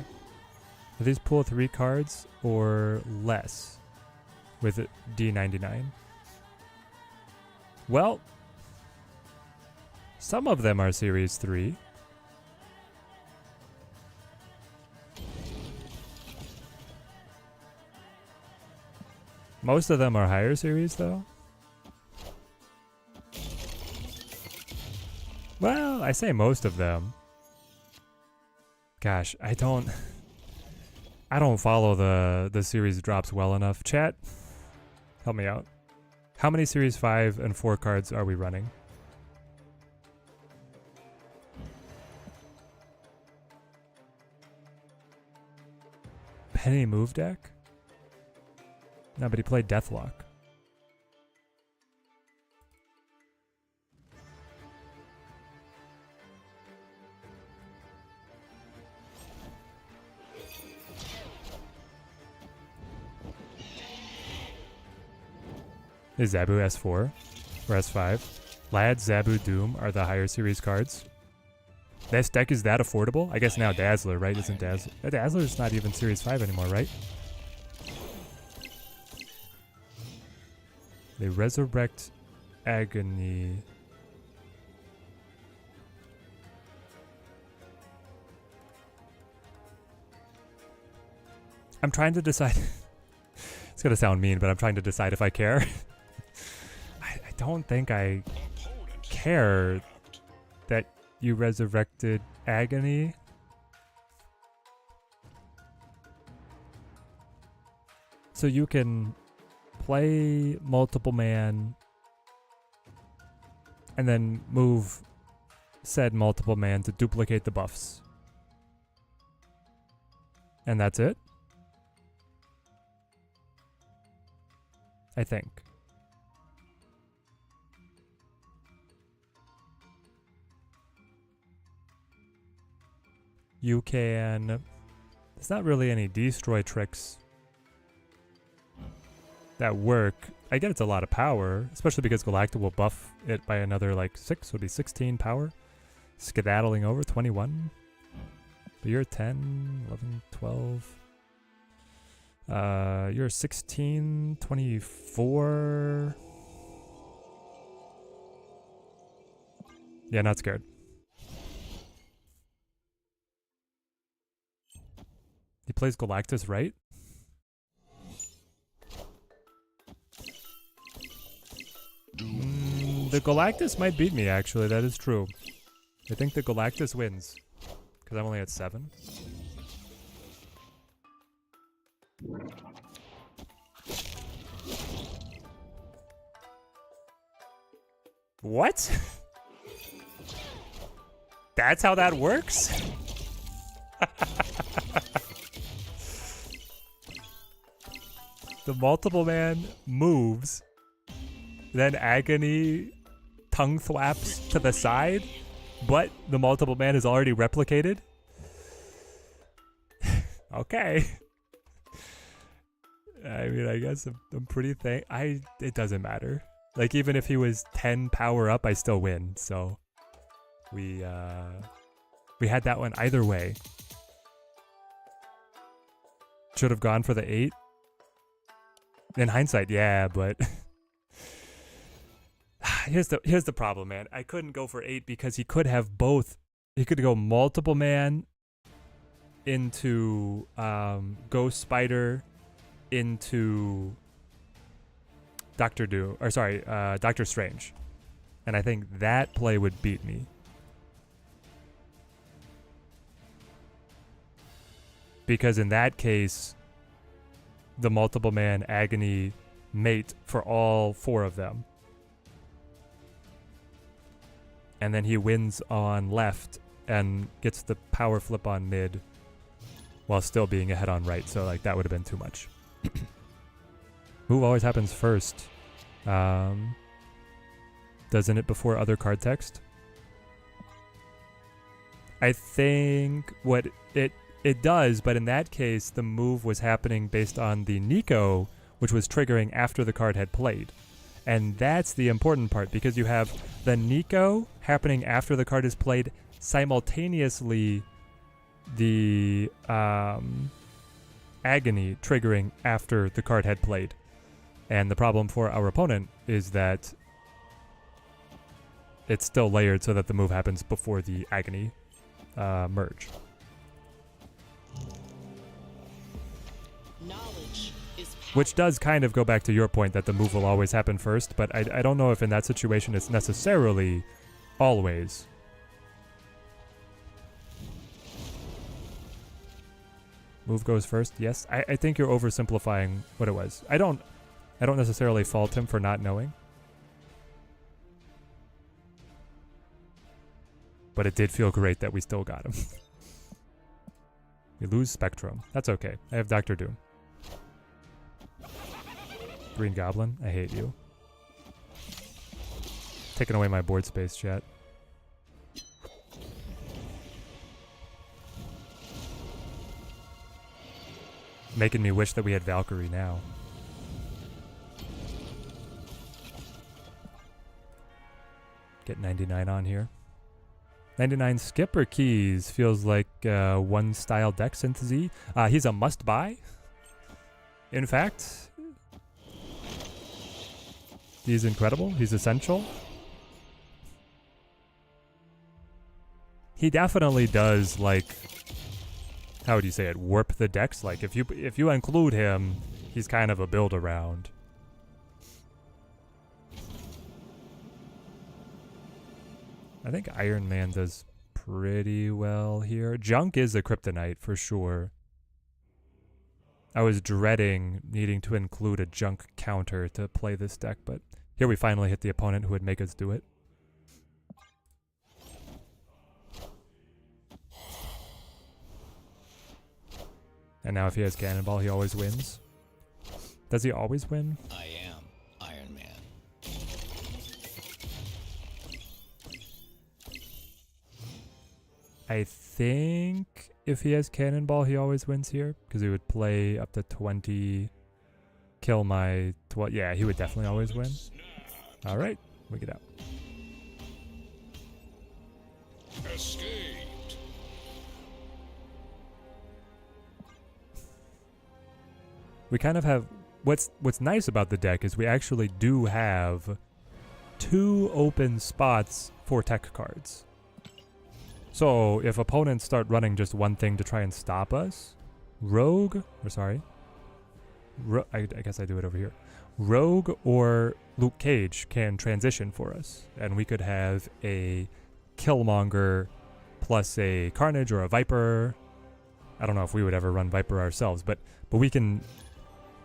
Do these pull 3 cards or less with D99? Well, some of them are Series 3. Most of them are higher series, though. Well, I say most of them. Gosh, I don't follow the series drops well enough. Chat, help me out. How many Series 5 and 4 cards are we running? Penny move deck? No, but he played Deathlock. Is Zabu S4 or S5? Lad, Zabu, Doom are the higher series cards. This deck is that affordable? I guess now Dazzler, right? Isn't Dazzler? Dazzler's not even Series 5 anymore, right? They resurrect Agony. I'm trying to decide. It's gonna sound mean, but I'm trying to decide if I care. I don't think I care that you resurrected Agony. So you can play multiple man and then move said multiple man to duplicate the buffs. And that's it? I think. You can... There's not really any destroy tricks that work. I get it's a lot of power, especially because Galacta will buff it by another like 6, would be 16 power. Skedaddling over 21. But you're 10, 11, 12. You're 16, 24. Yeah, not scared. He plays Galactus, right? The Galactus might beat me, actually. That is true. I think the Galactus wins. Because I'm only at 7. What? That's how that works? The multiple man moves, then Agony tongue thwaps to the side, but the multiple man is already replicated? Okay. I mean, I guess I'm pretty it doesn't matter. Like, even if he was 10 power up, I still win, so we had that one either way. Should have gone for the 8. In hindsight, yeah, but here's the problem, man. I couldn't go for 8 because he could have both. He could go multiple man into Ghost Spider into Doctor Strange. And I think that play would beat me. Because in that case, the multiple man Agony mate for all 4 of them. And then he wins on left and gets the power flip on mid while still being ahead on right. So like that would have been too much. Move always happens first. Doesn't it before other card text? I think what it does, but in that case, the move was happening based on the Nico, which was triggering after the card had played. And that's the important part, because you have the Nico happening after the card is played, simultaneously the Agony triggering after the card had played. And the problem for our opponent is that it's still layered so that the move happens before the Agony merge. Knowledge is power. Which does kind of go back to your point that the move will always happen first, but I don't know if in that situation it's necessarily always. Move goes first, yes. I think you're oversimplifying what it was. I don't necessarily fault him for not knowing. But it did feel great that we still got him. We lose Spectrum. That's okay. I have Dr. Doom. Green Goblin, I hate you. Taking away my board space, chat. Making me wish that we had Valkyrie now. Get 99 on here. 99 Skipper Keys feels like one style deck synthesis. He's a must buy. In fact, he's incredible. He's essential. He definitely does, like, how would you say it, warp the decks. Like if you include him, he's kind of a build around. I think Iron Man does pretty well here. Junk is a kryptonite for sure. I was dreading needing to include a junk counter to play this deck, but here we finally hit the opponent who would make us do it. And now if he has Cannonball, he always wins. Does he always win? I am Iron Man. I think if he has Cannonball, he always wins here, because he would play up to 20, kill my... yeah, he would definitely always win. All right, we get out. Escaped. We kind of have... What's nice about the deck is we actually do have 2 open spots for tech cards. So if opponents start running just one thing to try and stop us, I guess I do it over here. Rogue or Luke Cage can transition for us, and we could have a Killmonger plus a Carnage or a Viper. I don't know if we would ever run Viper ourselves, but we can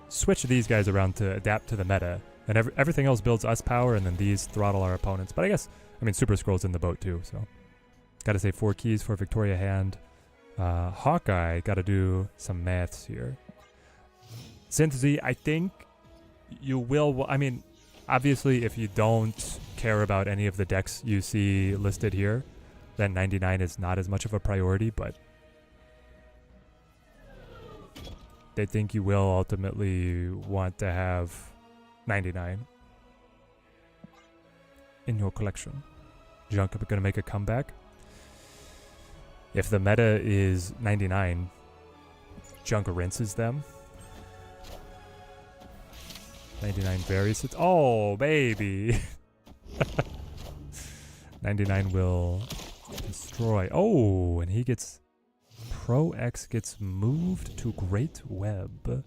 switch these guys around to adapt to the meta, and everything else builds us power, and then these throttle our opponents. But I mean, Super Scroll's in the boat too, so gotta say 4 keys for Victoria hand. Hawkeye, gotta do some maths here. Synthesis, I think you will... I mean, obviously, if you don't care about any of the decks you see listed here, then 99 is not as much of a priority, but I think you will ultimately want to have 99 in your collection. Junk are gonna make a comeback. If the meta is 99, Junk rinses them. 99 varies. Oh, baby. 99 will destroy. Oh, and he gets... Pro X gets moved to Great Web.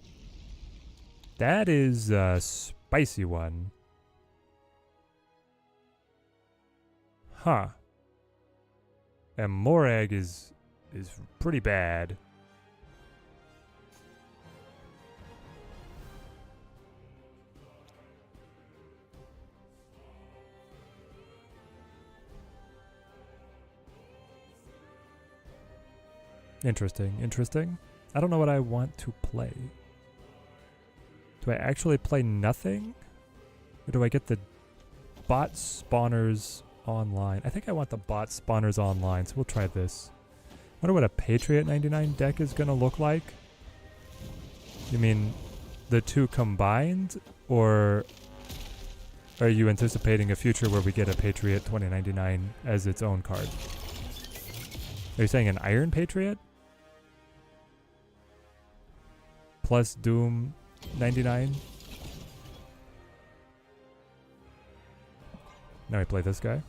That is a spicy one. Huh. And Morag is pretty bad. Interesting. I don't know what I want to play. Do I actually play nothing? Or do I get the bot spawners online? I think I want the bot spawners online, so we'll try this. Wonder what a Patriot 99 deck is gonna look like. You mean the two combined, or are you anticipating a future where we get a Patriot 2099 as its own card? Are you saying an Iron Patriot? Plus Doom 99? Now we play this guy.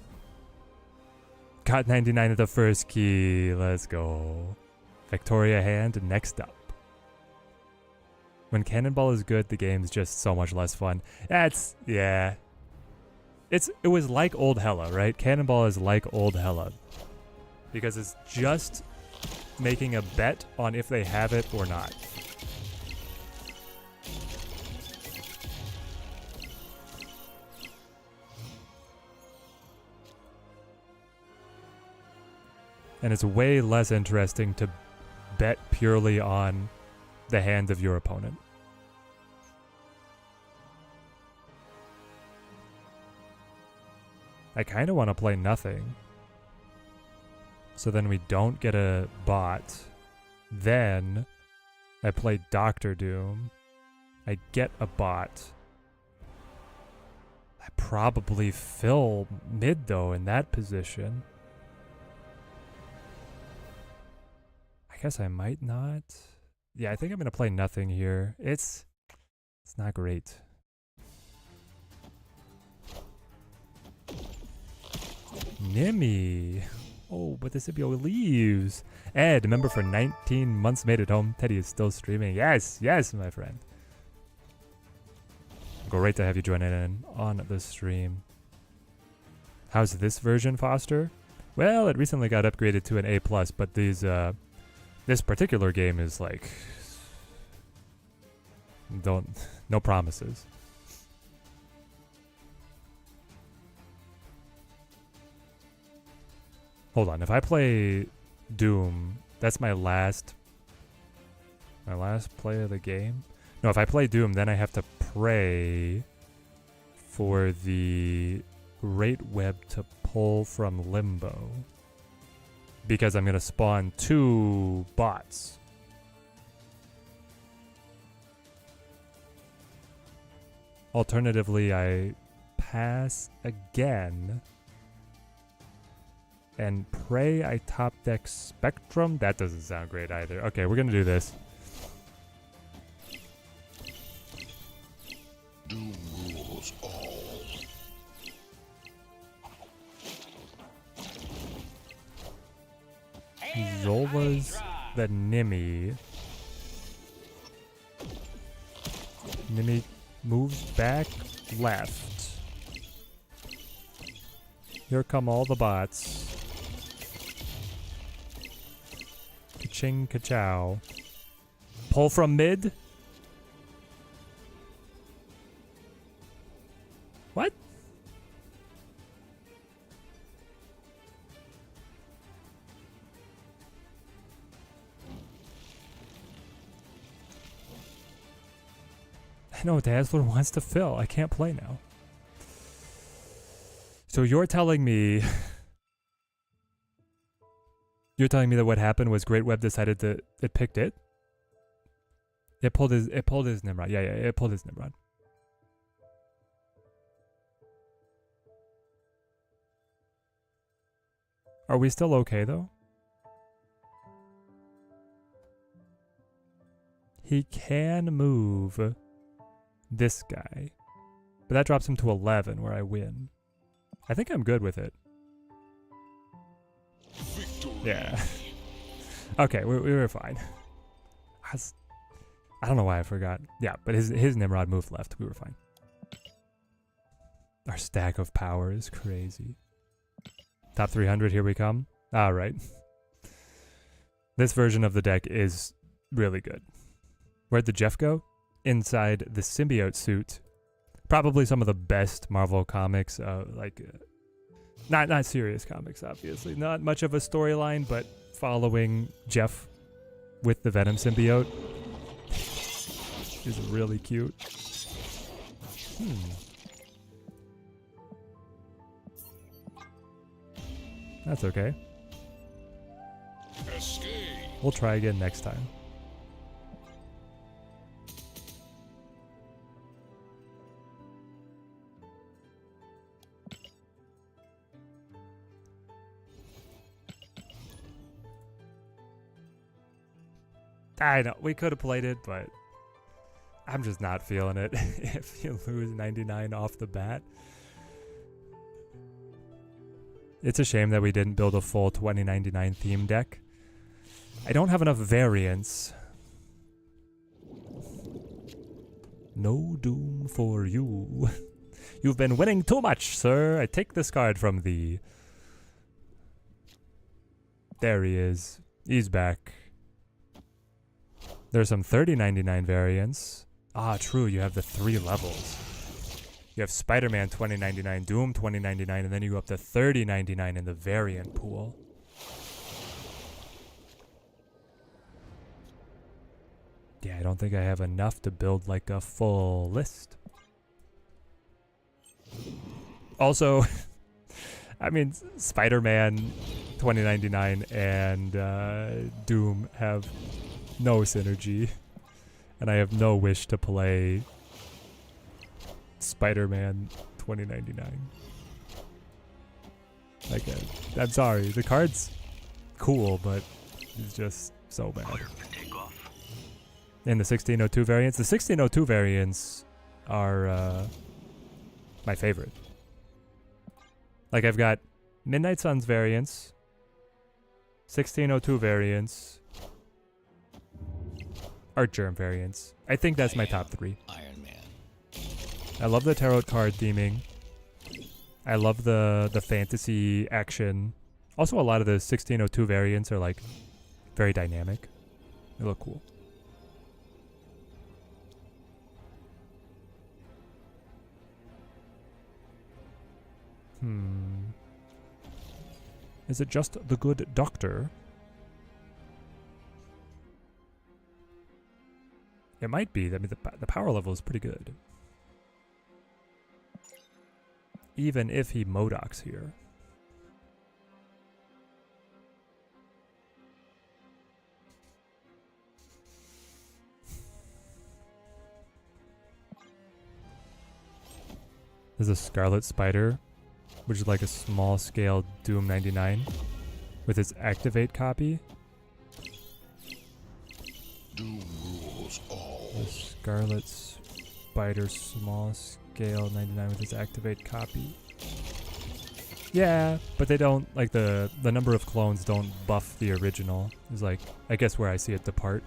Got 99 at the first key. Let's go. Victoria hand next up. When Cannonball is good, the game's just so much less fun. Yeah. It was like old Hella, right? Cannonball is like old Hella. Because it's just making a bet on if they have it or not. And it's way less interesting to bet purely on the hand of your opponent. I kind of want to play nothing. So then we don't get a bot. Then I play Dr. Doom. I get a bot. I probably fill mid though in that position. I guess I might not. Yeah, I think I'm going to play nothing here. It's not great. Nimmy. Oh, but the Scipio leaves. Ed, member for 19 months, made it home. Teddy is still streaming. Yes, my friend. Great to have you join in on the stream. How's this version, Foster? Well, it recently got upgraded to an A+, but this particular game is like, no promises. Hold on, if I play Doom, that's my last play of the game? No, if I play Doom, then I have to pray for the Great Web to pull from Limbo. Because I'm going to spawn 2 bots. Alternatively, I pass again and pray I top deck Spectrum. That doesn't sound great either. Okay, we're going to do this. Doom rules all. Zola's the Nimmy. Nimmy moves back left. Here come all the bots. Ka-ching, ka-chow. Pull from mid? What? No, Dazzler wants to fill. I can't play now. So you're telling me... You're telling me that what happened was Great Web decided that it picked it? It pulled his Nimrod. Yeah, it pulled his Nimrod. Are we still okay though? He can move this guy, but that drops him to 11 where I win. I think I'm good with it. Victory. Yeah. Okay, we were fine. I don't know why I forgot. Yeah, but his Nimrod moved left. We were fine. Our stack of power is crazy. Top 300, here we come. All right. This version of the deck is really good. Where'd the Jeff go? Inside the symbiote suit. Probably some of the best Marvel comics, not serious comics, obviously. Not much of a storyline, but following Jeff with the Venom symbiote is really cute. That's okay. Escape. We'll try again next time. I know, we could have played it, but I'm just not feeling it if you lose 99 off the bat. It's a shame that we didn't build a full 2099 theme deck. I don't have enough variants. No doom for you. You've been winning too much, sir. I take this card from thee. There he is. He's back. There's some 3099 variants. Ah, true. You have the 3 levels. You have Spider-Man 2099, Doom 2099, and then you go up to 3099 in the variant pool. Yeah, I don't think I have enough to build like a full list. Also, I mean, Spider-Man 2099 and Doom have no synergy, and I have no wish to play Spider-Man 2099. Like, I'm sorry, the card's cool, but it's just so bad. And the 1602 variants. The 1602 variants are my favorite. Like, I've got Midnight Suns variants, 1602 variants, Artgerm variants. I think that's my top 3. Iron Man. I love the tarot card theming. I love the fantasy action. Also, a lot of the 1602 variants are like very dynamic. They look cool. Is it just the good doctor? It might be. I mean, the power level is pretty good. Even if he Modocks here. There's a Scarlet Spider, which is like a small scale Doom 99 with its activate copy. Doom rules all. The Scarlet Spider small scale 99 with its activate copy. Yeah, but they don't, like, the number of clones don't buff the original. It's like, I guess where I see it depart.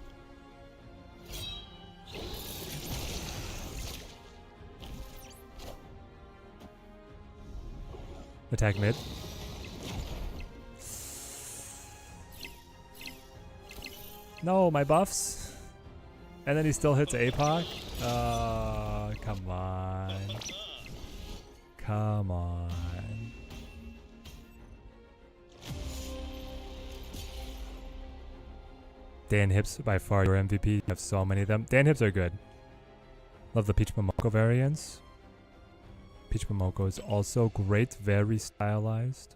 Attack mid. No, my buffs. And then he still hits APOC. Come on. Come on. Dan Hips by far your MVP. You have so many of them. Dan Hips are good. Love the Peach Momoko variants. Peach Momoko is also great, very stylized.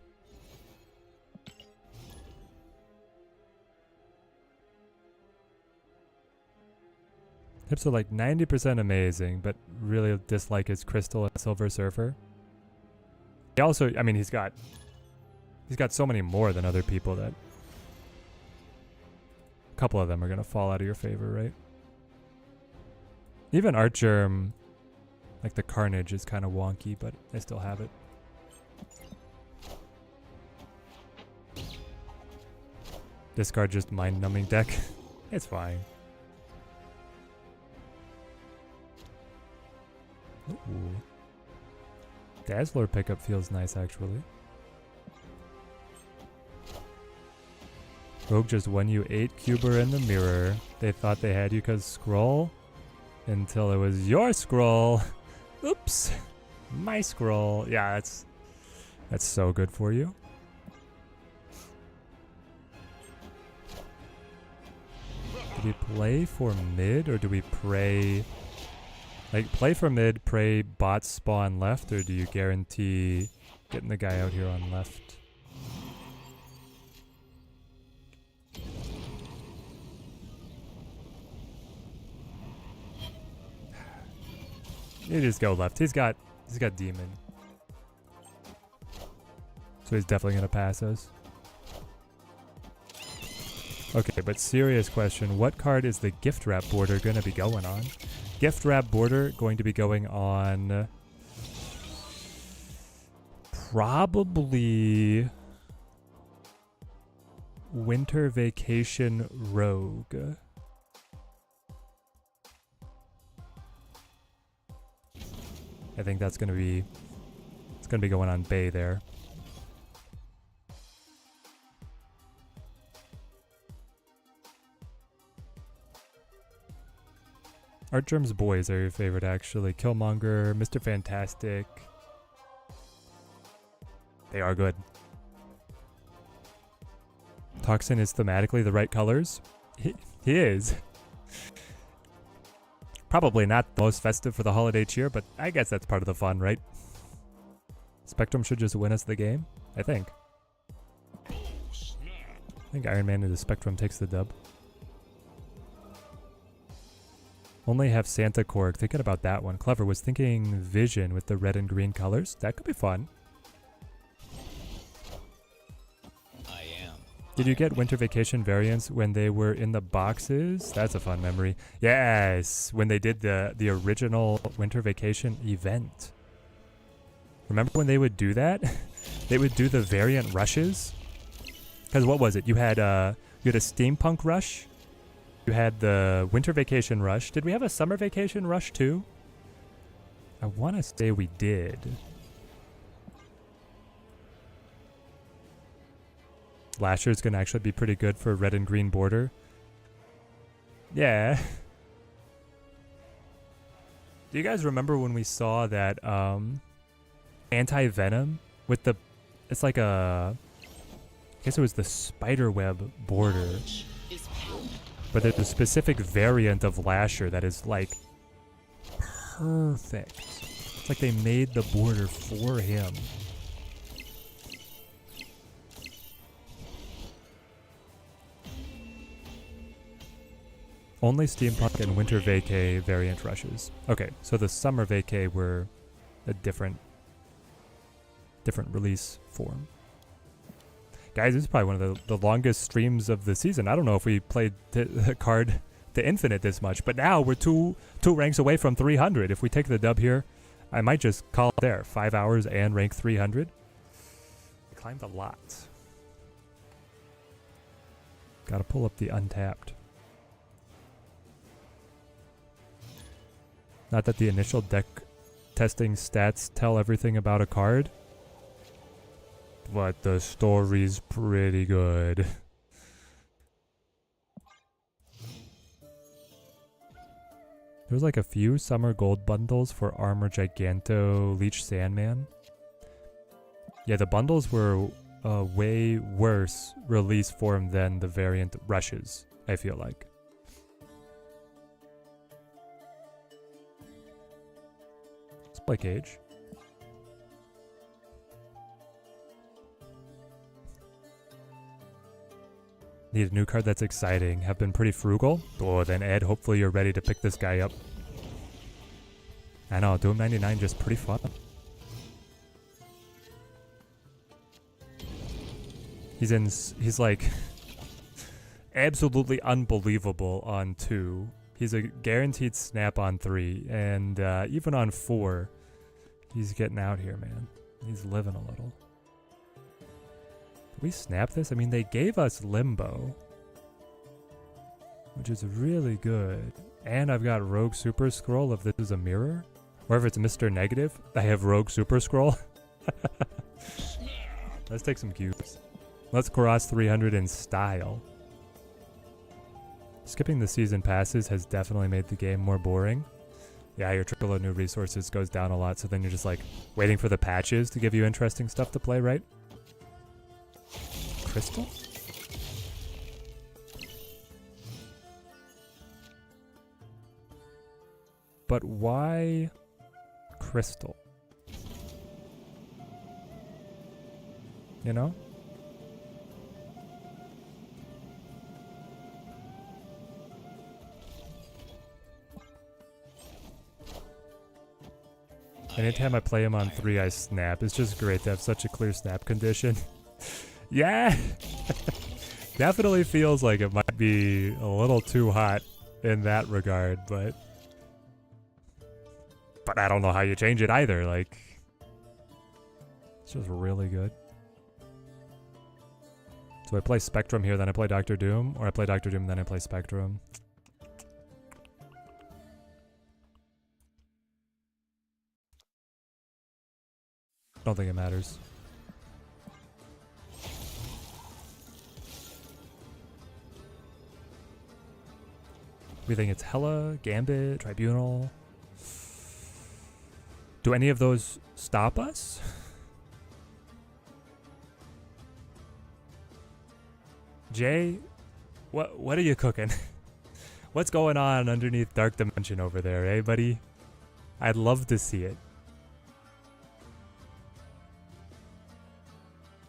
Hips are like 90% amazing, but really dislike his Crystal and Silver Surfer. He also, I mean, he's got so many more than other people that a couple of them are gonna fall out of your favor, right? Even Artgerm, like the Carnage, is kind of wonky, but I still have it. Discard just mind-numbing deck. It's fine. Ooh. Dazzler pickup feels nice, actually. Rogue just won you 8 Cuber in the mirror. They thought they had you because scroll, until it was your scroll. Oops, my scroll. Yeah, that's so good for you. Do we play for mid, or do we pray? Like, play for mid, pray bot spawn left, or do you guarantee getting the guy out here on left? You just go left. He's got demon. So he's definitely gonna pass us. Okay, but serious question. What card is the gift wrap border gonna be going on? Gift wrap border going to be going on probably Winter Vacation Rogue. I think it's gonna be going on Bay there. Artgerm's boys are your favorite, actually. Killmonger, Mr. Fantastic. They are good. Toxin is thematically the right colors. He is. Probably not the most festive for the holiday cheer, but I guess that's part of the fun, right? Spectrum should just win us the game, I think. I think Iron Man into Spectrum takes the dub. Only have Santa Korg. Thinking about that one. Clever was thinking Vision with the red and green colors. That could be fun. I am. Did you get Winter Vacation variants when they were in the boxes? That's a fun memory. Yes, when they did the original Winter Vacation event. Remember when they would do that? They would do the variant rushes. Because what was it? You had a steampunk rush. You had the Winter Vacation rush. Did we have a Summer Vacation rush too? I want to say we did. Lasher's gonna actually be pretty good for red and green border. Yeah. Do you guys remember when we saw that anti-venom with the... It's like a... I guess it was the spiderweb border. Is power. But there's a specific variant of Lasher that is like perfect. It's like they made the border for him. Only Steampunk and Winter Vacay variant rushes. Okay, so the Summer Vacay were a different release form. Guys, this is probably one of the longest streams of the season. I don't know if we played the card to infinite this much, but now we're two ranks away from 300. If we take the dub here, I might just call it there. 5 hours and rank 300. We climbed a lot. Gotta pull up the Untapped. Not that the initial deck testing stats tell everything about a card, but the story's pretty good. There's like a few summer gold bundles for Armor Giganto, Leech Sandman. Yeah, the bundles were way worse release form than the variant rushes, I feel like. Split Cage. Need a new card that's exciting. Have been pretty frugal. Oh, then Ed, hopefully you're ready to pick this guy up. I know, Doom 99 just pretty fun. He's like absolutely unbelievable on 2. He's a guaranteed snap on 3, and even on 4, he's getting out here, man. He's living a little. Did we snap this? I mean, they gave us Limbo, which is really good. And I've got Rogue Super Scroll if this is a mirror. Or if it's Mr. Negative, I have Rogue Super Scroll. Let's take some cubes. Let's cross 300 in style. Skipping the season passes has definitely made the game more boring. Yeah, your trickle of new resources goes down a lot, so then you're just like waiting for the patches to give you interesting stuff to play, right? Crystal? But why Crystal? You know? Anytime I play him on 3, I snap. It's just great to have such a clear snap condition. Yeah! Definitely feels like it might be a little too hot in that regard, but I don't know how you change it either. Like, it's just really good. So I play Spectrum here, then I play Doctor Doom, or I play Doctor Doom, then I play Spectrum. Don't think it matters. We think it's Hela, Gambit, Tribunal. Do any of those stop us? Jay, what are you cooking? What's going on underneath Dark Dimension over there, eh, buddy? I'd love to see it.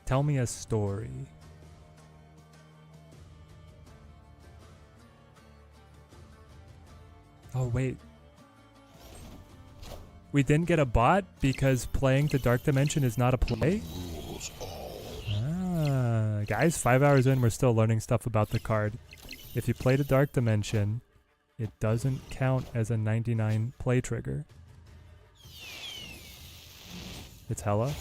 Tell me a story. Oh, wait. We didn't get a bot because playing the Dark Dimension is not a play? Ah, guys, 5 hours in, we're still learning stuff about the card. If you play the Dark Dimension, it doesn't count as a 99 play trigger. It's Hela.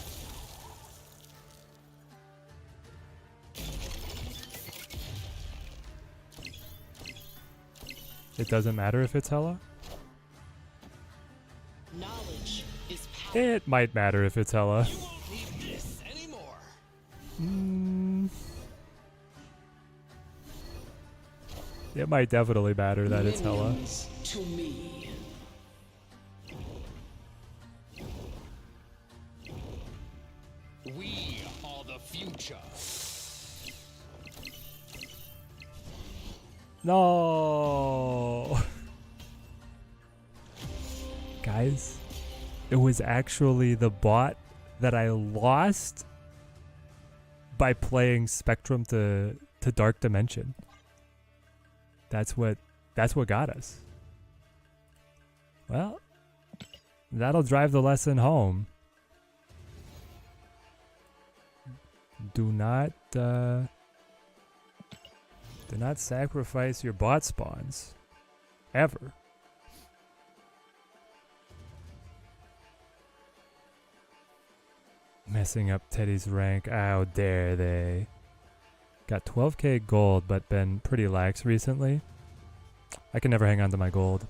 It doesn't matter if it's Hela? Knowledge is power. It might matter if it's Hela. You won't need this anymore. It might definitely matter that it's Hela. Minions to me. We are the future. No. Guys, it was actually the bot that I lost by playing Spectrum to Dark Dimension. That's what got us. Well, that'll drive the lesson home. Do not sacrifice your bot spawns. Ever. Messing up Teddy's rank. How dare they? Got 12k gold, but been pretty lax recently. I can never hang on to my gold.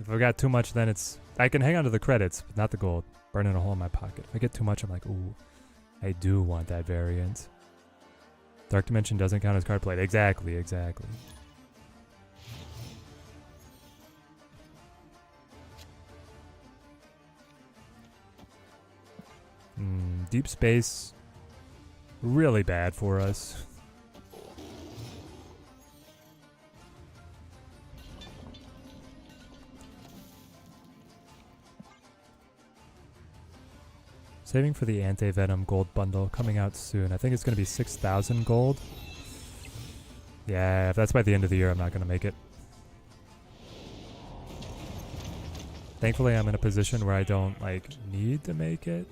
If I got too much, then I can hang on to the credits, but not the gold. Burning a hole in my pocket. If I get too much, I'm like, ooh, I do want that variant. Dark Dimension doesn't count as card played. Exactly. Deep Space, really bad for us. Saving for the Anti-Venom gold bundle coming out soon. I think it's going to be 6,000 gold. Yeah, if that's by the end of the year, I'm not going to make it. Thankfully, I'm in a position where I don't, need to make it.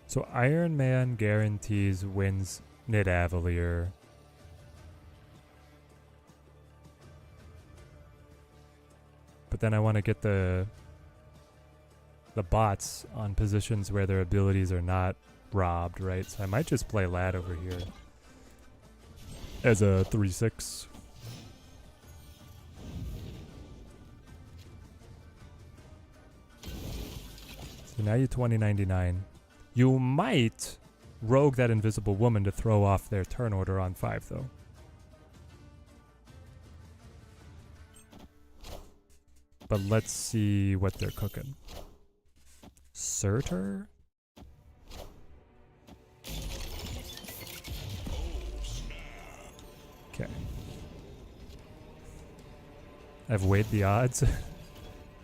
So Iron Man guarantees wins Nidavellir. But then I want to get the bots on positions where their abilities are not robbed, right? So I might just play Lad over here as a 3/6. So now you 2099. You might rogue that Invisible Woman to throw off their turn order on 5, though. But let's see what they're cooking. Surtur? Okay. I've weighed the odds.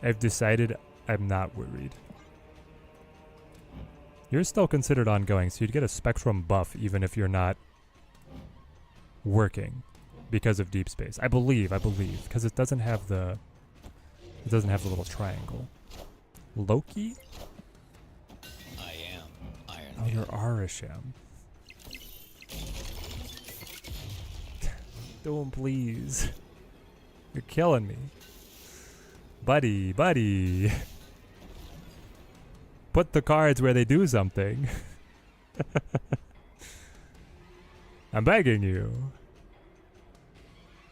I've decided I'm not worried. You're still considered ongoing, so you'd get a Spectrum buff even if you're not working. because of Deep Space. I believe, because it doesn't have the little triangle. Loki? I am Iron Oh, Man. you're Arisham. Don't, please. You're killing me. Buddy, buddy. Put the cards where they do something. I'm begging you.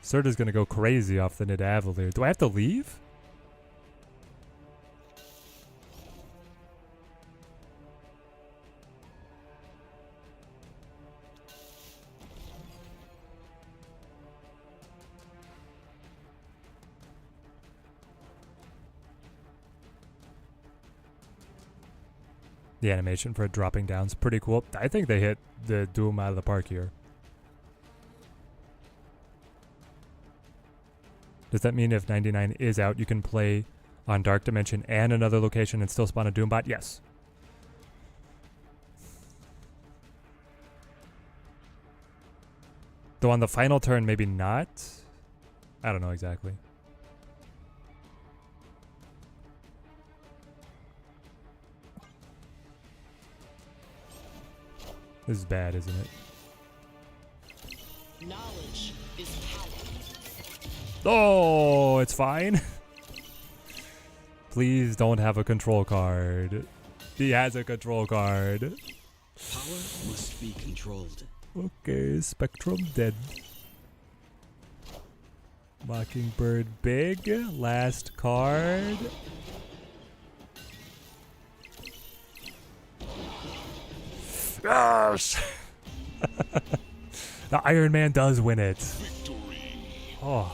Serta's gonna go crazy off the Nidavellir. Do I have to leave? The animation for it dropping down is pretty cool. I think they hit the Doom out of the park here. Does that mean if 99 is out, you can play on Dark Dimension and another location and still spawn a Doombot? Yes. Though on the final turn, maybe not. I don't know exactly. This is bad, isn't it? Knowledge is power. Oh, it's fine. Please don't have a control card. He has a control card. Power must be controlled. Okay, Spectrum dead. Mockingbird big. Last card. Yes! The Iron Man does win it. Oh.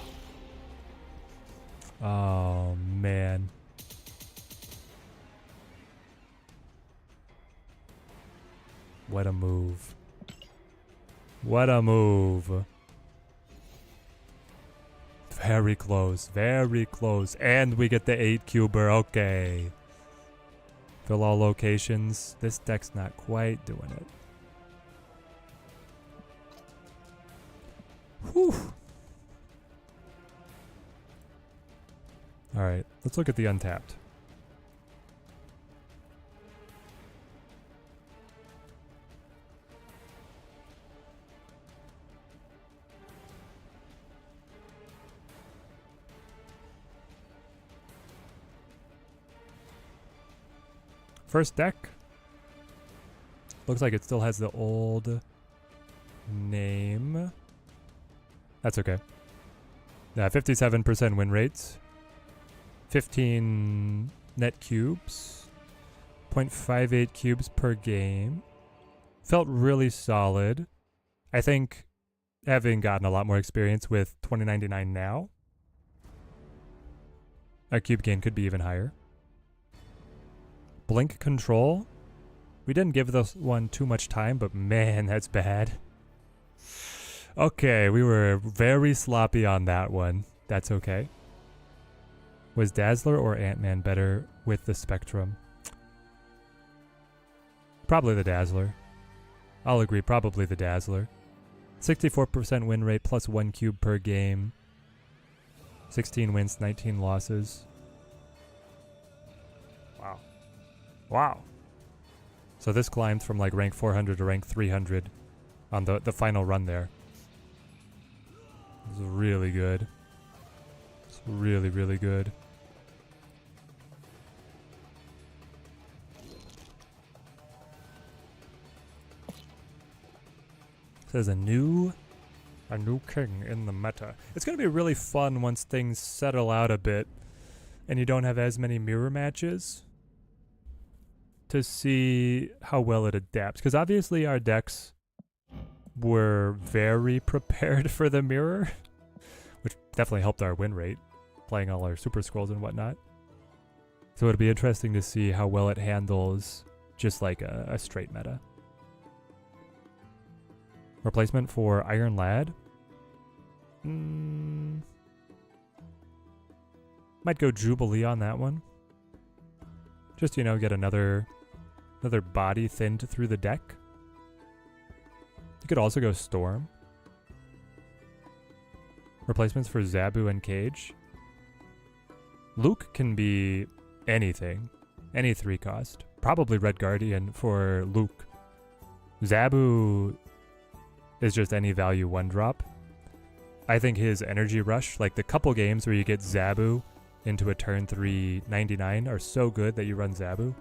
Oh, man. What a move. What a move. Very close. Very close. And we get the 8-cuber. Okay. Fill all locations. This deck's not quite doing it. Whew. Alright, let's look at the untapped. First deck. Looks like it still has the old name. That's okay. 57% win rates. 15 net cubes. 0.58 cubes per game. Felt really solid. I think having gotten a lot more experience with 2099 now, our cube gain could be even higher. Blink control. We didn't give this one too much time, but man, that's bad. Okay, we were very sloppy on that one. That's okay. Was Dazzler or Ant-Man better with the Spectrum? Probably the Dazzler. I'll agree, probably the Dazzler. 64% win rate plus 1 cube per game. 16 wins, 19 losses. Wow. Wow. So this climbed from like rank 400 to rank 300 on the final run there. It was really good. It's really, really good. Says a new king in the meta. It's going to be really fun once things settle out a bit and you don't have as many mirror matches to see how well it adapts. Because obviously our decks were very prepared for the mirror, which definitely helped our win rate, playing all our super scrolls and whatnot. So it'd be interesting to see how well it handles just like a straight meta. Replacement for Iron Lad? Might go Jubilee on that one. Just, you know, get another body thinned through the deck. You could also go Storm. replacements for Zabu and Cage. Luke can be anything, any 3 cost. Probably Red Guardian for Luke. Zabu is just any value 1 drop. I think his Energy Rush, like the couple games where you get Zabu into a turn 3 99 are so good that you run Zabu.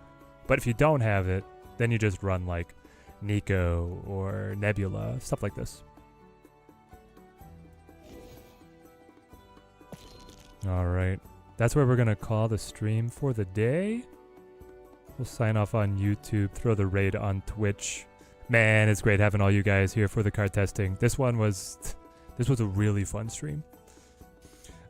But if you don't have it, then you just run like Nico or Nebula, stuff like this. Alright, that's where we're going to call the stream for the day. We'll sign off on YouTube, throw the raid on Twitch. Man, it's great having all you guys here for the card testing. This was a really fun stream.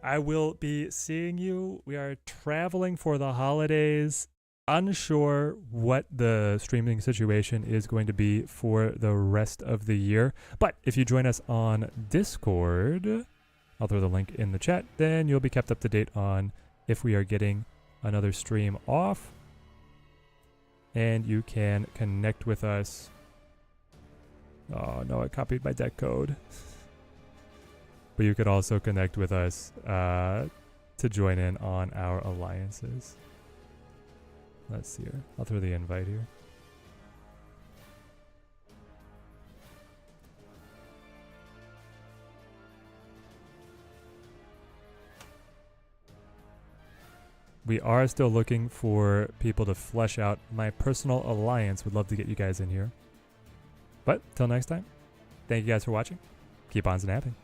I will be seeing you. We are traveling for the holidays. Unsure what the streaming situation is going to be for the rest of the year. But if you join us on Discord, I'll throw the link in the chat, then you'll be kept up to date on if we are getting another stream off. And you can connect with us. Oh no, I copied my deck code. But you could also connect with us to join in on our alliances. Let's see here. I'll throw the invite here. We are still looking for people to flesh out my personal alliance. Would love to get you guys in here. But till next time, thank you guys for watching. Keep on snapping.